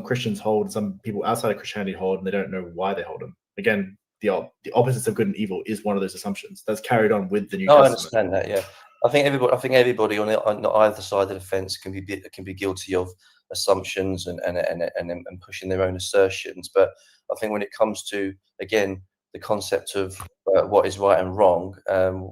Christians hold, some people outside of Christianity hold, and they don't know why they hold them. Again, the opposites of good and evil is one of those assumptions that's carried on with the New No, I Testament. understand that. Yeah, I think everybody on either side of the fence can be guilty of assumptions and pushing their own assertions. But I think when it comes to, again, the concept of what is right and wrong,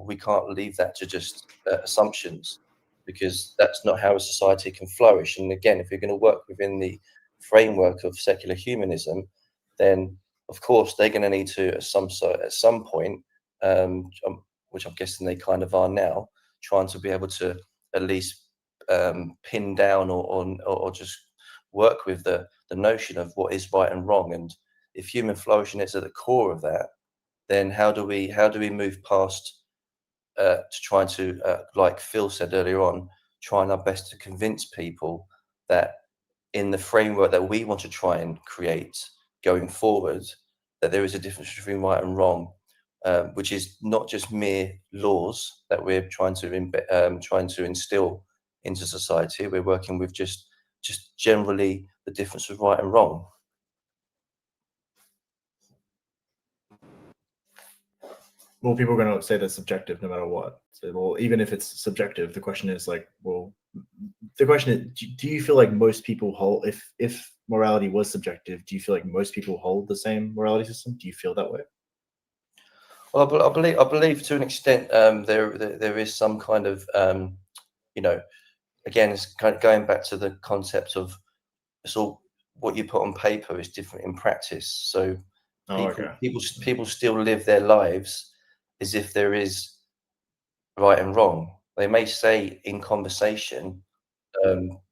we can't leave that to just assumptions, because that's not how a society can flourish. And again, if you're going to work within the framework of secular humanism, then of course they're going to need to at some point, which I'm guessing they kind of are now, trying to be able to at least pin down or just work with the notion of what is right and wrong. And if human flourishing is at the core of that, then how do we move past to trying to, like Phil said earlier on, trying our best to convince people that in the framework that we want to try and create going forward, that there is a difference between right and wrong, which is not just mere laws that we're trying to instill into society. We're working with just generally the difference of right and wrong. Well, people are going to say that's subjective no matter what. So, well, even if it's subjective, the question is like, well, the question is, do you feel like most people hold, if morality was subjective, do you feel like most people hold the same morality system? Do you feel that way? Well, I believe to an extent there is some kind of, again, it's kind of going back to the concept of it's all what you put on paper is different in practice. So people still live their lives as if there is right and wrong. They may say in conversation,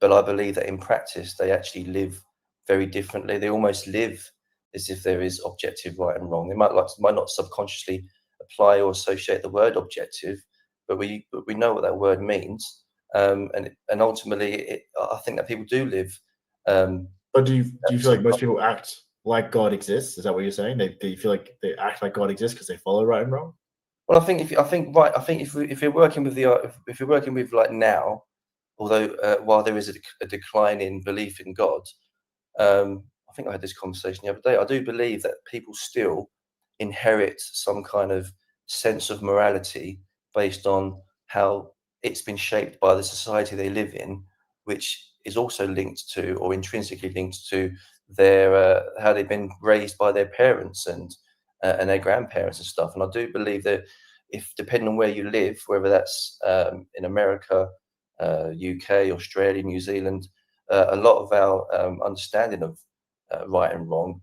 but I believe that in practice they actually live very differently. They almost live as if there is objective right and wrong. They might not subconsciously apply or associate the word objective, but we know what that word means, and ultimately, I think that people do live. But do you feel like most people act like God exists? Is that what you're saying? Do you feel like they act like God exists because they follow right and wrong? Well, I think if you're working with like now, although while there is a decline in belief in God, I think I had this conversation the other day. I do believe that people still inherit some kind of sense of morality based on how it's been shaped by the society they live in, which is also linked to or intrinsically linked to their how they've been raised by their parents and their grandparents and stuff. And I do believe that if depending on where you live, whether that's in America, UK, Australia, New Zealand, a lot of our understanding of right and wrong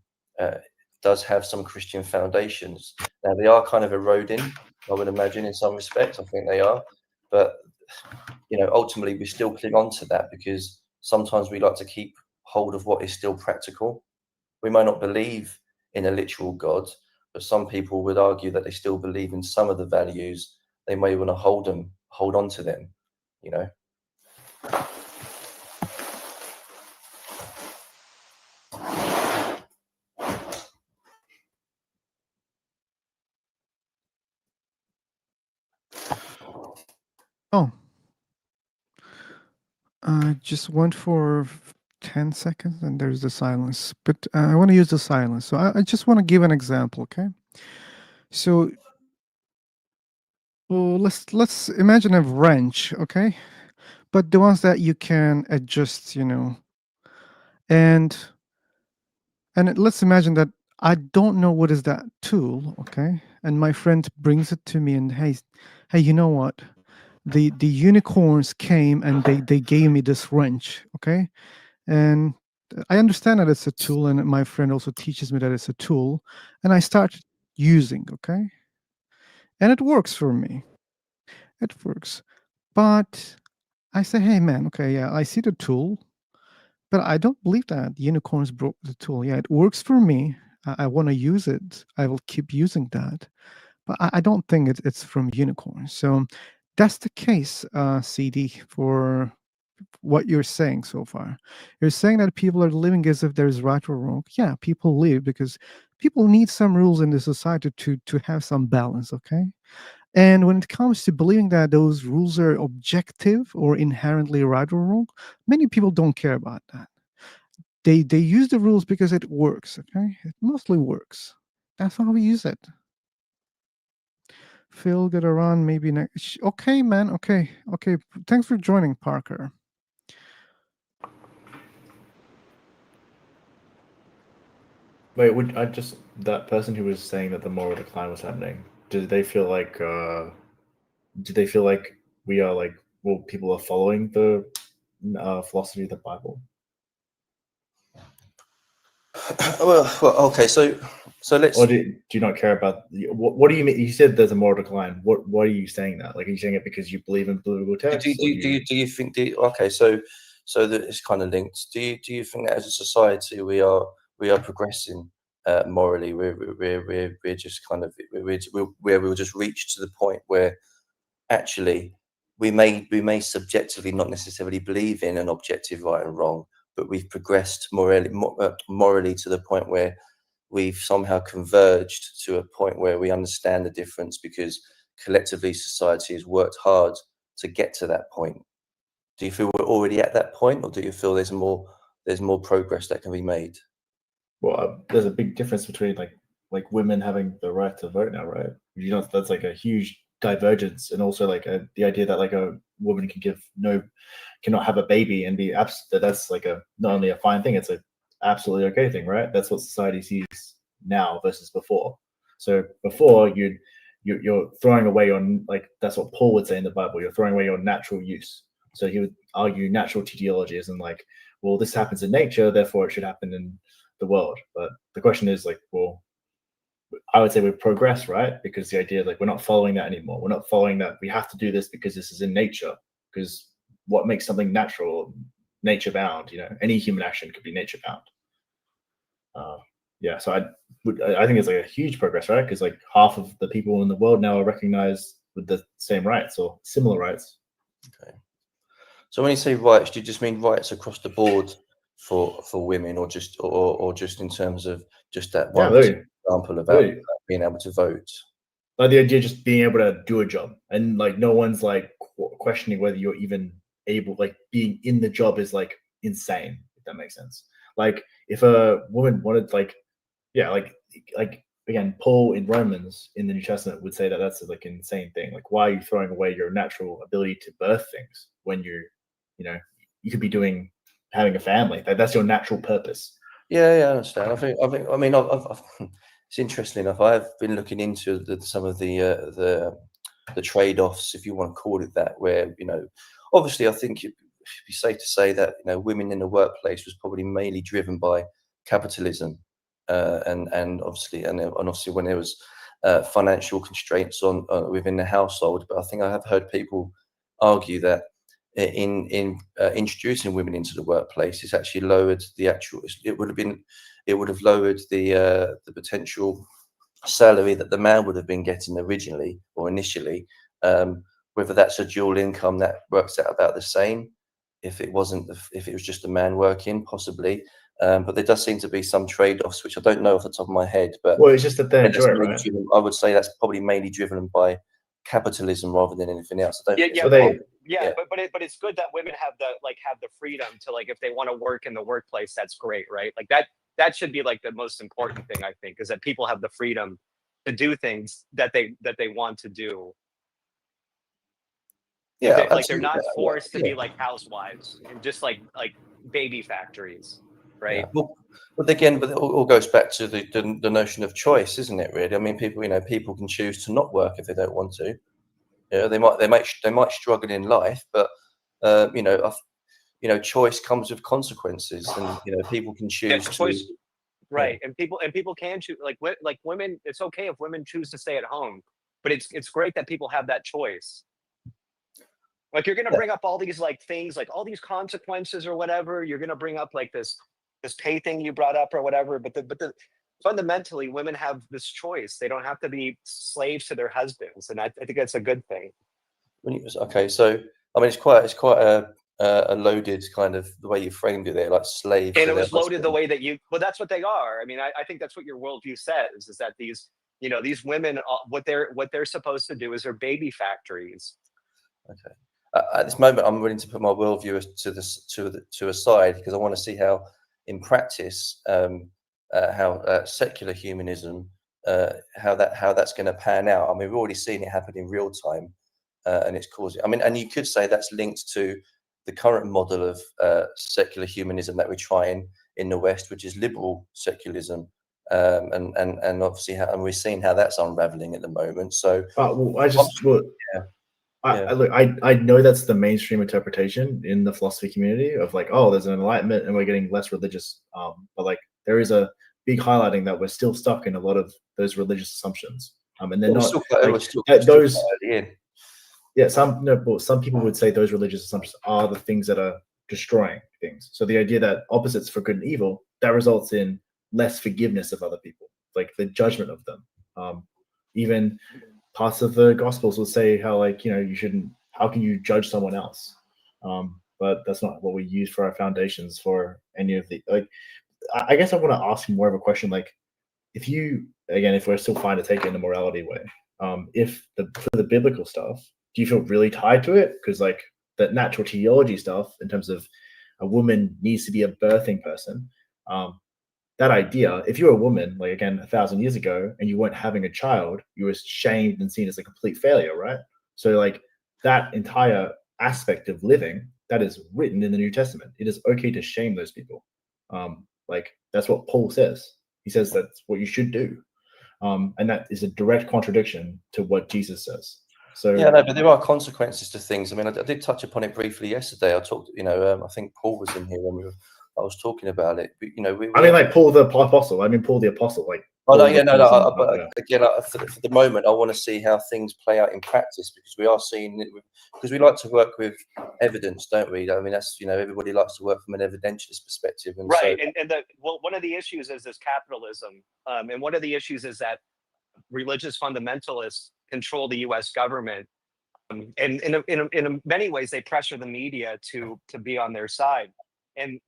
does have some Christian foundations. Now they are kind of eroding, I would imagine, in some respects. I think they are, but ultimately we still cling on to that because sometimes we like to keep hold of what is still practical. We might not believe in a literal God, but some people would argue that they still believe in some of the values. They may want to hold on to them, Oh. I just went for 10 seconds and there's the silence. But I want to use the silence. So I just want to give an example, okay? So let's imagine a wrench, okay? But the ones that you can adjust, and let's imagine that I don't know what is that tool, okay? And my friend brings it to me and hey, you know what? The unicorns came and they gave me this wrench, okay? And I understand that it's a tool, and my friend also teaches me that it's a tool, and I start using, okay? And it works for me. It works. But I say, hey man, okay, yeah, I see the tool, but I don't believe that unicorns broke the tool. Yeah, it works for me. I want to use it. I will keep using that. But I don't think it's from unicorns. So that's the case, CD, for what you're saying so far. You're saying that people are living as if there's right or wrong. Yeah, people live because people need some rules in the society to have some balance, okay? And when it comes to believing that those rules are objective or inherently right or wrong, many people don't care about that. They use the rules because it works, okay? It mostly works. That's why we use it. Phil, get around maybe next. Okay, man. Okay. Thanks for joining, Parker. Wait, would I just that person who was saying that the moral decline was happening? Did they feel like? Do they feel like we are like? Well, people are following the philosophy of the Bible. well, okay. So let's. Or do you not care about what do you mean? You said there's a moral decline. What are you saying that? Like, are you saying it because you believe in biblical texts? Do you think? Okay, so that it's kind of linked. Do you think that as a society we are progressing morally? We're just kind of we'll just reach to the point where actually we may subjectively not necessarily believe in an objective right and wrong, but we've progressed morally to the point where we've somehow converged to a point where we understand the difference because collectively society has worked hard to get to that point. Do you feel we're already at that point, or do you feel there's more progress that can be made? Well, there's a big difference between like women having the right to vote now, right? You know, that's like a huge divergence, and also like the idea that like a woman cannot have a baby and be that's like a not only a fine thing, it's a absolutely okay thing, right? That's what society sees now versus before. So before you're throwing away on, like, that's what Paul would say in the Bible, you're throwing away your natural use. So he would argue natural teleology as in like, well, this happens in nature, therefore it should happen in the world. But the question is like, well, I would say we've progressed, right? Because the idea like we're not following that anymore. We're not following that we have to do this because this is in nature. Because what makes something natural, nature bound? You know, any human action could be nature bound. Yeah, so I think it's like a huge progress, right? Because like half of the people in the world now are recognized with the same rights or similar rights. Okay. So when you say rights, do you just mean rights across the board for women, or just in terms of just that one example about being able to vote? Like the idea of just being able to do a job, and like no one's like questioning whether you're even able, like being in the job is like insane, if that makes sense. Like if a woman wanted like again, Paul in Romans in the New Testament would say that that's like an insane thing. Like, why are you throwing away your natural ability to birth things when you could be having a family? Like, that's your natural purpose. Yeah, I understand. I mean, it's interesting enough. I've been looking into some of the trade-offs, if you want to call it that, where obviously, I think it'd be safe to say that women in the workplace was probably mainly driven by capitalism, and obviously when there was financial constraints on within the household. But I think I have heard people argue that in introducing women into the workplace, it's actually lowered the actual. It would have lowered the potential salary that the man would have been getting originally or initially. Whether that's a dual income, that works out about the same. If it was just a man working, possibly. But there does seem to be some trade-offs, which I don't know off the top of my head. But well, it's just that they enjoy it, right? I would say that's probably mainly driven by capitalism rather than anything else. But it's good that women have the freedom to, like, if they want to work in the workplace, that's great, right? Like that should be like the most important thing, I think, is that people have the freedom to do things that they want to do. Yeah, they're not forced to be like housewives and just like baby factories, right? Yeah. But again, it all goes back to the notion of choice, isn't it? Really, I mean, people can choose to not work if they don't want to. They might struggle in life, but choice comes with consequences, and people can choose choice, right? And people can choose, like women. It's okay if women choose to stay at home, but it's great that people have that choice. Like, you're going to bring up all these like things, like all these consequences or whatever. You're going to bring up like this pay thing you brought up or whatever. But fundamentally, women have this choice. They don't have to be slaves to their husbands, and I think that's a good thing. Okay, so I mean, it's quite loaded kind of the way you framed it there, like slaves. And it was loaded the way that you. Well, that's what they are. I mean, I think that's what your worldview says, is that these, you know, these women, what they're supposed to do is they're baby factories. Okay. At this moment, I'm willing to put my worldview to a side, because I want to see how, in practice, how secular humanism, how that's going to pan out. I mean, we've already seen it happen in real time, and it's causing. I mean, and you could say that's linked to the current model of secular humanism that we're trying in the West, which is liberal secularism, and obviously, and we're seeing how that's unraveling at the moment. So, I know that's the mainstream interpretation in the philosophy community of like, oh, there's an enlightenment and we're getting less religious. But like, there is a big highlighting that we're still stuck in a lot of those religious assumptions. And they're not those. Yeah, some people would say those religious assumptions are the things that are destroying things. So the idea that opposites for good and evil, that results in less forgiveness of other people, like the judgment of them. Even parts of the Gospels will say how, like, you know, you shouldn't. How can you judge someone else? But that's not what we use for our foundations for any of the. Like, I guess I want to ask more of a question. Like, if we're still fine to take it in a morality way, for the biblical stuff, do you feel really tied to it? Because like the natural teleology stuff, in terms of a woman needs to be a birthing person, that idea, if you're a woman, like again, 1,000 years ago, and you weren't having a child, you were shamed and seen as a complete failure, right? So like that entire aspect of living, that is written in the New Testament. It is okay to shame those people. Like that's what Paul says. He says that's what you should do. And that is a direct contradiction to what Jesus says. So yeah, no, but there are consequences to things. I mean, I did touch upon it briefly yesterday. I talked, I think Paul was in here when I was talking about it. But, I mean, like Paul the apostle. I mean, Paul the apostle. Like, but again, for the moment, I want to see how things play out in practice, because we are seeing it. Because we like to work with evidence, don't we? I mean, that's everybody likes to work from an evidentialist perspective, and right. And one of the issues is this capitalism, and one of the issues is that religious fundamentalists control the U.S. government, and in many ways they pressure the media to be on their side. And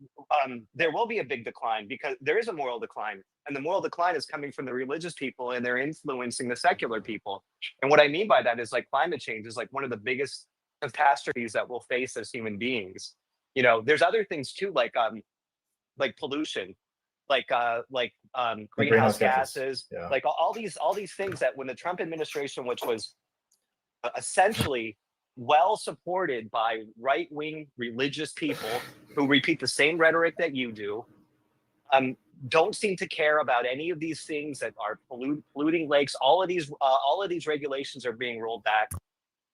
there will be a big decline, because there is a moral decline, and the moral decline is coming from the religious people, and they're influencing the secular people. And what I mean by that is, like, climate change is like one of the biggest catastrophes that we'll face as human beings. There's other things too, like pollution, like greenhouse gases, like all these things that when the Trump administration, which was essentially well supported by right-wing religious people who repeat the same rhetoric that you do, don't seem to care about any of these things that are polluting lakes. All of these regulations are being rolled back,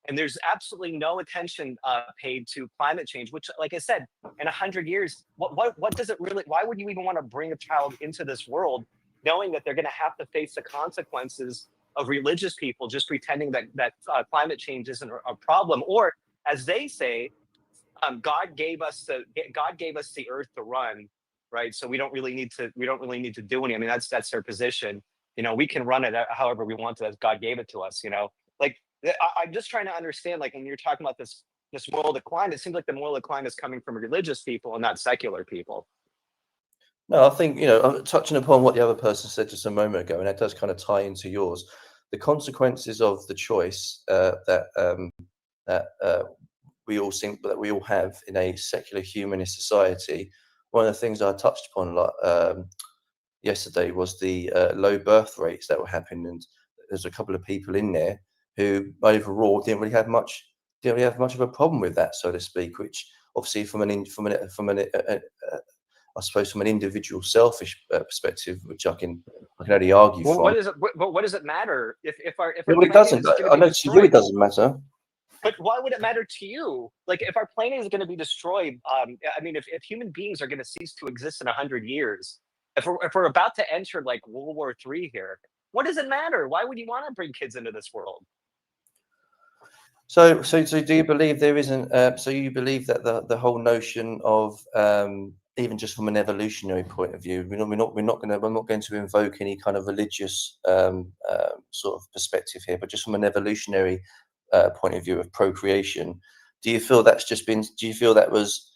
and there's absolutely no attention paid to climate change, which, like I said, in 100 years, what does it really? Why would you even want to bring a child into this world knowing that they're going to have to face the consequences of religious people just pretending that climate change isn't a problem? Or, as they say, God gave us the earth to run, right? So we don't really need to do any. I mean, that's their position. We can run it however we want to, as God gave it to us. Like, I'm just trying to understand, like, when you're talking about this moral decline, it seems like the moral decline is coming from religious people and not secular people. No, I think, touching upon what the other person said just a moment ago, and that does kind of tie into yours, the consequences of the choice that we all have in a secular humanist society. One of the things I touched upon a lot yesterday was the low birth rates that were happening, and there's a couple of people in there who overall didn't really have much of a problem with that, so to speak. Which obviously, from an individual selfish perspective, which I can only argue from. What does it matter if our it doesn't. I know to you it doesn't matter. But why would it matter to you? Like, if our planet is going to be destroyed, I mean, if human beings are going to cease to exist in 100 years, if we're about to enter like World War III here, what does it matter? Why would you want to bring kids into this world? So do you believe there isn't? So you believe that the whole notion of even just from an evolutionary point of view, I'm not going to invoke any kind of religious sort of perspective here, but just from an evolutionary point of view of procreation, do you feel that's just been? Do you feel that was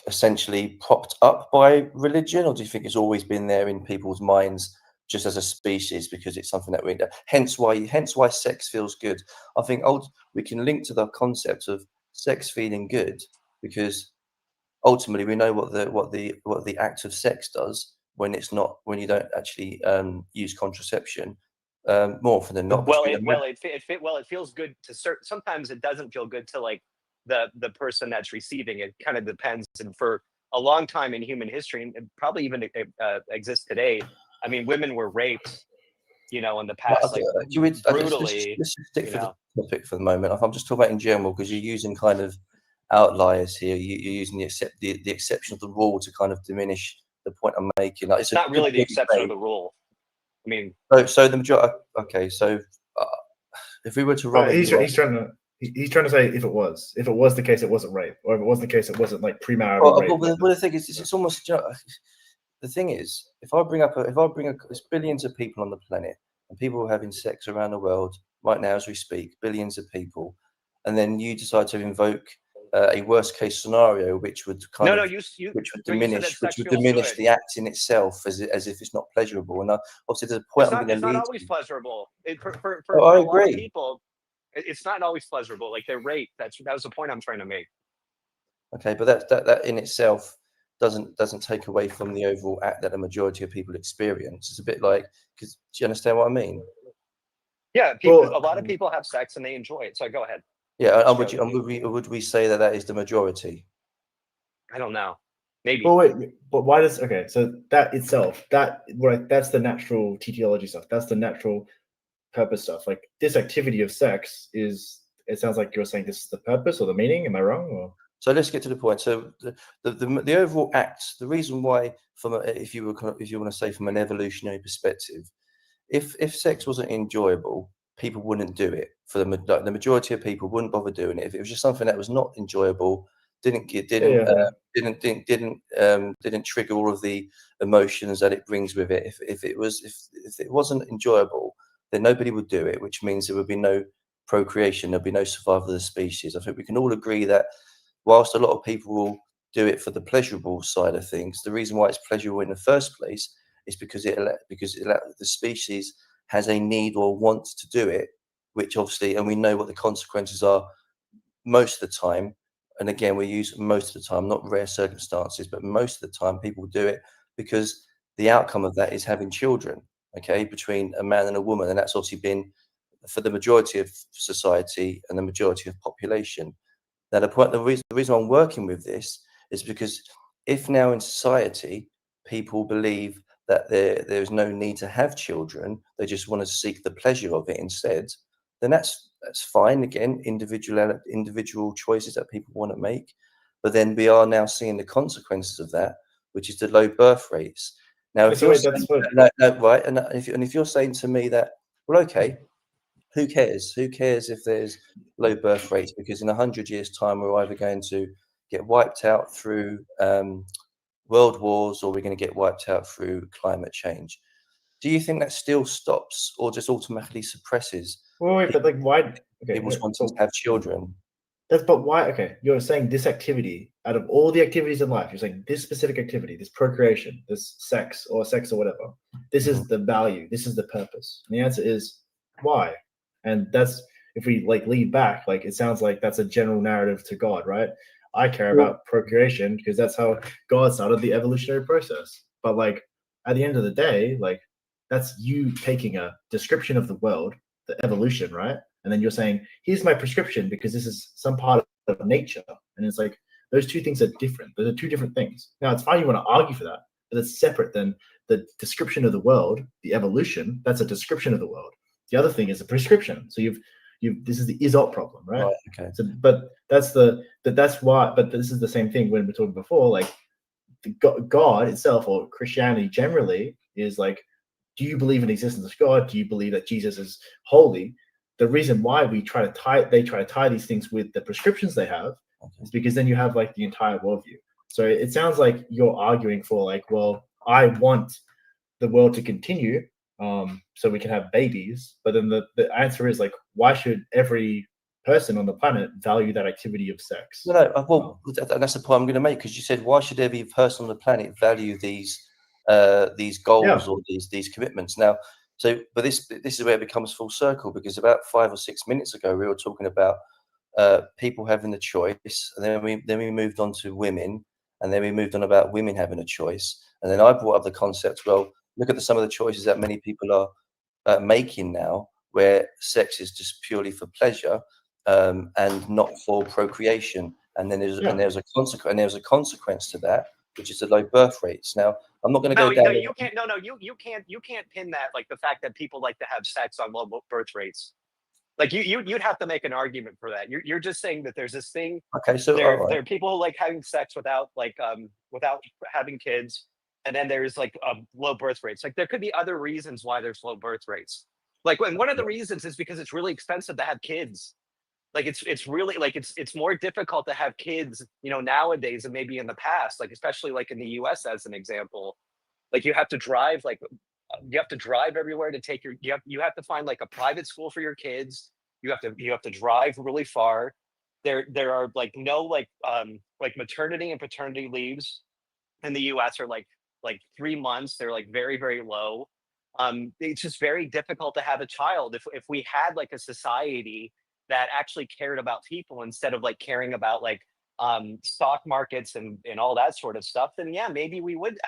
essentially propped up by religion, or do you think it's always been there in people's minds just as a species because it's something that we do? Hence why sex feels good. I think we can link to the concept of sex feeling good because ultimately we know what the act of sex does when you don't actually use contraception. More often than not. It feels good to certain. Sometimes it doesn't feel good to like the person that's receiving it. Kind of depends. And for a long time in human history, and it probably even exists today. I mean, women were raped, in the past, like brutally. Let's stick for the topic for the moment. I'm just talking about in general because you're using kind of outliers here. You're using the exception of the rule to kind of diminish the point I'm making. Like, it's not really the exception of the rule. I mean, so the majority. Okay, so if we were to run, he's trying to say if it was the case, it wasn't rape, or if it was the case, it wasn't like premarital rape. Well, the thing is, it's almost. The thing is, if I bring there's billions of people on the planet, and people are having sex around the world right now as we speak, billions of people, and then you decide to invoke a worst case scenario, which would diminish the act in itself as if it's not pleasurable. And obviously, there's a point it's not always pleasurable. For I a lot agree. of people, it's not always pleasurable. Like they're raped. That was the point I'm trying to make. Okay, but that in itself doesn't take away from the overall act that the majority of people experience. It's a bit like, because do you understand what I mean? Yeah, a lot of people have sex and they enjoy it. So go ahead. Yeah, would we say that is the majority? I don't know. Maybe. Well, wait, but why does so that itself that's the natural teleology stuff. That's the natural purpose stuff. Like this activity of sex is. It sounds like you're saying this is the purpose or the meaning. Am I wrong? Or? So let's get to the point. So the overall act, the reason why, if you want to say from an evolutionary perspective, if sex wasn't enjoyable, people wouldn't do it. For the majority of people, wouldn't bother doing it. If it was just something that was not enjoyable, didn't trigger all of the emotions that it brings with it. If it wasn't enjoyable, then nobody would do it, which means there would be no procreation. There'd be no survival of the species. I think we can all agree that whilst a lot of people will do it for the pleasurable side of things, the reason why it's pleasurable in the first place is because the species has a need or wants to do it, which obviously, and we know what the consequences are most of the time. And again, we use most of the time, not rare circumstances, but most of the time people do it because the outcome of that is having children, okay, between a man and a woman. And that's obviously been for the majority of society and the majority of population. Now, the reason I'm working with this is because if now in society people believe that there's no need to have children, they just want to seek the pleasure of it instead, then that's fine. Again, individual choices that people want to make. But then we are now seeing the consequences of that, which is the low birth rates. Now, if you're saying to me that, well, okay, who cares? Who cares if there's low birth rates? Because in 100 years' time, we're either going to get wiped out through world wars, or we're going to get wiped out through climate change. Do you think that still stops, or just automatically suppresses? Wait, but like, why? Okay, people's wanting to have children. But why? Okay, you're saying this activity, out of all the activities in life, you're saying this specific activity, this procreation, this sex or whatever. This is the value. This is the purpose. And the answer is why. And that's, if we like lead back, like it sounds like that's a general narrative to God, right? I care about procreation because that's how God started the evolutionary process. But like at the end of the day, like that's you taking a description of the world, the evolution, right? And then you're saying, here's my prescription because this is some part of nature. And it's like those two things are different. Those are two different things. Now it's fine you want to argue for that, but it's separate than the description of the world, the evolution. That's a description of the world. The other thing is a prescription. So this is the is-ought problem, right? Okay. So, but that's why. But this is the same thing when we were talking before. Like God itself, or Christianity generally, is like, do you believe in the existence of God? Do you believe that Jesus is holy? The reason why they try to tie these things with the prescriptions they have is because then you have like the entire worldview. So it sounds like you're arguing for like, well, I want the world to continue. So we can have babies, but then the answer is like, why should every person on the planet value that activity of sex. No, well, that's the point I'm going to make, because you said, why should every person on the planet value these goals or these commitments? Now, but this is where it becomes full circle, because about 5 or 6 minutes ago we were talking about people having the choice, and then we moved on to women, and then we moved on about women having a choice, and then I brought up the concept. Well, look at some of the choices that many people are making now, where sex is just purely for pleasure. And not for procreation, and then there's a consequence to that, which is the low birth rates. Now, I'm not going to go down. No, you can't. No, you can't pin that, like the fact that people like to have sex on low birth rates. Like you'd have to make an argument for that. You're just saying that there's this thing. Okay, so there are people who like having sex without having kids, and then there's like low birth rates. Like there could be other reasons why there's low birth rates. Like, and one of the reasons is because it's really expensive to have kids. Like it's really like it's more difficult to have kids, nowadays than maybe in the past. Like especially like in the U.S. as an example, like you have to drive everywhere to take you have to find like a private school for your kids. You have to drive really far. There are like no like maternity and paternity leaves in the U.S. are like 3 months. They're like very, very low. It's just very difficult to have a child if we had like a society that actually cared about people instead of like caring about like stock markets and all that sort of stuff. Then yeah, maybe we would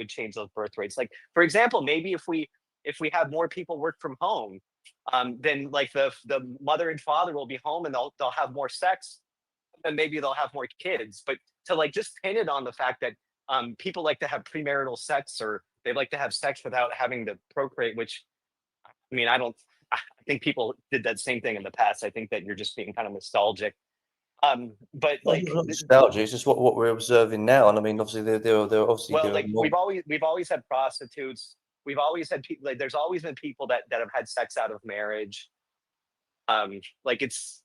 change those birth rates. Like for example, maybe if we have more people work from home, then like the mother and father will be home and they'll have more sex, and maybe they'll have more kids. But to like just pin it on the fact that people like to have premarital sex, or they like to have sex without having to procreate, which I mean, I think people did that same thing in the past. I think that you're just being kind of nostalgic. But like nostalgia, it's just what we're observing now. And I mean, obviously they're obviously like we've always had prostitutes. We've always had people, like there's always been people that have had sex out of marriage. Like it's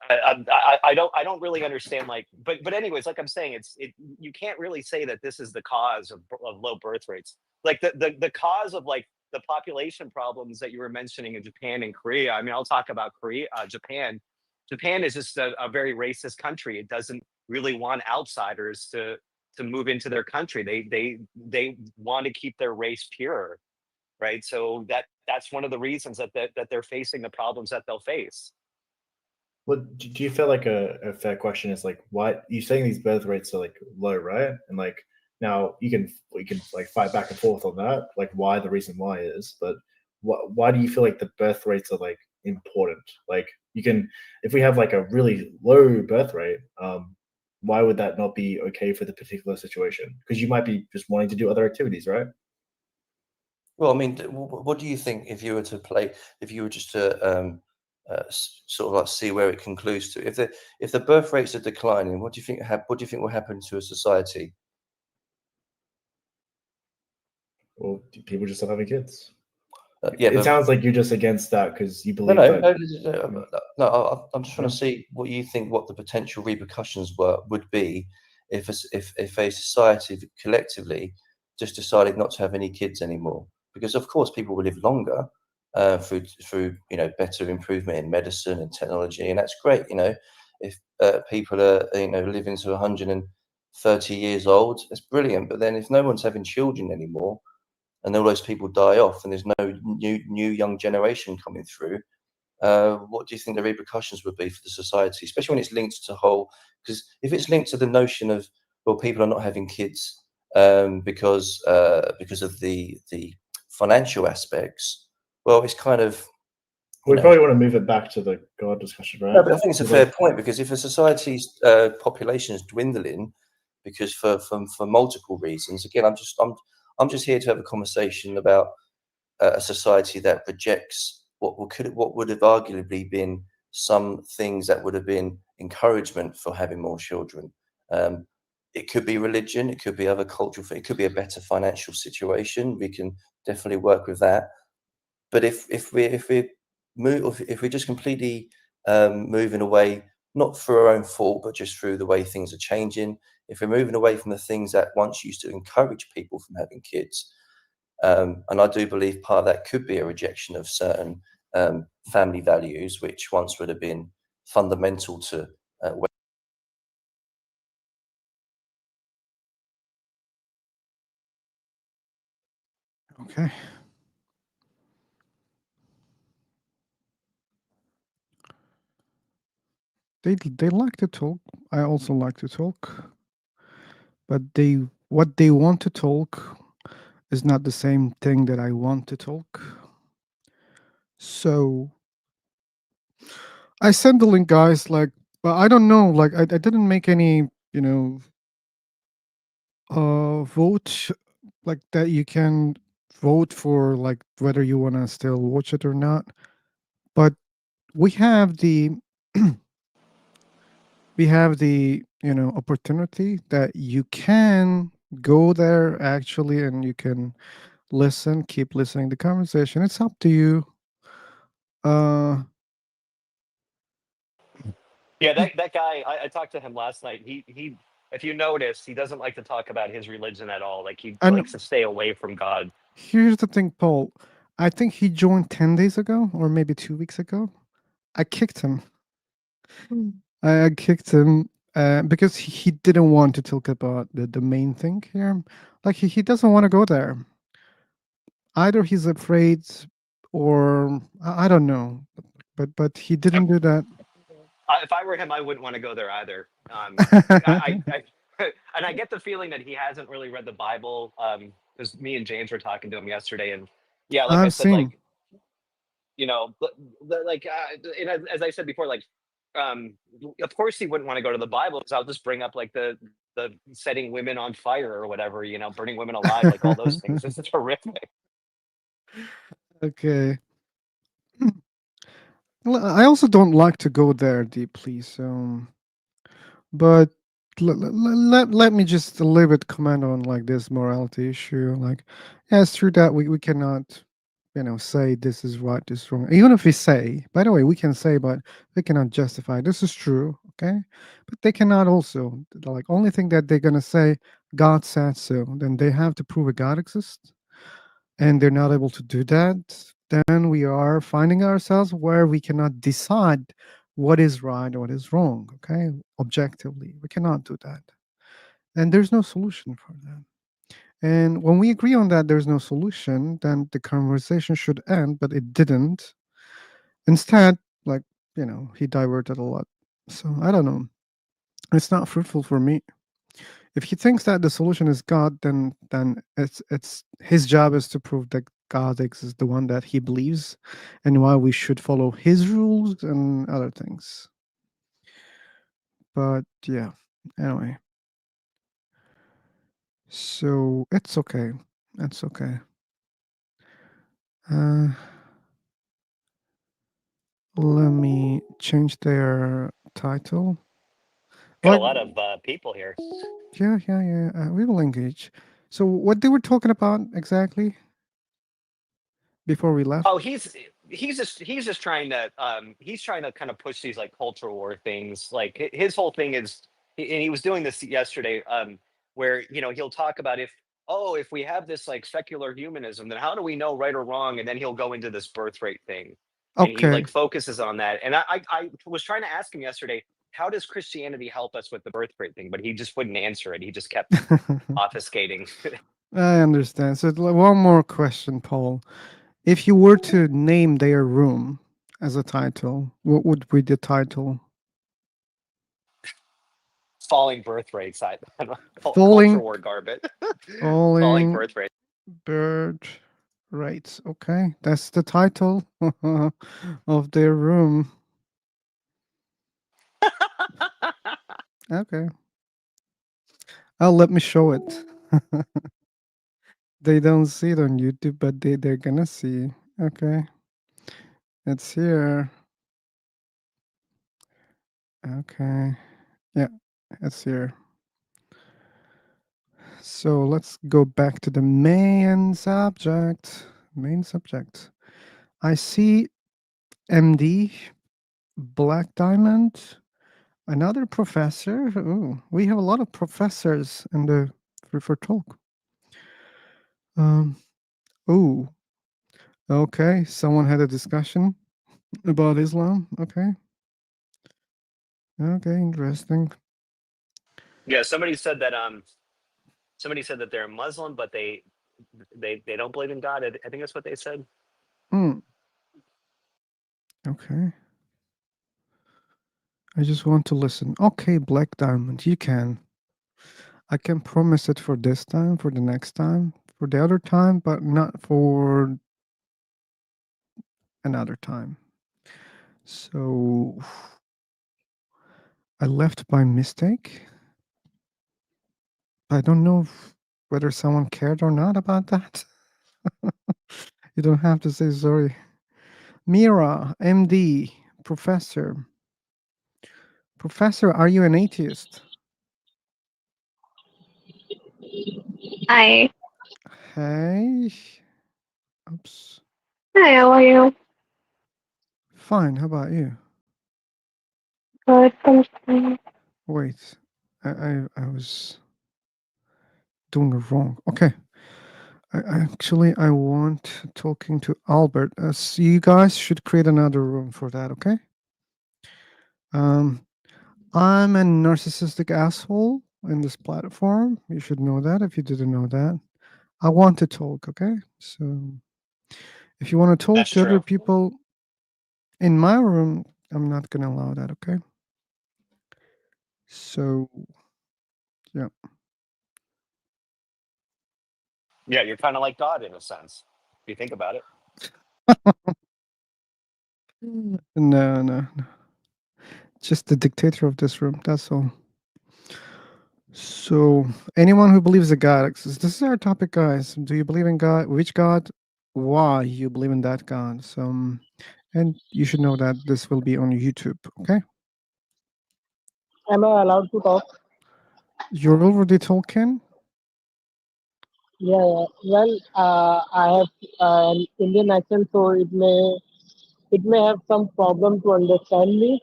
I don't really understand, like, but anyways, like I'm saying, you can't really say that this is the cause of low birth rates. Like the cause of like the population problems that you were mentioning in Japan and Korea. I mean, I'll talk about Japan. Japan is just a very racist country. It doesn't really want outsiders to move into their country. They want to keep their race pure, right? So that's one of the reasons that they're facing the problems that they'll face. Well, do you feel like a fair question is like, why you're saying these birth rates are like low, right? And like now we can like fight back and forth on that, like why the reason why is, but why do you feel like the birth rates are like important? Like you can, if we have like a really low birth rate, why would that not be okay for the particular situation? Because you might be just wanting to do other activities, right? Well, I mean, what do you think if you were just to sort of like see where it concludes to? If the birth rates are declining, what do you think will happen to a society? Well, people just stop having kids. Yeah, it sounds like you're just against that because you believe no, I'm just trying to see what you think, what the potential repercussions would be if a society collectively just decided not to have any kids anymore. Because of course people will live longer through better improvement in medicine and technology, and that's great. If people are living to 130 years old, that's brilliant. But then if no one's having children anymore, and all those people die off, and there's no new young generation coming through, what do you think the repercussions would be for the society, especially when it's linked to because if it's linked to the notion of, well, people are not having kids because of the financial aspects, well, it's kind of probably want to move it back to the God discussion, right? No, but I think it's a fair point, because if a society's population is dwindling because for multiple reasons, again, I'm just here to have a conversation about a society that rejects what would have arguably been some things that would have been encouragement for having more children. It could be religion, it could be other cultural things, it could be a better financial situation. We can definitely work with that. But if we're just completely moving away, not through our own fault, but just through the way things are changing, if we're moving away from the things that once used to encourage people from having kids, and I do believe part of that could be a rejection of certain family values, which once would have been fundamental to Okay. They like to talk. I also like to talk, but what they want to talk is not the same thing that I want to talk. So I sent the link, guys. Like, but I don't know. Like, I didn't make any, vote like that. You can vote for like whether you want to still watch it or not. But we have the opportunity that you can go there actually, and you can keep listening to the conversation. It's up to you. Yeah, that guy. I talked to him last night. He. If you notice, he doesn't like to talk about his religion at all. Like he And likes to stay away from God. here's the thing, Paul. I think he joined 10 days ago or maybe 2 weeks ago. I kicked him. I kicked him because he didn't want to talk about the main thing here. Like he doesn't want to go there. Either he's afraid or I don't know. But he didn't do that. If I were him, I wouldn't want to go there either. And I get the feeling that he hasn't really read the Bible. Because me and James were talking to him yesterday, and yeah, like I I've said, seen. as I said before, of course he wouldn't want to go to the Bible because I'll just bring up like the setting women on fire or whatever, burning women alive, like all those things. This is horrific. Okay. I also don't like to go there deeply, so but let me just a little bit comment on like this morality issue. Like, yeah, it's true that we cannot, say this is right, this is wrong. Even if we say, by the way, we can say, but they cannot justify this is true, okay? But they cannot also like only thing that they're gonna say, God said so. Then they have to prove a God exists, and they're not able to do that. Then we are finding ourselves where we cannot decide what is right or what is wrong, okay? Objectively, we cannot do that. And there's no solution for that. And when we agree on that there's no solution, then the conversation should end, but it didn't. Instead, like, he diverted a lot. So I don't know. It's not fruitful for me. If he thinks that the solution is God, then it's his job is to prove that God is the one that he believes, and why we should follow his rules and other things. But yeah, anyway. So it's okay. It's okay. Let me change their title. Got a lot of people here. Yeah. We will engage. So what they were talking about exactly before we left? Oh, he's just trying to kind of push these like culture war things. Like his whole thing is, and he was doing this yesterday, where he'll talk about if we have this like secular humanism, then how do we know right or wrong? And then he'll go into this birth rate thing, and he Okay. like focuses on that. And I was trying to ask him yesterday, how does Christianity help us with the birth rate thing? But he just wouldn't answer it. He just kept obfuscating. I understand. So one more question, Paul. If you were to name their room as a title, what would be the title? Falling birth rates. Culture Falling war garbage. falling birth rate. bird rates. Okay, that's the title of their room. Okay. Oh, let me show it. They don't see it on YouTube, but they're gonna see. Okay. It's here. Okay. Yeah, it's here. So let's go back to the main subject. Main subject. I see MD, Black Diamond, another professor. Ooh, we have a lot of professors in the for talk. Oh, okay. Someone had a discussion about Islam. Okay. Okay, interesting. Yeah, somebody said that they're Muslim, but they don't believe in God. I think that's what they said. Okay. I just want to listen. Okay, Black Diamond, you can. I can promise it for this time, for the next time, for the other time, but not for another time. So I left by mistake. I don't know whether someone cared or not about that. You don't have to say sorry. Mira, MD, professor. Professor, are you an atheist? Hi. Hey. Oops. Hi, how are you? Fine, how about you? Good, thank you. Wait, I was doing it wrong. Okay. I want talking to Albert. So you guys should create another room for that, okay? I'm a narcissistic asshole in this platform. You should know that if you didn't know that. I want to talk, okay? So if you want to talk That's to other true. people in my room, I'm not going to allow that, okay? So, yeah. Yeah, you're kind of like God in a sense, if you think about it. No. Just the dictator of this room, that's all. So, anyone who believes that God exists, this is our topic, guys. Do you believe in God? Which God? Why you believe in that God? So, and you should know that this will be on YouTube, okay? Am I allowed to talk? You're already talking? Yeah. Well, I have an Indian accent, so it may have some problem to understand me.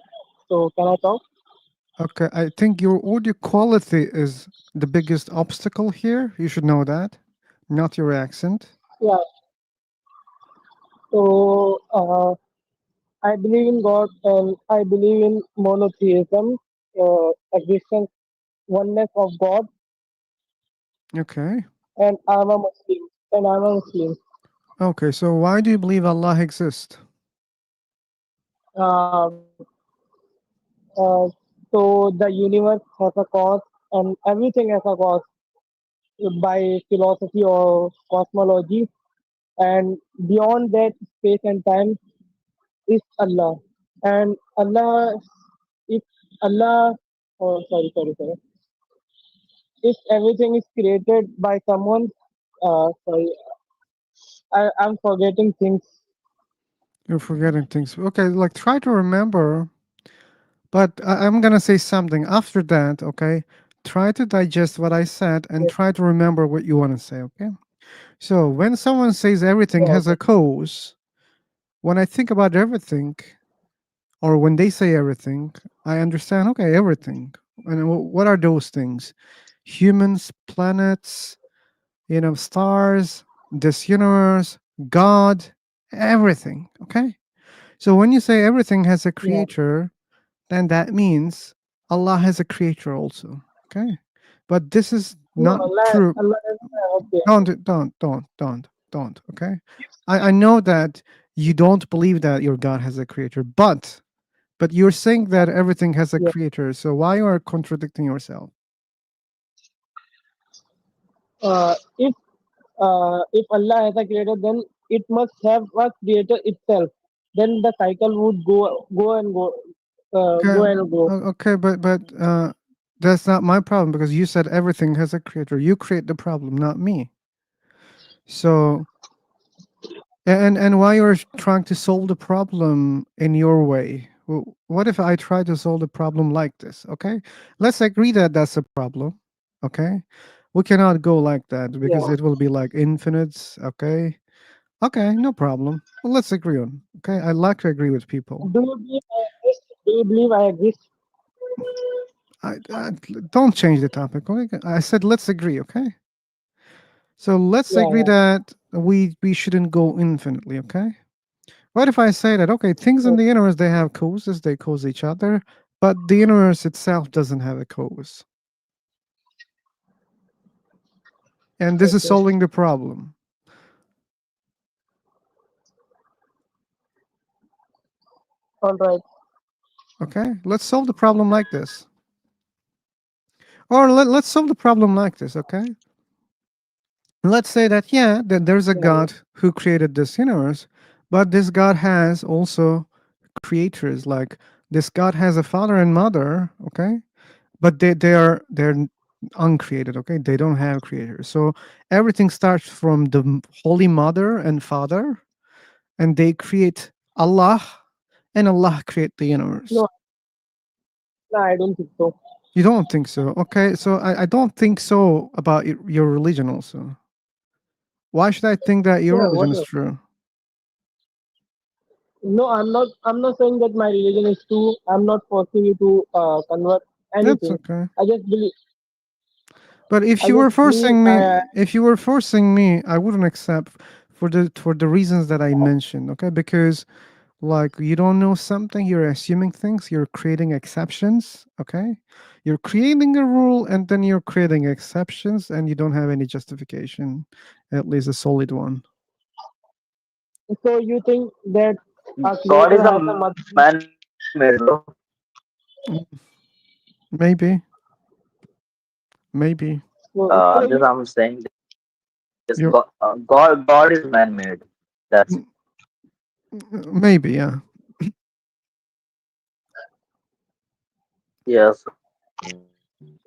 So can I talk? Okay, I think your audio quality is the biggest obstacle here. You should know that, not your accent. Yeah. So I believe in God and I believe in monotheism, existence, oneness of God, Okay. and I'm a Muslim. Okay, so why do you believe Allah exists? Um, so the universe has a cause, and everything has a cause by philosophy or cosmology. And beyond that, space and time is Allah. And Allah, if Allah, oh, sorry. If everything is created by someone, sorry, I'm forgetting things. You're forgetting things. Okay, like try to remember, but I'm gonna say something after that, okay? Try to digest what I said and try to remember what you want to say, okay? So when someone says everything has a cause, when I think about everything, or when they say everything, I understand, okay, everything. And what are those things? Humans, planets, stars, this universe, God, everything, okay? So when you say everything has a creator, then that means Allah has a creator also, okay? But this is No, not true. Allah doesn't have a Don't, okay? I know that you don't believe that your God has a creator, but you're saying that everything has a creator, so why you are contradicting yourself? If Allah has a creator, then it must have a creator itself. Then the cycle would Okay, go and go. okay, but that's not my problem because you said everything has a creator. You create the problem, not me. So, and why you're trying to solve the problem in your way? What if I try to solve the problem like this? Okay, let's agree that that's a problem. Okay, we cannot go like that because it will be like infinites. Okay, no problem. Well, let's agree on. Okay, I like to agree with people. Do you believe I exist? I don't change the topic. Okay, I said let's agree. Okay, so let's agree that we shouldn't go infinitely. Okay, what if I say that okay, things in the universe they have causes, they cause each other, But the universe itself doesn't have a cause. And this is Okay. solving the problem. All right. Okay, let's solve the problem like this. Or let's solve the problem like this, okay? Let's say that, yeah, that there's a God who created this universe, but this God has also creators. Like this God has a father and mother, okay? But they're uncreated, okay? They don't have creators. So everything starts from the Holy Mother and Father, and they create Allah, and Allah create the universe. No, I don't think so. You don't think so? Okay, so I don't think so about your religion also. Why should I think that your Yeah, religion is whatever. true? No, I'm not. I'm not saying that my religion is true. I'm not forcing you to convert That's anything. okay. I just believe. But if I you were just believe. forcing me, I wouldn't accept for the reasons that I mentioned. Okay, because like you don't know something, you're assuming things, you're creating exceptions. Okay, you're creating a rule and then you're creating exceptions, and you don't have any justification, at least a solid one. So you think that a God creator is has a a mother? man-made, bro. Maybe. Maybe. So Just I'm saying this You're God is man-made. That's maybe, yeah. yes.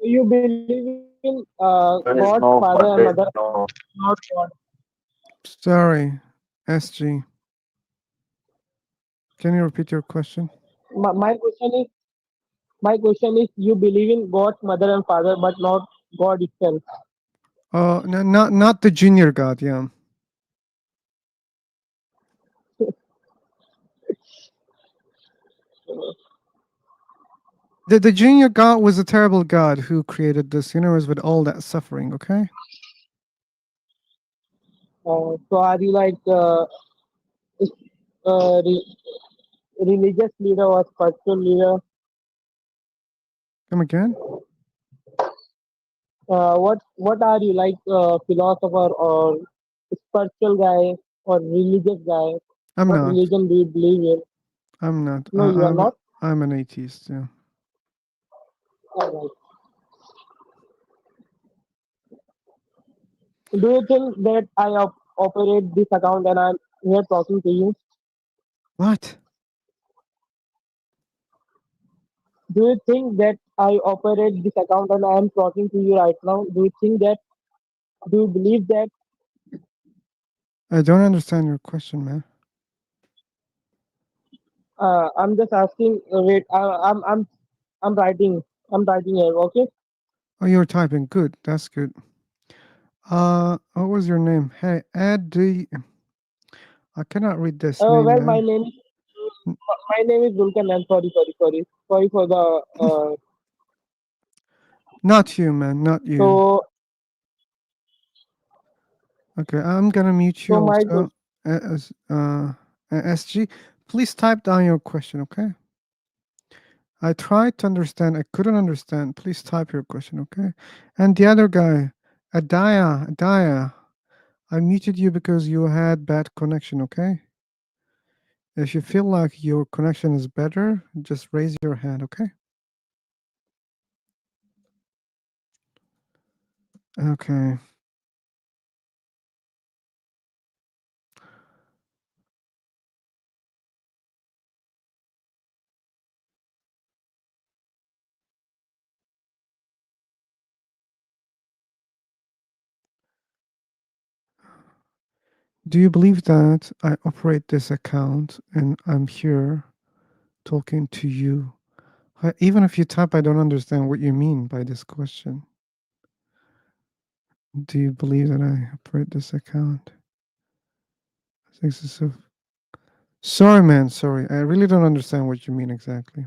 you believe in There God, is no Father, and God. There is Mother, no. not God. Sorry, SG. Can you repeat your question? My question is, you believe in God's mother and father, but not God itself. No, not the junior God, yeah. The junior God was a terrible God who created this universe with all that suffering, okay? So are you like is- religious leader or spiritual leader? Come again? What are you like, philosopher or spiritual guy or religious guy? I'm What not. religion do you believe in? I'm not. No, you are not. I'm an atheist, yeah. Alright. Do you think that I operate this account and I'm here talking to you? What? Do you think that I operate this account and I am talking to you right now? Do you think that? Do you believe that? I don't understand your question, man. I'm just asking. Wait, I'm writing. I'm writing here. Okay. Oh, you're typing. Good. That's good. What was your name? Hey, I cannot read this name, Well, man. my name is Vulcan. I'm sorry for the. Not you, man. Not you. So Okay, I'm gonna mute you so my also. As SG, please type down your question, okay? I tried to understand. I couldn't understand. Please type your question, okay? And the other guy, Adaya, I muted you because you had bad connection, okay? If you feel like your connection is better, just raise your hand, okay? Okay. Do you believe that I operate this account and I'm here talking to you? Even if you type, I don't understand what you mean by this question. Do you believe that I operate this account? Sorry, man. Sorry. I really don't understand what you mean exactly.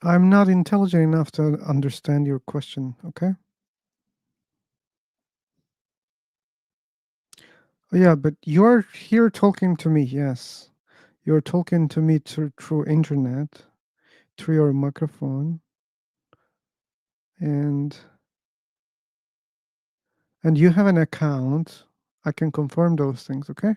I'm not intelligent enough to understand your question, okay? Yeah, but you're here talking to me. Yes, you're talking to me through internet, through your microphone, and you have an account. I can confirm those things. Okay.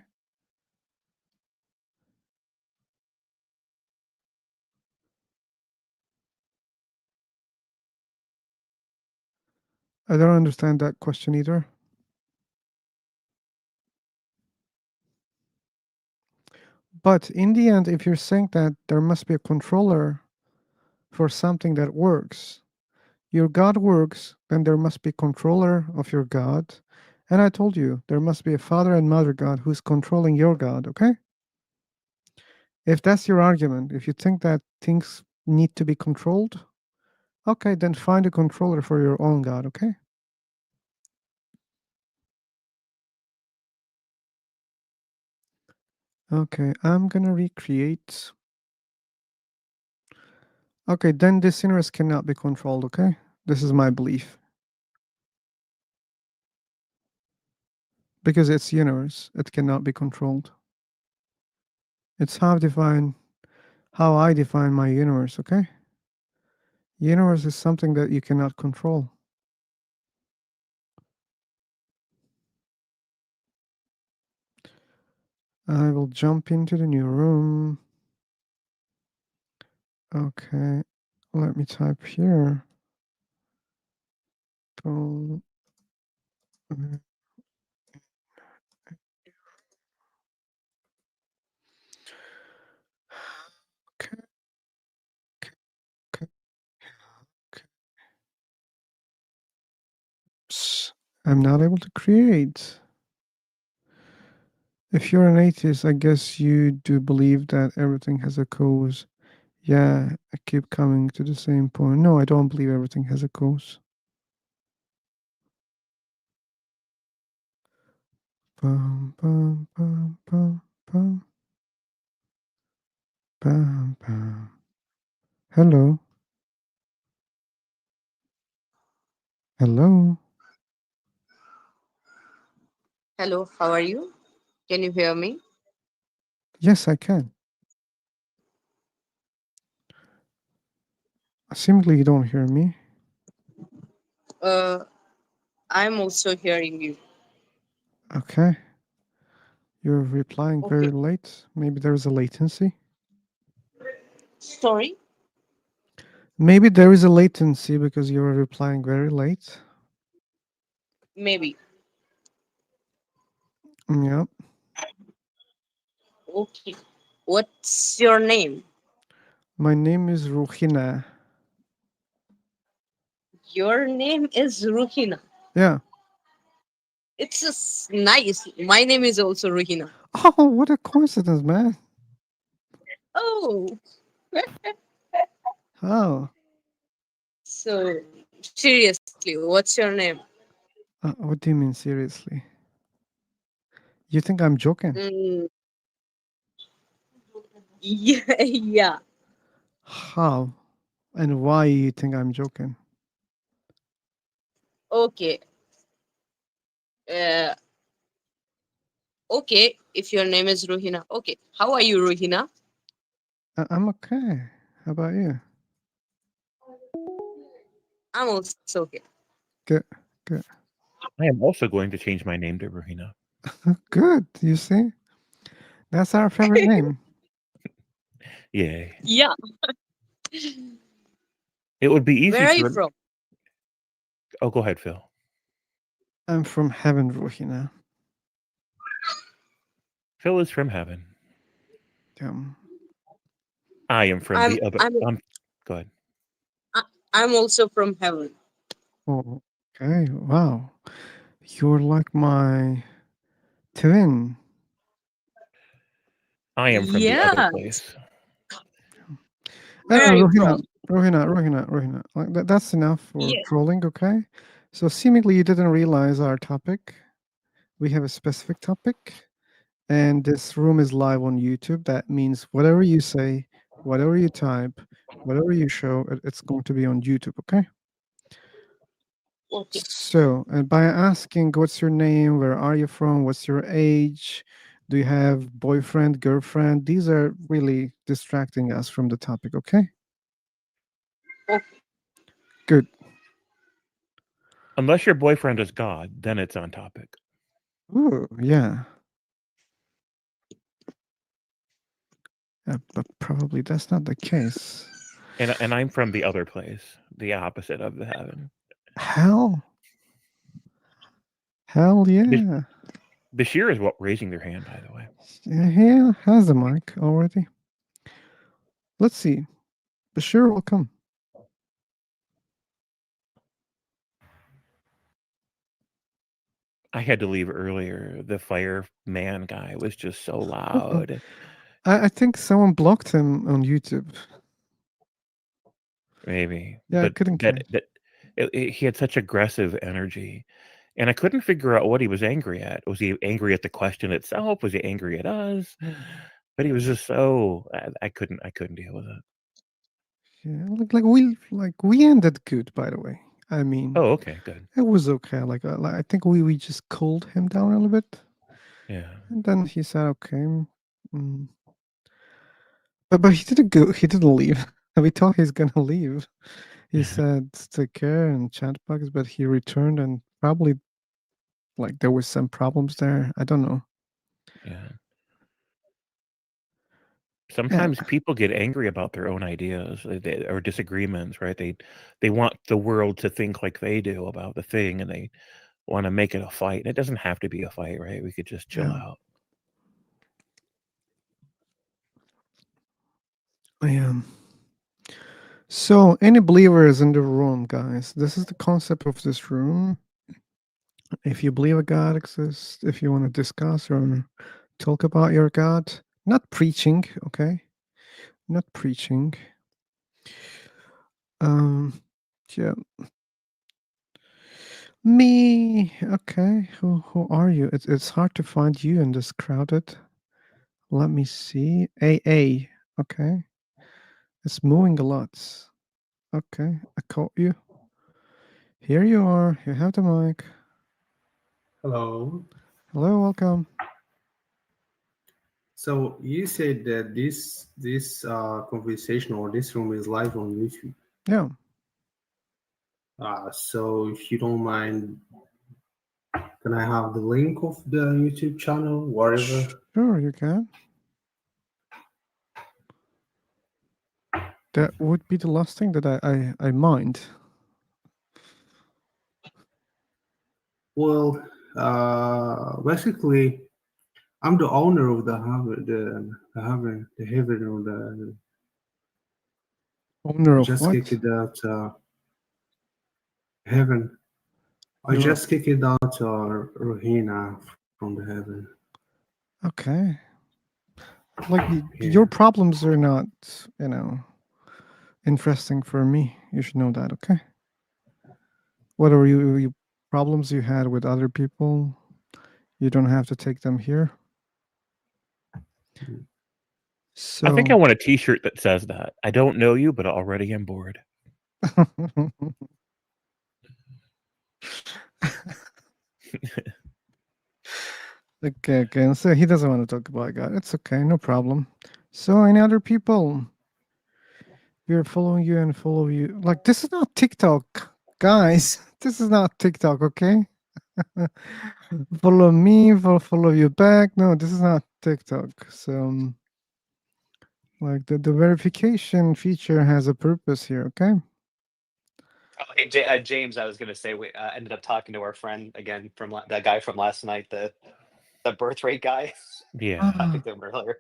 I don't understand that question either. But in the end, if you're saying that there must be a controller for something that works, your God works, then there must be controller of your God. And I told you, there must be a father and mother God who's controlling your God, okay? If that's your argument, if you think that things need to be controlled, okay, then find a controller for your own God, okay? Okay, I'm gonna recreate. Okay, then this universe cannot be controlled, okay? This is my belief. Because it's universe, it cannot be controlled. It's how I define my universe, okay? Universe is something that you cannot control. I will jump into the new room. Okay, let me type here. Boom. Okay. I'm not able to create. If you're an atheist, I guess you do believe that everything has a cause. Yeah, I keep coming to the same point. No, I don't believe everything has a cause. Bum, bum, bum, bum, bum. Bum, bum. Hello. Hello. Hello, how are you? Can you hear me? Yes, I can. Seemingly you don't hear me. Uh, I'm also hearing you. Okay. You're replying very Okay. late. Maybe there's a latency. Sorry? Maybe there is a latency because you were replying very late. Maybe. Yep. Okay. What's your name? My name is Ruhina. Your name is Ruhina. Yeah. It's just nice. My name is also Ruhina. Oh, what a coincidence, man. Oh. Oh. So, seriously, what's your name? What do you mean seriously? You think I'm joking? Mm, yeah, yeah. How? And why you think I'm joking? Okay. Uh, okay, if your name is Ruhina. Okay. How are you, Ruhina? I'm okay. How about you? I'm also okay. Good. Good. I am also going to change my name to Ruhina. Good. You see? That's our favorite name. Yay. Yeah. It would be easy Where are you for. from? Oh, go ahead, Phil. I'm from heaven, Ruhina. Phil is from heaven. Um, I am from I'm the other. I'm Go ahead. I'm also from heaven. Oh, okay. Wow. You're like my twin. I am from the other Yes. place. Where are you Rohina, from? Rohina. Like that's enough for Yes. trolling, okay? So seemingly you didn't realize our topic. We have a specific topic, and this room is live on YouTube. That means whatever you say, whatever you type, whatever you show, it's going to be on YouTube, okay? Okay. So, and by asking what's your name, where are you from, what's your age, do you have boyfriend, girlfriend, these are really distracting us from the topic, okay? Good. Unless your boyfriend is God, then it's on topic. Ooh, yeah. But probably that's not the case. And I'm from the other place, the opposite of the heaven. Hell? Hell yeah. Bashir is what raising their hand, by the way. Yeah, he has the mic already. Let's see. Bashir will come. I had to leave earlier. The fireman guy was just so loud. I think someone blocked him on YouTube. Maybe. Yeah, I But couldn't he had such aggressive energy. And I couldn't figure out what he was angry at. Was he angry at the question itself? Was he angry at us? But he was just so I couldn't deal with it. Yeah, like we ended good, by the way. I mean, Oh, okay, good. It was okay. Like I think we just cooled him down a little bit. Yeah. And then he said, "Okay." Mm. But he didn't go. He didn't leave. We thought he's gonna leave. He said, "Take care," and chat bugs, but he returned, and probably like there was some problems there. I don't know. Yeah. Sometimes people get angry about their own ideas or disagreements, right? They want the world to think like they do about the thing, and they want to make it a fight. It doesn't have to be a fight, right? We could just chill out. Yeah. So, any believers in the room, guys? This is the concept of this room. If you believe a God exists, if you want to discuss or talk about your God, not preaching, okay? Not preaching. Yeah. Me, okay. Who are you? It's hard to find you in this crowded. Let me see. AA, okay. It's moving a lot. Okay, I caught you. Here you are. You have the mic. Hello. Hello, welcome. So you said that this conversation or this room is live on YouTube. Yeah. So if you don't mind, can I have the link of the YouTube channel, whatever? Sure, you can. That would be the last thing that I mind. Well, basically, I'm the owner of the heaven or the. Owner I of just what? kicked it out. Heaven. I You're- just kicked it out Rohina from the heaven. Okay. Like your problems are not, interesting for me. You should know that, okay? Whatever you problems you had with other people, you don't have to take them here. So I think I want a T-shirt that says that. I don't know you, but already I'm bored. Okay. So he doesn't want to talk about God. It's okay, no problem. So any other people? We're following you and follow you. Like this is not TikTok, guys. This is not TikTok, okay? Follow me, follow you back. No, this is not TikTok. So like the verification feature has a purpose here, okay? Oh, hey, James, I was going to say we ended up talking to our friend again from that guy from last night, the birth rate guy. Yeah. I talked to him earlier.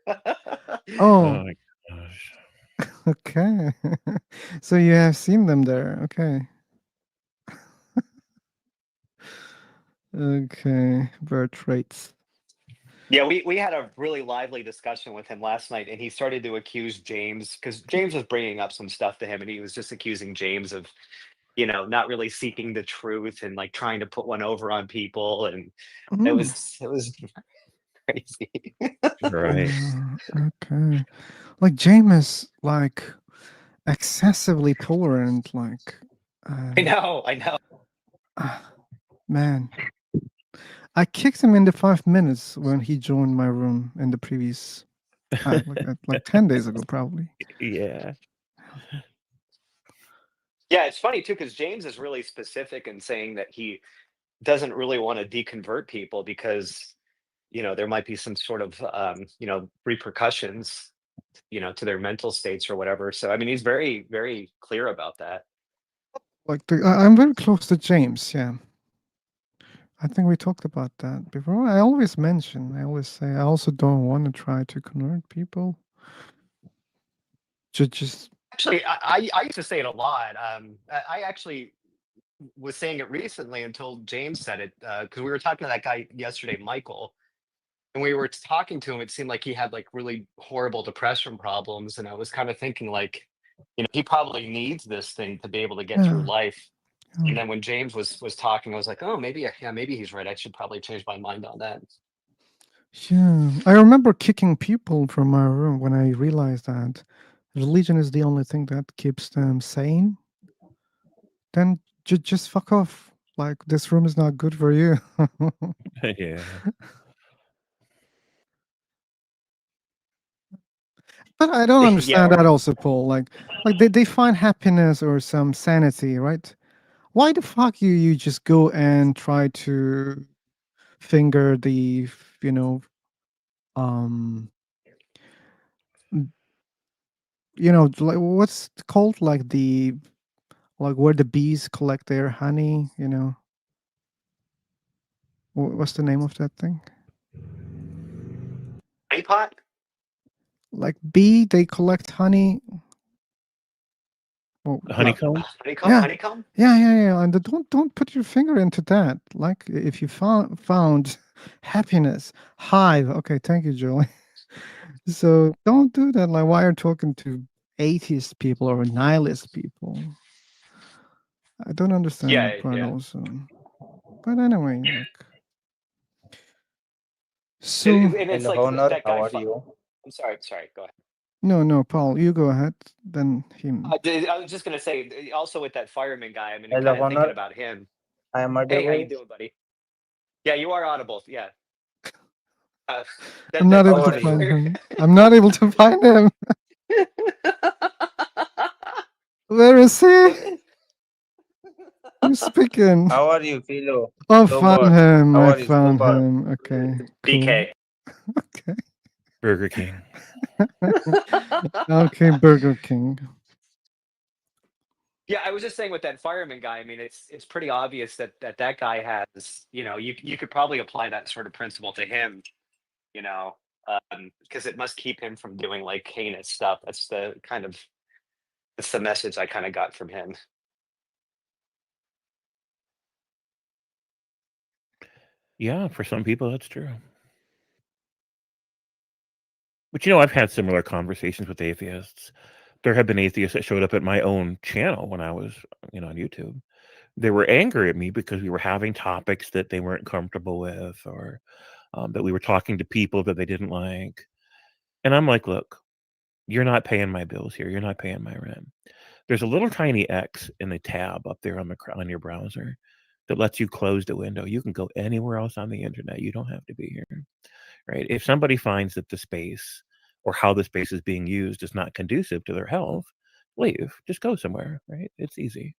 Oh. my gosh. Okay. So you have seen them there. Okay. Okay. Birth rates. Yeah, we had a really lively discussion with him last night, and he started to accuse James because James was bringing up some stuff to him, and he was just accusing James of, not really seeking the truth and like trying to put one over on people, and it was crazy. Right. Okay. Like James is like excessively tolerant. Like I know. Man, I kicked him in the 5 minutes when he joined my room in the previous, like 10 days ago, probably. Yeah. Yeah, it's funny too because James is really specific in saying that he doesn't really want to deconvert people because there might be some sort of repercussions to their mental states or whatever. So I mean, he's very, very clear about that. Like I'm very close to James. Yeah, I think we talked about that before. I always say I also don't want to try to convert people. Just Actually, I used to say it a lot. I actually was saying it recently until James said it because we were talking to that guy yesterday, Michael, and we were talking to him. It seemed like he had like really horrible depression problems, and I was kind of thinking like, he probably needs this thing to be able to get through Yeah. life. Yeah. And then when James was talking, I was like, oh, maybe he's right. I should probably change my mind on that. Yeah, I remember kicking people from my room when I realized that religion is the only thing that keeps them sane. Then just fuck off. Like this room is not good for you. Yeah. But I don't Yeah, understand or that also, Paul. Like they find happiness or some sanity, right? Why the fuck you just go and try to finger the um like what's it called, like where the bees collect their honey, what's the name of that thing? honeypot? Like bee, they collect honey. Oh, Honeycomb? yeah, Honeycomb? yeah. And don't put your finger into that. Like if you found happiness, hive. Okay, thank you, Joey. So don't do that. Like why are you talking to atheist people or nihilist people? I don't understand that part also. But anyway, like so. And it's Hello, like Honor. that How guy. are you? I'm sorry. Go ahead. No, Paul, you go ahead. Then him. I was just gonna say also with that fireman guy. I mean, Hello, kind of thinking Honor. about him. I am Hey, how you audible. doing, buddy? Yeah, you are audible. Yeah. I'm not able How to are find you? him. I'm not able to find him. Where is he? Who's speaking? How are you, Philo? Oh, Scobar. found him. How I are you, found Scobar? him. Okay, cool. BK. Okay. Burger King. Okay, Burger King. Yeah, I was just saying with that fireman guy. I mean, it's pretty obvious that guy has. You could probably apply that sort of principle to him. Because it must keep him from doing like heinous stuff. That's the message I kind of got from him. Yeah, for some people that's true. But I've had similar conversations with atheists. There have been atheists that showed up at my own channel when I was, on YouTube. They were angry at me because we were having topics that they weren't comfortable with, or that we were talking to people that they didn't like. And I'm like, look, you're not paying my bills here. You're not paying my rent. There's a little tiny X in the tab up there on your browser that lets you close the window. You can go anywhere else on the internet. You don't have to be here, right? If somebody finds that the space or how the space is being used is not conducive to their health, leave. Just go somewhere, right? It's easy.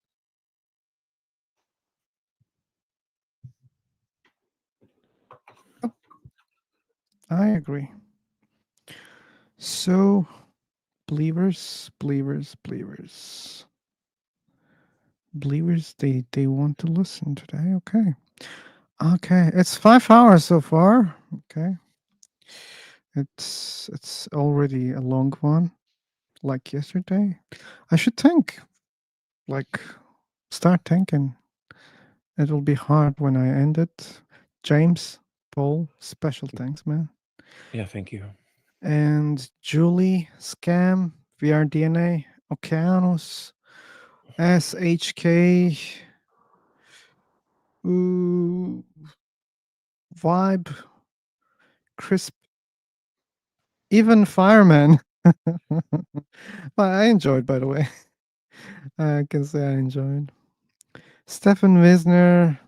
I agree. So, believers, they want to listen today. Okay, it's 5 hours so far. Okay, it's already a long one, like yesterday. I should think, like, start thinking. It'll be hard when I end it. James, Paul, special thanks, man. Yeah, thank you. And Julie, Scam, VRDNA, Okeanos, SHK, Vibe, Crisp, even Fireman. Well, I enjoyed, by the way. I can say I enjoyed. Stefan Wisner.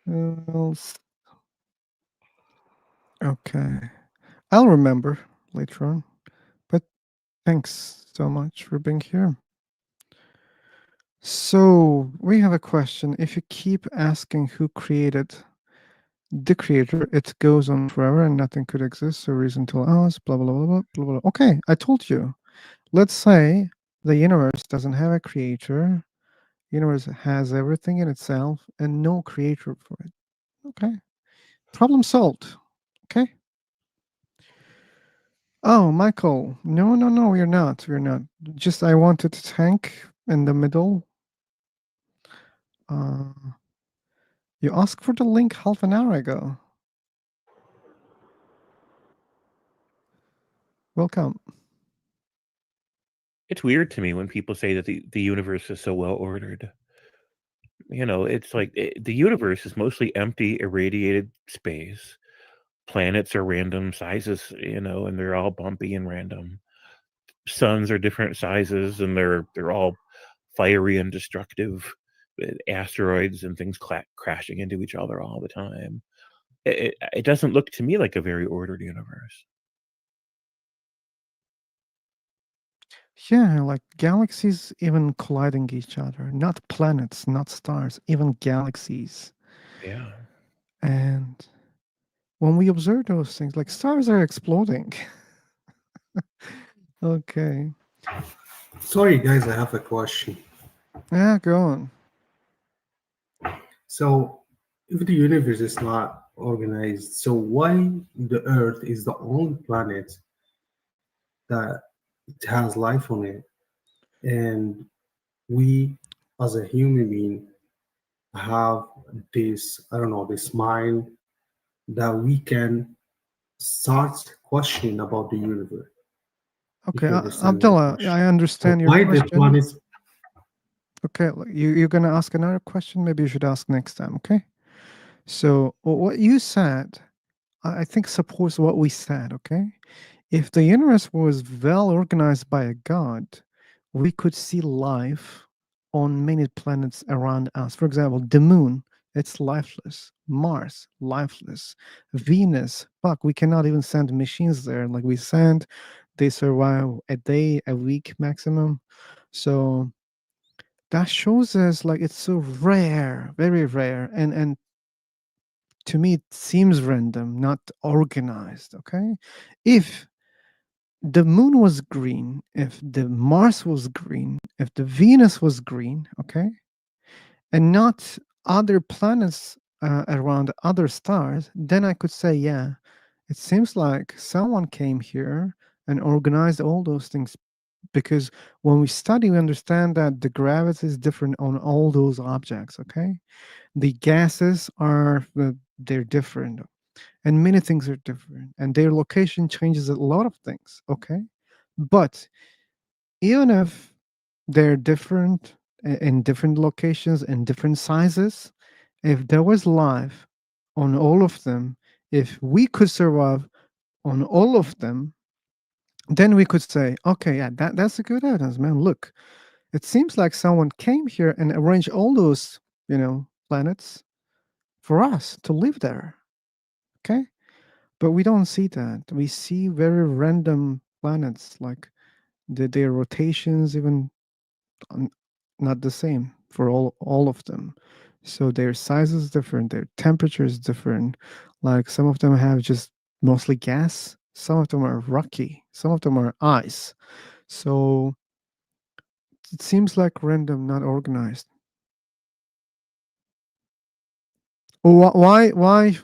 Who else? Okay. I'll remember later on. But thanks so much for being here. So we have a question. If you keep asking who created the creator, it goes on forever and nothing could exist. So reason to us, blah, blah, blah, blah, blah, blah. Okay, I told you. Let's say the universe doesn't have a creator. Universe has everything in itself and no creator for it. Okay. Problem solved. Okay. Oh, Michael. No, no, no, we're not. We're not. Just I wanted to tank in the middle. You asked for the link half an hour ago. Welcome. It's weird to me when people say that the universe is so well ordered. You know, it's like the universe is mostly empty, irradiated space. Planets are random sizes, you know, and they're all bumpy and random. Suns are different sizes, and they're all fiery and destructive. Asteroids and things crashing into each other all the time. It doesn't look to me like a very ordered universe. Yeah, like galaxies even colliding each other, not planets, not stars, even galaxies. Yeah. And when we observe those things, like stars are exploding. Okay. Sorry, guys, I have a question. Yeah, go on. So, if the universe is not organized, so why the Earth is the only planet that it has life on it, and we, as a human being, have this, I don't know, this mind that we can start questioning about the universe. If Okay, you understand my Abdullah, question. I understand your Why the question. planets? Okay, you're gonna ask another question. Maybe you should ask next time. Okay. So what you said, I think supports what we said. Okay, if the universe was well organized by a god, we could see life on many planets around us. For example, the moon, it's lifeless. Mars, lifeless. Venus, fuck, we cannot even send machines there. Like we send, they survive a day, a week maximum. So that shows us like it's so rare, very rare, and to me it seems random, not organized. Okay, if the moon was green, if the Mars was green, if the Venus was green, okay, and not other planets around other stars, then I could say, yeah, it seems like someone came here and organized all those things. Because when we study, we understand that the gravity is different on all those objects. Okay, the gases are they're different, and many things are different, and their location changes a lot of things. Okay, but even if they're different in different locations and different sizes, if there was life on all of them, if we could survive on all of them, then we could say, okay, yeah, that's a good evidence, man. Look, it seems like someone came here and arranged all those, planets for us to live there. Okay, but we don't see that. We see very random planets, like their rotations even not the same for all of them. So their size is different, their temperature is different. Like some of them have just mostly gas, some of them are rocky, some of them are ice. So it seems like random, not organized. Why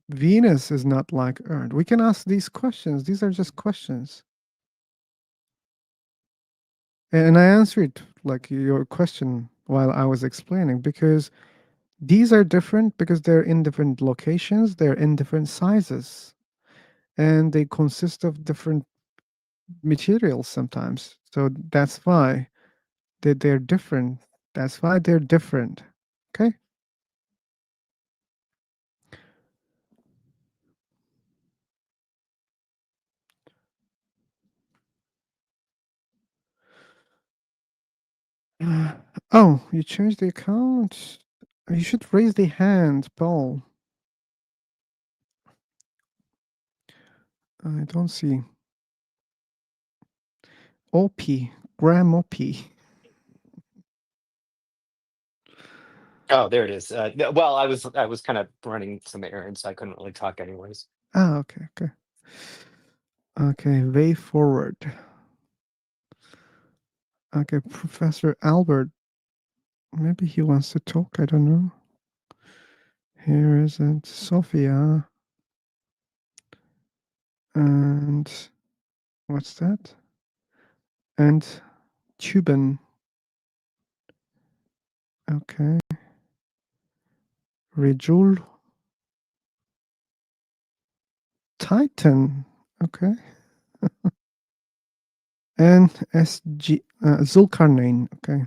Venus is not like Earth? We can ask these questions. These are just questions. And I answered like your question while I was explaining, because these are different because they're in different locations, they're in different sizes, and they consist of different materials sometimes. So that's why they're different. That's why they're different. Okay. Oh, you changed the account. You should raise the hand, Paul. I don't see. OP, Graham OP. Oh, there it is. Well, I was kind of running some errands, so I couldn't really talk anyways. Ah, okay, okay. Okay, way forward. Okay, Professor Albert. Maybe he wants to talk, I don't know. Here is it, Sophia. And what's that? And Tuban. Okay. Rejul. Titan. Okay. And SG Zulkarnain. Okay.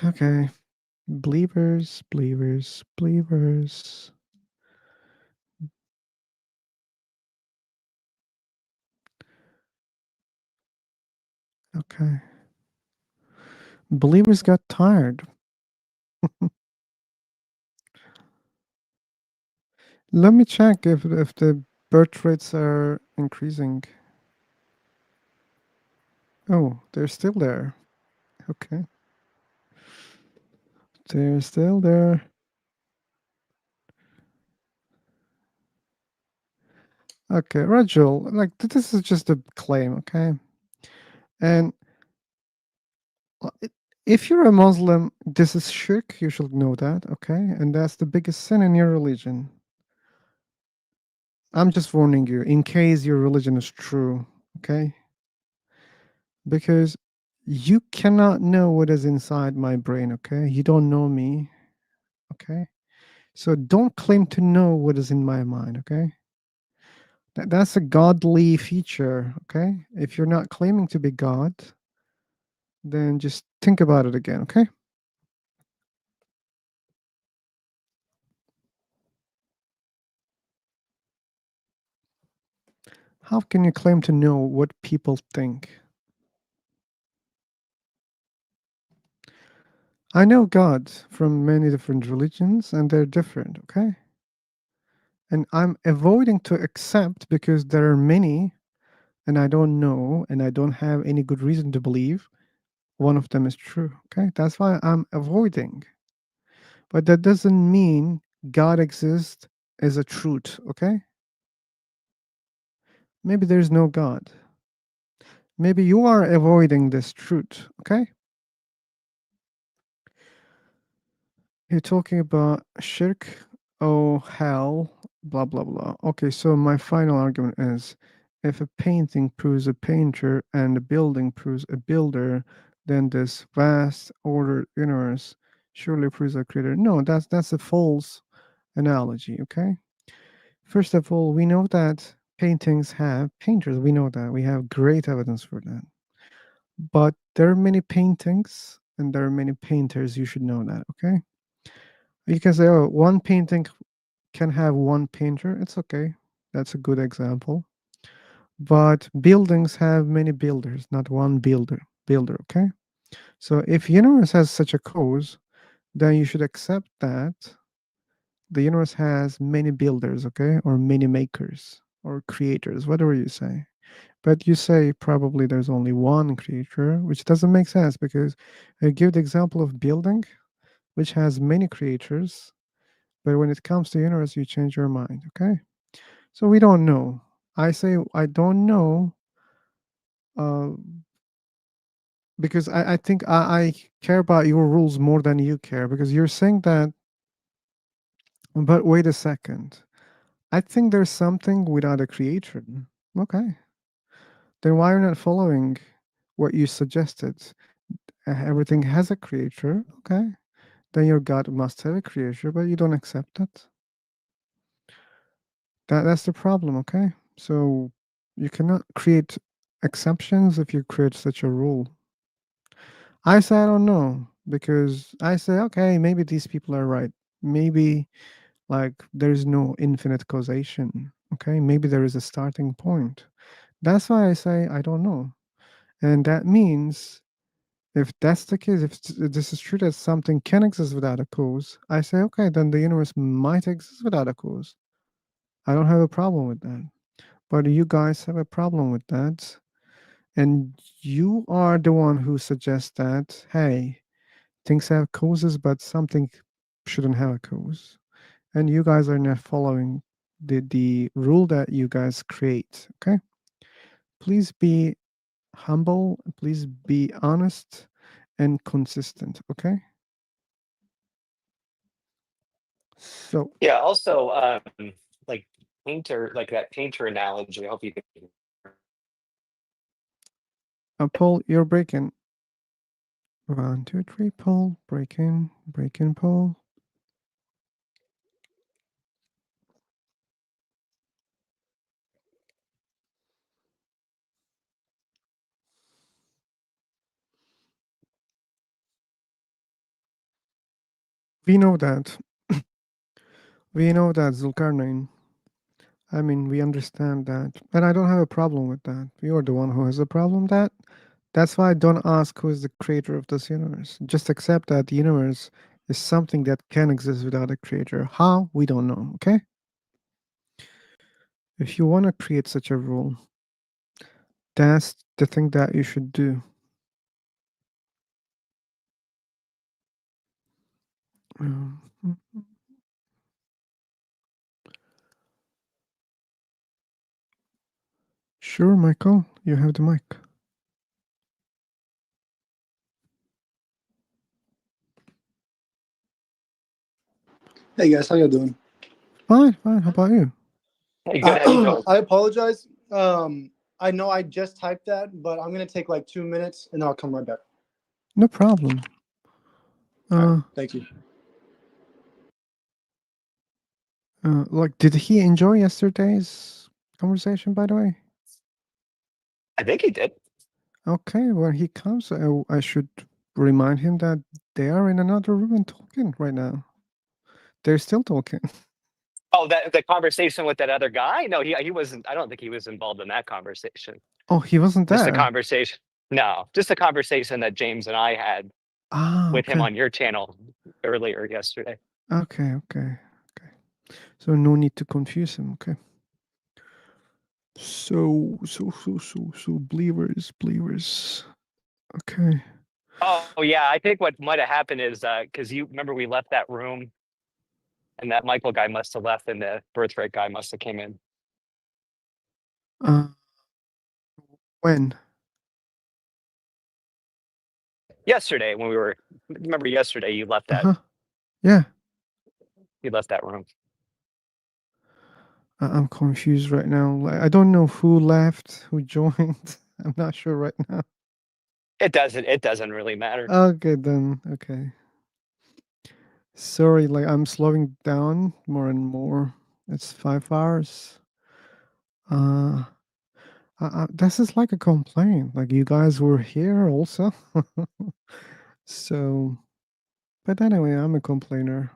Okay. Believers, believers, believers. Okay. Believers got tired. Let me check if the birth rates are increasing. Oh, they're still there. Okay. They're still there. Okay, Rajul, like this is just a claim, okay? And if you're a Muslim, this is shirk, you should know that, okay? And that's the biggest sin in your religion. I'm just warning you, in case your religion is true, okay? Because you cannot know what is inside my brain, okay? You don't know me, okay? So don't claim to know what is in my mind, okay? That's a godly feature, okay? If you're not claiming to be God, then just think about it again, okay? How can you claim to know what people think? I know God from many different religions and they're different, okay? And I'm avoiding to accept because there are many and I don't know and I don't have any good reason to believe one of them is true, okay? That's why I'm avoiding. But that doesn't mean God exists as a truth, okay? Maybe there's no God. Maybe you are avoiding this truth, okay? You're talking about shirk, oh hell, blah blah blah. Okay, so my final argument is if a painting proves a painter and a building proves a builder, then this vast ordered universe surely proves a creator. No, that's a false analogy, okay? First of all, we know that paintings have painters. We know that. We have great evidence for that. But there are many paintings and there are many painters. You should know that, okay? You can say, oh, one painting can have one painter. It's okay. That's a good example. But buildings have many builders, not one builder, okay? So if universe has such a cause, then you should accept that the universe has many builders, okay? Or many makers or creators, whatever you say. But you say probably there's only one creator, which doesn't make sense because I give the example of building, which has many creators, but when it comes to universe, you change your mind, okay? So we don't know. I say I don't know because I think I care about your rules more than you care because you're saying that, but wait a second. I think there's something without a creator. Okay. Then why are you not following what you suggested? Everything has a creator. Okay. Then your God must have a creator, but you don't accept that. That's the problem, okay? So you cannot create exceptions if you create such a rule. I say I don't know because I say okay, maybe these people are right. Maybe like there's no infinite causation. Okay, maybe there is a starting point. That's why I say I don't know, and that means If that's the case, if this is true that something can exist without a cause, I say, okay, then the universe might exist without a cause. I don't have a problem with that. But you guys have a problem with that. And you are the one who suggests that, hey, things have causes, but something shouldn't have a cause. And you guys are not following the rule that you guys create, okay? Please be humble, please be honest and consistent, okay? So Yeah. Also, like painter, like that painter analogy. I hope you can. Paul, you're breaking. 1, 2, 3, Paul, breaking, Paul. We know that. We know that, Zulkarnain. I mean, we understand that. And I don't have a problem with that. You're the one who has a problem with that. That's why I don't ask who is the creator of this universe. Just accept that the universe is something that can exist without a creator. How? We don't know, okay? If you want to create such a rule, that's the thing that you should do. Sure, Michael, you have the mic. Hey guys, how you doing? Fine, fine. How about you? Hey, good. How you doing? I apologize. I know I just typed that, but I'm gonna take like 2 minutes and I'll come right back. No problem. Thank you. Like, did he enjoy yesterday's conversation, by the way? I think he did. Okay, when he comes, I should remind him that they are in another room and talking right now. They're still talking. Oh, that the conversation with that other guy? No, he wasn't. I don't think he was involved in that conversation. Oh, he wasn't Just a there. conversation. No, just a conversation that James and I had with him Okay. on your channel earlier yesterday. Okay. So no need to confuse him. Okay. So believers. Okay. Oh yeah, I think what might have happened is because you remember we left that room, and that Michael guy must have left, and the birthright guy must have came in. When? Yesterday when we were. Remember yesterday you left that. Yeah. You left that room. I'm confused right now. Like, I don't know who left, who joined. I'm not sure right now. It doesn't really matter. Okay, then. Okay. Sorry, like I'm slowing down more and more. It's 5 hours. This is like a complaint. Like you guys were here also. So, but anyway, I'm a complainer.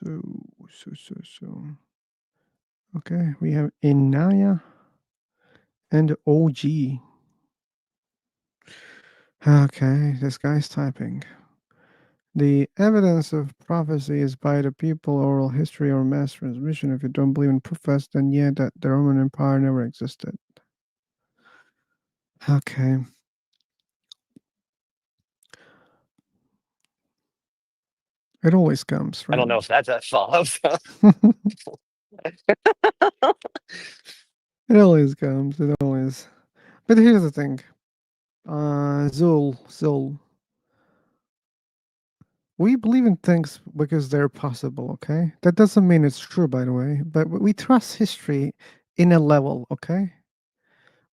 So. Okay, we have Inaya and OG. Okay, this guy's typing. The evidence of prophecy is by the people, oral history, or mass transmission. If you don't believe in profess, then yeah, that the Roman Empire never existed. Okay. It always comes, right? I don't know if that's that follows. It always comes. It always. But here's the thing. Zul. We believe in things because they're possible, okay? That doesn't mean it's true, by the way, but we trust history in a level, okay?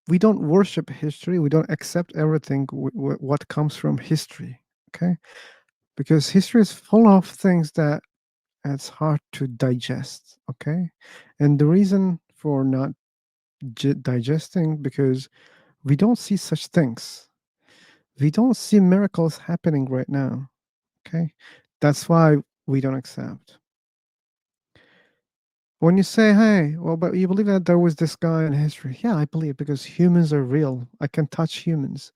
We don't worship history. We don't accept everything what comes from history, okay? Because history is full of things that it's hard to digest, okay? And the reason for not digesting because we don't see such things. We don't see miracles happening right now, okay? That's why we don't accept. When you say, hey, well, but you believe that there was this guy in history. Yeah, I believe, because humans are real. I can touch humans.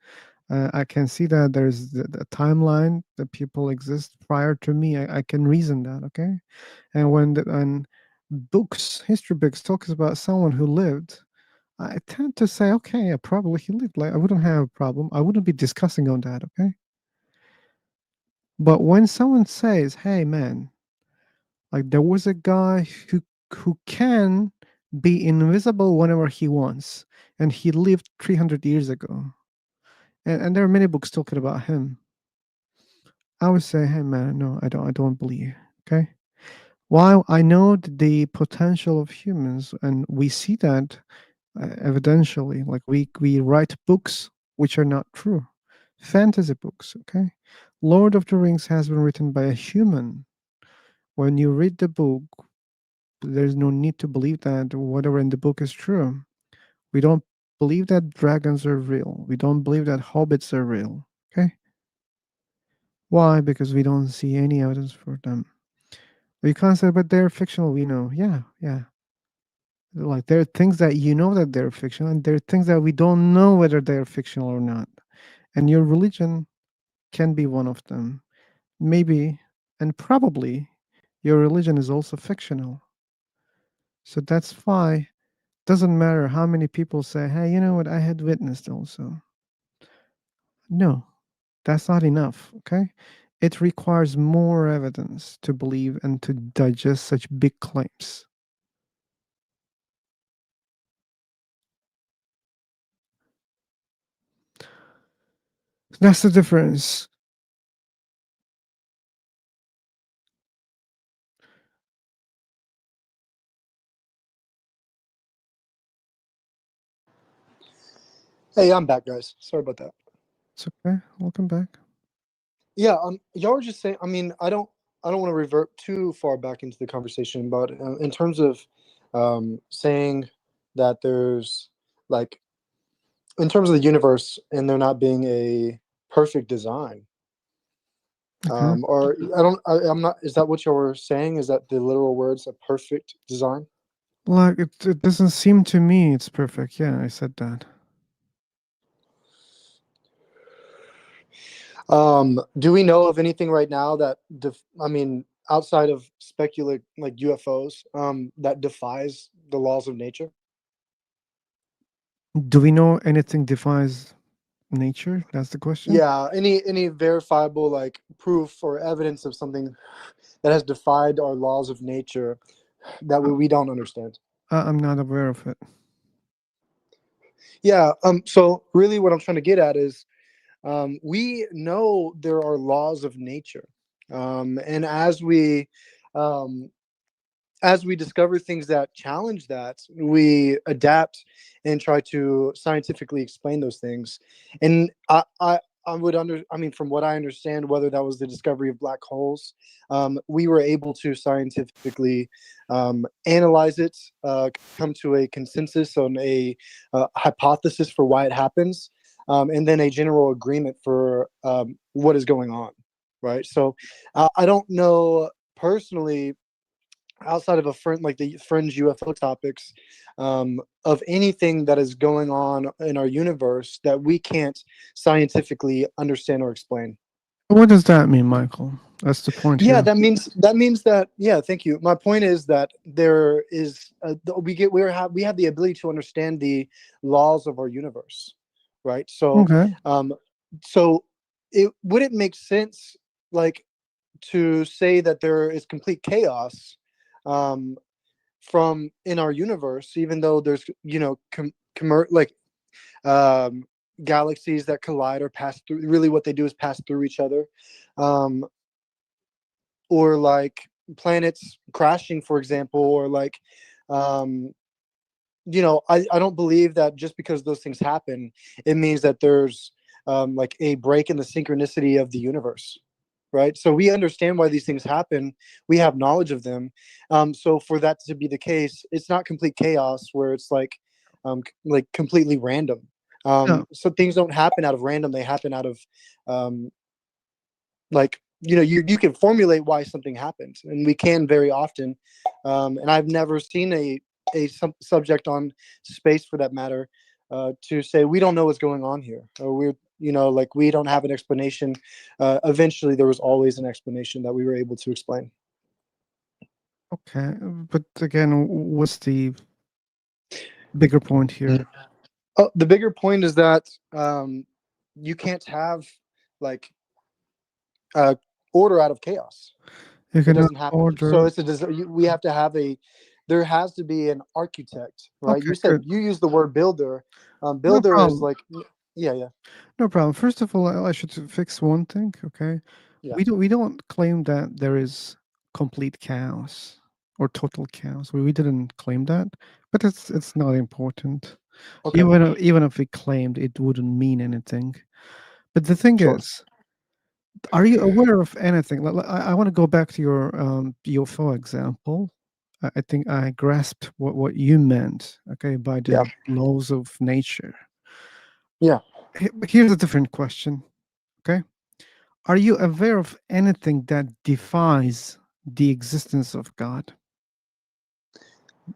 I can see that there's the timeline that people exist prior to me. I can reason that, okay? And when books, history books, talks about someone who lived, I tend to say, okay, yeah, probably he lived. Like, I wouldn't have a problem. I wouldn't be discussing on that, okay? But when someone says, hey, man, like there was a guy who can be invisible whenever he wants, and he lived 300 years ago, and there are many books talking about him, I would say, hey, man, no, I don't believe, okay? While I know the potential of humans, and we see that evidentially, like we write books which are not true, fantasy books, okay? Lord of the Rings has been written by a human. When you read the book, there's no need to believe that whatever in the book is true. We don't believe that dragons are real. We don't believe that hobbits are real, okay? Why? Because we don't see any evidence for them. We can't say, but they're fictional. We know. Yeah, yeah. Like there are things that you know that they're fictional, and there are things that we don't know whether they're fictional or not. And your religion can be one of them. Maybe, and probably, your religion is also fictional. So that's why doesn't matter how many people say, hey, you know what, I had witnessed also. No, that's not enough, okay? It requires more evidence to believe and to digest such big claims. That's the difference. Hey, I'm back, guys. Sorry about that. It's okay. Welcome back. Yeah, y'all were just saying. I mean, I don't want to revert too far back into the conversation, but in terms of saying that there's like, in terms of the universe and there not being a perfect design, Okay. or I'm not. Is that what you were saying? Is that the literal words, a perfect design? Like it doesn't seem to me it's perfect. Yeah, I said that. Do we know of anything right now that I mean, outside of speculate like UFOs, that defies the laws of nature? Do we know anything defies nature? That's the question. Yeah, any verifiable like proof or evidence of something that has defied our laws of nature that we don't understand. I'm not aware of it. Yeah. So really, what I'm trying to get at is, we know there are laws of nature, and as we discover things that challenge that, we adapt and try to scientifically explain those things. And I would I mean, from what I understand, whether that was the discovery of black holes, we were able to scientifically analyze it, come to a consensus on a hypothesis for why it happens, and then a general agreement for what is going on. Right. So I don't know personally, outside of a friend like the fringe UFO topics, of anything that is going on in our universe that we can't scientifically understand or explain. What does that mean, Michael? That's the point Yeah, here. that means that. Yeah, thank you. My point is that there is we have the ability to understand the laws of our universe, right? So, Okay. so it wouldn't make sense, like, to say that there is complete chaos, um, from in our universe, even though there's like um, galaxies that collide or pass through. Really, what they do is pass through each other, um, or like planets crashing, for example, or like um, I don't believe that just because those things happen, it means that there's like a break in the synchronicity of the universe, right? So we understand why these things happen. We have knowledge of them. So for that to be the case, it's not complete chaos where it's like completely random. Yeah. So things don't happen out of random. They happen out of um, like you can formulate why something happened, and we can very often. And I've never seen a subject on space, for that matter, to say we don't know what's going on here, or we're like we don't have an explanation. Eventually, there was always an explanation that we were able to explain. Okay, but again, what's the bigger point here? Oh, the bigger point is that you can't have like order out of chaos. You It cannot doesn't happen. So order. we have to have there has to be an architect, right? Okay, You said good. you used the word builder. No Builder is problem. like, yeah. No problem. First of all, I should fix one thing. Okay, Yeah. we don't claim that there is complete chaos or total chaos. We didn't claim that, but it's not important. Okay. Even if we claimed, it wouldn't mean anything. But the thing Sure. is, are you aware of anything? I want to go back to your UFO example. I think I grasped what you meant. Okay, by the Yeah. laws of nature. Yeah. Here's a different question. Okay, are you aware of anything that defies the existence of God?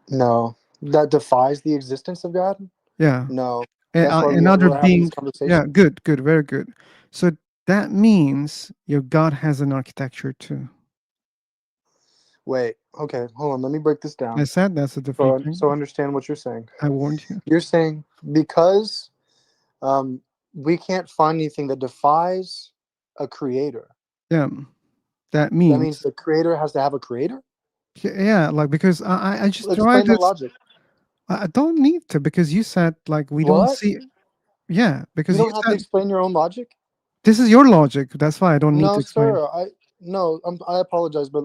No, that defies the existence of God. Yeah. No, that's why Another we're having this being. Yeah, conversation. good, very good. So that means your God has an architecture too. Wait. Okay. Hold on. Let me break this down. I said that's a different thing. So understand what you're saying. I warned you. You're saying because we can't find anything that defies a creator. Yeah, that That means means. the creator has to have a creator. Yeah, like because I just Explain tried the this. logic. I don't need to because you said like we don't What? see. Yeah, because You you don't have to said explain your own logic. this is your logic. That's why I don't need No, to explain. sir. I apologize, but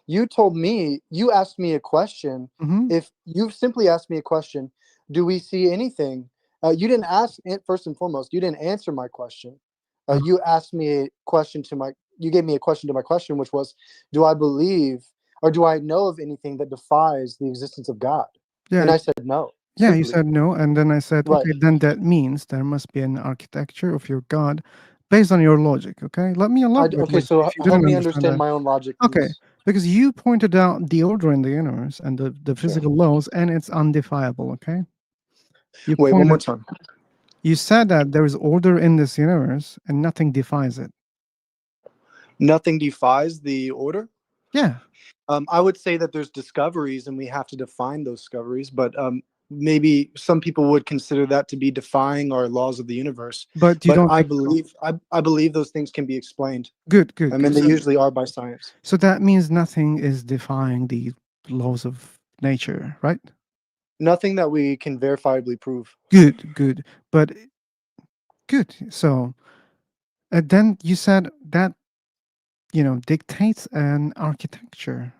you told me, you asked me a question. Mhm. If you simply asked me a question, do we see anything? You didn't ask it first and foremost. You didn't answer my question. You asked me a question you gave me a question to my question, which was, do I believe or do I know of anything that defies the existence of God? Yeah. And I said no. Yeah, you Simply. said no, and then I said, Right. okay, then that means there must be an architecture of your God based on your logic. Okay, let me elaborate. Okay, Like, so if you help didn't me understand understand that. my own logic, Okay, please. because you pointed out the order in the universe and the Sure. physical laws, and it's undefiable. Okay. You Wait, one more time. You said that there is order in this universe and nothing defies it. Nothing defies the order? Yeah. I would say that there's discoveries and we have to define those discoveries, but maybe some people would consider that to be defying our laws of the universe. But you don't I think so? believe I believe those things can be explained. Good. I mean, they usually are by science. So that means nothing is defying the laws of nature, right? Nothing that we can verifiably prove. Good. But good. So then you said that, dictates an architecture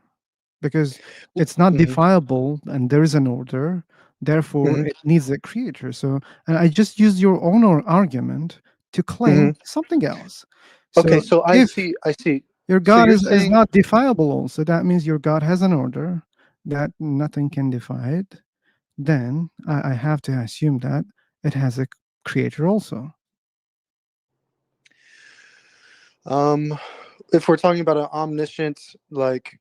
because it's not defiable and there is an order. Therefore, Mhm. it needs a creator. So, and I just used your own argument to claim something else. Okay, So so I if see. your So God you're is saying not defiable also, that means your God has an order that nothing can defy it. Then I have to assume that it has a creator also. if we're talking about an omniscient, like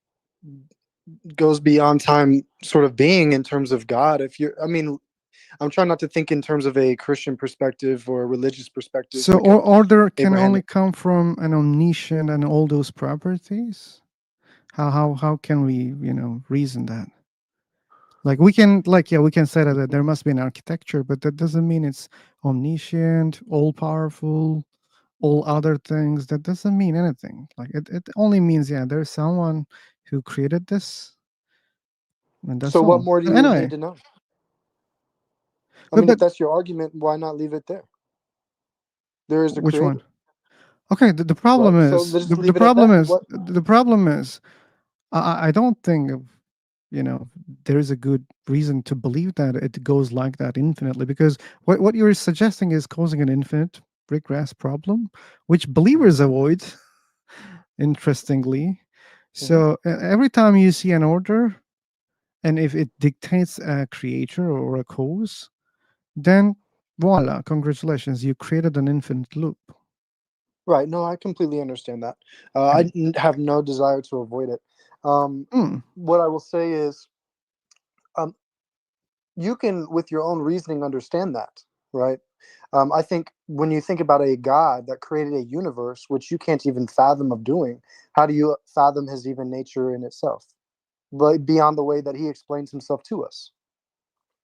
goes beyond time sort of being in terms of God, I'm trying not to think in terms of a Christian perspective or a religious perspective. So like a order can only Abrahamic. come from an omniscient and all those properties. How can we reason that? Like we can say that there must be an architecture, but that doesn't mean it's omniscient, all powerful, all other things. That doesn't mean anything. Like it only means there's someone who created this, and that's So what all. more do you Anyway, need to know? I mean, but if that's your argument, why not leave it there? There is a which creator. one? Okay, the problem What? So is let's the, leave the it at problem that. is What? the problem is I don't think there is a good reason to believe that it goes like that infinitely, because what you're suggesting is causing an infinite regress problem, which believers avoid, interestingly. So every time you see an order, and if it dictates a creator or a cause, then voila, congratulations, you created an infinite loop. Right. No, I completely understand that. Have no desire to avoid it. What I will say is, um, you can, with your own reasoning, understand that, right? I think when you think about a God that created a universe which you can't even fathom of doing, how do you fathom his even nature in itself? But beyond the way that he explains himself to us.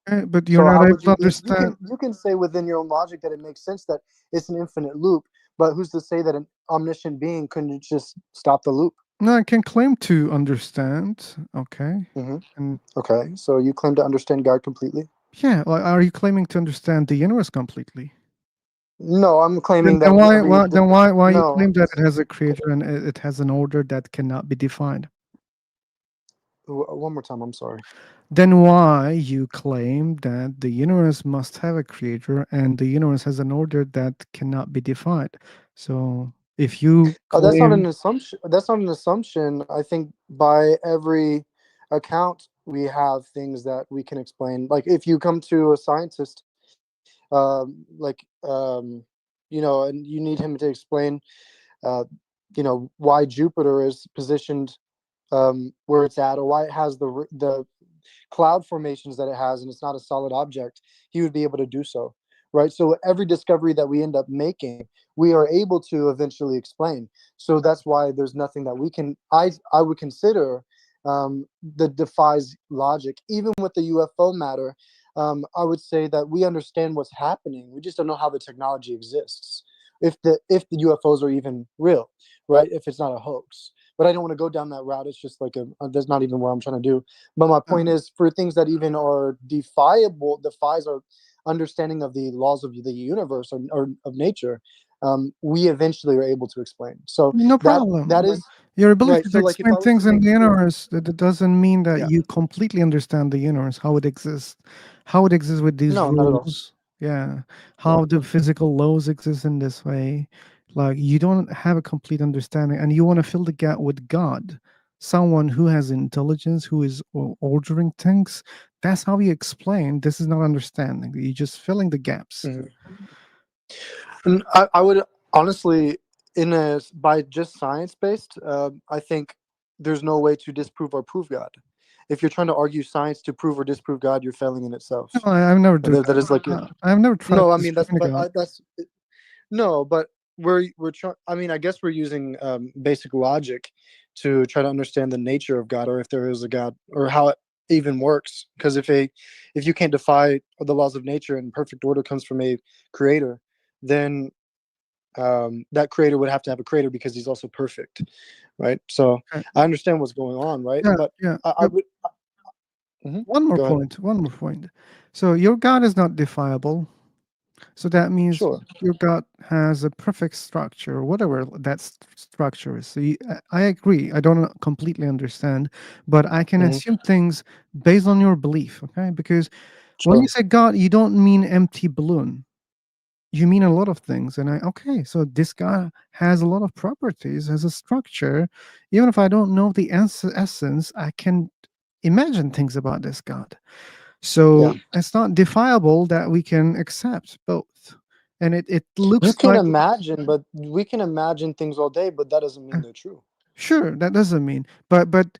But you're So not how able would to you understand. you can say within your own logic that it makes sense that it's an infinite loop, but who's to say that an omniscient being couldn't just stop the loop? No, I can claim to understand. Okay. And Okay, so you claim to understand God completely? yeah, like, are you claiming to understand the universe completely? No, I'm Then, claiming then that why, every why then why you no. claim that it has a creator and it has an order that cannot be defined? One more time, I'm sorry. Then why you claim that the universe must have a creator and the universe has an order that cannot be defined? So if you Oh, that's not an claim, assumption. That's not an assumption. I think by every account we have things that we can explain. Like if you come to a scientist, like and you need him to explain, uh, why Jupiter is positioned where it's at, or why it has the cloud formations that it has, and it's not a solid object, he would be able to do so, right? So every discovery that we end up making, we are able to eventually explain. So that's why there's nothing that we can. I would consider that defies logic, even with the UFO matter. I would say that we understand what's happening. We just don't know how the technology exists. If the UFOs are even real, right? If it's not a hoax. But I don't want to go down that route. It's just like that's not even what I'm trying to do. But my point is, for things that even are defies our understanding of the laws of the universe or of nature, we eventually are able to explain. So no that problem. that is Your right. ability to So like if explain I was to things in make the universe, that doesn't mean that yeah, you completely understand the universe, how it exists, with these no, not at all. rules. Yeah. Yeah. How the physical laws exist in this way. Like you don't have a complete understanding and you want to fill the gap with God, someone who has intelligence, who is ordering things. That's how you explain. This is not understanding. You're just filling the gaps. And I would honestly, by just science based, I think there's no way to disprove or prove God. If you're trying to argue science to prove or disprove God, you're failing in itself. No, I've never do That is that. like I've never tried no, to I mean disprove God. that's no, but we're trying. I mean, I guess we're using basic logic to try to understand the nature of God, or if there is a God, or how it even works. Because if you can't defy the laws of nature and perfect order comes from a creator, then that creator would have to have a creator because he's also perfect, right? So I understand what's going on, right? Yeah, But yeah. I would. One more Go ahead. point. One more point. So your God is not defiable. So that means Sure. your God has a perfect structure, whatever that structure is. So I agree. I don't completely understand, but I can assume things based on your belief. Okay, because when you Sure. say God, you don't mean empty balloon. You mean a lot of things, and okay. So this guy has a lot of properties, has a structure. Even if I don't know the essence, I can imagine things about this God. So Yeah. it's not defiable that we can accept both. And it You looks can like, imagine, but we can imagine things all day, but that doesn't mean they're true. sure, that doesn't mean. But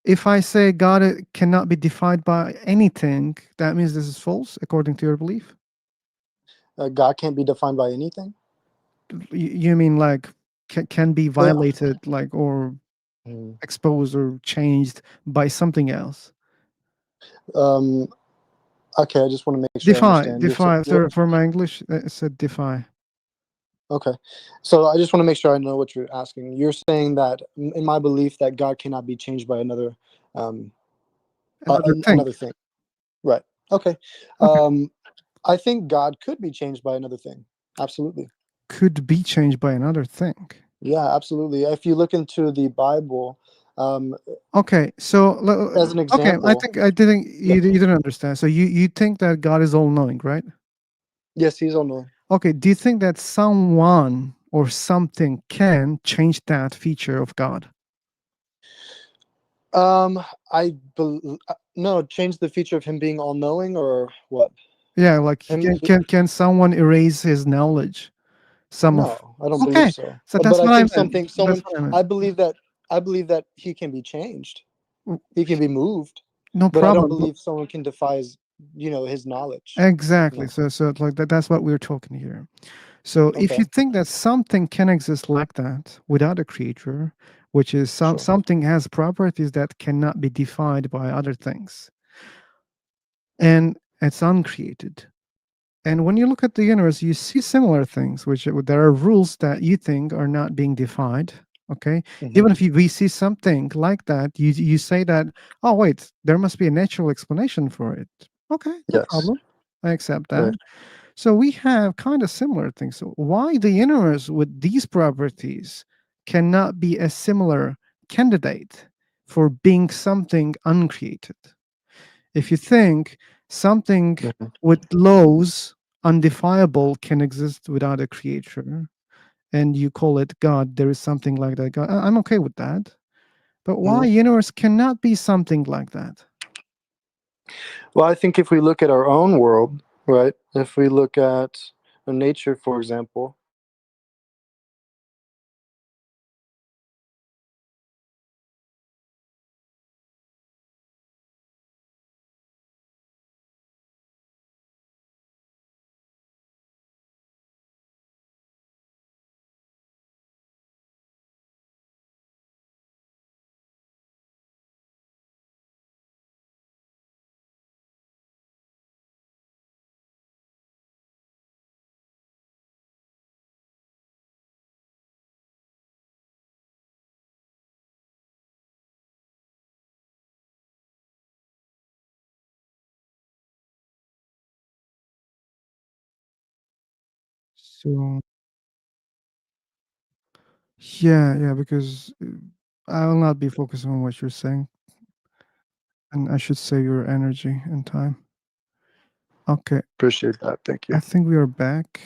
if I say God cannot be defined by anything, that means this is false according to your belief? God can't be defined by anything. You mean like can be Yeah. violated, like, or exposed or changed by something else? Um. Okay, I just want to make sure I Defy, understand. defy. For my English, it said defy. Okay, so I just want to make sure I know what you're asking. You're saying that, in my belief, that God cannot be changed by um, Thing. another thing. Right. Okay. I think God could be changed by another thing. Absolutely. Could be changed by another thing. Yeah, absolutely. If you look into the Bible, okay, so as an okay, example, I didn't you didn't understand. So you think that God is all knowing, right? Yes, he's all knowing. Okay, do you think that someone or something can change that feature of God? No, change the feature of him being all knowing, or what? Yeah, like can someone erase his knowledge? Some of No, I don't Okay, believe so. so But that's I what I think meant. something, That's someone, what I meant. I believe that he can be changed. He can be moved. No But I don't problem. believe someone can defy his, his knowledge. Exactly. No. So like that's what we're talking here. So if you Okay. think that something can exist like that without a creator, which is Sure. something has properties that cannot be defined by other things, and it's uncreated. And when you look at the universe, you see similar things, which there are rules that you think are not being defined. Okay, Mhm. even if we see something like that, you say that, oh wait, there must be a natural explanation for it. Okay, no Yes. problem. I accept that. Right. So we have kind of similar things. So why the universe with these properties cannot be a similar candidate for being something uncreated? If you think something with laws undefinable can exist without a creator, and you call it God, there is something like that. God, I'm okay with that. But why universe cannot be something like that? Well, I think if we look at our own world, right? If we look at nature, for example, So yeah, because I will not be focusing on what you're saying, and I should save your energy and time. Okay. Appreciate that. Thank you. I think we are back,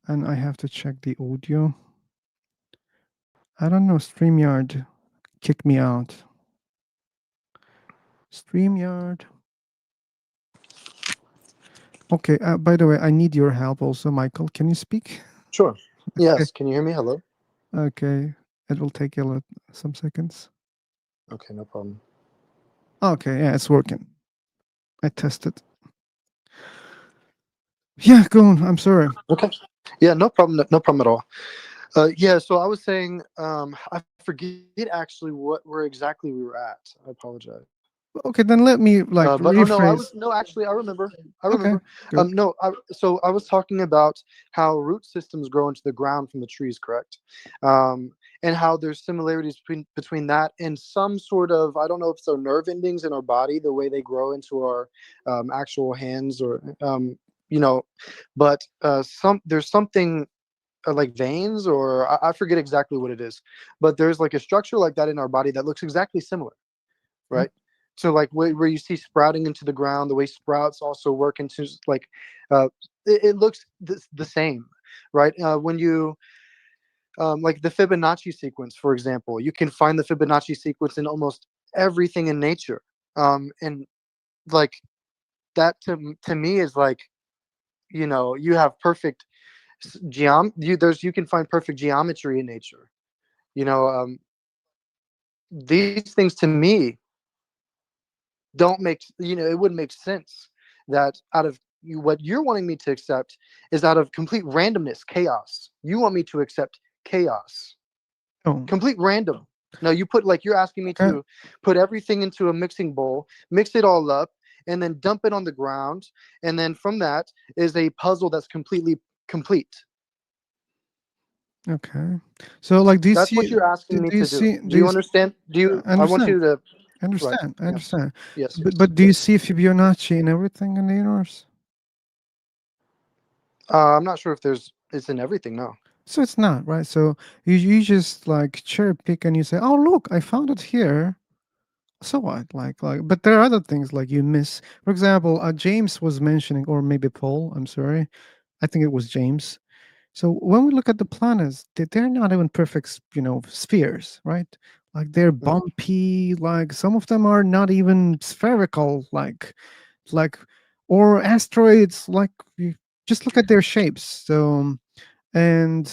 and I have to check the audio. I don't know. StreamYard kicked me out. StreamYard. Okay. By the way, I need your help also, Michael. Can you speak? Sure. Yes. Can you hear me? Hello. Okay. It will take some seconds. Okay, no problem. Okay. Yeah, it's working. I tested. Yeah, go on. I'm sorry. Okay. Yeah, no problem. No problem at all. Yeah. So I was saying, I forget actually where exactly we were at. I apologize. Okay, then let me But rephrase. Actually, I remember. I Okay, remember. good. So I was talking about how root systems grow into the ground from the trees, correct? And how there's similarities between that and some sort of, I don't know if so, nerve endings in our body, the way they grow into our actual hands, or but there's something like veins, or I forget exactly what it is, but there's like a structure like that in our body that looks exactly similar, right? So like where you see sprouting into the ground, the way sprouts also work into like it looks the same, right? When you like the Fibonacci sequence, for example, you can find the Fibonacci sequence in almost everything in nature, and like that to me is like, you have perfect you can find perfect geometry in nature, these things to me don't make, it wouldn't make sense that out of what you're wanting me to accept is out of complete randomness, chaos. You want me to accept chaos, complete random. No, you put, like, you're asking me to put everything into a mixing bowl, mix it all up, and then dump it on the ground, and then from that is a puzzle that's completely complete. Okay. So like, do you That's what see? you're asking me Do you to do. see? Do you understand? I want you to. I Right. understand. I Yes. understand. Yes. But do you see Fibonacci in everything in the universe? I'm not sure if it's in everything. No. So it's not, right? So you just like cherry pick and you say, "Oh, look, I found it here." So what? But there are other things like you miss. For example, James was mentioning, or maybe Paul. I'm sorry, I think it was James. So when we look at the planets, they're not even perfect, spheres, right? Like they're bumpy. Like some of them are not even spherical. Like, or asteroids. Like, just look at their shapes. So, and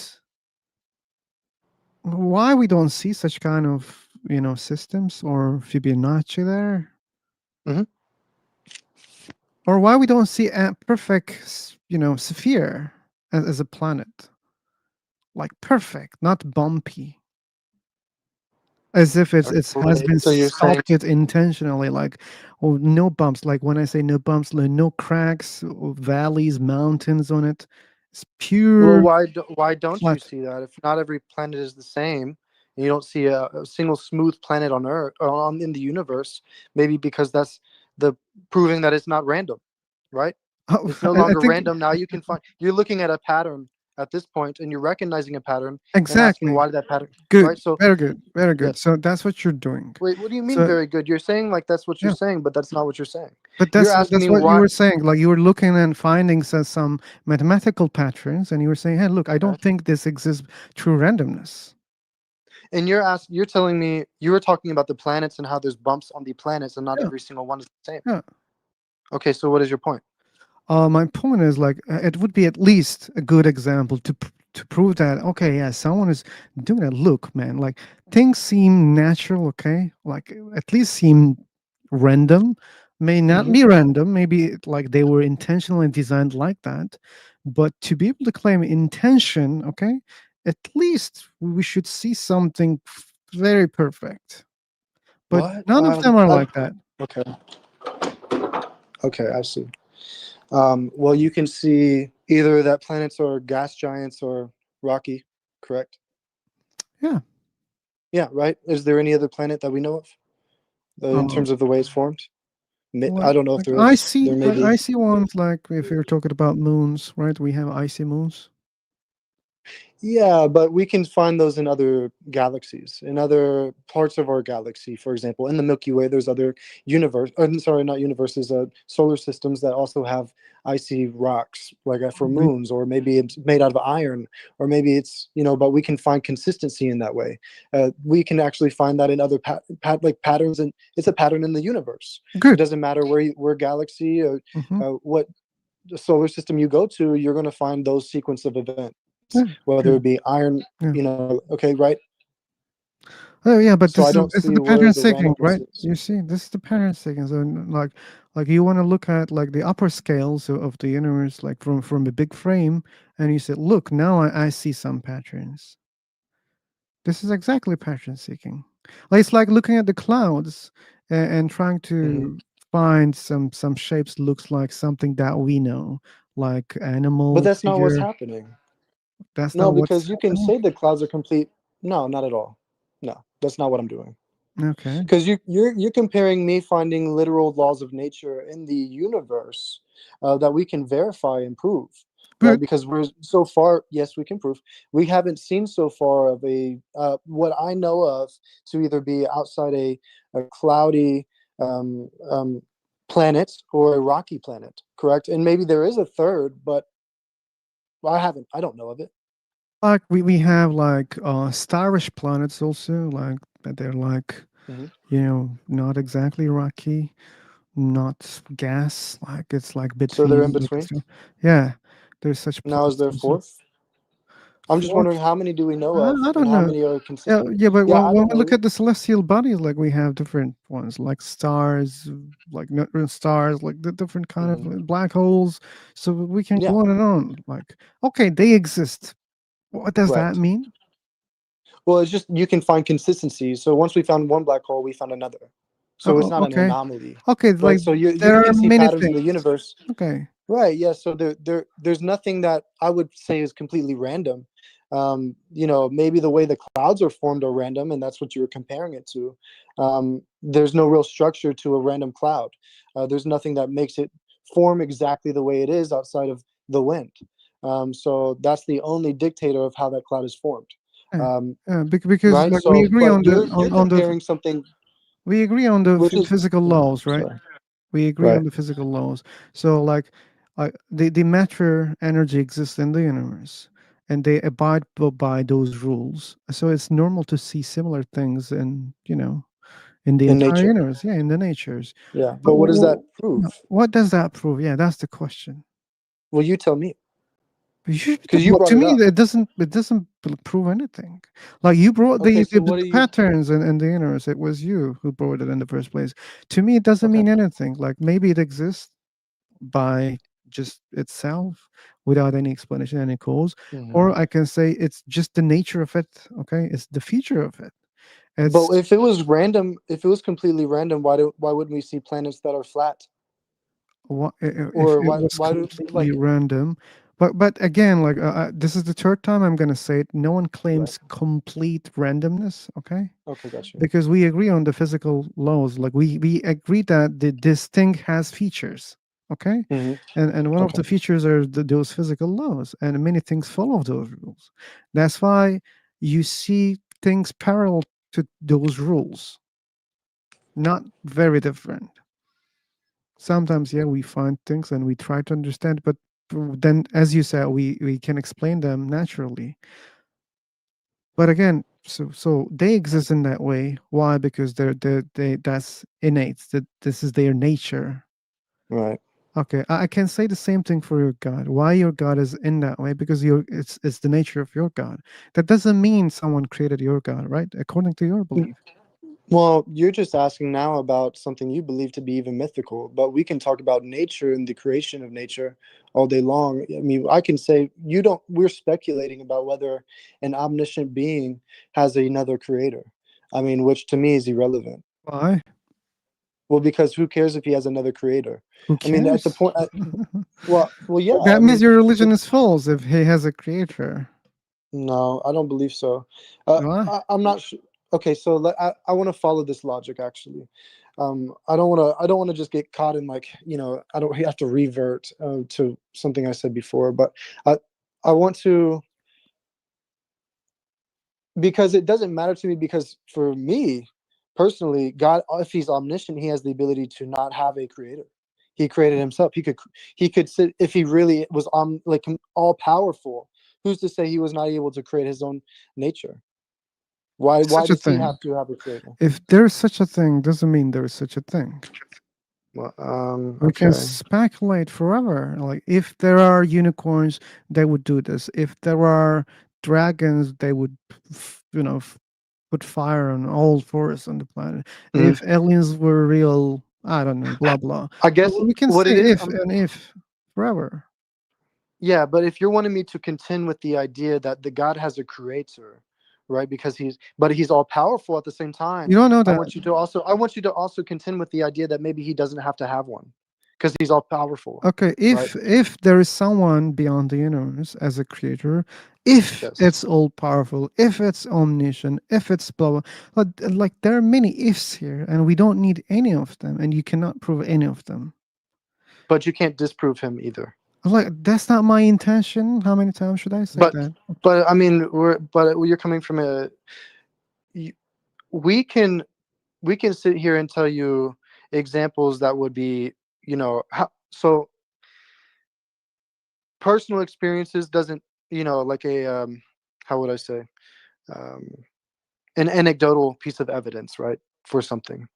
why we don't see such kind of systems or Fibonacci there, or why we don't see a perfect sphere as a planet, like perfect, not bumpy, as if it has been So you're saying sculpted intentionally, like no bumps. Like when I say no bumps, like no cracks, valleys, mountains on it. It's Well, pure why don't you flat. see that? If not every planet is the same, and you don't see a single smooth planet on Earth or in the universe, maybe because that's the proving that it's not random, right? Oh, It's no I longer think random. Now you can find you're looking at a pattern at this point, and you're recognizing a pattern and asking exactly. why did that pattern, Good, right? So very good, very good. yes. So that's what you're doing. Wait, what do you mean So very good? You're saying like that's what you're yeah, saying, but that's not what you're saying. but You're asking that's me what you why. were saying. Like you were looking and finding some mathematical patterns, and you were saying, "Hey, look, I don't think this exists through randomness." And you're telling me you were talking about the planets and how there's bumps on the planets and not Yeah, every single one is the same. yeah. Okay, so what is your point? My point is like it would be at least a good example to prove that okay, yeah, someone is doing that. Look, man, like things seem natural, okay, like at least seem random. May not be random, maybe like they were intentionally designed like that, but to be able to claim intention, okay, at least we should see something very perfect. But What? none of them are like that. Okay. Okay, I see. Well, you can see either that planets are gas giants or rocky, correct? Yeah. Yeah, right. Is there any other planet that we know of in Um, terms of the way it's formed? Like, I don't know if like there is. icy, There may like be. icy ones. Like if you're talking about moons, right? We have icy moons. Yeah, but we can find those in other galaxies, in other parts of our galaxy. For example, in the Milky Way, there's other sorry, not universes, solar systems that also have icy rocks, like for We, moons, or maybe it's made out of iron, or maybe it's but we can find consistency in that way. We can actually find that in other patterns, and it's a pattern in the universe. Good. It doesn't matter where galaxy or Mhm. what the solar system you go to, you're going to find those sequence of events, Yeah, whether yeah, it be iron, yeah. okay, right? Oh yeah, but So I this don't is see the where pattern the seeking, randomness right? is. You see, this is the pattern seeking. So like you want to look at like the upper scales of the universe, like from a big frame, and you say, look, now I see some patterns. This is exactly pattern seeking. Like it's like looking at the clouds and trying to find some shapes looks like something that we know, like But animal that's not what's figure. happening. That's No, not what's because you can happening. say the clouds are complete. No, not at all. No, that's not what I'm doing. Okay. Because you're comparing me finding literal laws of nature in the universe that we can verify and prove, right? Good. Because we're so far, yes, we can prove. We haven't seen so far of a what I know of to either be outside a cloudy planet or a rocky planet, correct? And maybe there is a third, but I don't know of it. Like we have like starish planets also, like that they're like Mhm. not exactly rocky, not gas, like it's like So they're in between like between. yeah, there's such Now, is planets there also. fourth? I'm just wondering Fourth, how many do we know of, I and don't how know. many are Yeah, consistent? yeah, but Yeah, when I when don't we look know. at the celestial bodies, like we have different ones, like stars, like neutron stars, like the different kind of black holes. So we can Yeah. go on and on. Like, okay, they exist. What does Right. that mean? Well, it's just you can find consistency. So once we found one black hole, we found another. So it's Oh, not an okay, anomaly, okay. right? Like So you there are can see many patterns in things. the universe. Okay. Right. Yeah. So there's nothing that I would say is completely random. Maybe the way the clouds are formed are random, and that's what you were comparing it to. There's no real structure to a random cloud. There's nothing that makes it form exactly the way it is outside of the wind. So that's the only dictator of how that cloud is formed. Yeah, Um, yeah, because right. like we So, agree but on the you're on the comparing something we agree on the which is physical laws, right? sorry. We agree Right. on the physical laws. So like the matter energy exists in the universe, and they abide by those rules. So it's normal to see similar things in the In entire nature. universe. Yeah, in the natures. Yeah. But But what does that prove? what does that prove? Yeah, that's the question. Well, you tell me. Because you brought to it me, up. it doesn't prove anything. Like you brought Okay, so the what do you? patterns and the universe. It was you who brought it in the first place. To me, it doesn't mean anything. Like maybe it exists by just itself without any explanation, any cause, or I can say it's just the nature of it. Okay, it's the feature of it. But It's if it was random, if it was completely random, why wouldn't we see planets that are flat? if Or it was why do completely like random. But again, like this is the third time I'm gonna say it. No one claims complete randomness. Okay. Okay, got you. Because we agree on the physical laws, like we agree that this thing has features, okay, and one of the features are those physical laws, and many things follow those rules. That's why you see things parallel to those rules, not very different. Sometimes, yeah, we find things and we try to understand, but then, as you said, we can explain them naturally. But again, so they exist in that way. Why? Because they that's innate. That this is their nature. Right. Okay, I can say the same thing for your God. Why your God is in that way? Because it's the nature of your God. That doesn't mean someone created your God, right? According to your belief. Well, you're just asking now about something you believe to be even mythical, but we can talk about nature and the creation of nature all day long. I mean, I can say we're speculating about whether an omniscient being has another creator. I mean, which to me is irrelevant. Why? Well, because who cares if he has another creator? Who I mean, at the cares? point, well, yeah. I That means mean, your religion is false if he has a creator. no, I don't believe so. Why? I'm not sure. Okay, so I want to follow this logic actually. I don't want to. I don't want to just get caught in like I don't have to revert to something I said before, but I want to because it doesn't matter to me because for me personally, God, if He's omniscient, He has the ability to not have a creator. He created Himself. He could sit if He really was like all powerful. Who's to say He was not able to create His own nature? Why Such a does He thing. have to have a creator? If there's such a thing, doesn't mean there is such a thing. Well, We can okay. speculate forever. Like if there are unicorns, they would do this. If there are dragons, they would, put fire on all forests on the planet. If aliens were real, I don't know, blah blah. I guess We can what say it is. if and if forever. Yeah, but if you're wanting me to contend with the idea that the God has a creator, right? Because he's all powerful at the same time. You don't know I that. want you to also contend with the idea that maybe he doesn't have to have one, because he's all powerful. Okay, right? if there is someone beyond the universe as a creator, if it's all powerful, if it's omniscient, if it's blah blah, like there are many ifs here, and we don't need any of them, and you cannot prove any of them. But you can't disprove him either. Like that's not my intention. How many times should I say that? But I mean, you're coming from we can sit here and tell you examples that would be so personal experiences doesn't like a how would I say an anecdotal piece of evidence, right, for something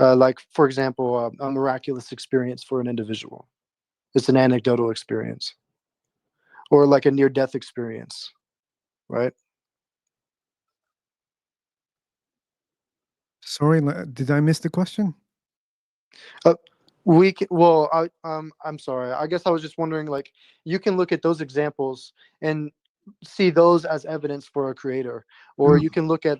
like for example a miraculous experience for an individual. It's an anecdotal experience, or like a near-death experience, right? Sorry, did I miss the question? I'm sorry. I guess I was just wondering, like, you can look at those examples and see those as evidence for a creator, or you can look at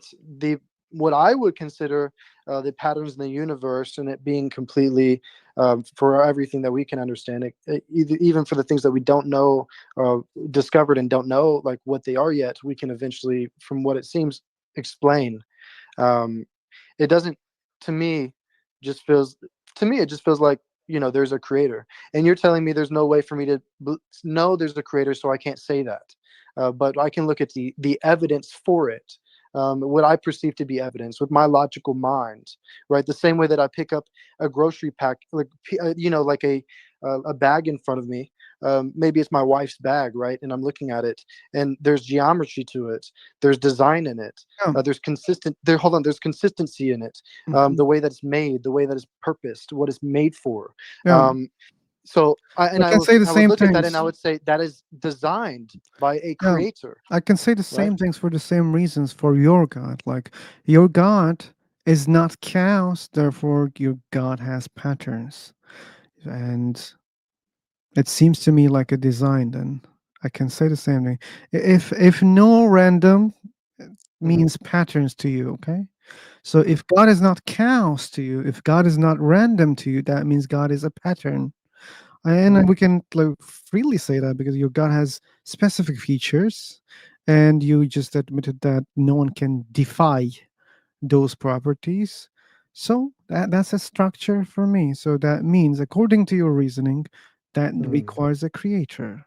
what I would consider the patterns in the universe and it being completely for everything that we can understand it, even for the things that we don't know, discovered and don't know like what they are yet, we can eventually, from what it seems, explain. It doesn't, to me, just feels it just feels like there's a creator, and you're telling me there's no way for me to know there's a creator, so I can't say that. But I can look at the evidence for it, what I perceive to be evidence with my logical mind, right? The same way that I pick up a grocery pack, like like a bag in front of me. Maybe it's my wife's bag, right? And I'm looking at it, and there's geometry to it. There's design in it. There's there's consistency in it. The way that it's made, the way that it's purposed, what it's made for. Yeah. So I can say the I would same look at that and things. I would say that is designed by a Yeah, creator. I can say the same Right? things for the same reasons for your God. Like your God is not chaos, therefore your God has patterns. And it seems to me like a design then. I can say the same thing. If no random means patterns to you, okay? So if God is not chaos to you, if God is not random to you, that means God is a pattern. And we can like, freely say that because your God has specific features, and you just admitted that no one can defy those properties. So that's a structure for me. So that means, according to your reasoning, that requires a creator.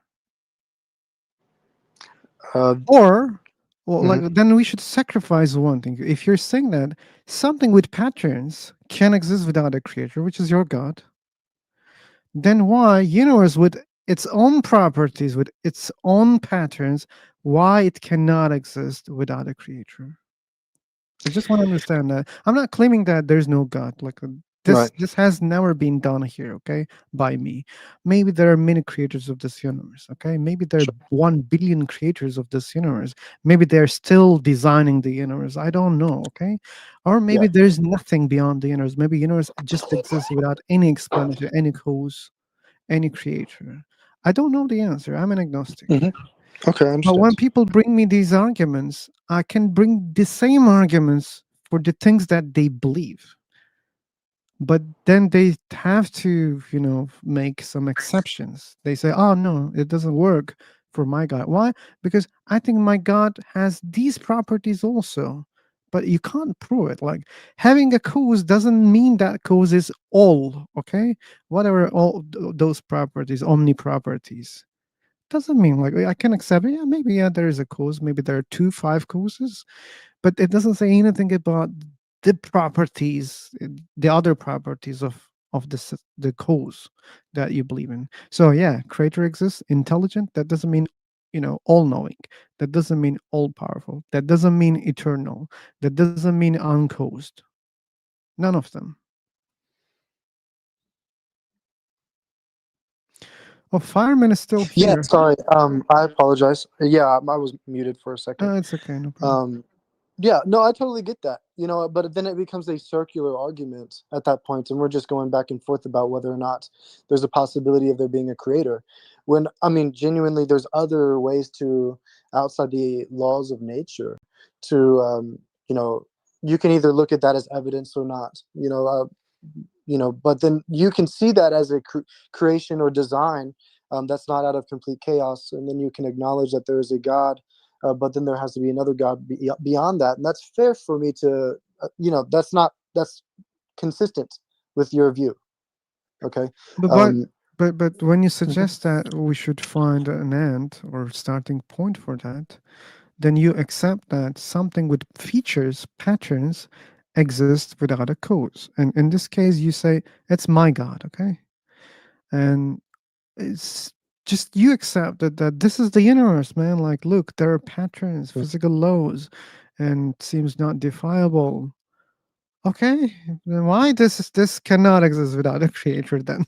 Or, well, like then we should sacrifice one thing. If you're saying that something with patterns can exist without a creator, which is your God, then why universe with its own properties, with its own patterns, why it cannot exist without a creator? I just want to understand that. I'm not claiming that there's no God. Like this has never been done here, okay, by me. Maybe there are many creators of this universe, okay? Maybe there are 1 billion creators of this universe. Maybe they're still designing the universe. I don't know, okay? Or maybe there's nothing beyond the universe. Maybe universe just exists without any explanation, any cause, any creator. I don't know the answer. I'm an agnostic. Okay, I But understand. when people bring me these arguments, I can bring the same arguments for the things that they believe. But then they have to, make some exceptions. They say, oh, no, it doesn't work for my God. Why? Because I think my God has these properties also. But you can't prove it. Like having a cause doesn't mean that cause is all, okay? Whatever all those properties, omni properties. Doesn't mean like I can accept it. Yeah, maybe there is a cause. Maybe there are 5 causes, but it doesn't say anything about the properties, the other properties of the cause that you believe in. So yeah, creator exists, intelligent. That doesn't mean all knowing. That doesn't mean all powerful. That doesn't mean eternal. That doesn't mean uncaused. None of them. Oh, fireman is still Yeah, here. sorry. I apologize. Yeah, I was muted for a second. It's okay, no problem. Yeah, no, I totally get that. But then it becomes a circular argument at that point, and we're just going back and forth about whether or not there's a possibility of there being a creator. When I mean, genuinely, there's other ways to outside the laws of nature to you can either look at that as evidence or not. But then you can see that as a creation or design that's not out of complete chaos, and then you can acknowledge that there is a God, but then there has to be another God beyond that, and that's fair for me to, that's consistent with your view. Okay. But when you suggest that we should find an end or starting point for that, then you accept that something with features, patterns, exists without a cause. And in this case, you say it's my God, okay? And it's just you accept that this is the universe, man. Like, look, there are patterns, physical laws, and it seems not defiable. Okay, then why this cannot exist without a creator then?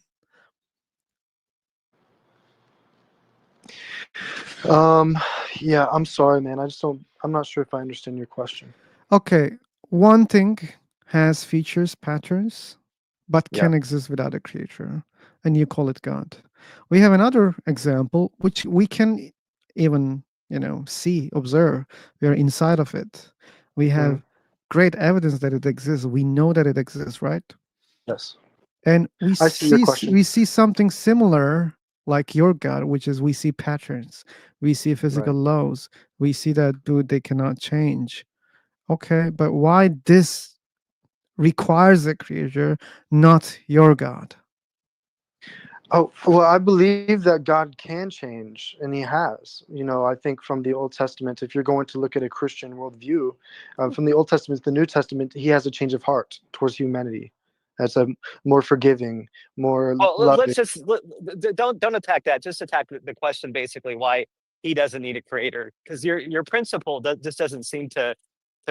Yeah, I'm sorry, man. I'm not sure if I understand your question. Okay, one thing has features, patterns, but Yeah. can exist without a creator, and you call it God. We have another example, which we can even, see, observe. We are inside of it. We have great evidence that it exists. We know that it exists, right? Yes. And we I see your question. see something similar like your God, which is we see patterns, we see physical laws, we see that they cannot change. Okay, but why this requires a creator, not your God? Oh, well, I believe that God can change, and He has. I think from the Old Testament, if you're going to look at a Christian worldview, from the Old Testament to the New Testament, He has a change of heart towards humanity. That's a more forgiving, more Well, loving. let's just don't attack that. Just attack the question, basically, why he doesn't need a creator, because your principle just doesn't seem to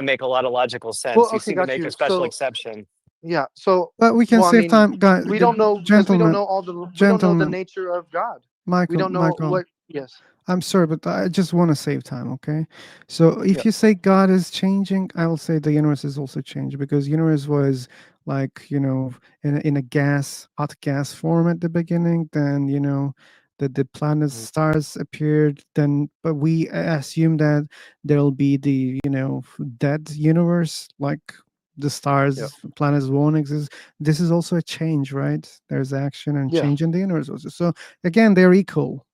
make a lot of logical sense. Well, You okay, seem to got make a you. special So, exception. Yeah. So, But we can well, I save mean, time, guys. we don't know because we don't know all the we don't know the Gentlemen, nature of God. We Michael, don't know Michael. what. Yes. I'm sorry, but I just want to save time, okay? So if Yeah. you say God is changing, I will say the universe is also changing because universe was like, in a hot gas form at the beginning. Then, the planets, stars appeared. Then, but we assume that there'll be the, dead universe, like the stars, planets won't exist. This is also a change, right? There's action and Yeah. change in the universe also. So again, they're equal.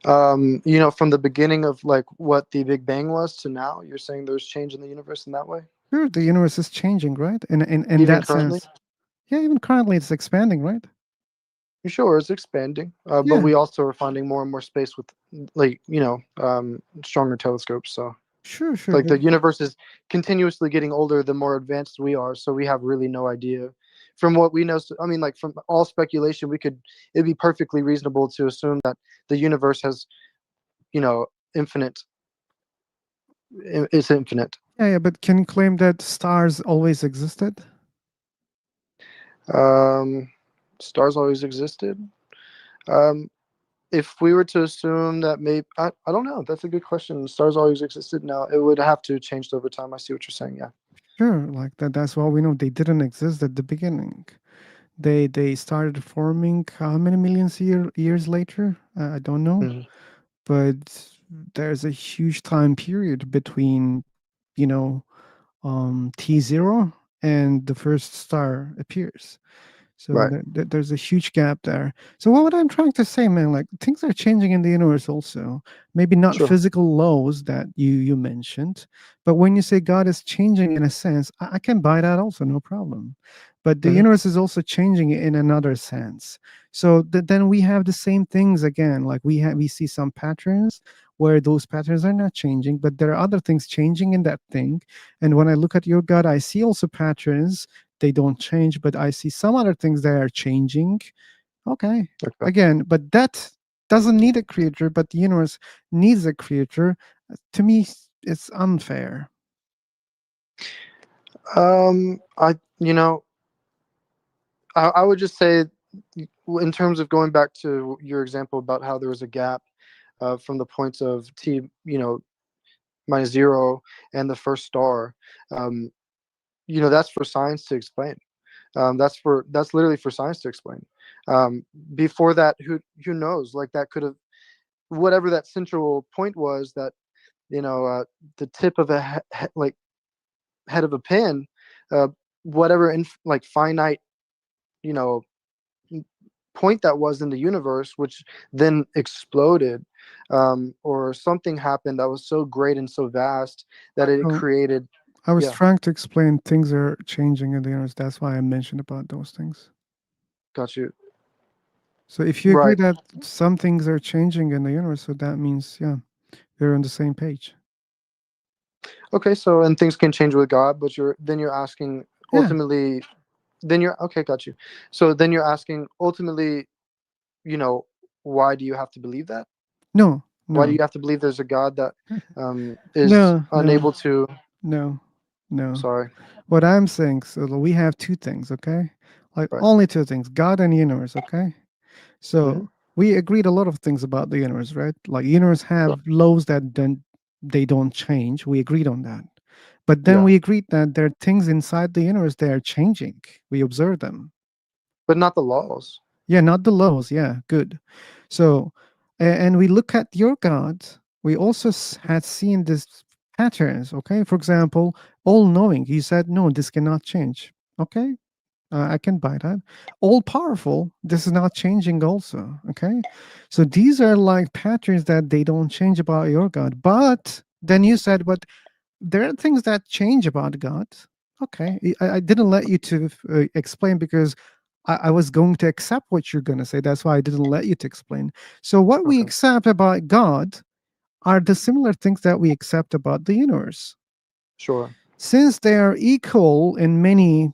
From the beginning of like what the Big Bang was to now, you're saying there's change in the universe in that way? Sure, the universe is changing, right? In Even that currently? sense. Yeah, even currently it's expanding, right? Sure, it's expanding, but Yeah. we also are finding more and more space with, like, stronger telescopes. So, Sure, like, but the universe is continuously getting older the more advanced we are. So we have really no idea. From what we know, I mean, like from all speculation, it'd be perfectly reasonable to assume that the universe has, infinite. It's infinite. yeah, but can you claim that stars always existed? Stars always existed. If we were to assume that maybe I don't know. That's a good question. Stars always existed. Now it would have to change over time. I see what you're saying. Yeah. Sure, like that's why we know they didn't exist at the beginning. They started forming how many millions years later? I don't know. Mhm. But there's a huge time period between, T0 and the first star appears. So Right. there's a huge gap there. So what I'm trying to say, man, like things are changing in the universe also. Maybe not Sure. physical laws that you mentioned, but when you say God is changing in a sense, I can buy that also, no problem. But the Mhm. universe is also changing in another sense. So then we have the same things again. Like we see some patterns where those patterns are not changing, but there are other things changing in that thing. And when I look at your God, I see also patterns, they don't change, but I see some other things that are changing. Okay. Again, but that doesn't need a creator, but the universe needs a creator. To me, it's unfair. I I would just say, in terms of going back to your example about how there was a gap from the points of t, minus 0 and the first star. That's for science to explain. That's literally for science to explain. Before that, who knows? Like that could have, whatever that central point was, that the tip of a like head of a pin, uh, whatever like finite, you know point that was in the universe, which then exploded, or something happened that was so great and so vast that it So created. I was Yeah. trying to explain things are changing in the universe. That's why I mentioned about those things. Got you. So if you agree Right. that some things are changing in the universe, so that means, yeah, we're on the same page. Okay, so and things can change with God, but you're asking Yeah. ultimately. Then you're okay. Got you. So then you're asking ultimately, why do you have to believe that? No, Why do no. you have to believe there's a God that is No, unable to? no. Sorry. What I'm saying, so we have two things, okay? Like only two things, God and universe, okay? So Mhm. we agreed a lot of things about the universe, right? Like universe have laws that they don't change. We agreed on that. But then Yeah. we agreed that there are things inside the universe that are changing. We observe them. But not the laws. Yeah, not the laws. Yeah, good. So, and we look at your God. We also had seen these patterns. Okay, for example, all knowing. You said no, this cannot change. Okay, I can buy that. All powerful. This is not changing. Also, okay. So these are like patterns that they don't change about your God. But then you said, but there are things that change about God. Okay, I didn't let you to explain because I was going to accept what you're going to say. That's why I didn't let you to explain. So what we accept about God are the similar things that we accept about the universe. Sure. Since they are equal in many,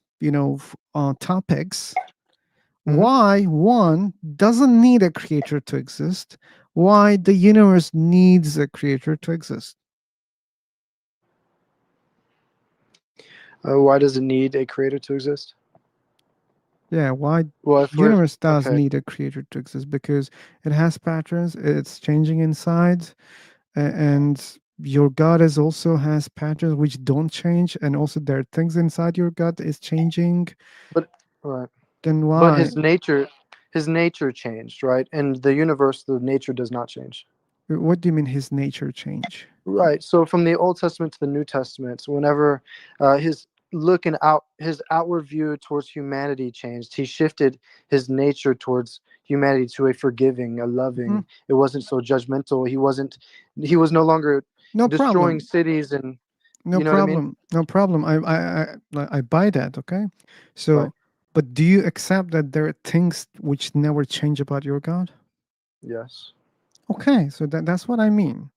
topics, why one doesn't need a creator to exist? Why the universe needs a creator to exist? Why does it need a creator to exist? Yeah, why Well, if we're universe does okay, need a creator to exist? Because it has patterns, it's changing inside, and your God is also has patterns which don't change, and also there are things inside your God is changing. but right, Then but why? his nature changed, right? And the universe, the nature does not change. What do you mean his nature change? Right. So from the Old Testament to the New Testament, whenever his his outward view towards humanity changed, he shifted his nature towards humanity to a forgiving, a loving. It wasn't so judgmental. He was no longer No destroying problem. cities, and No you know what I mean? problem. No problem. I buy that. Okay. So, Right. but do you accept that there are things which never change about your God? Yes. Okay. So that's what I mean.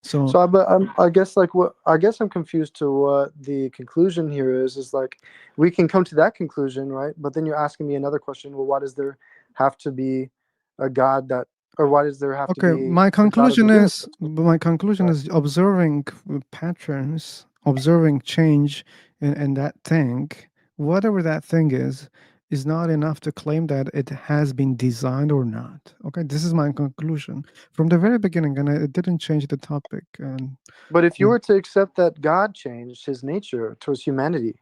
So So I guess like what I guess I'm confused to what the conclusion here is like we can come to that conclusion, right? But then you're asking me another question. Well, why does there have to be a God that, or why does there have to okay, be the God of the universe? my conclusion Right. is observing patterns, observing change in that thing, whatever that thing is not enough to claim that it has been designed or not. Okay, this is my conclusion from the very beginning, and it didn't change the topic. And But if you were to accept that God changed his nature towards humanity,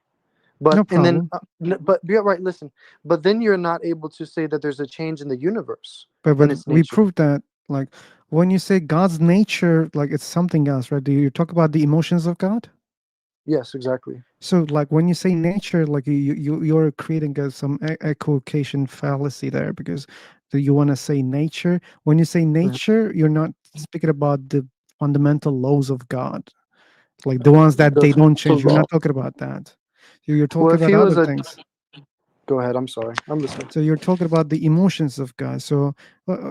no and then problem. but yeah, right, listen. But then you're not able to say that there's a change in the universe But in its we nature. proved that, like, when you say God's nature, like it's something else, right? Do you talk about the emotions of God? Yes, exactly. So, like, when you say nature, like you're creating some equivocation fallacy there, because you want to say nature. When you say nature, you're not speaking about the fundamental laws of God, like the ones that they don't change. You're not talking about that. You're Well, talking if about he was other a things. Go ahead. I'm sorry. I'm listening. So you're talking about the emotions of God. So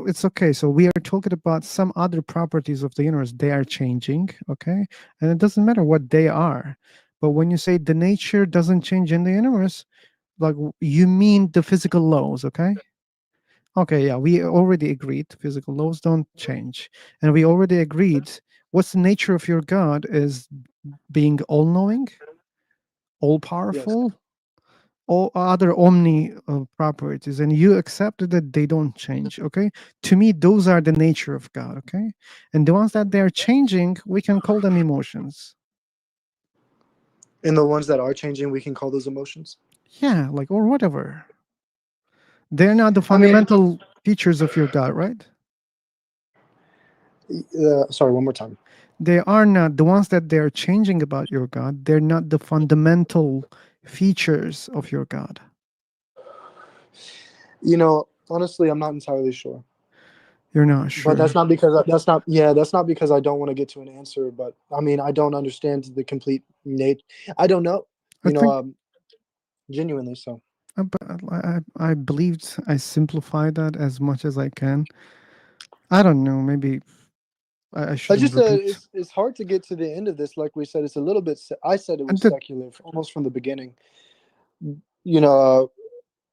it's okay. So we are talking about some other properties of the universe. They are changing, okay? And it doesn't matter what they are. But when you say the nature doesn't change in the universe, like you mean the physical laws, okay? Okay, yeah, we already agreed physical laws don't change. And we already agreed what's the nature of your God is being all-knowing, all-powerful, all other omni properties, and you accepted that they don't change. Okay, to me those are the nature of God. Okay, and the ones that they're changing, we can call them emotions. And the ones that are changing, we can call those emotions. Yeah, like, or whatever. They're not the fundamental features of your God, right? Sorry, one more time. They are not the ones that they're changing about your God. They're not the fundamental features of your God. You know, honestly, I'm not entirely sure. You're not sure. But that's not because that's not because I don't want to get to an answer. But I mean, I don't understand the complete nature. I don't know. You know, genuinely so. I believed I simplified that as much as I can. I don't know. Maybe I I shouldn't just said repeat. it's hard to get to the end of this. Like we said, it's a little bit. I said it was secular almost from the beginning. You know,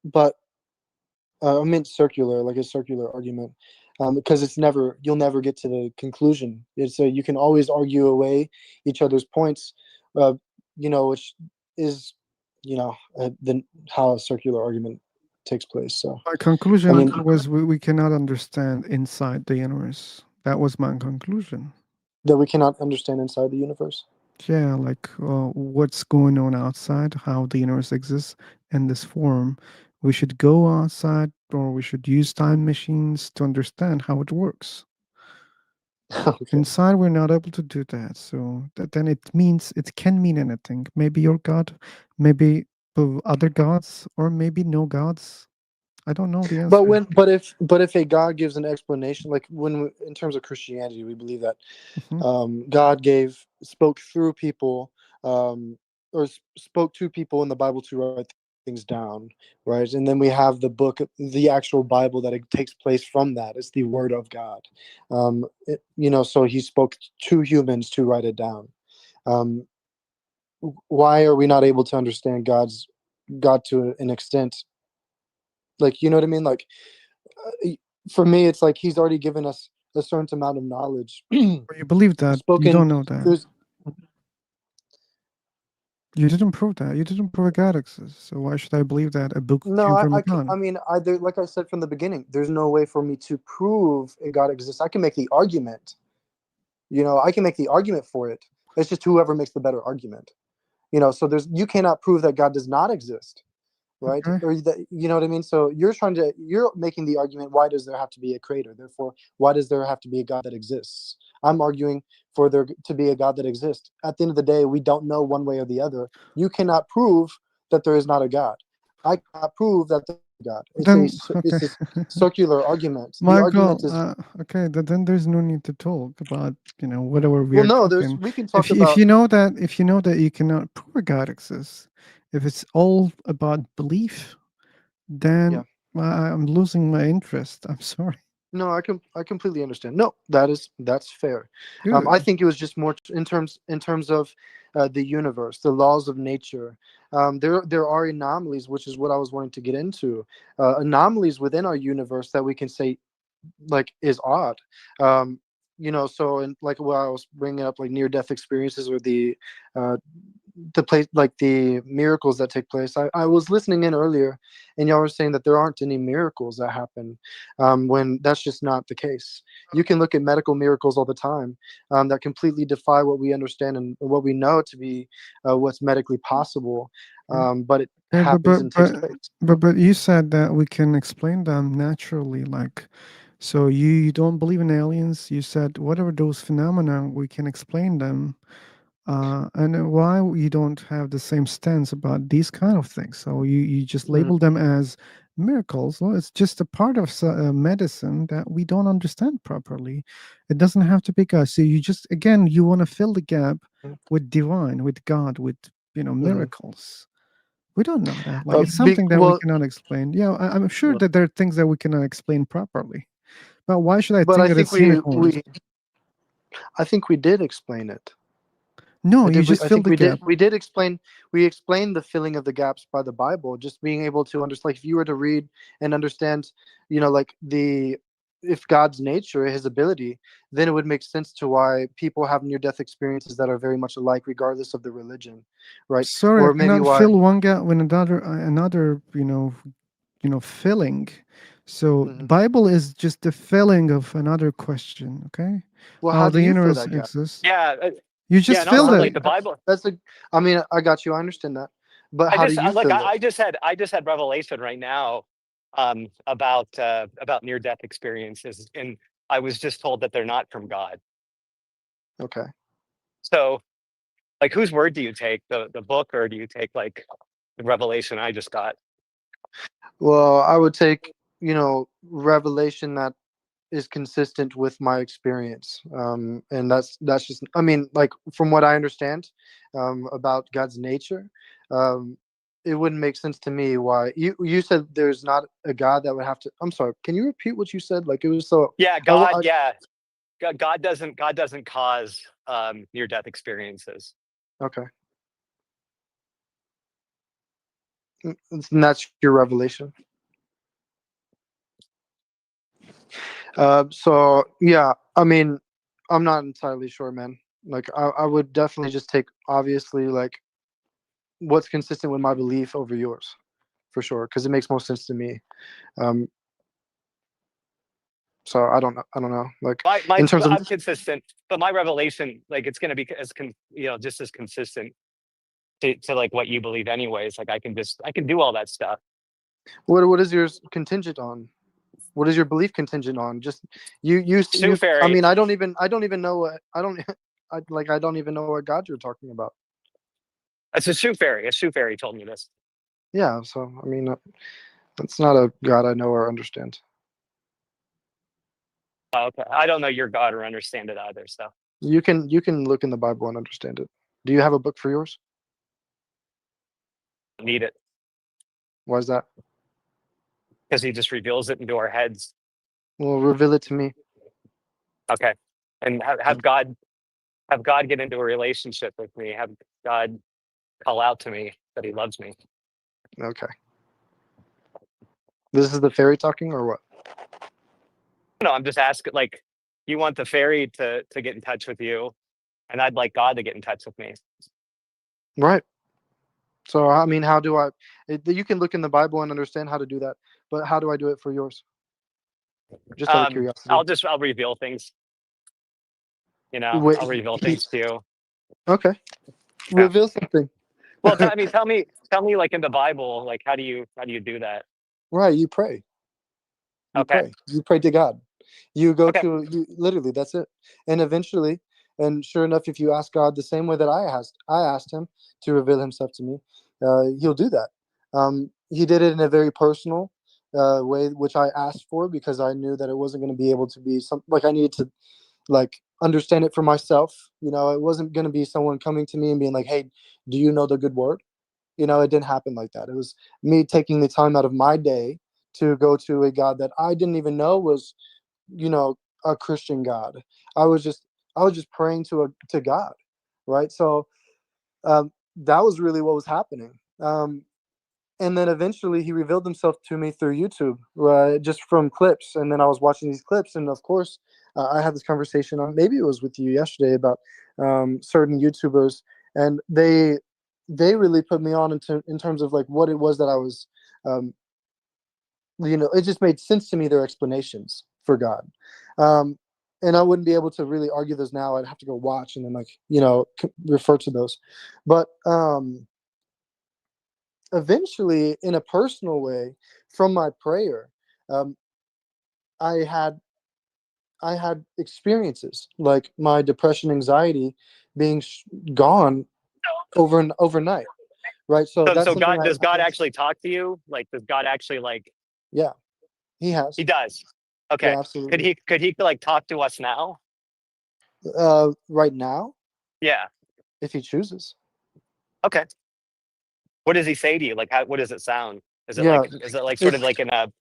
but I meant circular, like a circular argument, because you'll never get to the conclusion. It's you can always argue away each other's points, you know, which is, you know, how a circular argument takes place. So, My I conclusion mean, was we cannot understand inside the universe. That was my conclusion. that we cannot understand inside the universe. Yeah, like what's going on outside, how the universe exists in this form. We should go outside, or we should use time machines to understand how it works. Inside, we're not able to do that. So then it means it can mean anything. Maybe your God, maybe other gods, or maybe no gods. I don't know the answer. But if a God gives an explanation, like in terms of Christianity, we believe that God spoke through people, or spoke to people in the Bible to write things down, right? And then we have the book, the actual Bible that it takes place from that. It's the Word of God. You know, so He spoke to humans to write it down. Why are we not able to understand God to an extent? Like, you know what I mean? Like, for me, it's like He's already given us a certain amount of knowledge. You believe that? You don't know that. You didn't prove that. You didn't prove a God exists. So why should I believe that a book No, came from a I God? mean, like I said from the beginning, there's no way for me to prove a God exists. I can make the argument. I can make the argument for it. It's just whoever makes the better argument. So you cannot prove that God does not exist, right? Okay. Or that, you know what I mean? So you're making the argument, why does there have to be a creator? Therefore, why does there have to be a God that exists? I'm arguing for there to be a God that exists. At the end of the day, we don't know one way or the other. You cannot prove that there is not a God. I cannot prove that there is a God. Then okay. It's a circular argument. The Michael, argument is okay, then there's no need to talk about whatever we well, are no. talking. We can If talk if about. you know that you cannot prove a God exists, if it's all about belief, then I'm losing my interest. I'm sorry. No, I completely understand. No, that's fair. Good. I think it was just more in terms of the universe, the laws of nature. There are anomalies, which is what I was wanting to get into. Anomalies within our universe that we can say like is odd. So and like what I was bringing up, like near death experiences or uh, the place, like the miracles that take place. I was listening in earlier, and y'all were saying that there aren't any miracles that happen, when that's just not the case. You can look at medical miracles all the time, that completely defy what we understand and what we know to be what's medically possible, but it Okay, happens and takes place. but you said that we can explain them naturally, like, so you don't believe in aliens. You said whatever those phenomena, we can explain them. And why you don't have the same stance about these kind of things? So you just label them as miracles. Well, it's just a part of medicine that we don't understand properly. It doesn't have to be God. So you just again you want to fill the gap with divine, with God, with miracles. We don't know that. Like it's something that we cannot explain. Yeah, I'm sure that there are things that we cannot explain properly. But why should I But think I that think it's unicorns? I think we did explain it. No, you just I fill think the gap. we explained the filling of the gaps by the Bible, just being able to understand, like if you were to read and understand, like if God's nature, his ability, then it would make sense to why people have near death experiences that are very much alike regardless of the religion, right? Sorry, I Or maybe cannot why fill one gap with another filling. So the Bible is just the filling of another question. Okay, well, how how do the you fill universe that gap? exists. Yeah, You yeah, just and filled also it. like the Bible. I mean, I got you. I understand that, but how do you Look, fill it? I just had revelation right now, about near death experiences, and I was just told that they're not from God. Okay. So, like, whose word do you take, the book, or do you take like the revelation I just got? Well, I would take, revelation that is consistent with my experience, and that's just, I mean, like from what I understand, about God's nature, it wouldn't make sense to me why you said there's not a God that would have to. I'm sorry, can you repeat what you said? Like it was so. Yeah, God. Yeah, God doesn't cause near death experiences. Okay. And that's your revelation. So yeah, I mean, I'm not entirely sure, man. Like I would definitely just take obviously like what's consistent with my belief over yours, for sure, because it makes more sense to me. Um, so I don't know. Like in terms of I'm consistent, but my revelation, like, it's going to be just as consistent to like what you believe, anyways. Like I can do all that stuff. what is yours contingent on? What is your belief contingent on? Just you. Sue Fairy. I mean, I don't even know what I don't. I don't even know what God you're talking about. It's a Sue Fairy. A Sue Fairy told me this. Yeah. So I mean, it's not a God I know or understand. Oh, okay, I don't know your God or understand it either. So You can look in the Bible and understand it. Do you have a book for yours? need it Why is that? because he just reveals it into our heads. Well, reveal it to me. Okay, and have God get into a relationship with me. Have God call out to me that he loves me. Okay. This is the fairy talking, or what? No, I'm just asking. Like, you want the fairy to get in touch with you, and I'd like God to get in touch with me. Right. So I mean, how do I? You can look in the Bible and understand how to do that, but how do I do it for yours? Just out of curiosity. I'll reveal things. Wait, I'll reveal things to you. Okay, Yeah. reveal something. Well, I mean, tell me, like in the Bible, like how do you do that? Right, you pray. You pray to God. You go to you literally. That's it. And eventually, and sure enough, if you ask God the same way that I asked Him to reveal Himself to me, He'll do that. He did it in a very personal way, which I asked for because I knew that it wasn't going to be able to be something like I needed to like understand it for myself. It wasn't going to be someone coming to me and being like, "Hey, do you know the good word?" It didn't happen like that. It was me taking the time out of my day to go to a God that I didn't even know was, a Christian God. I was just praying to God, right? So that was really what was happening. And then eventually he revealed himself to me through YouTube, just from clips. And then I was watching these clips, and of course, I had this conversation on maybe it was with you yesterday about certain YouTubers, and they really put me on in terms of like what it was that I was, it just made sense to me, their explanations for God. And I wouldn't be able to really argue those now. I'd have to go watch and then refer to those. But eventually, in a personal way, from my prayer, I had experiences like my depression, anxiety being gone overnight, right? So that's So something God does God actually talk to you? Like, does God actually like? Yeah, He has. He does. Okay. Yeah, absolutely. Could he like talk to us now? Right now? Yeah. If He chooses. Okay. What does He say to you? Like, what does it sound? Is it Yeah, like sort of like in a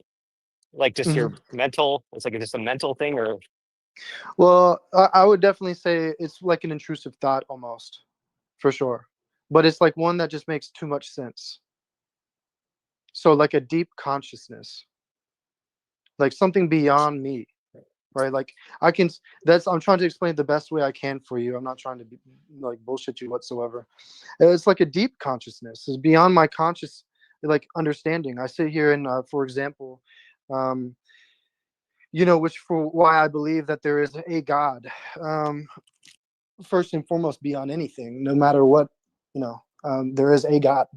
like just your Mhm. mental? It's like just a mental thing, or? Well, I would definitely say it's like an intrusive thought almost, for sure. But it's like one that just makes too much sense. So like a deep consciousness, like something beyond me, right? Like I'm trying to explain it the best way I can for you. I'm not trying to be like bullshit you whatsoever. It's like a deep consciousness. It's beyond my conscious like understanding. I sit here and for example, which for why I believe that there is a God. First and foremost, beyond anything, no matter what, there is a God.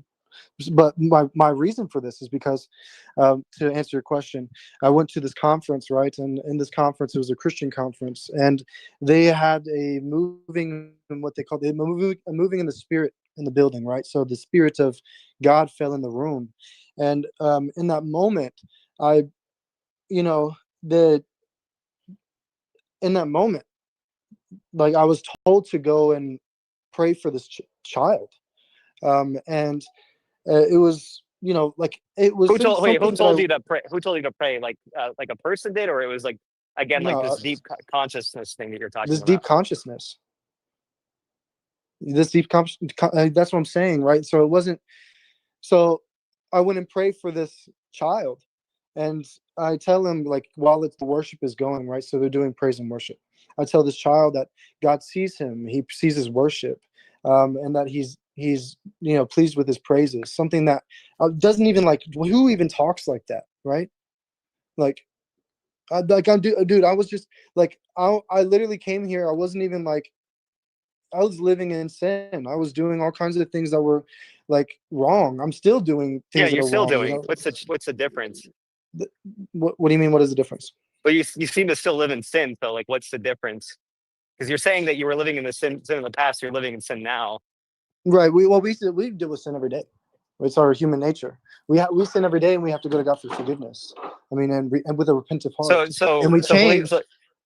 But my reason for this is because, to answer your question, I went to this conference, right? And in this conference, it was a Christian conference, and they had a moving, what they called a moving in the spirit in the building, right? So the spirit of God fell in the room, and in that moment, I, the in that moment, like I was told to go and pray for this child, and it was like it was Who told? Wait, who something that told you to pray? Who told you to pray? Like a person did, or it was like again like no this deep consciousness thing that you're talking this about? deep consciousness, that's what I'm saying, right? So it wasn't. So I went and prayed for this child, and I tell him like while the worship is going, right? So they're doing praise and worship. I tell this child that God sees him, He sees his worship, and that he's pleased with his praises. Something that doesn't even like who even talks like that, right? Like, dude. I was just like I literally came here. I wasn't even like I was living in sin. I was doing all kinds of things that were like wrong. I'm still doing Yeah, things that you're are still wrong. doing. What's the difference? What do you mean? What is the difference? Well, you seem to still live in sin. So like, what's the difference? Because you're saying that you were living in the sin in the past. You're living in sin now. Right. We deal with sin every day. It's our human nature. We sin every day, and we have to go to God for forgiveness. I mean, and with a repentant heart, and we change.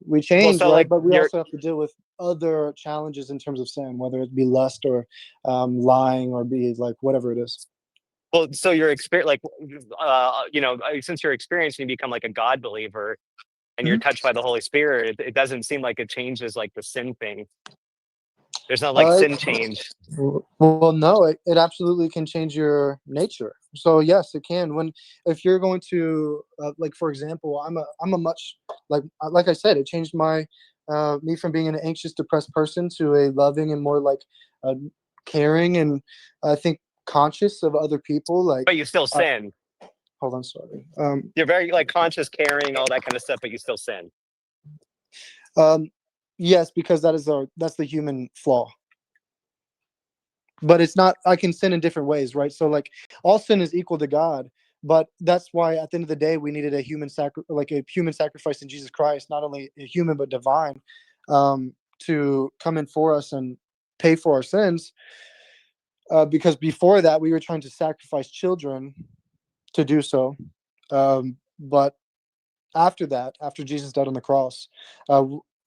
We change, right? Like But we you're also have to deal with other challenges in terms of sin, whether it be lust or lying or be like whatever it is. well, so your experience, like since you're experienced, you become like a God believer, and you're touched by the Holy Spirit. It doesn't seem like it changes like the sin thing. There's no like sin change. Well, no, it absolutely can change your nature. So yes, it can. If you're going to like, for example, I'm a much like I said, it changed my me from being an anxious, depressed person to a loving and more like caring and I think conscious of other people. Like, But you still sin. Hold on, sorry. You're very like conscious, caring, all that kind of stuff, but you still sin. Yes, because that's the human flaw. But it's not. I can sin in different ways, right? So like, all sin is equal to God. But that's why at the end of the day, we needed a human sacrifice in Jesus Christ, not only a human but divine, to come in for us and pay for our sins. Because before that, we were trying to sacrifice children to do so. But after that, after Jesus died on the cross,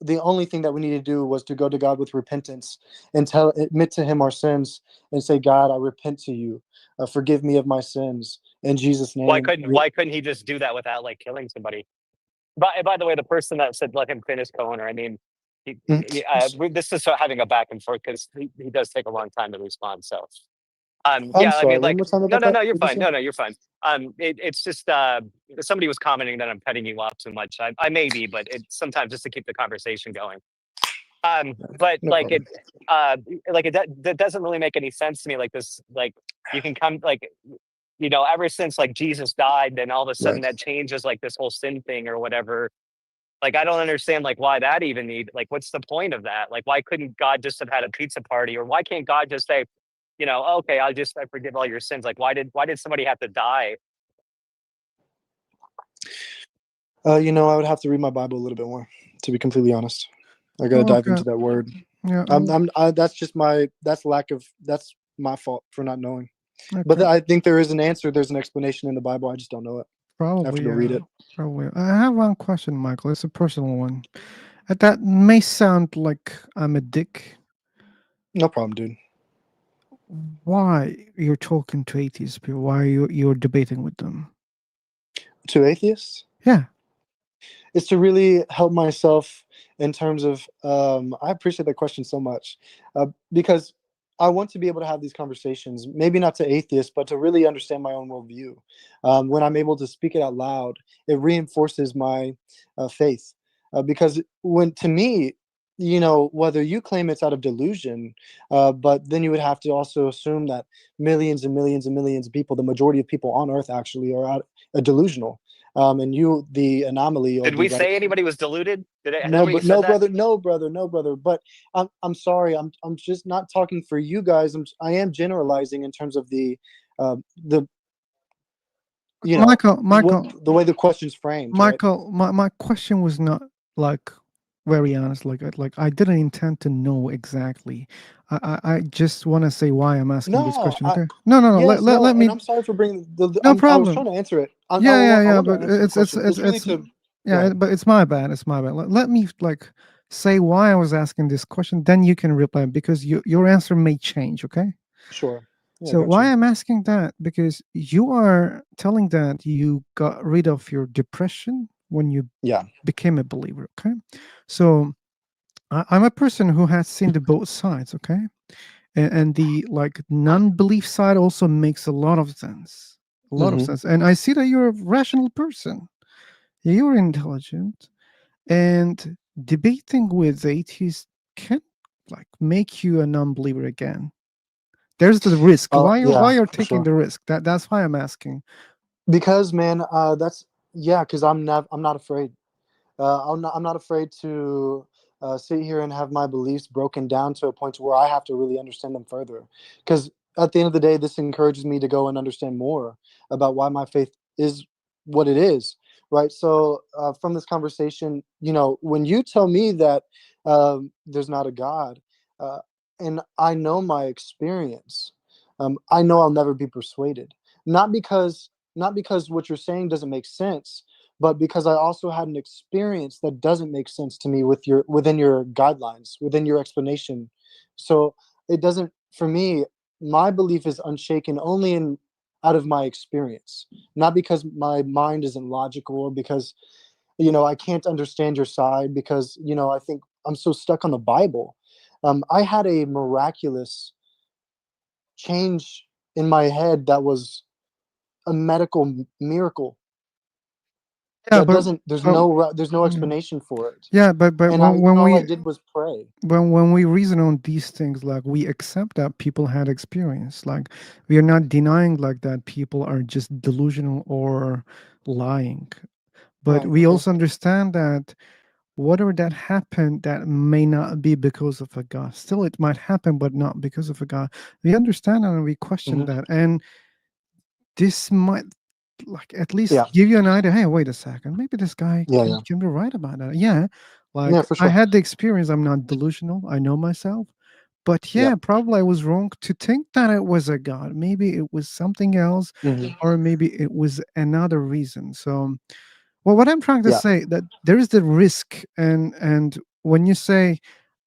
the only thing that we needed to do was to go to God with repentance and admit to him our sins and say, God, I repent to you. Forgive me of my sins in Jesus' name. Why couldn't he just do that without like killing somebody? By the way, the person that said let him finish Coner, I mean, this is having a back and forth because he does take a long time to respond. So, I'm yeah, sorry, I mean, like, one more time no, about that. you're What'd you fine. say? No, you're fine. It's just somebody was commenting that I'm cutting you off too much. I may be, but it's sometimes just to keep the conversation going. But No like problem. that doesn't really make any sense to me. Like this, like you can come like, ever since like Jesus died, then all of a sudden Right. that changes like this whole sin thing or whatever. Like I don't understand like why that even like what's the point of that? Like why couldn't God just have had a pizza party, or why can't God just say, okay, I forgive all your sins? Like why did somebody have to die? I would have to read my Bible a little bit more, to be completely honest. I gotta dive into that word. Yeah. That's my fault for not knowing. Okay. But I think there is an answer. There's an explanation in the Bible. I just don't know it. Probably. I have to go read it. Probably. I have one question, Michael. It's a personal one. That may sound like I'm a dick. No problem, dude. Why you're talking to atheist people? Why you're debating with them? To atheists? Yeah. It's to really help myself in terms of I appreciate that question so much, because I want to be able to have these conversations, maybe not to atheists, but to really understand my own worldview. When I'm able to speak it out loud, it reinforces my faith, because to me, whether you claim it's out of delusion, but then you would have to also assume that millions and millions and millions of people, the majority of people on earth actually are delusional. And you, the anomaly. Did we say anybody was deluded? No, brother. But I'm sorry. I'm just not talking for you guys. I am generalizing in terms of the Michael, the way the question's framed. Michael, my question was not like very honest. Like I didn't intend to know exactly. I just want to say why I'm asking this question. Okay. No. Let me. And I'm sorry for bringing No problem. I was trying to answer it. Yeah. But it's but it's my bad. It's my bad. Let me like say why I was asking this question. Then you can reply because your answer may change. Okay. Sure. Yeah, So why I'm asking that, because you are telling that you got rid of your depression when you became a believer. Okay. So I'm a person who has seen the both sides. Okay. And the like non-belief side also makes a lot of sense. A lot of sense. And I see that you're a rational person. You're intelligent. And debating with atheists can like make you a non-believer again. There's the risk. Why you're taking the risk? That's why I'm asking. Because man, because I'm not afraid. I'm not afraid to sit here and have my beliefs broken down to a point where I have to really understand them further. Because at the end of the day, this encourages me to go and understand more about why my faith is what it is, right? So from this conversation, when you tell me that there's not a God, and I know my experience, I know I'll never be persuaded. Not because what you're saying doesn't make sense, but because I also had an experience that doesn't make sense to me within your guidelines, within your explanation. So it doesn't, for me, my belief is unshaken only out of my experience, not because my mind isn't logical or because I can't understand your side, because I think I'm so stuck on the Bible. I had a miraculous change in my head that was a medical miracle. Yeah, That but doesn't. There's no explanation for it. yeah, but And when all I we did was pray. when we reason on these things, like we accept that people had experience, like we are not denying like that people are just delusional or lying, but Right. we Okay. also understand that whatever that happened, that may not be because of a God. Still, it might happen, but not because of a God. We understand that and we question that, and this might like at least Yeah. give you an idea. Hey, wait a second, maybe this guy Yeah. Yeah. can be right about that. Yeah, like Yeah. For I sure. had the experience. I'm not delusional. I know myself. But Yeah. yeah, probably I was wrong to think that it was a God. Maybe it was something else, Mhm. or maybe it was another reason. So, well, what I'm trying to Yeah. say that there is the risk, and when you say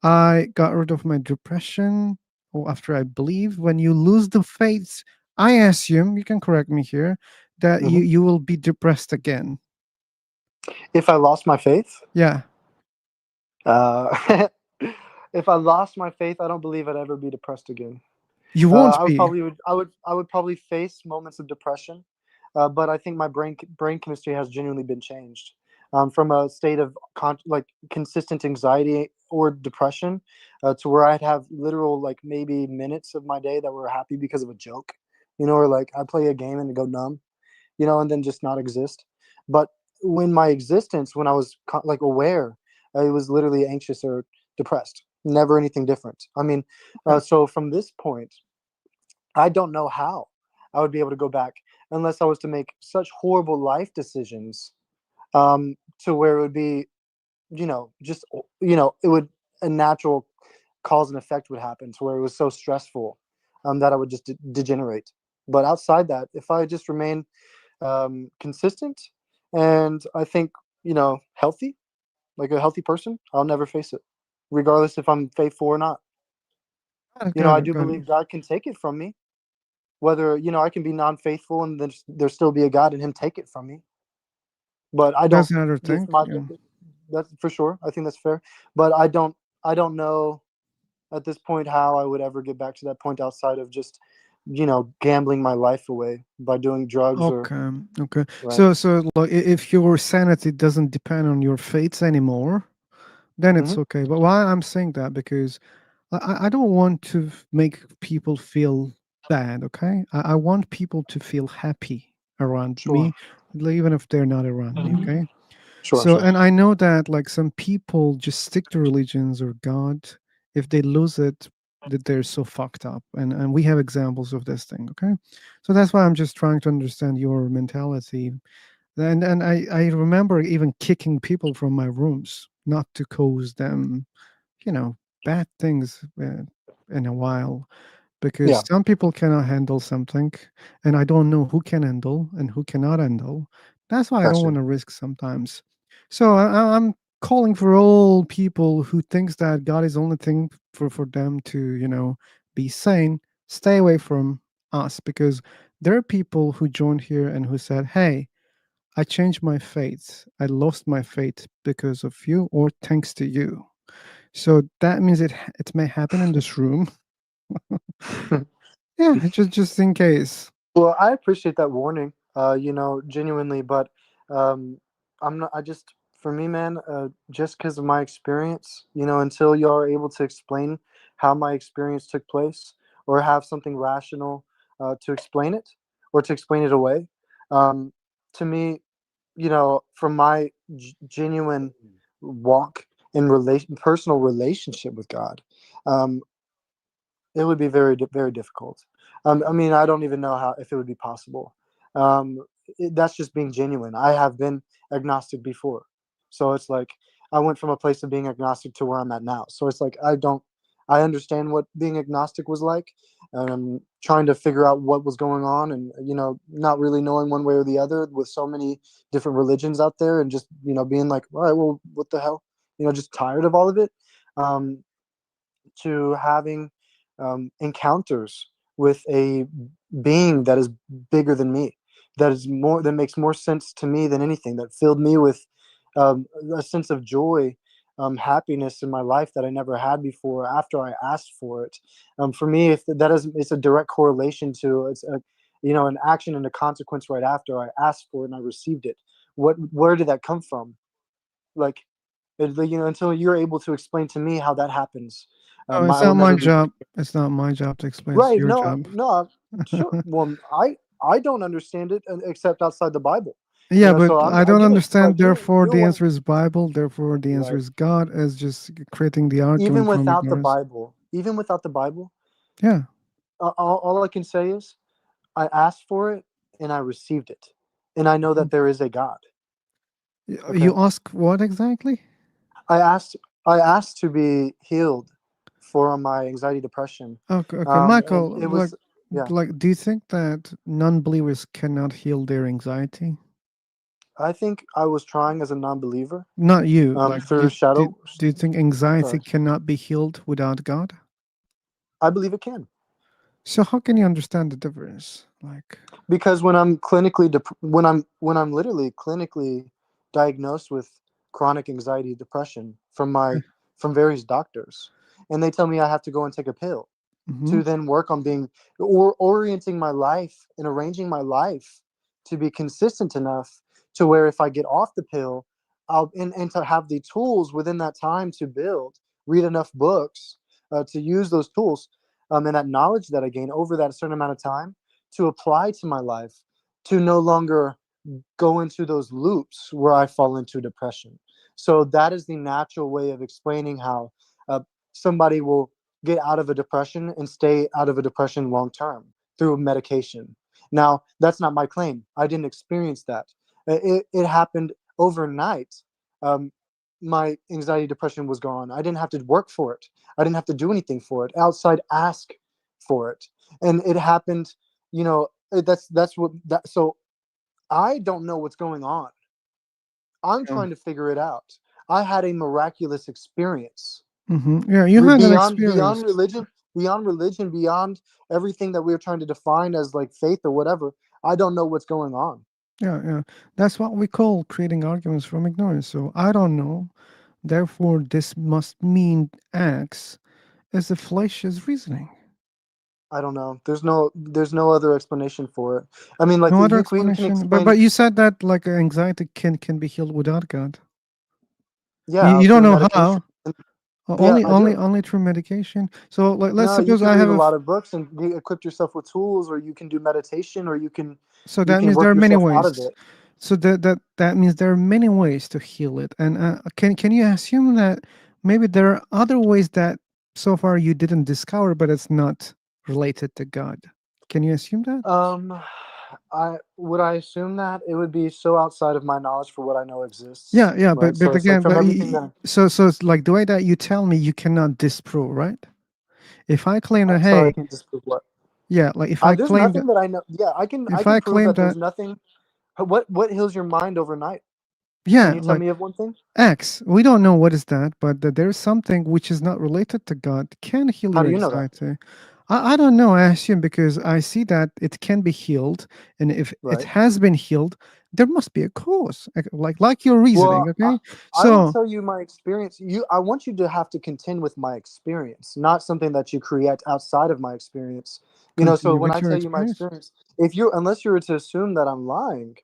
I got rid of my depression, or after I believe, when you lose the faith, I assume you can correct me here that Mhm. you will be depressed again. If I lost my faith, Yeah, uh, if I lost my faith, I don't believe I'd ever be depressed again. you won't I would be. probably I would probably face moments of depression, but I think my brain chemistry has genuinely been changed from a state of like consistent anxiety or depression to where I'd have literal like maybe minutes of my day that were happy because of a joke, or like I play a game and go numb, and then just not exist. But when my existence, when I was like aware, it was literally anxious or depressed. Never anything different. I mean, so from this point, I don't know how I would be able to go back unless I was to make such horrible life decisions to where it would be, just, it would, a natural cause and effect would happen to where it was so stressful that I would just degenerate. But outside that, if I just remain consistent and I think, healthy, like a healthy person, I'll never face it, regardless if I'm faithful or not. I do Got it. believe God can take it from me, whether I can be non-faithful and then there still be a God and him take it from me, but I don't That's another this thing. my Yeah. that's for sure. I think that's fair, but I don't know at this point how I would ever get back to that point outside of just gambling my life away by doing drugs or Okay. Okay. right. So like if your sanity doesn't depend on your fates anymore, then it's Hmm. okay. But why I'm saying that because I don't want to make people feel bad. Okay, I want people to feel happy around Sure. me, even if they're not around me. Okay. Sure. So, Sure. and I know that like some people just stick to religions or God. If they lose it, that they're so fucked up. And we have examples of this thing. Okay. So that's why I'm just trying to understand your mentality. And I remember even kicking people from my rooms, not to cause them, bad things in a while, because Yeah. some people cannot handle something, and I don't know who can handle and who cannot handle. That's why I don't Gotcha. want to risk sometimes. So I'm calling for all people who thinks that God is the only thing for them to be sane. Stay away from us, because there are people who joined here and who said, "Hey, I changed my faith. I lost my faith because of you or thanks to you." So that means it may happen in this room. Yeah, just in case. Well, I appreciate that warning, genuinely, but I'm not, I just, for me, man, just because of my experience, until you are able to explain how my experience took place or have something rational to explain it or to explain it away, um, to me, from my genuine walk in personal relationship with God, um, it would be very, very difficult. I mean, I don't even know how if it would be possible. That's just being genuine. I have been agnostic before, so it's like I went from a place of being agnostic to where I'm at now. So it's like I understand what being agnostic was like, and I'm trying to figure out what was going on, and not really knowing one way or the other with so many different religions out there, and just being like, all right, well, what the hell, just tired of all of it. Um, to having encounters with a being that is bigger than me, that makes more sense to me than anything, that filled me with a sense of joy, happiness in my life that I never had before after I asked for it. For me, if that is, it's a direct correlation to, it's a, an action and a consequence right after I asked for it and I received it, where did that come from? Like, until you're able to explain to me how that happens, Oh, it's I will not my never be job. It's not my job to explain. It's right. your No, job. no, sure. Well, I don't understand it except outside the Bible. Yeah, but So I I don't get it. understand. Like Therefore, you're the one answer is Bible. Therefore, the answer right. is God. As just creating the Even argument from without the ignorance. Bible, Yeah. all I can say is I asked for it and I received it, and I know that there is a God. You ask what exactly? I asked to be healed for my anxiety, depression. Okay, And Michael. it was yeah. Do you think that non-believers cannot heal their anxiety? I think I was trying as a non-believer. Not you. Through shadow. Do you think anxiety Sorry. cannot be healed without God? I believe it can. So how can you understand the difference? Because when I'm when I'm literally clinically diagnosed with chronic anxiety, depression from various doctors, and they tell me I have to go and take a pill to then work on being orienting my life and arranging my life to be consistent enough to where if I get off the pill, and to have the tools within that time to read enough books, to use those tools, and that knowledge that I gain over that certain amount of time to apply to my life, to no longer go into those loops where I fall into depression. So that is the natural way of explaining how somebody will get out of a depression and stay out of a depression long term through medication. Now, that's not my claim. I didn't experience that. It happened overnight. My anxiety, depression was gone. I didn't have to work for it. I didn't have to do anything for it. Outside ask for it. And it happened, that's what that so I don't know what's going on. I'm trying to figure it out. I had a miraculous experience. Yeah, you had an Beyond experience. beyond everything that we're trying to define as like faith or whatever. I don't know what's going on. Yeah. That's what we call creating arguments from ignorance. So I don't know. Therefore, this must mean X, as the flesh is reasoning. I don't know. There's no other explanation for it. I mean, like No other we can explanation. explain. But you said that anxiety can be healed without God. Yeah, You don't through know medication. how. Yeah, I do. Only through medication. So let's No, you suppose can I read have a a. lot of books and equip yourself with tools, or you can do meditation, or you can That means there work are many yourself out of ways. it. So that means there are many ways to heal it. And can you assume that maybe there are other ways that so far you didn't discover, but it's not related to God? Can you assume that? I assume that it would be so outside of my knowledge for what I know exists. Yeah, right? but So it's like again, from everything that so it's like the way that you tell me you cannot disprove, right? If I claim that, I'm sorry, I hey, can't disprove what. yeah, like if I There's claim nothing that I know. Yeah, I can if I prove claim that there's that, nothing. What heals your mind overnight? yeah, Can you tell me of one thing? X, we don't know what is that, but that there's something which is not related to God can heal How your do you know that? anxiety. I don't know. I assume because I see that it can be healed, and if it Right. has been healed, there must be a cause, like your reasoning. Well, Okay, I will so tell you my experience. I want you to have to contend with my experience, not something that you create outside of my experience. So continue when with I your tell you my experience. experience, unless you were to assume that I'm lying,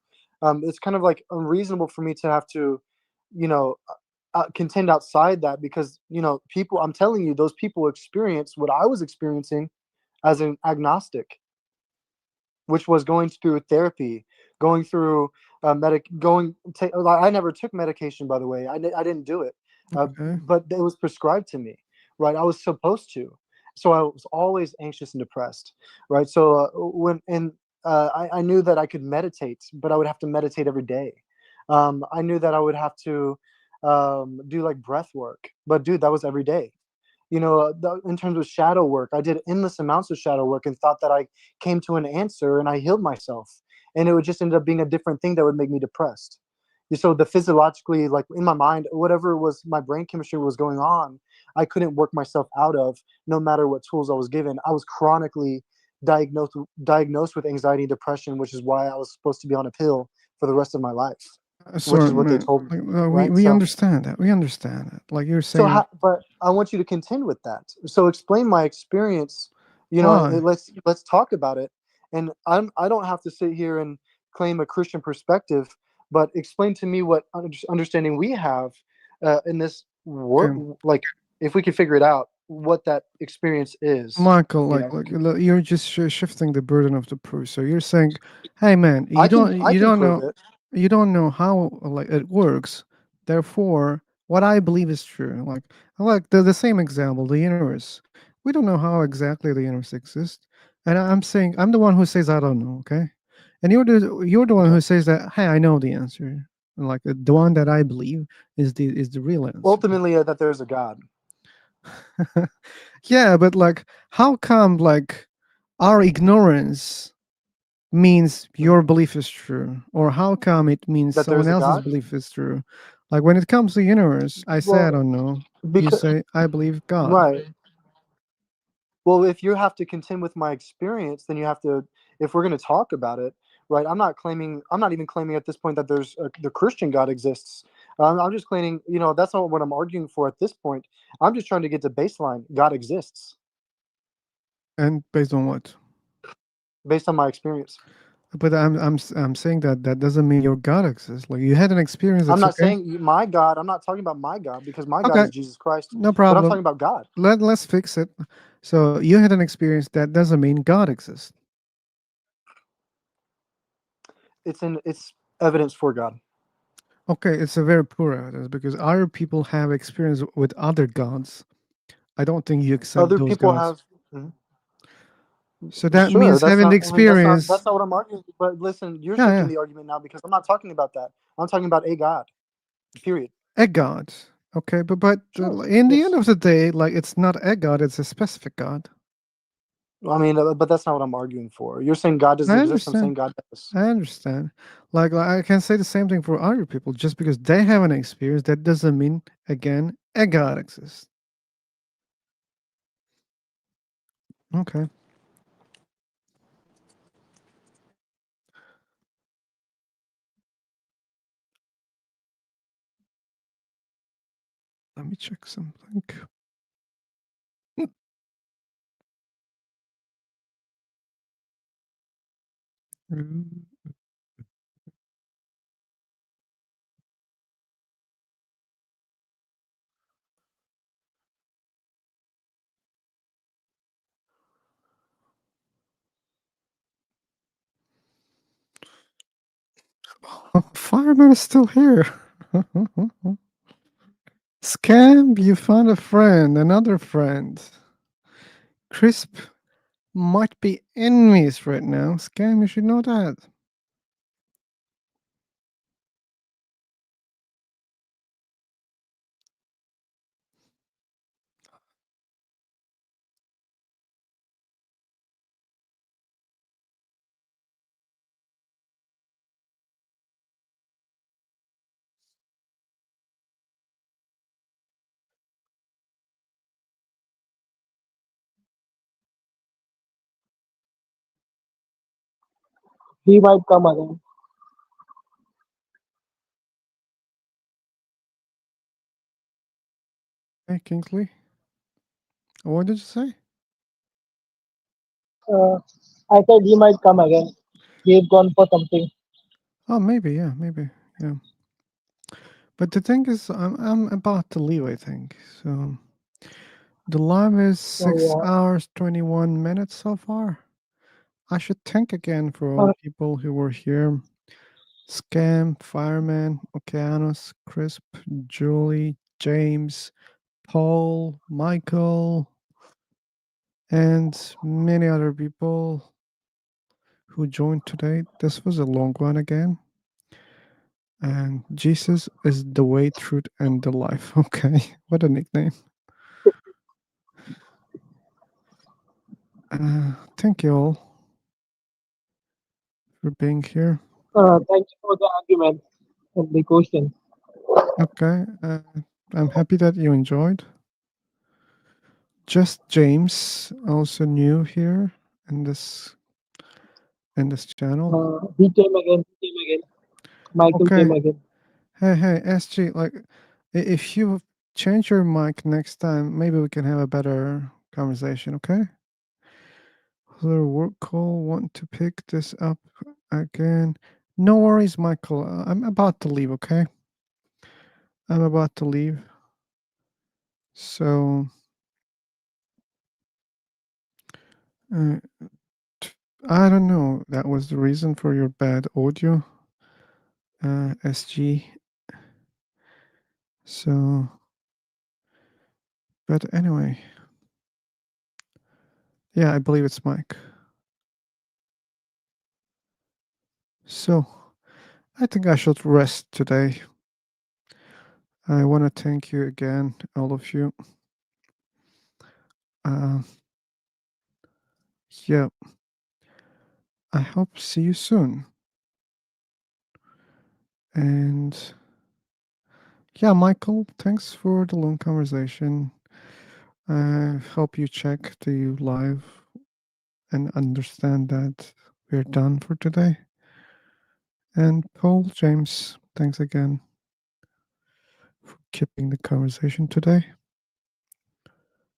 it's kind of like unreasonable for me to have to, contend outside that because people. I'm telling you, those people experience what I was experiencing as an agnostic, which was going through therapy, going through I never took medication, by the way. I didn't do it, Okay. but it was prescribed to me, right? I was supposed to, so I was always anxious and depressed, right? So I knew that I could meditate, but I would have to meditate every day. I knew that I would have to do like breath work, but dude, that was every day. In terms of shadow work, I did endless amounts of shadow work and thought that I came to an answer and I healed myself. And it would just end up being a different thing that would make me depressed. So the physiologically, like in my mind, whatever was my brain chemistry was going on, I couldn't work myself out of no matter what tools I was given. I was chronically diagnosed with anxiety and depression, which is why I was supposed to be on a pill for the rest of my life, which is what they told me. Right? We So understand that. We understand that. Like you're So, saying, but I want you to contend with that. So, explain my experience. why? Let's talk about it. And I don't have to sit here and claim a Christian perspective, but explain to me what understanding we have in this work. Okay. Like, if we could figure it out, what that experience is. Michael, You like, know, you're just shifting the burden of the proof. So you're saying, "Hey, man, I you don't, can prove it. you don't know how like it works. Therefore, what I believe is true." Like the same example, the universe. We don't know how exactly the universe exists, and I'm saying I'm the one who says I don't know. Okay, and you're the one who says that, "Hey, I know the answer." And like the one that I believe is the real answer. Ultimately, that there's a God. Yeah, but like, how come like our ignorance means your belief is true, or how come it means That someone there's a else's God. belief is true? Like when it comes to universe, I say I Well, don't know. You because say I believe God. right. Well, if you have to contend with my experience, then you have to. If we're going to talk about it, right? I'm not claiming. I'm not even claiming at this point that the Christian God exists. I'm just claiming. That's not what I'm arguing for at this point. I'm just trying to get to baseline. God exists And based on what? based on my experience. But I'm saying that that doesn't mean your God exists. Like you had an experience. I'm That's not okay. saying my God. I'm not talking about my God because my God Okay, is Jesus Christ. no But I'm problem. talking about God. Let's fix it. So you had an experience that doesn't mean God exists. It's evidence for God. Okay, it's a very poor evidence because our people have experience with other gods. I don't think you accept Other those people gods. have. Mhm. So that Sure, means that's having the not. I mean, that's not. experience. That's not what I'm arguing. But listen, you're Yeah, shifting yeah. the argument now because I'm not talking about that. I'm talking about a God. Period. A god. Okay, but Sure. in the end Yes. of the day, like it's not a god, it's a specific god. I mean, but that's not what I'm arguing for. You're saying God doesn't I exist. I'm understand. saying God does. I understand. Like I can say the same thing for other people. Just because they have an experience, that doesn't mean again a god exists. Okay. Let me check something. Mm. Fireman is still here. Scam, you found a friend, another friend. Crisp might be enemies right now. Scam, you should know that. He might come again. Hey, Kingsley. What did you say? Uh, I said he might come again. He's gone for something. Oh, maybe, yeah, maybe, yeah. But the thing is, I'm about to leave, I think. So the live is So 6 hours 21 minutes so far. I should thank again for all uh, the people who were here. Scam, Fireman, Okeanos, Crisp, Julie, James, Paul, Michael, and many other people who joined today. This was a long one again. And Jesus is the way, truth, and the life. Okay, what a nickname. Thank you all for being here. thank you for the argument and the question. Okay, I'm happy that you enjoyed. Just James, also new here in this channel. He came again. He came again. Michael Okay. came again. Hey, SG, like, if you change your mic next time, maybe we can have a better conversation, okay? Other work call, want to pick this up again. No worries, Michael. I'm about to leave, okay? I'm about to leave. So, I don't know. That was the reason for your bad audio, SG. So, but anyway. Yeah, I believe it's Mike. So, I think I should rest today. I want to thank you again, all of you. Yeah. I hope to see you soon. And yeah, Michael, thanks for the long conversation. I hope you check the live and understand that we're done for today. And Paul, James, thanks again for keeping the conversation today.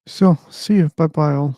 So, see you. Bye bye, all.